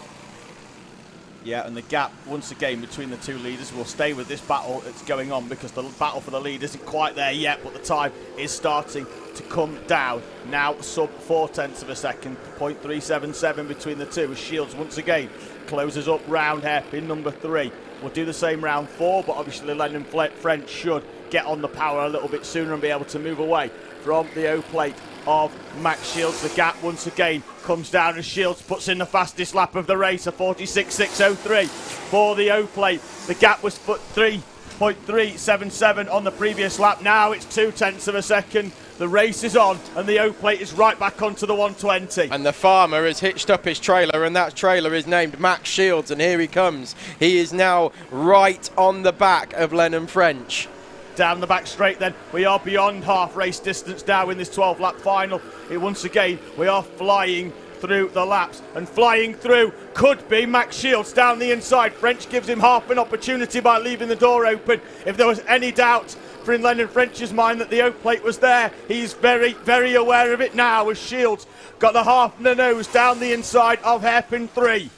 Yeah, and the gap, once again, between the two leaders will stay with this battle that's going on, because the battle for the lead isn't quite there yet, but the time is starting to come down. Now sub 0.4 of a second, 0.377 between the two, as Shields once again closes up round hairpin number 3. We'll do the same round 4, but obviously Lennon French should get on the power a little bit sooner and be able to move away from the O-plate of Max Shields. The gap once again comes down as Shields puts in the fastest lap of the race, a 46.603 for the O-plate. The gap was 3.377 on the previous lap. Now it's 0.2 of a second. The race is on, and the O-plate is right back onto the 120. And the farmer has hitched up his trailer, and that trailer is named Max Shields, and here he comes. He is now right on the back of Lennon French. Down the back straight then, we are beyond half race distance now in this 12-lap final. Once again, we are flying through the laps, and flying through could be Max Shields down the inside. French gives him half an opportunity by leaving the door open. If there was any doubt in Lennon French's mind that the O-plate was there, he's very, very aware of it now, as Shields got the half and the nose down the inside of hairpin 3.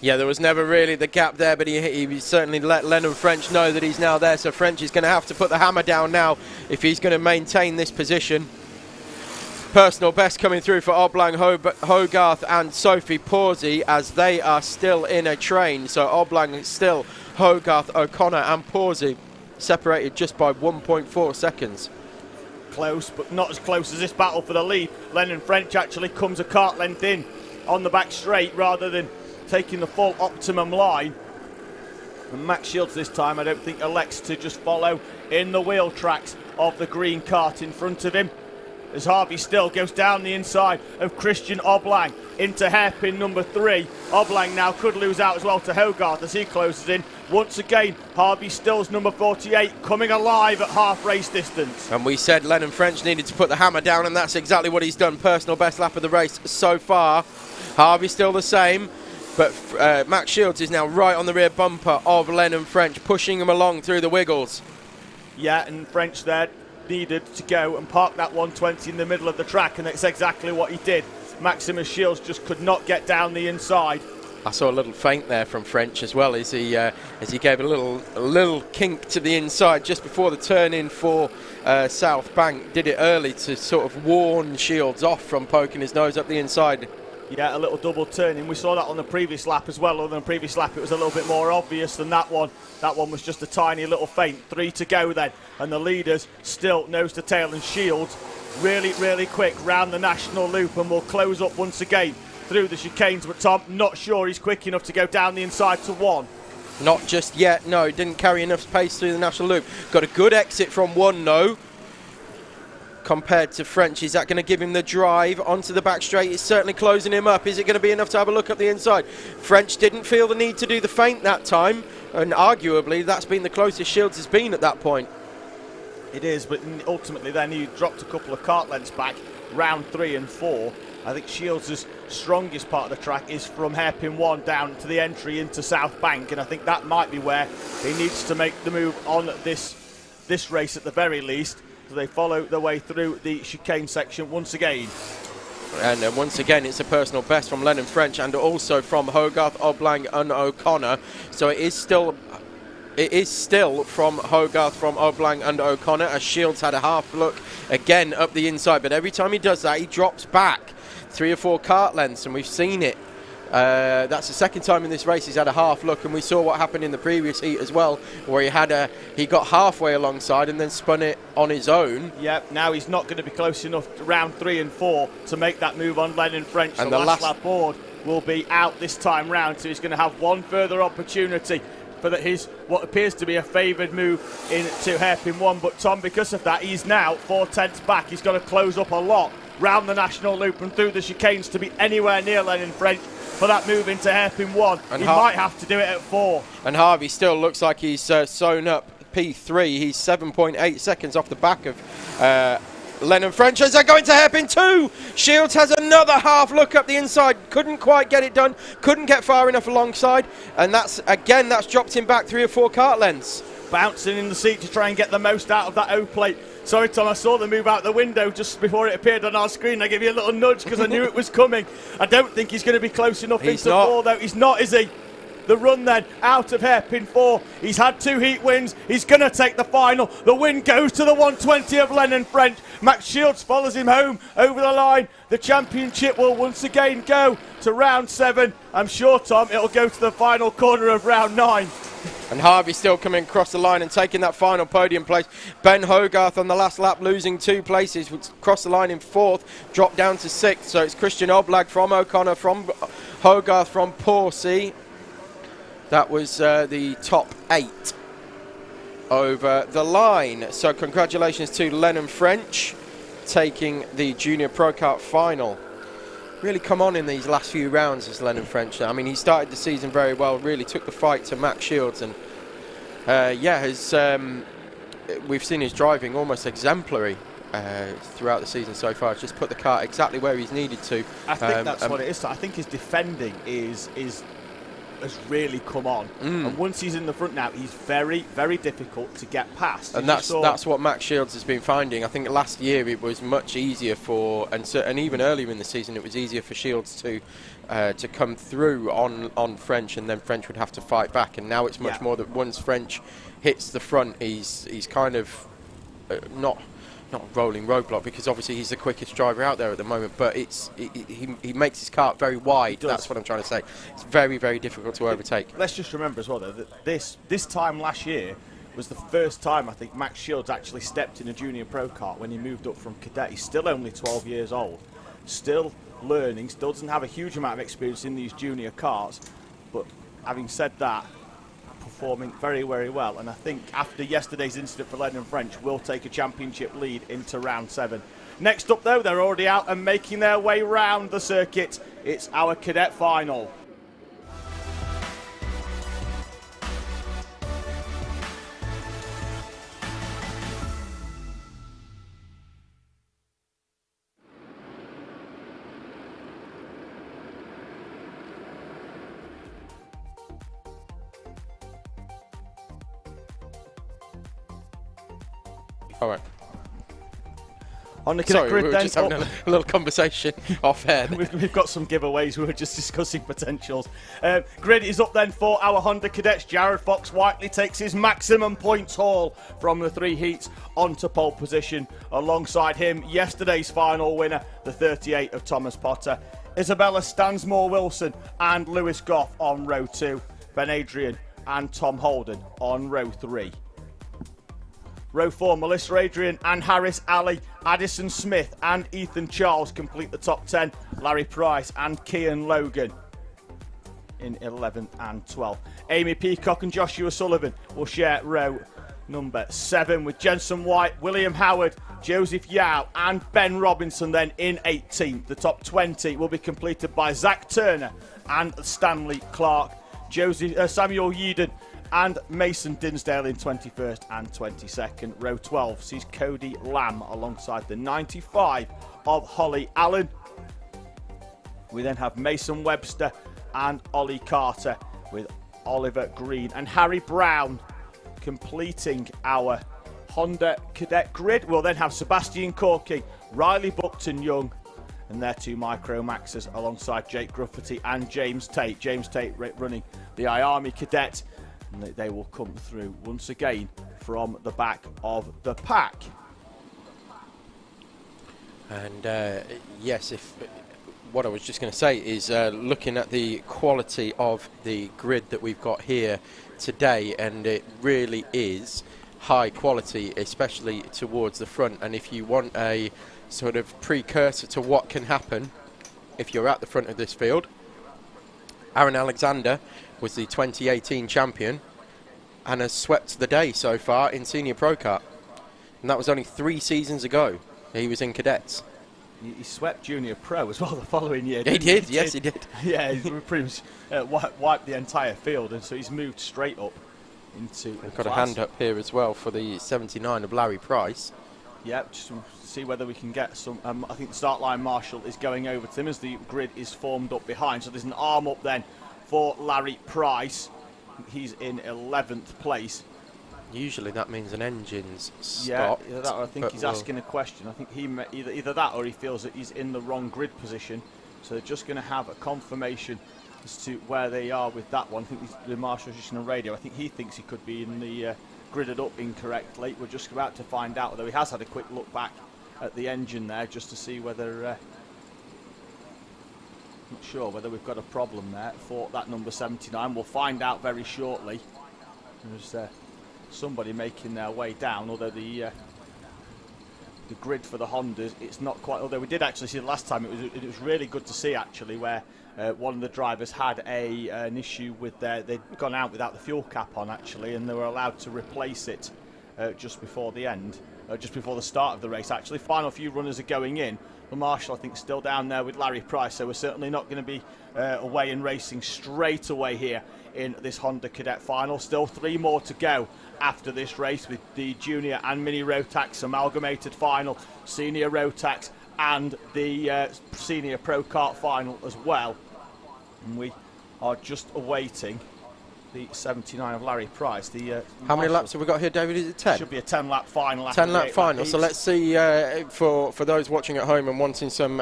Yeah, there was never really the gap there, but he certainly let Lennon French know that he's now there, so French is going to have to put the hammer down now if he's going to maintain this position. Personal best coming through for Oblang, Hogarth and Sophie Pawsey, as they are still in a train. So Oblang, Still, Hogarth, O'Connor and Pawsey separated just by 1.4 seconds. Close, but not as close as this battle for the lead. Lennon French actually comes a kart length in on the back straight rather than taking the full optimum line. And Max Shields this time, I don't think, elects to just follow in the wheel tracks of the green kart in front of him. as Harvey Still goes down the inside of Christian Oblang into hairpin number 3. Oblang now could lose out as well to Hogarth as he closes in. Once again, Harvey Still's number 48 coming alive at half race distance. And we said Lennon French needed to put the hammer down, and that's exactly what he's done. Personal best lap of the race so far. Harvey Still the same, but Max Shields is now right on the rear bumper of Lennon French, pushing him along through the wiggles. Yeah, and French there needed to go and park that 120 in the middle of the track, and that's exactly what he did. Maximus Shields just could not get down the inside. I saw a little feint there from French as well as he gave a little kink to the inside just before the turn in for South Bank. Did it early to sort of warn Shields off from poking his nose up the inside. Yeah, a little double turning. We saw that on the previous lap as well. On the previous lap, it was a little bit more obvious than that one. That one was just a tiny little feint. 3 to go then, and the leaders still nose to tail, and Shields really, really quick round the national loop, and will close up once again through the chicanes. But Tom, not sure he's quick enough to go down the inside to 1. Not just yet, no. Didn't carry enough pace through the national loop. Got a good exit from 1, though. Compared to French, is that going to give him the drive onto the back straight? It's certainly closing him up. Is it going to be enough to have a look up the inside? French didn't feel the need to do the feint that time, and arguably that's been the closest Shields has been at that point. It is, but ultimately then he dropped a couple of kart lengths back, round 3 and 4. I think Shields' strongest part of the track is from hairpin 1 down to the entry into South Bank, and I think that might be where he needs to make the move on this race at the very least. So they follow their way through the chicane section once again. And once again, it's a personal best from Lennon French and also from Hogarth, Oblang and O'Connor. So it is still from Hogarth, from Oblang and O'Connor, as Shields had a half look again up the inside. But every time he does that, he drops back 3 or 4 kart lengths, and we've seen it. That's the second time in this race he's had a half look, and we saw what happened in the previous heat as well, where he got halfway alongside and then spun it on his own. Yep, now he's not going to be close enough to round 3 and 4 to make that move on Lennon French. And the last lap board will be out this time round, so he's going to have one further opportunity for what appears to be a favoured move into hairpin 1. But Tom, because of that, he's now 4 tenths back. He's got to close up a lot round the national loop and through the chicanes to be anywhere near Lennon French for that move into hairpin 1. And he might have to do it at 4. And Harvey still looks like he's sewn up P3. He's 7.8 seconds off the back of Lennon French as they're going to hairpin 2. Shields has another half look up the inside. Couldn't quite get it done. Couldn't get far enough alongside. And that's dropped him back 3 or 4 kart lengths. Bouncing in the seat to try and get the most out of that O-plate. Sorry, Tom, I saw the move out the window just before it appeared on our screen. I gave you a little nudge because I knew it was coming. I don't think he's going to be close enough into 4, though. He's not, is he? The run then out of hairpin 4. He's had 2 heat wins. He's going to take the final. The win goes to the 120 of Lennon French. Max Shields follows him home over the line. The championship will once again go to round 7. I'm sure, Tom, it'll go to the final corner of round 9. And Harvey still coming across the line and taking that final podium place. Ben Hogarth on the last lap losing 2 places, would cross the line in 4th, dropped down to 6th. So it's Christian Oblag from O'Connor, from Hogarth, from Porsey. That was the top 8 over the line. So congratulations to Lennon French taking the Junior Pro Kart final. Really come on in these last few rounds as Lennon French. I mean, he started the season very well, really took the fight to Max Shields, and we've seen his driving almost exemplary throughout the season so far. Just put the kart exactly where he's needed to. I think that's what it is. I think his defending has really come on, and once he's in the front now, he's very, very difficult to get past. And that's what Max Shields has been finding. I think last year it was much easier and even earlier in the season it was easier for Shields to come through on French, and then French would have to fight back. And now it's much more that once French hits the front, he's kind of not rolling roadblock, because obviously he's the quickest driver out there at the moment, but he makes his kart very wide. That's what I'm trying to say. It's very, very difficult to overtake. Let's just remember as well, though, that this time last year was the first time I think Max Shields actually stepped in a Junior Pro Kart when he moved up from cadet. He's still only 12 years old, still learning, still doesn't have a huge amount of experience in these junior karts, but having said that, performing very, very well. And I think after yesterday's incident for Lennon French, will take a championship lead into round 7. Next up, though, they're already out and making their way round the circuit. It's our cadet final. All right. On the cadet grid, we were then, just having a little conversation off air. We've got some giveaways. We were just discussing potentials. Grid is up then for our Honda cadets. Jared Fox Whiteley takes his maximum points haul from the 3 heats onto pole position. Alongside him, yesterday's final winner, the 38 of Thomas Potter. Isabella Stansmore-Wilson and Lewis Goff on row 2. Ben Adrian and Tom Holden on row 3. Row 4, Melissa Adrian and Harris Alley, Addison Smith and Ethan Charles complete the top 10. Larry Price and Kian Logan in 11th and 12th. Amy Peacock and Joshua Sullivan will share row number 7 with Jensen White, William Howard, Joseph Yao and Ben Robinson then in 18th. The top 20 will be completed by Zach Turner and Stanley Clark, Samuel Yeadon and Mason Dinsdale in 21st and 22nd. Row 12 sees Cody Lamb alongside the 95 of Holly Allen. We then have Mason Webster and Ollie Carter with Oliver Green and Harry Brown completing our Honda cadet grid. We'll then have Sebastian Corking, Riley Buckton Young and their 2 Micro Maxes alongside Jake Gruffity and James Tate. James Tate running the iArmy cadet. And they will come through once again from the back of the pack. And yes, what I was just going to say is looking at the quality of the grid that we've got here today, and it really is high quality, especially towards the front. And if you want a sort of precursor to what can happen if you're at the front of this field, Aaron Alexander was the 2018 champion and has swept the day so far in Senior Pro Kart. And that was only 3 seasons ago. He was in Cadets. He swept Junior Pro as well the following year. He did, yes, he did. Yeah, he pretty much wiped the entire field, and so he's moved straight up into the We've got class. a hand up here as well for the 79 of Larry Price. Yeah, just to see whether we can get some. I think the start line marshal is going over to him as the grid is formed up behind. So there's an arm up then for Larry Price. He's in 11th place. Usually that means an engine's stopped. Yeah, that, I think he's asking a question. I think he either that or he feels that he's in the wrong grid position. So they're just going to have a confirmation as to where they are with that one. I think the marshal's just on the radio. I think he thinks he could be in the gridded up incorrectly. We're just about to find out, although he has had a quick look back at the engine there just to see whether not sure whether we've got a problem there for that number 79. We'll find out very shortly. There's somebody making their way down, although the grid for the Hondas, it's not quite, although we did actually see the last time, it was really good to see actually where one of the drivers had an issue with they'd gone out without the fuel cap on actually, and they were allowed to replace it just before the end, just before the start of the race actually. Final few runners are going in. The marshal, I think, still down there with Larry Price, so we're certainly not going to be away and racing straight away here in this Honda Cadet final. Still 3 more to go after this race with the Junior and Mini Rotax amalgamated final, Senior Rotax and the Senior Pro Kart final as well. And we are just awaiting the 79 of Larry Price. How many laps have we got here, David? Is it 10? Should be a 10-lap final. 10-lap final. So let's see, for those watching at home and wanting some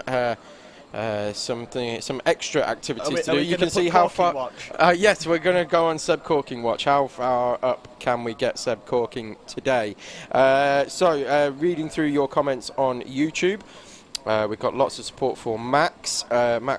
extra activities to do. You can see how far. Yes, we're going to go on Seb Corking watch. How far up can we get Seb Corking today? Reading through your comments on YouTube. We've got lots of support for Max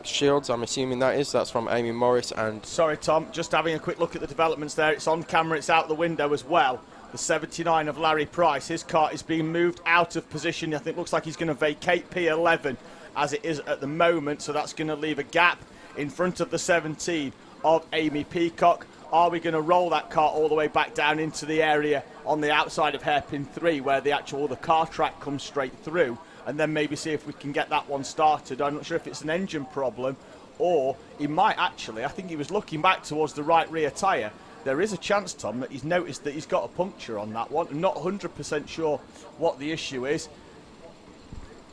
Shields, I'm assuming that's from Amy Morris. And sorry Tom, just having a quick look at the developments there. It's on camera, it's out the window as well. The 79 of Larry Price, his car is being moved out of position. I think it looks like he's going to vacate P11 as it is at the moment, so that's going to leave a gap in front of the 17 of Amy Peacock. Are we going to roll that car all the way back down into the area on the outside of hairpin 3 where the car track comes straight through? and then maybe see if we can get that one started. I'm not sure if it's an engine problem, or he might actually, I think he was looking back towards the right rear tyre. There is a chance, Tom, that he's noticed that he's got a puncture on that one. I'm not 100% sure what the issue is,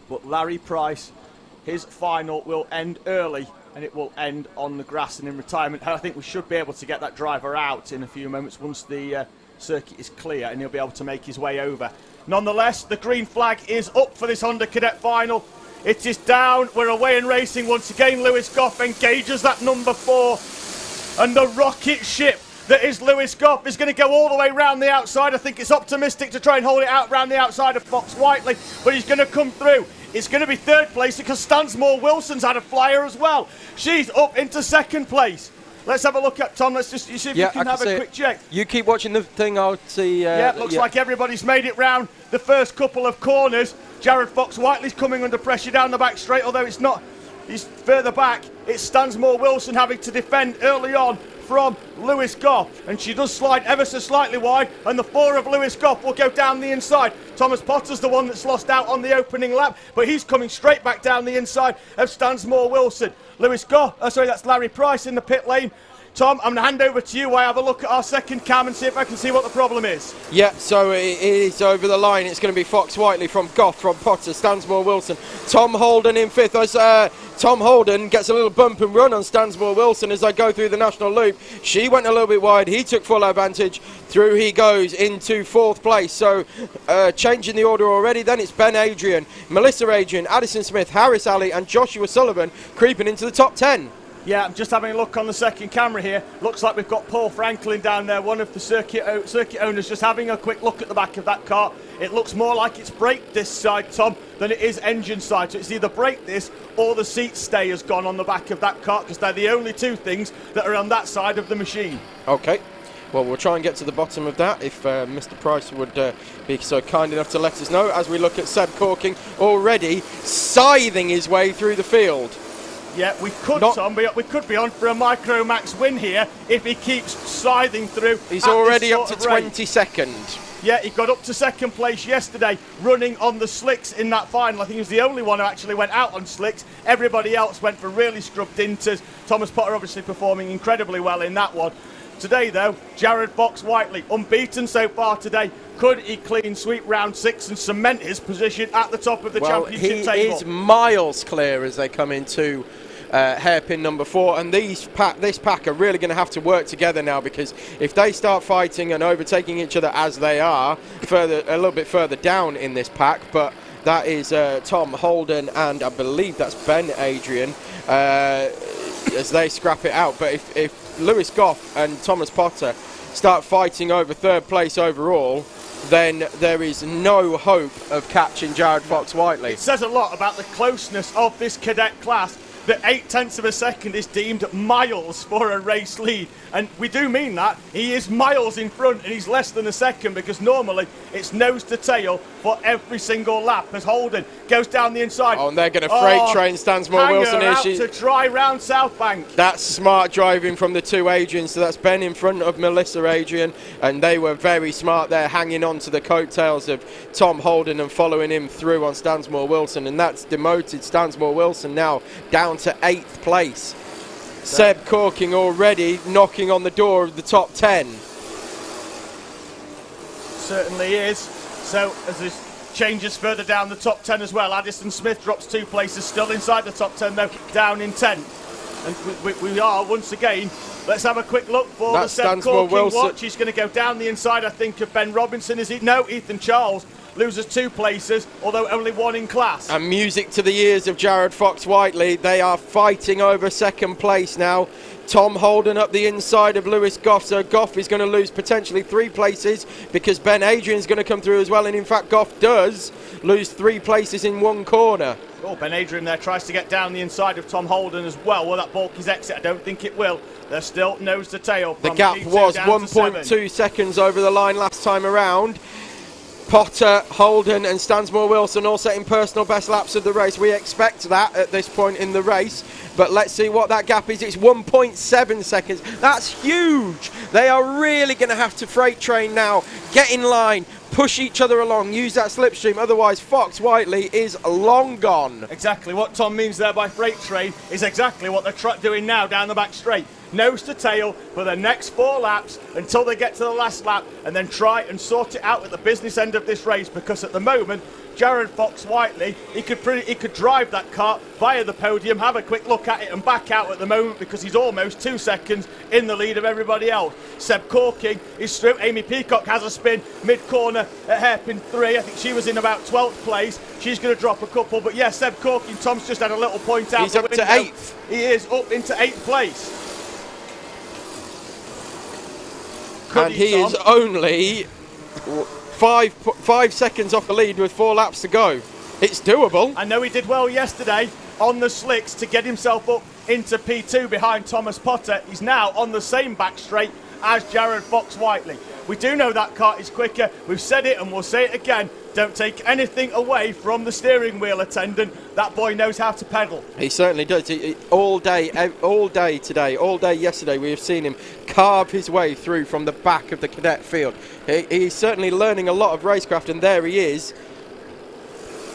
but Larry Price, his final will end early, and it will end on the grass and in retirement. I think we should be able to get that driver out in a few moments once the circuit is clear, and he'll be able to make his way over. Nonetheless, the green flag is up for this Honda Cadet final. It is down. We're away in racing once again. Lewis Goff engages that number 4, and the rocket ship that is Lewis Goff is going to go all the way round the outside. I think it's optimistic to try and hold it out round the outside of Fox Whiteley, but he's going to come through. It's going to be 3rd place because Stansmore Wilson's had a flyer as well. She's up into 2nd place. Let's have a look at Tom. Let's just see if we can have a quick check. You keep watching the thing. I'll see. Looks like everybody's made it round the first couple of corners. Jared Fox Whiteley's coming under pressure down the back straight, although it's not. He's further back. It's Stansmore Wilson having to defend early on from Lewis Goff, and she does slide ever so slightly wide, and the 4 of Lewis Goff will go down the inside. Thomas Potter's the one that's lost out on the opening lap, but he's coming straight back down the inside of Stansmore Wilson. Lewis Goff, that's Larry Price in the pit lane. Tom, I'm going to hand over to you while I have a look at our second cam and see if I can see what the problem is. Yeah, so it is over the line. It's going to be Fox Whiteley from Goff, from Potter, Stansmore Wilson. Tom Holden in 5th as Tom Holden gets a little bump and run on Stansmore Wilson as they go through the national loop. She went a little bit wide. He took full advantage. Through he goes into 4th place. So changing the order already. Then it's Ben Adrian, Melissa Adrian, Addison Smith, Harris Ali and Joshua Sullivan creeping into the top 10. Yeah, I'm just having a look on the second camera here. Looks like we've got Paul Franklin down there, one of the circuit owners, just having a quick look at the back of that car. It looks more like it's brake disc side, Tom, than it is engine side. So it's either brake disc or the seat stay has gone on the back of that car, because they're the only 2 things that are on that side of the machine. Okay. Well, we'll try and get to the bottom of that if Mr. Price would be so kind enough to let us know as we look at Seb Corking already scything his way through the field. Yeah, we could, Tom, we could be on for a Micromax win here if he keeps scything through. He's already up to 22nd. Yeah, he got up to 2nd place yesterday, running on the slicks in that final. I think he was the only one who actually went out on slicks. Everybody else went for really scrubbed inters. Thomas Potter obviously performing incredibly well in that one. Today, though, Jared Fox Whiteley, unbeaten so far today. Could he clean sweep round 6 and cement his position at the top of the championship table? He is miles clear as they come into hairpin number 4, and this pack are really going to have to work together now, because if they start fighting and overtaking each other as they are a little bit further down in this pack, but that is Tom Holden and I believe that's Ben Adrian as they scrap it out. But if Lewis Goff and Thomas Potter start fighting over 3rd place overall, then there is no hope of catching Jared Fox Whiteley. It says a lot about the closeness of this cadet class that 0.8 of a second is deemed miles for a race lead, and we do mean that. He is miles in front and he's less than a second, because normally it's nose to tail for every single lap as Holden goes down the inside. Oh, and they're going to freight train Stansmore Wilson out to try round South Bank. That's smart driving from the 2 Adrians. So that's Ben in front of Melissa Adrian, and they were very smart there, hanging on to the coattails of Tom Holden and following him through on Stansmore Wilson, and that's demoted Stansmore Wilson now down to 8th place. Seb Corking already knocking on the door of the top 10. Certainly is. So as this changes further down the top 10 as well, Addison Smith drops 2 places, still inside the top 10 though, down in 10th. And we are once again. Let's have a quick look for the Seb Corking watch. He's going to go down the inside, I think, of Ben Robinson. Is he? No, Ethan Charles loses 2 places, although only 1 in class. And music to the ears of Jared Fox Whiteley. They are fighting over 2nd place now. Tom Holden up the inside of Lewis Goff, so Goff is going to lose potentially 3 places because Ben Adrian's going to come through as well, and in fact Goff does lose 3 places in 1 corner. Oh, Ben Adrian there tries to get down the inside of Tom Holden as well. Will that balk his exit? I don't think it will. They're still nose to tail. The gap was 1.2 seconds over the line last time around. Potter, Holden and Stansmore Wilson all setting personal best laps of the race. We expect that at this point in the race, but let's see what that gap is. It's 1.7 seconds. That's huge. They are really going to have to freight train now, get in line, push each other along, use that slipstream, otherwise Fox Whiteley is long gone. Exactly what Tom means there by freight train is exactly what they're doing now down the back straight. Nose to tail for the next 4 laps until they get to the last lap, and then try and sort it out at the business end of this race, because at the moment Jared Fox Whiteley, he could drive that kart via the podium, have a quick look at it and back out at the moment, because he's almost 2 seconds in the lead of everybody else. Seb Corking is through. Amy Peacock has a spin mid-corner at hairpin 3. I think she was in about 12th place. She's going to drop a couple, but yeah, Seb Corking, Tom's just had a little point out. He's up to 8th. He is up into 8th place. And he is only 5 seconds off the lead with 4 laps to go. It's doable. I know he did well yesterday on the slicks to get himself up into P2 behind Thomas Potter. He's now on the same back straight as Jared Fox Whiteley. We do know that kart is quicker. We've said it and we'll say it again. Don't take anything away from the steering wheel attendant. That boy knows how to pedal. He certainly does. All day today, all day yesterday, we have seen him carve his way through from the back of the cadet field. He's certainly learning a lot of racecraft, and there he is,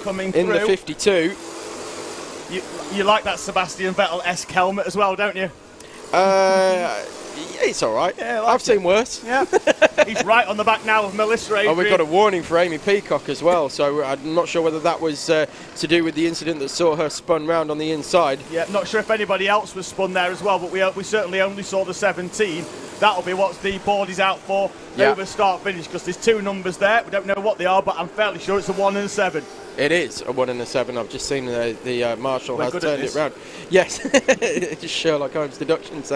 coming in through. the 52. You like that Sebastian Vettel-esque helmet as well, don't you? It's all right. Yeah, I've seen worse. Yeah. He's right on the back now of Melissa Adrian. Oh, we've got a warning for Amy Peacock as well, so I'm not sure whether that was to do with the incident that saw her spun round on the inside. Yeah, not sure if anybody else was spun there as well, but we certainly only saw the 17. That'll be what the board is out for over start finish, because there's 2 numbers there. We don't know what they are, but I'm fairly sure it's a 1 and a 7. It is a 1 and a 7. I've just seen the marshal has turned it round. Yes, just Sherlock Holmes deductions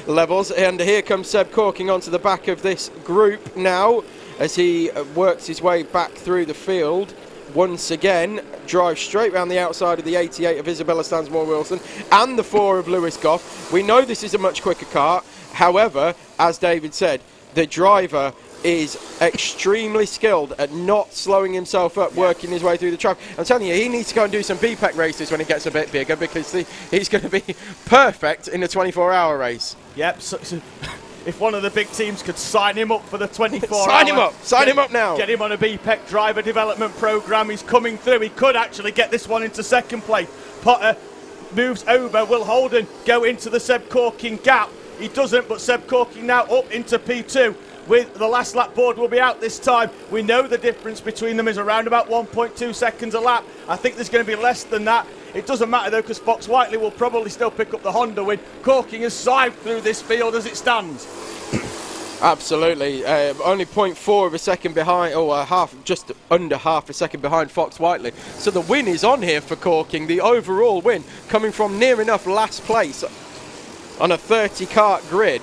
levels. And here comes Seb Corking onto the back of this group now as he works his way back through the field. Once again, drives straight round the outside of the 88 of Isabella Stansmore-Wilson and the 4 of Lewis Goff. We know this is a much quicker car. However, as David said, the driver is extremely skilled at not slowing himself up, working his way through the traffic. I'm telling you, he needs to go and do some BPEC races when he gets a bit bigger, because he's going to be perfect in a 24-hour race. Yep. So if one of the big teams could sign him up for the 24-hour... Sign him up now. Get him on a BPEC driver development programme. He's coming through. He could actually get this one into second place. Potter moves over. Will Holden go into the Seb Corking gap? He doesn't, but Seb Corking now up into P2. With the last lap board will be out this time. We know the difference between them is around about 1.2 seconds a lap. I think there's going to be less than that. It doesn't matter though, because Fox Whiteley will probably still pick up the Honda win. Corking has scythed through this field as it stands. Absolutely. Only 0.4 of a second behind, or just under half a second behind Fox Whiteley. So the win is on here for Corking. The overall win coming from near enough last place on a 30 kart grid.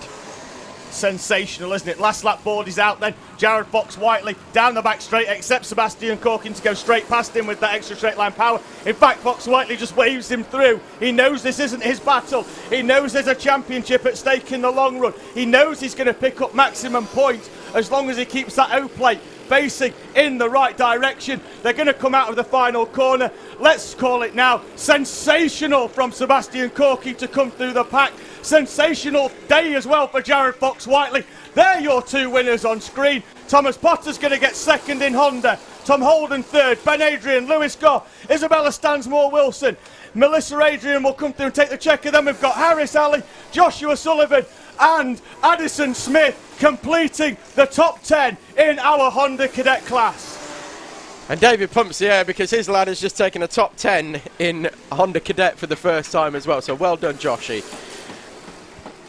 Sensational, isn't it? Last lap board is out then. Jared Fox Whiteley down the back straight, except Sebastian Corking to go straight past him with that extra straight line power. In fact, Fox Whiteley just waves him through. He knows this isn't his battle. He knows there's a championship at stake in the long run. He knows he's going to pick up maximum points as long as he keeps that O-plate facing in the right direction. They're going to come out of the final corner. Let's call it now. Sensational from Sebastian Corking to come through the pack. Sensational day as well for Jared Fox Whiteley. They're your 2 winners on screen. Thomas Potter's going to get second in Honda. Tom Holden third. Ben Adrian, Lewis Goff, Isabella Stansmore-Wilson. Melissa Adrian will come through and take the checker. Then we've got Harris Alley, Joshua Sullivan and Addison Smith completing the top 10 in our Honda Cadet class. And David pumps the air because his lad has just taken a top 10 in Honda Cadet for the first time as well. So well done, Joshy.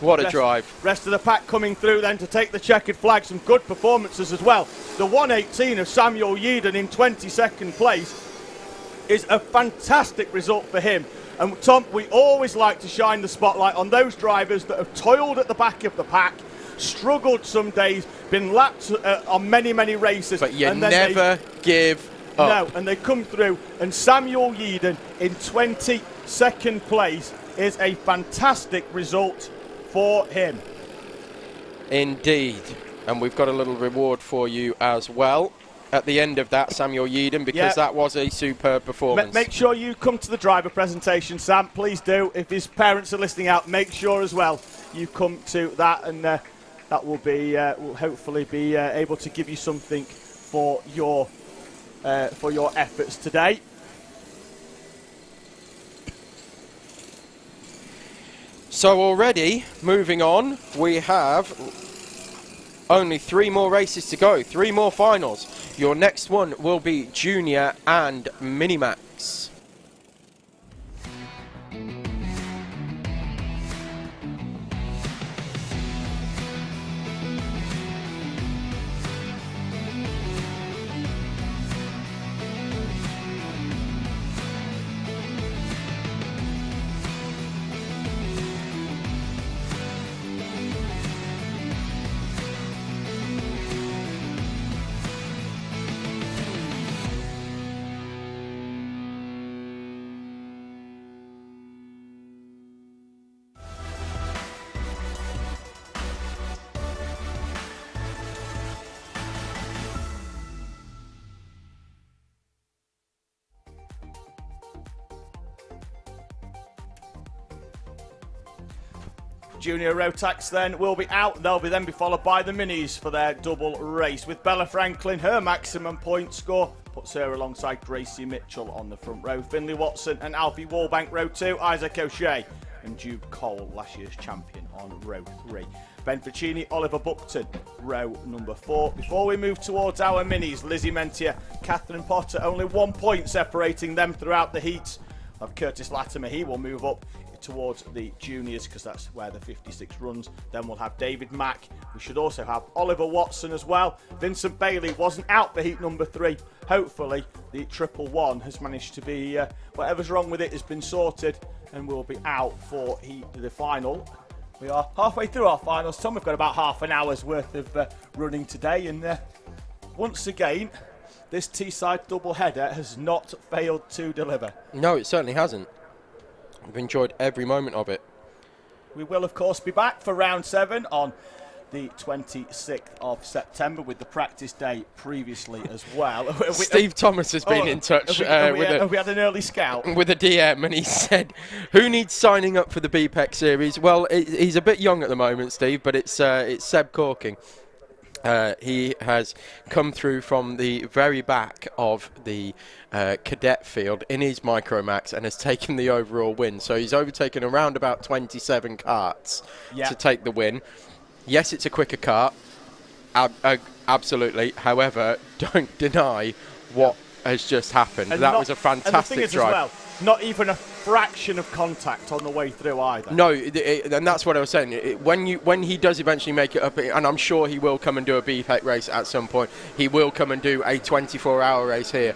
What a drive. Rest of the pack coming through then to take the checkered flag. Some good performances as well. The 118 of Samuel Yeadon in 22nd place is a fantastic result for him. And Tom, we always like to shine the spotlight on those drivers that have toiled at the back of the pack, struggled some days, been lapped on many, many races. But you never give up. No, and they come through. And Samuel Yeadon in 22nd place is a fantastic result for him. Indeed. And we've got a little reward for you as well at the end of that, Samuel Yeadon, because that was a superb performance. Make sure you come to the driver presentation, Sam. Please do. If his parents are listening out, make sure as well you come to that, and that will be will hopefully be able to give you something for your efforts today. So already, moving on, we have only 3 more races to go, 3 more finals. Your next one will be Junior and Minimax. Junior Rotax then will be out. They'll then be followed by the Minis for their double race. With Bella Franklin, her maximum point score puts her alongside Gracie Mitchell on the front row. Finley Watson and Alfie Wallbank, row 2. Isaac O'Shea and Jude Cole, last year's champion, on row 3. Ben Ficini, Oliver Buckton, row number 4. Before we move towards our Minis, Lizzie Mentier, Catherine Potter, only 1 point separating them throughout the heats. Of Curtis Latimer, he will move up towards the juniors because that's where the 56 runs. Then we'll have David Mack. We should also have Oliver Watson as well. Vincent Bailey wasn't out for heat number 3. Hopefully the 111 has managed to be, whatever's wrong with it has been sorted and will be out for the final. We are halfway through our finals, Tom. We've got about half an hour's worth of running today, and once again this Teesside double header has not failed to deliver. No, it certainly hasn't. I've enjoyed every moment of it. We will, of course, be back for round 7 on the 26th of September with the practice day previously as well. Steve Thomas has been in touch have we had an early scout? With a DM, and he said, who needs signing up for the BPEC series? Well, he's a bit young at the moment, Steve, but it's Seb Corking. He has come through from the very back of the cadet field in his Micromax and has taken the overall win. So he's overtaken around about 27 karts to take the win. Yes, it's a quicker kart, absolutely. However, don't deny what has just happened. And that was a fantastic and the thing is drive. As well, not even a fraction of contact on the way through either. No, and that's what I was saying. When he does eventually make it up, and I'm sure he will come and do a BPEC race at some point, he will come and do a 24-hour race here.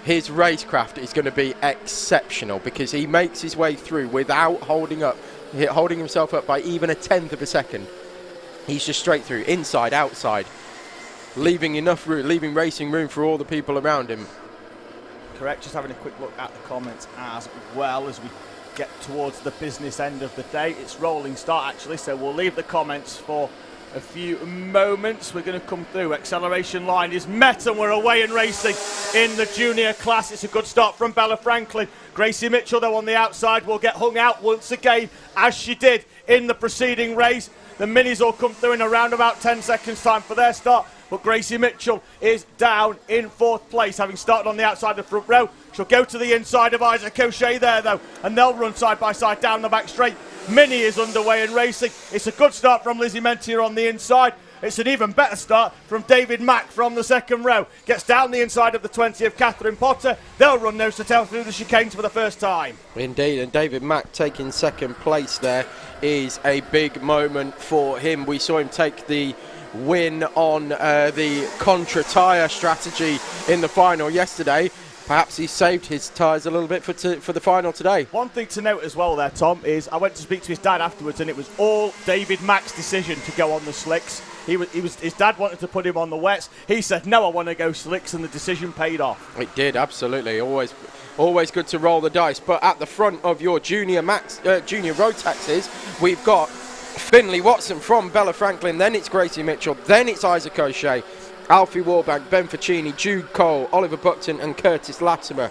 His racecraft is going to be exceptional because he makes his way through without holding himself up by even a tenth of a second. He's just straight through, inside, outside, leaving enough room, leaving racing room for all the people around him. Correct. Just having a quick look at the comments as well as we get towards the business end of the day. It's rolling start actually, so we'll leave the comments for a few moments. We're going to come through. Acceleration line is met and we're away and racing in the junior class. It's a good start from Bella Franklin. Gracie Mitchell, though, on the outside will get hung out once again, as she did in the preceding race. The Minis all come through in around about 10 seconds time for their start. But Gracie Mitchell is down in 4th place, having started on the outside of the front row. She'll go to the inside of Isaac O'Shea there, though, and they'll run side by side down the back straight. Mini is underway and racing. It's a good start from Lizzie Mentier on the inside. It's an even better start from David Mack from the second row. Gets down the inside of the 20 of Catherine Potter. They'll run nose to tail through the chicanes for the first time. Indeed, and David Mack taking second place there is a big moment for him. We saw him take the win on the Contra tyre strategy in the final yesterday. Perhaps he saved his tyres a little bit for the final today. One thing to note as well there, Tom, is I went to speak to his dad afterwards, and it was all David Mack's decision to go on the slicks. His dad wanted to put him on the wets. He said, no, I want to go slicks, and the decision paid off. It did, absolutely. Always good to roll the dice. But at the front of your junior Rotaxes, we've got Finley Watson from Bella Franklin, then it's Gracie Mitchell, then it's Isaac O'Shea, Alfie Warbank, Ben Ficini, Jude Cole, Oliver Buckton and Curtis Latimer.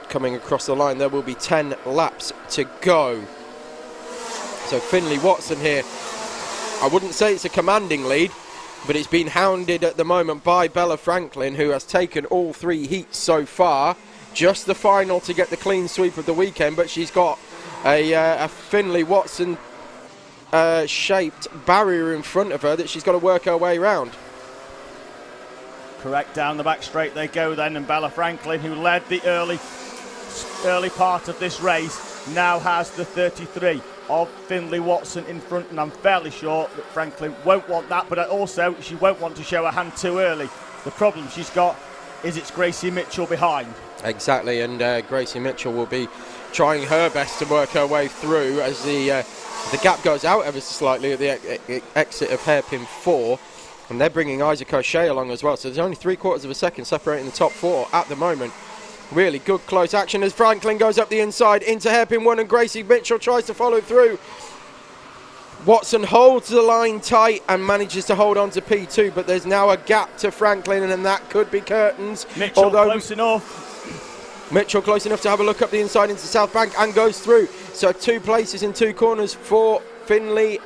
Coming across the line, there will be 10 laps to go. So Finley Watson here I wouldn't say it's a commanding lead, but it's been hounded at the moment by Bella Franklin, who has taken all 3 heats so far. Just the final to get the clean sweep of the weekend, but she's got a Finley Watson shaped barrier in front of her that she's got to work her way around. Correct, down the back straight they go then, and Bella Franklin, who led the early part of this race, now has the 33 of Finley Watson in front, and I'm fairly sure that Franklin won't want that, but also she won't want to show her hand too early. The problem she's got is it's Gracie Mitchell behind. Exactly, and Gracie Mitchell will be trying her best to work her way through as the gap goes out ever so slightly at the exit of hairpin 4, and they're bringing Isaac O'Shea along as well, so there's only 3/4 of a second separating the top 4 at the moment. Really good close action as Franklin goes up the inside into hairpin 1, and Gracie Mitchell tries to follow through. Watson holds the line tight and manages to hold on to P2, but there's now a gap to Franklin, and that could be curtains. Mitchell close enough. Mitchell close enough to have a look up the inside into South Bank and goes through. So 2 places in 2 corners for Finley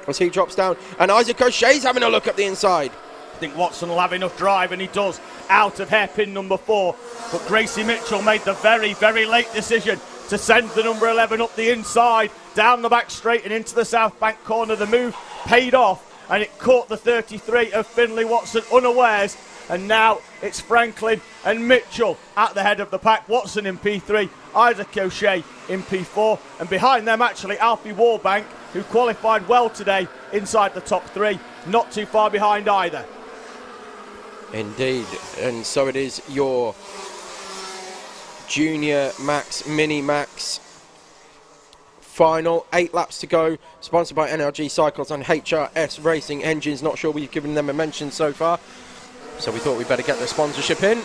as he drops down, and Isaac O'Shea's having a look up the inside. I think Watson will have enough drive, and he does, out of hairpin number 4. But Gracie Mitchell made the very, very late decision to send the number 11 up the inside, down the back straight and into the South Bank corner. The move paid off, and it caught the 33 of Finley Watson unawares. And now it's Franklin and Mitchell at the head of the pack. Watson in P3, Isaac O'Shea in P4, and behind them actually Alfie Warbank, who qualified well today inside the top 3, not too far behind either. Indeed, and so it is your Junior Max, Mini Max final. 8 laps to go, sponsored by NLG Cycles and HRS Racing Engines. Not sure we've given them a mention so far, so we thought we'd better get the sponsorship in.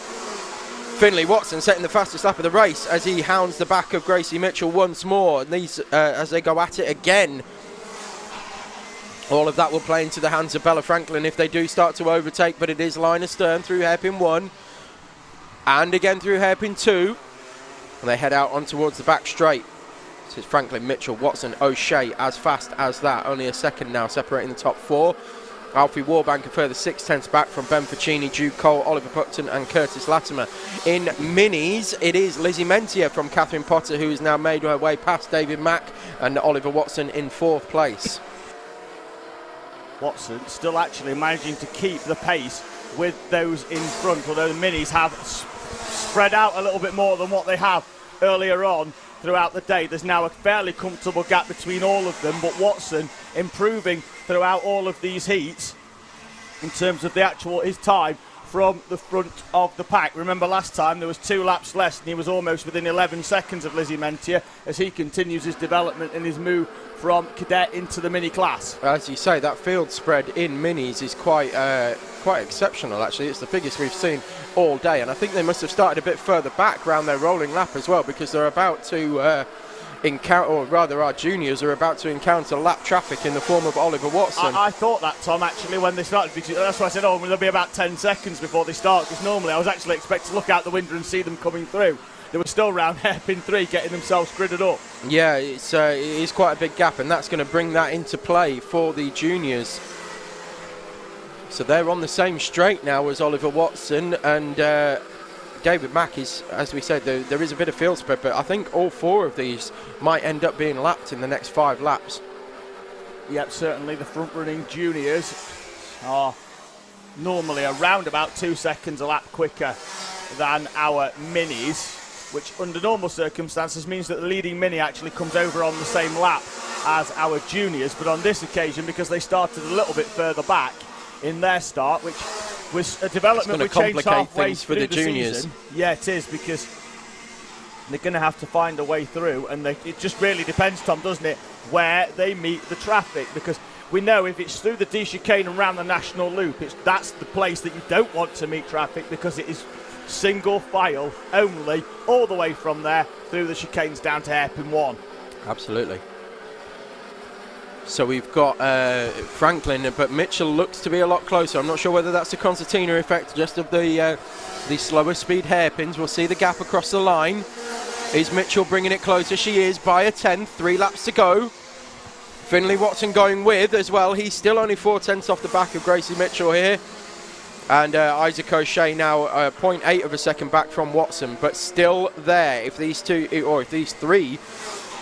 Finley Watson setting the fastest lap of the race as he hounds the back of Gracie Mitchell once more. And these, as they go at it again, all of that will play into the hands of Bella Franklin if they do start to overtake, but it is line astern through hairpin 1 and again through hairpin 2, and they head out on towards the back straight. So it's Franklin, Mitchell, Watson, O'Shea as fast as that. Only a second now separating the top 4. Alfie Warbank a further 6/10 back from Ben Ficini, Jude Cole, Oliver Pupton and Curtis Latimer. In minis, it is Lizzie Mentier from Catherine Potter, who has now made her way past David Mack, and Oliver Watson in 4th place. Watson still actually managing to keep the pace with those in front, although the minis have spread out a little bit more than what they have earlier on throughout the day. There's now a fairly comfortable gap between all of them, but Watson improving throughout all of these heats in terms of his time from the front of the pack. Remember last time there was 2 laps less and he was almost within 11 seconds of Lizzie Mentier as he continues his development and his move from cadet into the mini class. As you say, that field spread in minis is quite exceptional actually. It's the biggest we've seen all day, and I think they must have started a bit further back round their rolling lap as well, because they're about to encounter, or rather our juniors are about to encounter lap traffic in the form of Oliver Watson. I thought that, Tom, actually, when they started, because that's why I said, there'll be about 10 seconds before they start, because normally I was actually expecting to look out the window and see them coming through. They were still round hairpin 3 getting themselves gridded up. Yeah, it is quite a big gap, and that's going to bring that into play for the juniors. So they're on the same straight now as Oliver Watson, and David Mack is, as we said, there is a bit of field spread, but I think all 4 of these might end up being lapped in the next 5 laps. Yep, certainly the front-running juniors are normally around about 2 seconds a lap quicker than our minis, which under normal circumstances means that the leading mini actually comes over on the same lap as our juniors, but on this occasion, because they started a little bit further back in their start, which was a development which changed halfway for the juniors. Season. Yeah, it is, because they're going to have to find a way through, and it just really depends, Tom, doesn't it, where they meet the traffic, because we know if it's through the D chicane and around the national loop, that's the place that you don't want to meet traffic, because it is single file only all the way from there through the chicanes down to hairpin 1. Absolutely. So we've got Franklin, but Mitchell looks to be a lot closer. I'm not sure whether that's a concertina effect just of the slower speed hairpins. We'll see the gap across the line. Is Mitchell bringing it closer? She is by a 10th, 3 laps to go. Finley Watson going with as well. He's still only 4/10 off the back of Gracie Mitchell here. And Isaac O'Shea now 0.8 of a second back from Watson, but still there. If these two, or if these three,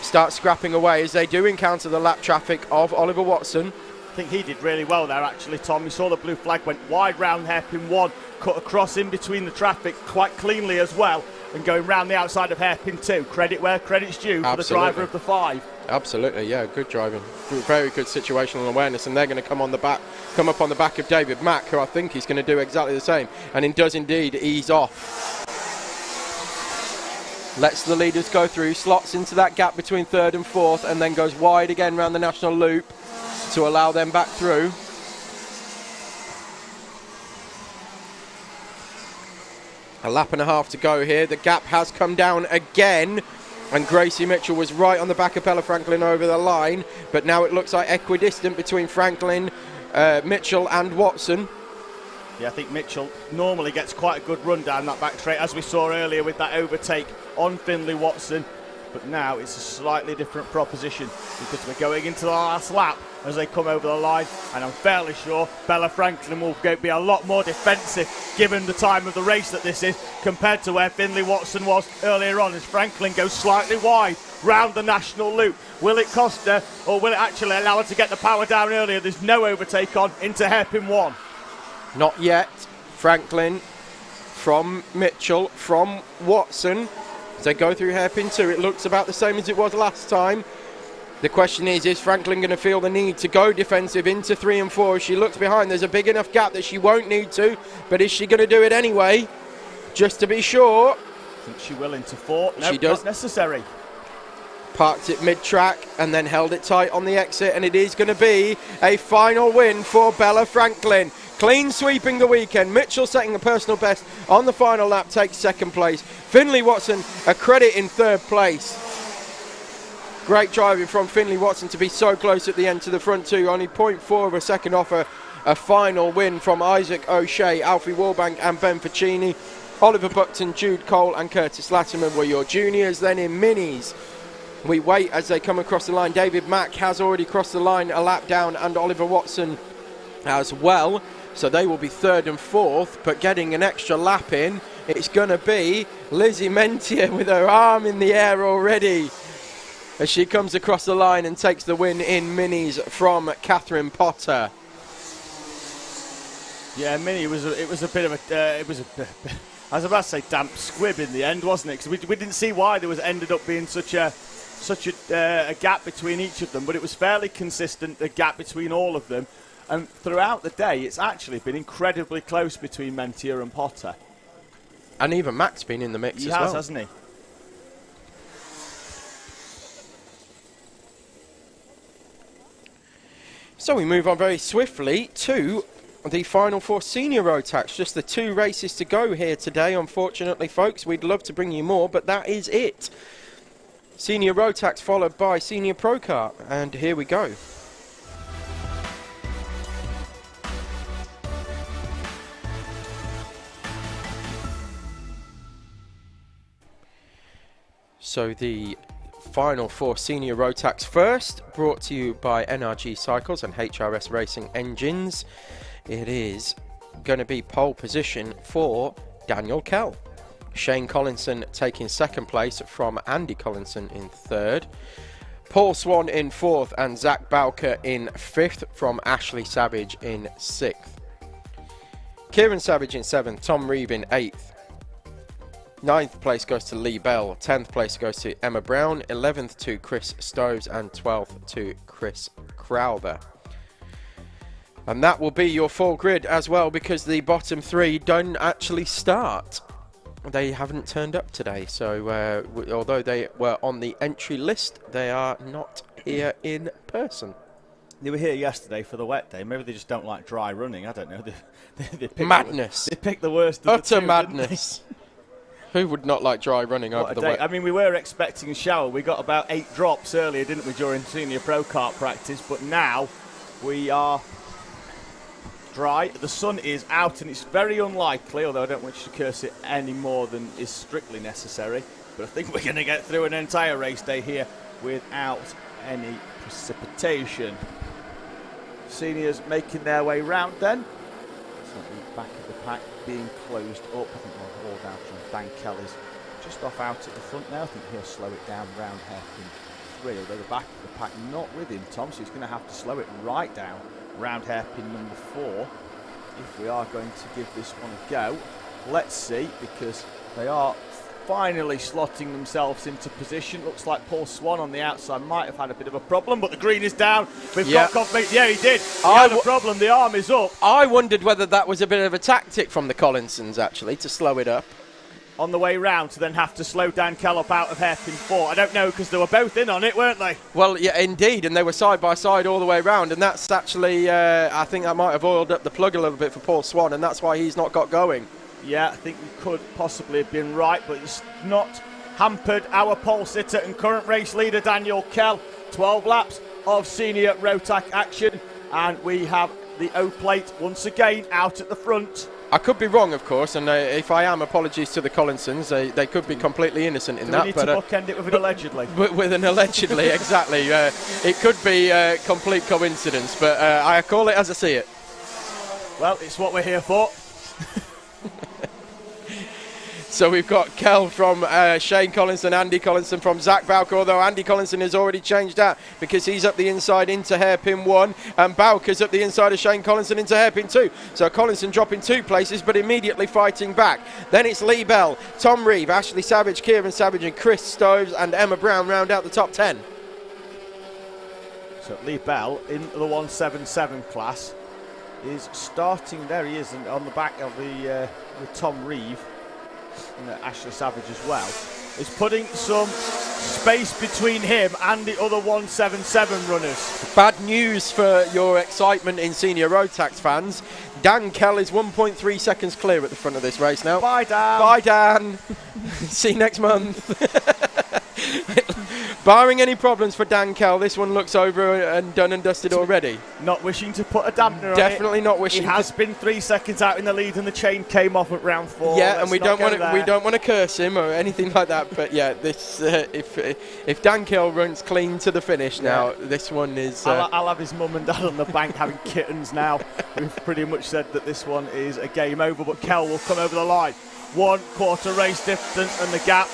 start scrapping away as they do encounter the lap traffic of Oliver Watson. I think he did really well there, actually, Tom. You saw the blue flag went wide round hairpin 1, cut across in between the traffic quite cleanly as well, and going round the outside of hairpin 2. Credit where credit's due for the driver of the 5. Absolutely, yeah, good driving, very good situational awareness, and they're going to come up on the back of David Mack, who I think he's going to do exactly the same, and he does indeed ease off. Lets the leaders go through, slots into that gap between 3rd and 4th, and then goes wide again round the national loop to allow them back through. A lap and a half to go here. The gap has come down again, and Gracie Mitchell was right on the back of Bella Franklin over the line, but now it looks like equidistant between Franklin, Mitchell and Watson. Yeah, I think Mitchell normally gets quite a good run down that back straight, as we saw earlier with that overtake on Finley Watson. But now it's a slightly different proposition, because we're going into the last lap as they come over the line, and I'm fairly sure Bella Franklin will be a lot more defensive given the time of the race that this is, compared to where Finley Watson was earlier on, as Franklin goes slightly wide round the national loop. Will it cost her, or will it actually allow her to get the power down earlier? There's no overtake on into hairpin 1. Not yet. Franklin from Mitchell from Watson. As they go through hairpin 2, it looks about the same as it was last time. The question is Franklin going to feel the need to go defensive into 3 and 4? If she looks behind, there's a big enough gap that she won't need to, but is she going to do it anyway? Just to be sure. I think she will into 4. No, she does. Not necessary. Parked it mid-track and then held it tight on the exit, and it is going to be a final win for Bella Franklin. Clean sweeping the weekend. Mitchell setting a personal best on the final lap, takes 2nd place. Finley Watson a credit in 3rd place. Great driving from Finley Watson to be so close at the end to the front 2. Only 0.4 of a second off a final win from Isaac O'Shea, Alfie Warbank and Ben Ficini. Oliver Buckton, Jude Cole and Curtis Latimer were your juniors. Then in minis, we wait as they come across the line. David Mack has already crossed the line a lap down, and Oliver Watson as well. So they will be 3rd and 4th, but getting an extra lap in, it's going to be Lizzie Mentier with her arm in the air already, as she comes across the line and takes the win in minis from Catherine Potter. Yeah, mini was a bit of a I was about to say damp squib in the end, wasn't it? Because we didn't see why there was ended up being such a gap between each of them, but it was fairly consistent, the gap between all of them. And throughout the day, it's actually been incredibly close between Mentier and Potter. And even Mack's been in the mix as well. He has, hasn't he? So we move on very swiftly to the final 4 senior Rotax. Just the 2 races to go here today, unfortunately, folks. We'd love to bring you more, but that is it. Senior Rotax followed by Senior Pro Kart. And here we go. So the final 4 senior Rotax first, brought to you by NRG Cycles and HRS Racing Engines. It is going to be pole position for Daniel Kell. Shane Collinson taking 2nd place from Andy Collinson in 3rd. Paul Swan in 4th and Zach Bowker in 5th from Ashley Savage in 6th. Kieran Savage in 7th, Tom Reeve in 8th. 9th place goes to Lee Bell, 10th place goes to Emma Brown, 11th to Chris Stoves and 12th to Chris Crowther. And that will be your full grid as well, because the bottom 3 don't actually start. They haven't turned up today, so although they were on the entry list, they are not here in person. They were here yesterday for the wet day. Maybe they just don't like dry running. I don't know. They picked madness. They picked the worst of utter the two, madness. Who would not like dry running over the wet? I mean, we were expecting a shower. We got about 8 drops earlier, didn't we, during senior pro kart practice? But now we are dry. The sun is out, and it's very unlikely, although I don't want you to curse it any more than is strictly necessary. But I think we're going to get through an entire race day here without any precipitation. Seniors making their way round then. So the back of the pack being closed up. I think we'll hold out from Dan Kelly's just off out at the front now. I think he'll slow it down round hairpin 3, although the back of the pack not with him, Tom, so he's going to have to slow it right down round hairpin number 4 if we are going to give this one a go. Let's see, because they are finally slotting themselves into position. Looks like Paul Swan on the outside might have had a bit of a problem, but the green is down. We've got confirmation. Yeah, he did. He had a problem. The arm is up. I wondered whether that was a bit of a tactic from the Collinsons, actually, to slow it up. On the way round to then have to slow Dan Kellop out of hairpin 4. I don't know, because they were both in on it, weren't they? Well, yeah, indeed, and they were side by side all the way round, and that's actually, I think that might have oiled up the plug a little bit for Paul Swan, and that's why he's not got going. Yeah, I think we could possibly have been right, but it's not hampered our pole sitter and current race leader Daniel Kell. 12 laps of senior Rotax action, and we have the O-plate once again out at the front. I could be wrong, of course, and if I am, apologies to the Collinsons. They could be completely innocent in that. We need to bookend it with an allegedly. With an allegedly, exactly. It could be complete coincidence, but I call it as I see it. Well, it's what we're here for. So we've got Kell from Shane Collinson, Andy Collinson from Zach Bowker, although Andy Collinson has already changed out because he's up the inside into hairpin 1 and Bowker's up the inside of Shane Collinson into hairpin 2. So Collinson dropping 2 places but immediately fighting back. Then it's Lee Bell, Tom Reeve, Ashley Savage, Kieran Savage and Chris Stoves and Emma Brown round out the top 10. So Lee Bell in the 177 class is starting, there he is on the back of the with Tom Reeve. And Ashley Savage as well, is putting some space between him and the other 177 runners. Bad news for your excitement in senior Rotax fans. Dan Kell is 1.3 seconds clear at the front of this race now. Bye, Dan. Bye, Dan. See you next month. Barring any problems for Dan Kell, this one looks over and done and dusted already. Not wishing to put a dampener on it. Definitely not wishing. He has been 3 seconds out in the lead, and the chain came off at round 4. Yeah, and we don't want to curse him or anything like that. But yeah, this if Dan Kell runs clean to the finish now, this one is. I'll have his mum and dad on the bank having kittens now. We've pretty much said that this one is a game over, but Kell will come over the line. 1/4 race distance, and the gap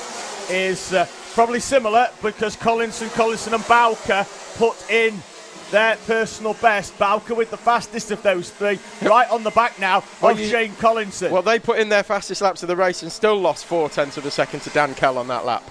is probably similar because Collinson and Bowker put in their personal best. Bowker with the fastest of those 3, right on the back now of Shane Collinson. Well, they put in their fastest laps of the race and still lost 0.4 of a second to Dan Kell on that lap.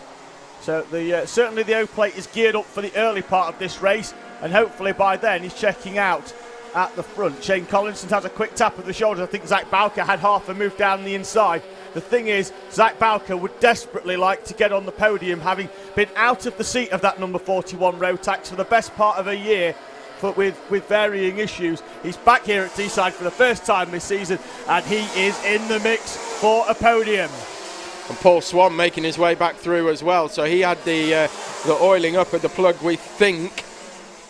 So certainly the O-plate is geared up for the early part of this race, and hopefully by then he's checking out at the front. Shane Collinson has a quick tap of the shoulders. I think Zach Bowker had half a move down the inside. The thing is, Zach Bowker would desperately like to get on the podium, having been out of the seat of that number 41 Rotax for the best part of a year, but with varying issues. He's back here at Teesside for the first time this season, and he is in the mix for a podium. And Paul Swan making his way back through as well. So he had the oiling up of the plug, we think,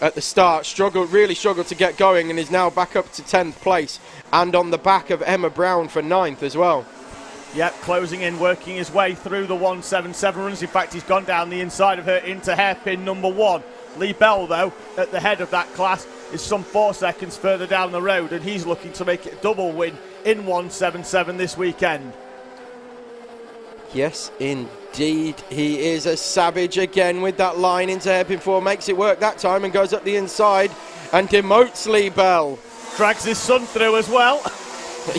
at the start, really struggled to get going, and is now back up to 10th place and on the back of Emma Brown for 9th as well. Yep, closing in, working his way through the 177 runs. In fact, he's gone down the inside of her into hairpin number 1. Lee Bell, though, at the head of that class, is some 4 seconds further down the road, and he's looking to make it a double win in 177 this weekend. Yes, indeed. He is a savage again with that line into hairpin 4. Makes it work that time and goes up the inside and demotes Lee Bell. Drags his son through as well.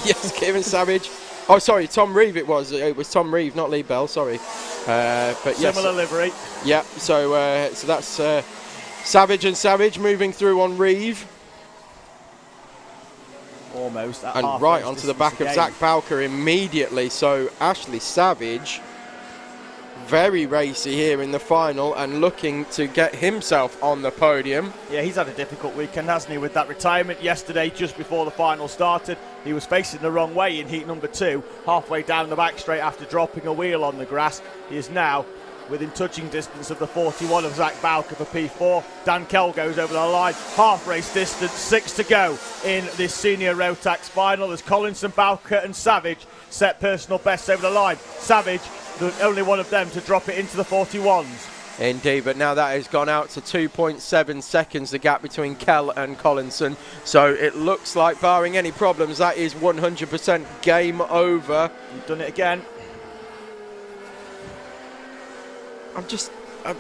Yes, Kieran Savage. Oh, sorry, Tom Reeve it was. It was Tom Reeve, not Lee Bell, sorry. But yes. Similar livery. Yeah, so that's Savage and Savage moving through on Reeve. Almost. And right onto the back of Zach Bowker immediately. So Ashley Savage, very racy here in the final and looking to get himself on the podium. Yeah, he's had a difficult weekend, hasn't he, with that retirement yesterday just before the final started. He was facing the wrong way in heat number 2, halfway down the back straight after dropping a wheel on the grass. He is now within touching distance of the 41 of Zach Bowker for P4. Dan Kell goes over the line, half race distance, 6 to go in this senior Rotax final as Collinson, Bowker and Savage set personal bests over the line. Savage, the only one of them to drop it into the 41s. Indeed, but now that has gone out to 2.7 seconds, the gap between Kell and Collinson. So it looks like, barring any problems, that is 100% game over. You've done it again.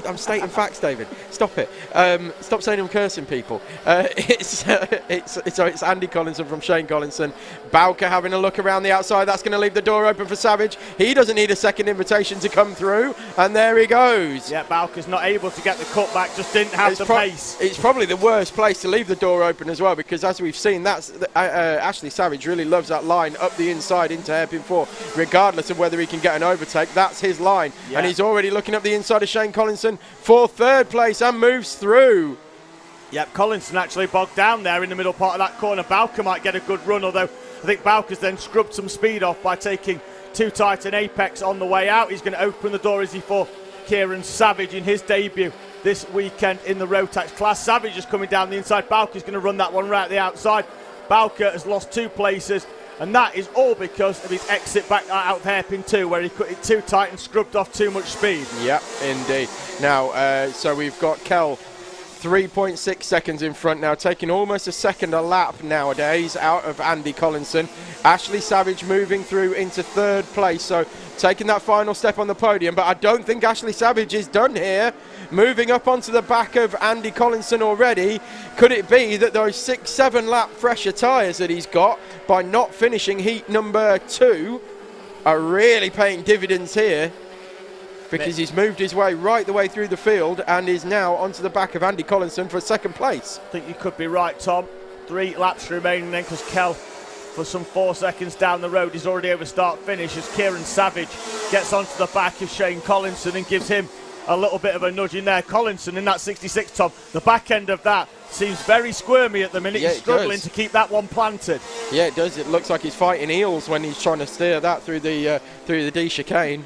I'm stating facts, David. Stop it. Stop saying I'm cursing people. It's Andy Collinson from Shane Collinson. Bowker having a look around the outside. That's going to leave the door open for Savage. He doesn't need a second invitation to come through. And there he goes. Yeah, Bowker's not able to get the cutback. Just didn't have the pace. It's probably the worst place to leave the door open as well, because as we've seen, that's Ashley Savage really loves that line up the inside into hairpin 4, regardless of whether he can get an overtake. That's his line. Yeah. And he's already looking up the inside of Shane Collinson for third place and moves through. Yep, Collinson actually bogged down there in the middle part of that corner. Bowker might get a good run, although I think Bowker's then scrubbed some speed off by taking too tight an apex on the way out. He's going to open the door, is he, for Kieran Savage in his debut this weekend in the Rotax class. Savage is coming down the inside. Bowker's going to run that one right at the outside. Bowker has lost 2 places, and that is all because of his exit back out of hairpin 2, where he cut it too tight and scrubbed off too much speed. Yep, indeed. Now, so we've got Kell 3.6 seconds in front now, taking almost a second a lap nowadays out of Andy Collinson. Ashley Savage moving through into third place, so taking that final step on the podium, but I don't think Ashley Savage is done here. Moving up onto the back of Andy Collinson already. Could it be that those 6-7 lap fresher tyres that he's got by not finishing heat number 2 are really paying dividends here? Because he's moved his way right the way through the field and is now onto the back of Andy Collinson for second place. I think you could be right, Tom. 3 laps remaining then, because Kell, for some 4 seconds down the road, is already over start finish as Kieran Savage gets onto the back of Shane Collinson and gives him a little bit of a nudge in there. Collinson in that 66, Tom, the back end of that seems very squirmy at the minute. Yeah, he's struggling to keep that one planted. Yeah, it does. It looks like he's fighting eels when he's trying to steer that through the D chicane.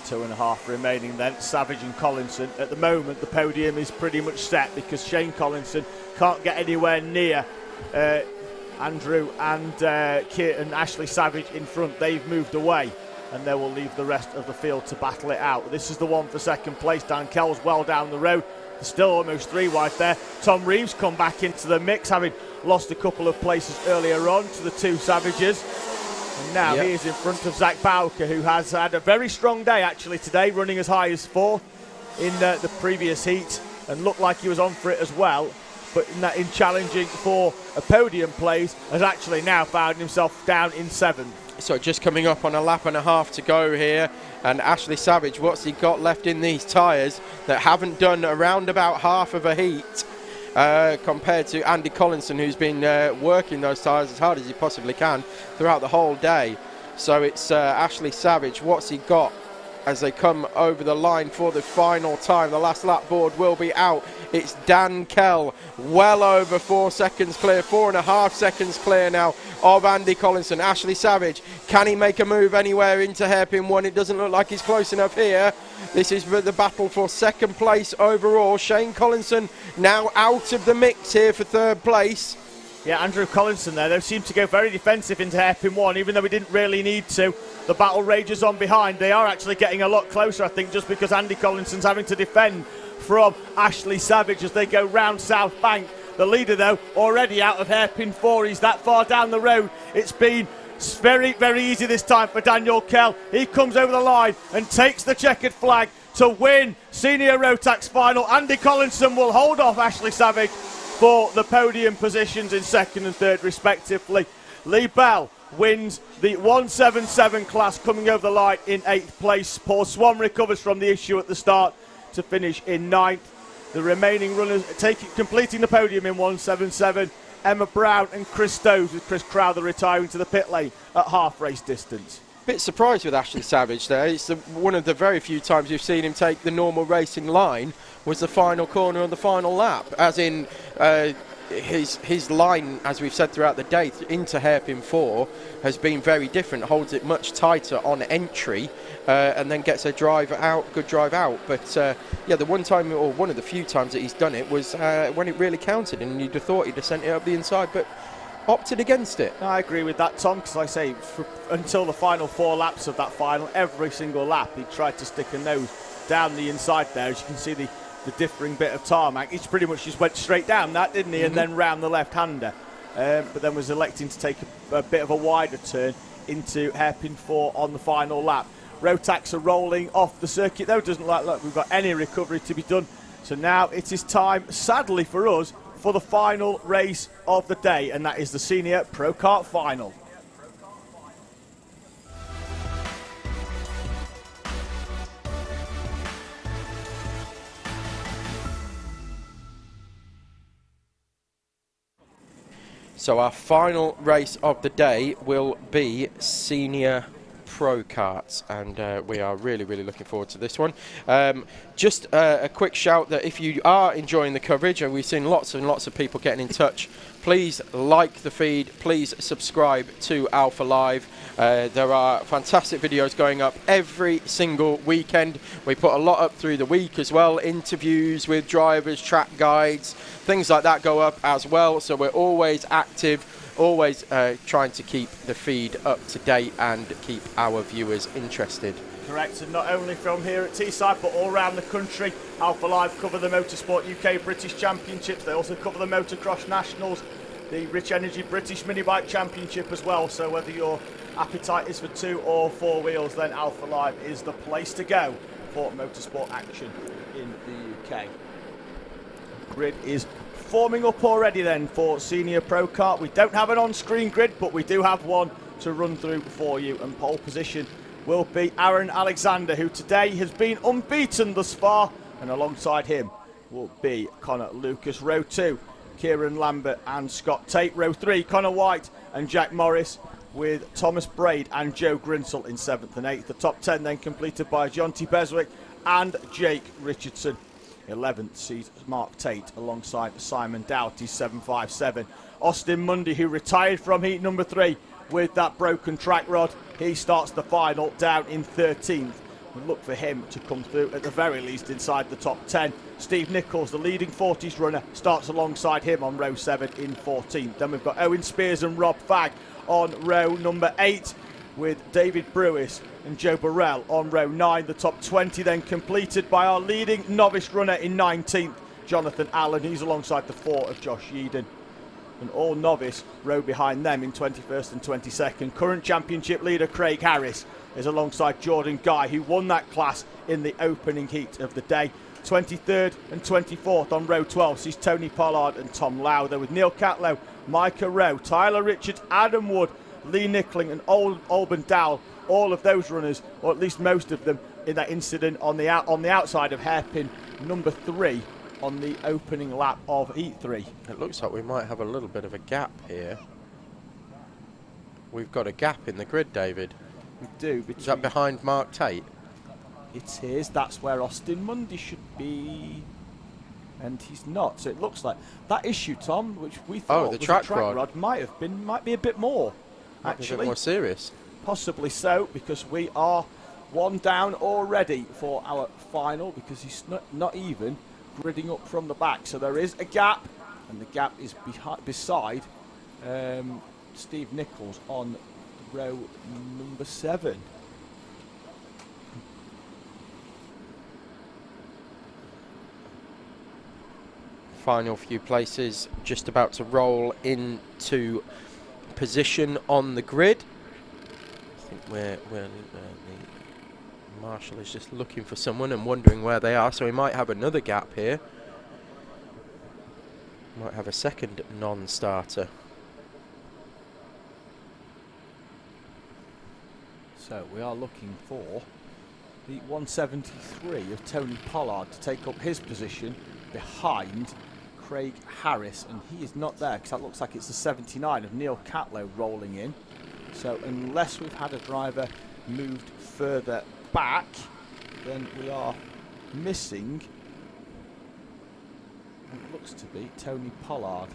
2.5 remaining then, Savage and Collinson. At the moment, the podium is pretty much set because Shane Collinson can't get anywhere near Andrew and Ashley Savage in front. They've moved away, and they will leave the rest of the field to battle it out. This is the one for second place. Dan Kell's well down the road. There's still almost 3 wide there. Tom Reeves come back into the mix, having lost a couple of places earlier on to the 2 Savages. And now he is in front of Zach Bowker, who has had a very strong day actually today, running as high as 4th in the previous heat, and looked like he was on for it as well. But in challenging for a podium place, has actually now found himself down in 7th. So just coming up on a lap and a half to go here, and Ashley Savage, what's he got left in these tyres that haven't done around about half of a heat compared to Andy Collinson, who's been working those tyres as hard as he possibly can throughout the whole day. So it's Ashley Savage, what's he got as they come over the line for the final time. The last lap board will be out. It's Dan Kell, well over 4 seconds clear, 4.5 seconds clear now of Andy Collinson. Ashley Savage, can he make a move anywhere into hairpin 1? It doesn't look like he's close enough here. This is the battle for second place overall. Shane Collinson now out of the mix here for third place. Yeah, Andrew Collinson there, they seem to go very defensive into hairpin 1, even though we didn't really need to. The battle rages on behind. They are actually getting a lot closer, I think, just because Andy Collinson's having to defend from Ashley Savage as they go round South Bank. The leader, though, already out of hairpin 4. He's that far down the road. It's been very, very easy this time for Daniel Kell. He comes over the line and takes the checkered flag to win Senior Rotax final. Andy Collinson will hold off Ashley Savage for the podium positions in second and third respectively. Lee Bell wins the 177 class, coming over the line in 8th place. Paul Swan recovers from the issue at the start to finish in 9th. The remaining runners completing the podium in 177, Emma Brown and Chris Stoves, with Chris Crowther retiring to the pit lane at half race distance. Bit surprised with Ashley Savage there. It's one of the very few times you've seen him take the normal racing line was the final corner of the final lap, as in his line, as we've said throughout the day, into hairpin 4 has been very different, holds it much tighter on entry and then gets a drive out, good drive out. But yeah, the one time, or one of the few times that he's done it was when it really counted, and you'd have thought he'd have sent it up the inside, but opted against it. I agree with that, Tom, because like I say, until the final 4 laps of that final, every single lap he tried to stick a nose down the inside there, as you can see the differing bit of tarmac. He pretty much just went straight down that, didn't he, and then round the left-hander. But then was electing to take a bit of a wider turn into hairpin 4 on the final lap. Rotax are rolling off the circuit, though. Doesn't look like we've got any recovery to be done. So now it is time, sadly for us, for the final race of the day, and that is the Senior Pro Kart Final. So our final race of the day will be Senior Pro Karts, and we are really looking forward to this one. Just a quick shout that if you are enjoying the coverage, and we've seen lots and lots of people getting in touch, please like the feed, please subscribe to Alpha Live. There are fantastic videos going up every single weekend. We put a lot up through the week as well, interviews with drivers, track guides, things like that go up as well, so we're always active, always trying to keep the feed up to date and keep our viewers interested. Correct, and not only from here at Teesside, but all around the country. Alpha Live cover the Motorsport UK British Championships. They also cover the Motocross Nationals, the Rich Energy British Minibike Championship as well. So whether your appetite is for 2 or 4 wheels, then Alpha Live is the place to go for motorsport action in the UK. Grid is forming up already then for Senior Pro Kart. We don't have an on-screen grid, but we do have one to run through for you, and pole position will be Aaron Alexander, who today has been unbeaten thus far, and alongside him will be Connor Lucas. Row 2, Kieran Lambert and Scott Tate. Row 3, Connor White and Jack Morris, with Thomas Braid and Joe Grinsell in 7th and 8th. The top 10 then completed by Jonty Beswick and Jake Richardson. 11th sees Mark Tate alongside Simon Doughty, 757. Austin Mundy, who retired from heat number 3 with that broken track rod, he starts the final down in 13th. We look for him to come through at the very least inside the top 10. Steve Nichols, the leading 40s runner, starts alongside him on row 7 in 14th. Then we've got Owen Spears and Rob Fagg on row number 8, with David Brewis and Joe Burrell on row 9. The top 20 then completed by our leading novice runner in 19th, Jonathan Allen. He's alongside the 4 of Josh Yeadon. And all novice row behind them in 21st and 22nd. Current championship leader Craig Harris is alongside Jordan Guy, who won that class in the opening heat of the day. 23rd and 24th on row 12 sees Tony Pollard and Tom Lowther, with Neil Catlow, Micah Rowe, Tyler Richards, Adam Wood, Lee Nickling and Alban Dowell, all of those runners, or at least most of them, in that incident on the outside of hairpin number 3 on the opening lap of heat 3. It looks like we might have a little bit of a gap here. We've got a gap in the grid, David. We do. Is that behind Mark Tate? It is. That's where Austin Mundy should be, and he's not. So it looks like that issue, Tom, which we thought the was track a track rod might be a bit more. Actually, a bit more serious. Possibly so, because we are one down already for our final, because he's not even gridding up from the back. So there is a gap, and the gap is beside Steve Nichols on row number 7. Final few places, just about to roll into position on the grid. I think the marshal is just looking for someone and wondering where they are, so he might have another gap here. Might have a second non-starter. So we are looking for the 173 of Tony Pollard to take up his position behind Craig Harris, and he is not there because that looks like it's the 79 of Neil Catlow rolling in. So unless we've had a driver moved further back, then we are missing what it looks to be Tony Pollard.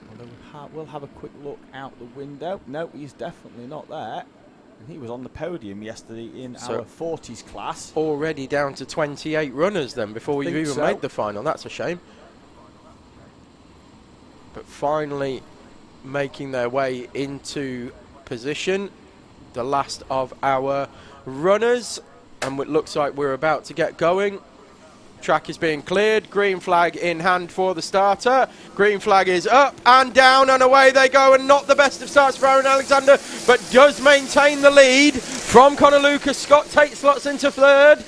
Although we'll have a quick look out the window. No, he's definitely not there. And he was on the podium yesterday in our 40s class. Already down to 28 runners then before you've even made the final. That's a shame. But finally making their way into position. The last of our runners. And it looks like we're about to get going. Track is being cleared. Green flag in hand for the starter. Green flag is up and down and away they go, and not the best of starts for Aaron Alexander, but does maintain the lead from Connor Lucas. Scott Tate slots into third.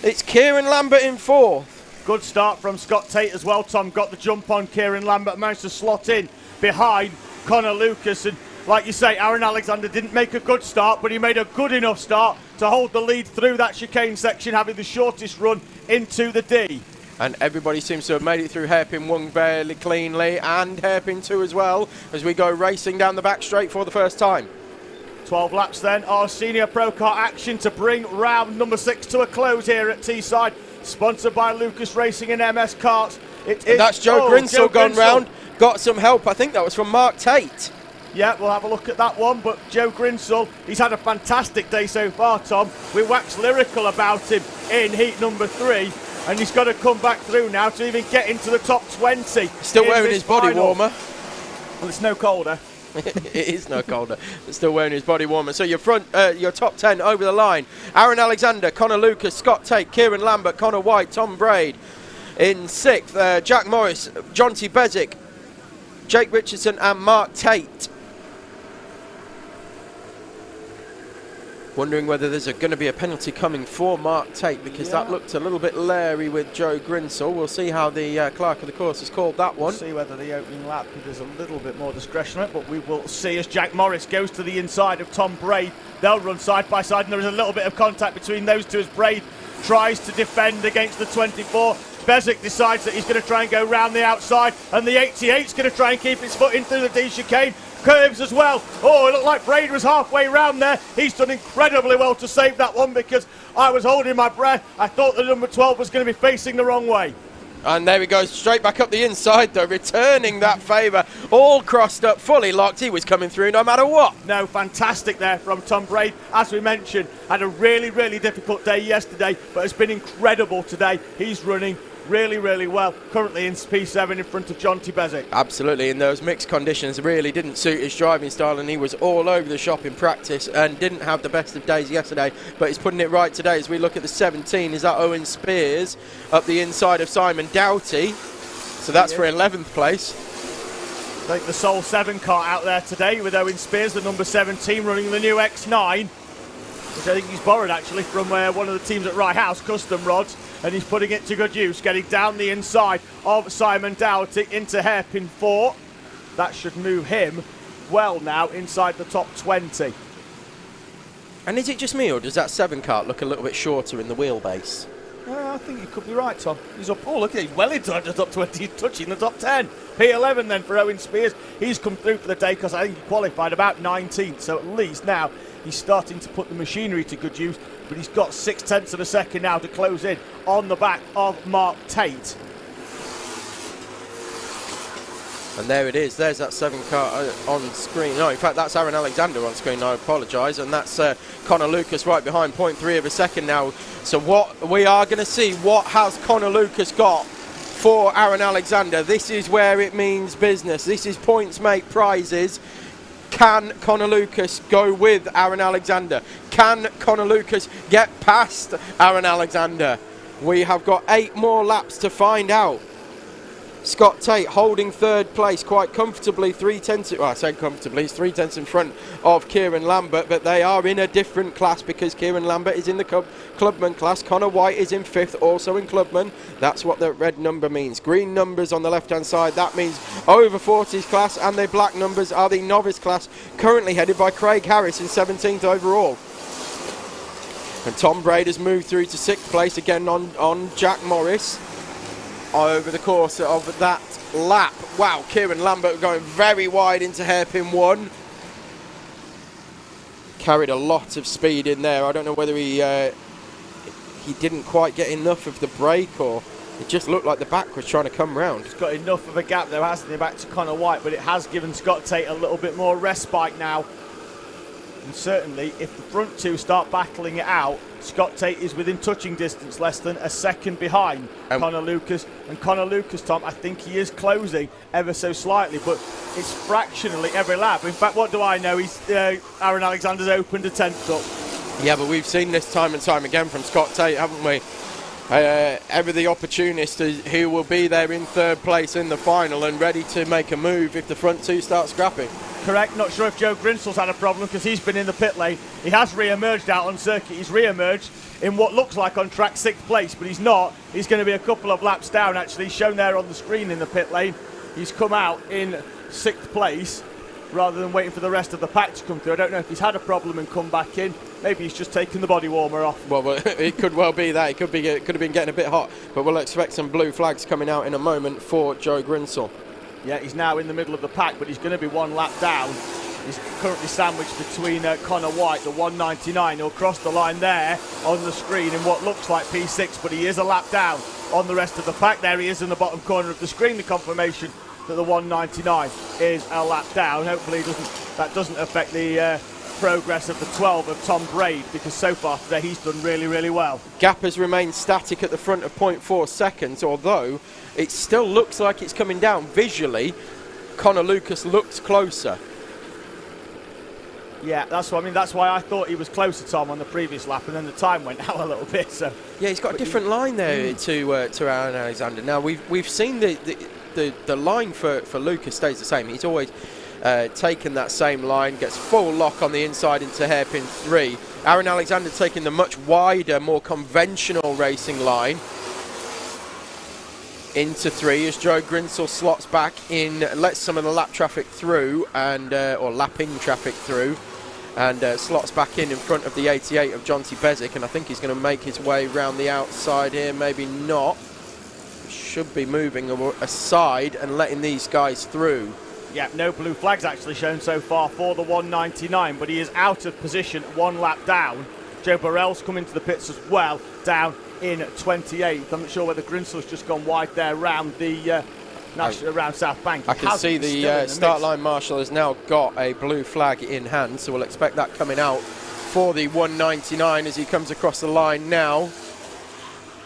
It's Kieran Lambert in fourth. Good start from Scott Tate as well, Tom. Got the jump on Kieran Lambert, managed to slot in behind Connor Lucas. And like you say, Aaron Alexander didn't make a good start, but he made a good enough start to hold the lead through that chicane section, having the shortest run into the D. And everybody seems to have made it through hairpin 1 fairly cleanly, and hairpin 2 as well, as we go racing down the back straight for the first time. 12 laps then, our senior Pro Kart action to bring round number 6 to a close here at Teesside, sponsored by Lucas Racing and MS Karts. That's Joe Grinsell gone round, got some help. I think that was from Mark Tate. Yeah, we'll have a look at that one, but Joe Grinsell, he's had a fantastic day so far, Tom. We waxed lyrical about him in heat number 3, and he's got to come back through now to even get into the top 20. Still wearing his body warmer. Well, it's no colder. It is no colder. Still wearing his body warmer. So your top 10 over the line. Aaron Alexander, Connor Lucas, Scott Tate, Kieran Lambert, Connor White, Tom Braid. In 6th, Jack Morris, Jonty Bezic, Jake Richardson and Mark Tate. Wondering whether there's going to be a penalty coming for Mark Tate, because that looked a little bit leery with Joe Grinsell. We'll see how the clerk of the course has called that one. We'll see whether the opening lap, there's a little bit more discretion on it, but we will see as Jack Morris goes to the inside of Tom Braid. They'll run side by side, and there is a little bit of contact between those two as Braid tries to defend against the 24. Bezic decides that he's going to try and go round the outside, and the 88's going to try and keep his foot in through the D chicane. Curves as well. Oh, it looked like Braid was halfway round there. He's done incredibly well to save that one, because I was holding my breath. I thought the number 12 was going to be facing the wrong way. And there he goes, straight back up the inside though, returning that favour. All crossed up, fully locked. He was coming through no matter what. No, fantastic there from Tom Braid. As we mentioned, had a really, really difficult day yesterday, but it's been incredible today. He's running really, really well. Currently in P7 in front of Jonty Bezic. Absolutely, in those mixed conditions really didn't suit his driving style, and he was all over the shop in practice and didn't have the best of days yesterday, but he's putting it right today. As we look at the 17, is that Owen Spears up the inside of Simon Doughty, so that's for 11th place. I think the Sol 7 car out there today with Owen Spears, the number 17, running the new X9, which I think he's borrowed actually from one of the teams at Rye House, Custom Rods, and he's putting it to good use, getting down the inside of Simon Doughty into hairpin 4. That should move him well now inside the top 20. And is it just me, or does that 7 kart look a little bit shorter in the wheelbase? I think you could be right, Tom. He's up. Oh, look, he's well inside the top 20. He's touching the top 10. P11 then for Owen Spears. He's come through for the day because I think he qualified about 19th. So at least now he's starting to put the machinery to good use. But he's got 0.6 of a second now to close in on the back of Mark Tate. And there it is. There's that 7 car on screen. No, in fact, that's Aaron Alexander on screen. I apologise. And that's Connor Lucas right behind, 0.3 of a second now. So what we are going to see, what has Connor Lucas got for Aaron Alexander? This is where it means business. This is points make prizes. Can Connor Lucas go with Aaron Alexander? Can Connor Lucas get past Aaron Alexander? We have got 8 more laps to find out. Scott Tate holding 3rd place quite comfortably, 3/10. Well, I say comfortably, he's 3/10 in front of Kieran Lambert, but they are in a different class because Kieran Lambert is in the Clubman class. Connor White is in 5th, also in Clubman. That's what the red number means. Green numbers on the left-hand side, that means over 40s class, and the black numbers are the novice class, currently headed by Craig Harris in 17th overall. And Tom Braid has moved through to 6th place again on Jack Morris. Over the course of that lap. Wow, Kieran Lambert going very wide into hairpin 1. Carried a lot of speed in there. I don't know whether he didn't quite get enough of the brake, or it just looked like the back was trying to come round. He's got enough of a gap though, hasn't he, back to Connor White, but it has given Scott Tate a little bit more respite now. And certainly, if the front two start battling it out, Scott Tate is within touching distance, less than a second behind Connor Lucas. And Connor Lucas, Tom, I think he is closing ever so slightly, but it's fractionally every lap. In fact, what do I know? He's Aaron Alexander's opened a 10th up. Yeah, but we've seen this time and time again from Scott Tate, haven't we? Ever the opportunist who will be there in third place in the final and ready to make a move if the front two start scrapping. Correct. Not sure if Joe Grinsel's had a problem because he's been in the pit lane. He has re-emerged out on circuit. He's re-emerged in what looks like on track 6th place, but he's not. He's going to be a couple of laps down, actually. He's shown there on the screen in the pit lane. He's come out in 6th place rather than waiting for the rest of the pack to come through. I don't know if he's had a problem and come back in. Maybe he's just taken the body warmer off. Well, it could well be that. It could have been getting a bit hot, but we'll expect some blue flags coming out in a moment for Joe Grinsell. Yeah, he's now in the middle of the pack, but he's going to be one lap down. He's currently sandwiched between Connor White, the 199, who'll cross the line there on the screen in what looks like P6, but he is a lap down on the rest of the pack. There he is in the bottom corner of the screen, the confirmation that the 199 is a lap down. Hopefully that doesn't affect the progress of the 12 of Tom Braid, because so far today he's done really, really well. Gap has remained static at the front of 0.4 seconds, although it still looks like it's coming down. Visually, Connor Lucas looks closer. Yeah, that's why I thought he was closer, Tom, on the previous lap, and then the time went out a little bit. So yeah, he's got a different line there to Aaron Alexander. Now we've seen the line for Lucas stays the same. He's always taken that same line, gets full lock on the inside into hairpin 3. Aaron Alexander taking the much wider, more conventional racing line into 3 as Joe Grinsell slots back in, lets some of the lap traffic through and or lapping traffic through, and slots back in front of the 88 of Jonty Bezic, and I think he's going to make his way round the outside here. Maybe not. Should be moving aside and letting these guys through. Yeah, no blue flags actually shown so far for the 199, but he is out of position, one lap down. Joe Burrell's come into the pits as well, down in 28th. I'm not sure whether Grinsell's just gone wide there around the around South Bank. I can see the start line marshal has now got a blue flag in hand, so we'll expect that coming out for the 199 as he comes across the line now.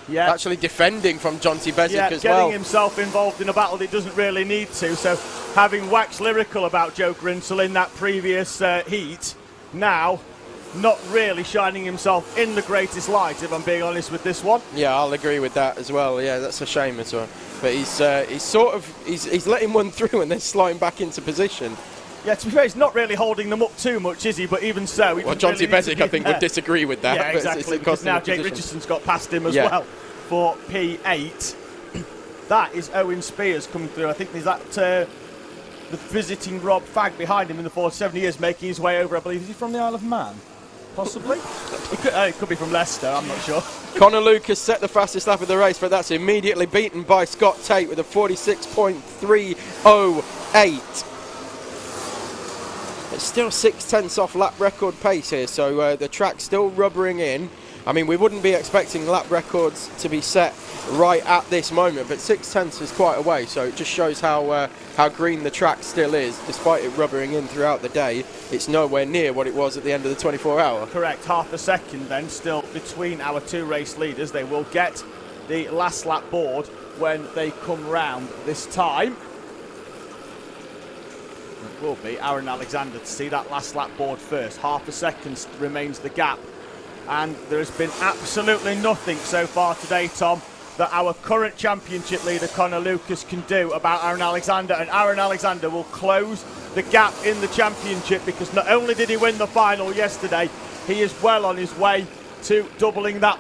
Yeah. Actually defending from Jonty Bezic as well. Getting himself involved in a battle that doesn't really need to. So having waxed lyrical about Joe Grinsell in that previous heat, now not really shining himself in the greatest light, if I'm being honest with this one. Yeah, I'll agree with that as well. Yeah, that's a shame as well. But he's letting one through and then sliding back into position. Yeah, to be fair, he's not really holding them up too much, is he? But even so, he Jonty Bezic, I think, would disagree with that. Yeah, exactly. Because now Jake Richardson's got past him as well for P8. That is Owen Spears coming through. I think there's that the visiting Rob Fagg behind him in the 47 years, making his way over. I believe, is he from the Isle of Man? Possibly. It could be from Leicester, I'm not sure. Connor Lucas set the fastest lap of the race, but that's immediately beaten by Scott Tate with a 46.308. It's still 6/10 off lap record pace here, so the track's still rubbering in. I mean, we wouldn't be expecting lap records to be set right at this moment, but 6/10 is quite a way, so it just shows how green the track still is. Despite it rubbering in throughout the day, it's nowhere near what it was at the end of the 24-hour. Correct, half a second then still between our two race leaders. They will get the last lap board when they come round this time. It will be Aaron Alexander to see that last lap board first. Half a second remains the gap. And there has been absolutely nothing so far today, Tom, that our current championship leader, Connor Lucas, can do about Aaron Alexander. And Aaron Alexander will close the gap in the championship, because not only did he win the final yesterday, he is well on his way to doubling that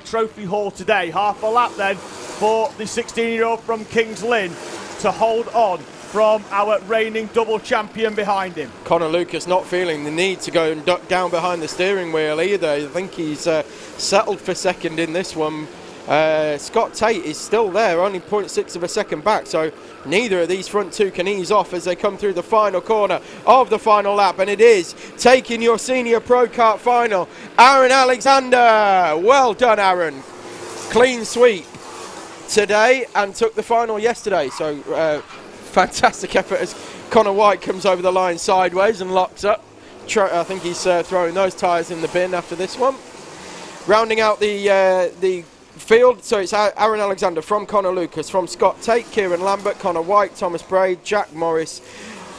trophy haul today. Half a lap then for the 16-year-old from Kings Lynn to hold on from our reigning double champion behind him. Connor Lucas not feeling the need to go and duck down behind the steering wheel either. I think he's settled for second in this one. Scott Tate is still there, only 0.6 of a second back, so neither of these front two can ease off as they come through the final corner of the final lap, and it is taking your senior Pro Kart final, Aaron Alexander. Well done, Aaron. Clean sweep today and took the final yesterday, so fantastic effort as Connor White comes over the line sideways and locks up. I think he's throwing those tyres in the bin after this one. Rounding out the field, so it's Aaron Alexander from Connor Lucas, from Scott Tate, Kieran Lambert, Connor White, Thomas Braid, Jack Morris,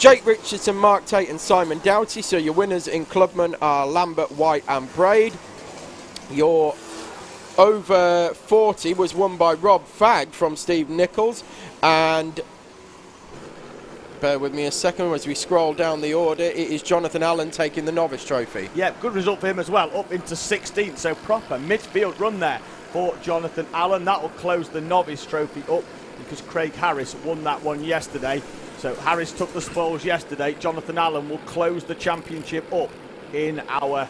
Jake Richardson, Mark Tate and Simon Doughty. So your winners in Clubman are Lambert, White and Braid. Your over 40 was won by Rob Fagg from Steve Nichols. And bear with me a second as we scroll down the order. It is Jonathan Allen taking the novice trophy. Yeah, good result for him as well, up into 16th. So proper midfield run there for Jonathan Allen. That will close the novice trophy up because Craig Harris won that one yesterday. So Harris took the spoils yesterday. Jonathan Allen will close the championship up in our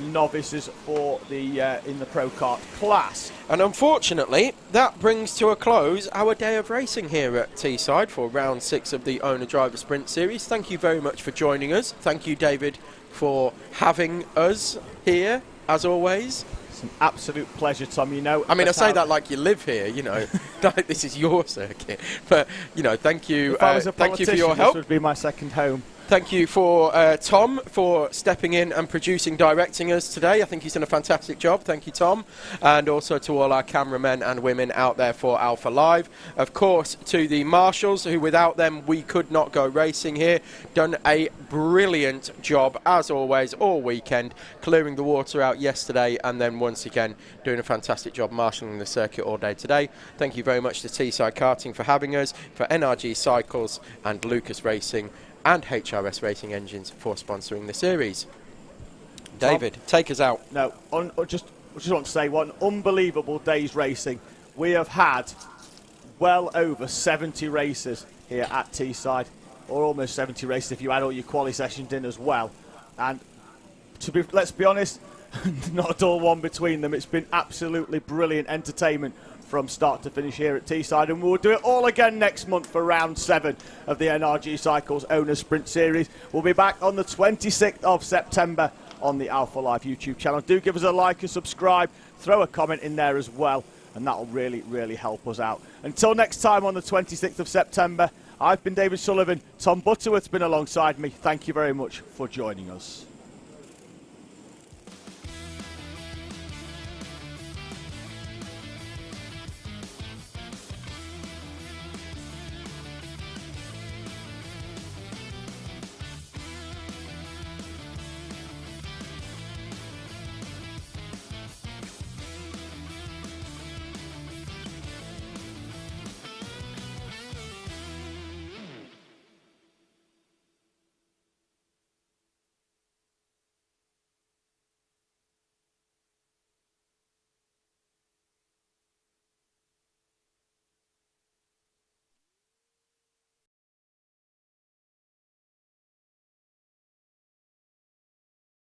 novices for the in the Pro Kart class. And unfortunately, that brings to a close our day of racing here at Teesside for round 6 of the Owner-Driver Sprint Series. Thank you very much for joining us. Thank you, David, for having us here, as always. It's an absolute pleasure, Tom. You know, I mean, I say that like you live here, you know, like this is your circuit. But, you know, thank you. If I was a thank you for politician, your help. this would be my second home. Thank you for Tom for stepping in and producing, directing us today. I think he's done a fantastic job. Thank you, Tom. And also to all our cameramen and women out there for Alpha Live. Of course, to the marshals, who without them we could not go racing here. Done a brilliant job, as always, all weekend, clearing the water out yesterday and then once again doing a fantastic job marshalling the circuit all day today. Thank you very much to Teesside Karting for having us, for NRG Cycles and Lucas Racing and HRS Racing Engines for sponsoring the series. David, take us out. No, I just want to say, what an unbelievable day's racing. We have had well over 70 races here at Teesside, or almost 70 races if you add all your quali sessions in as well. And let's be honest, not a dull one between them. It's been absolutely brilliant entertainment from start to finish here at Teesside, and we'll do it all again next month for round 7 of the NRG Cycles Owner Sprint Series. We'll be back on the 26th of September on the Alpha Live YouTube channel. Do give us a like and subscribe, throw a comment in there as well, and that'll really, really help us out. Until next time on the 26th of September, I've been David Sullivan. Tom Butterworth's been alongside me. Thank you very much for joining us.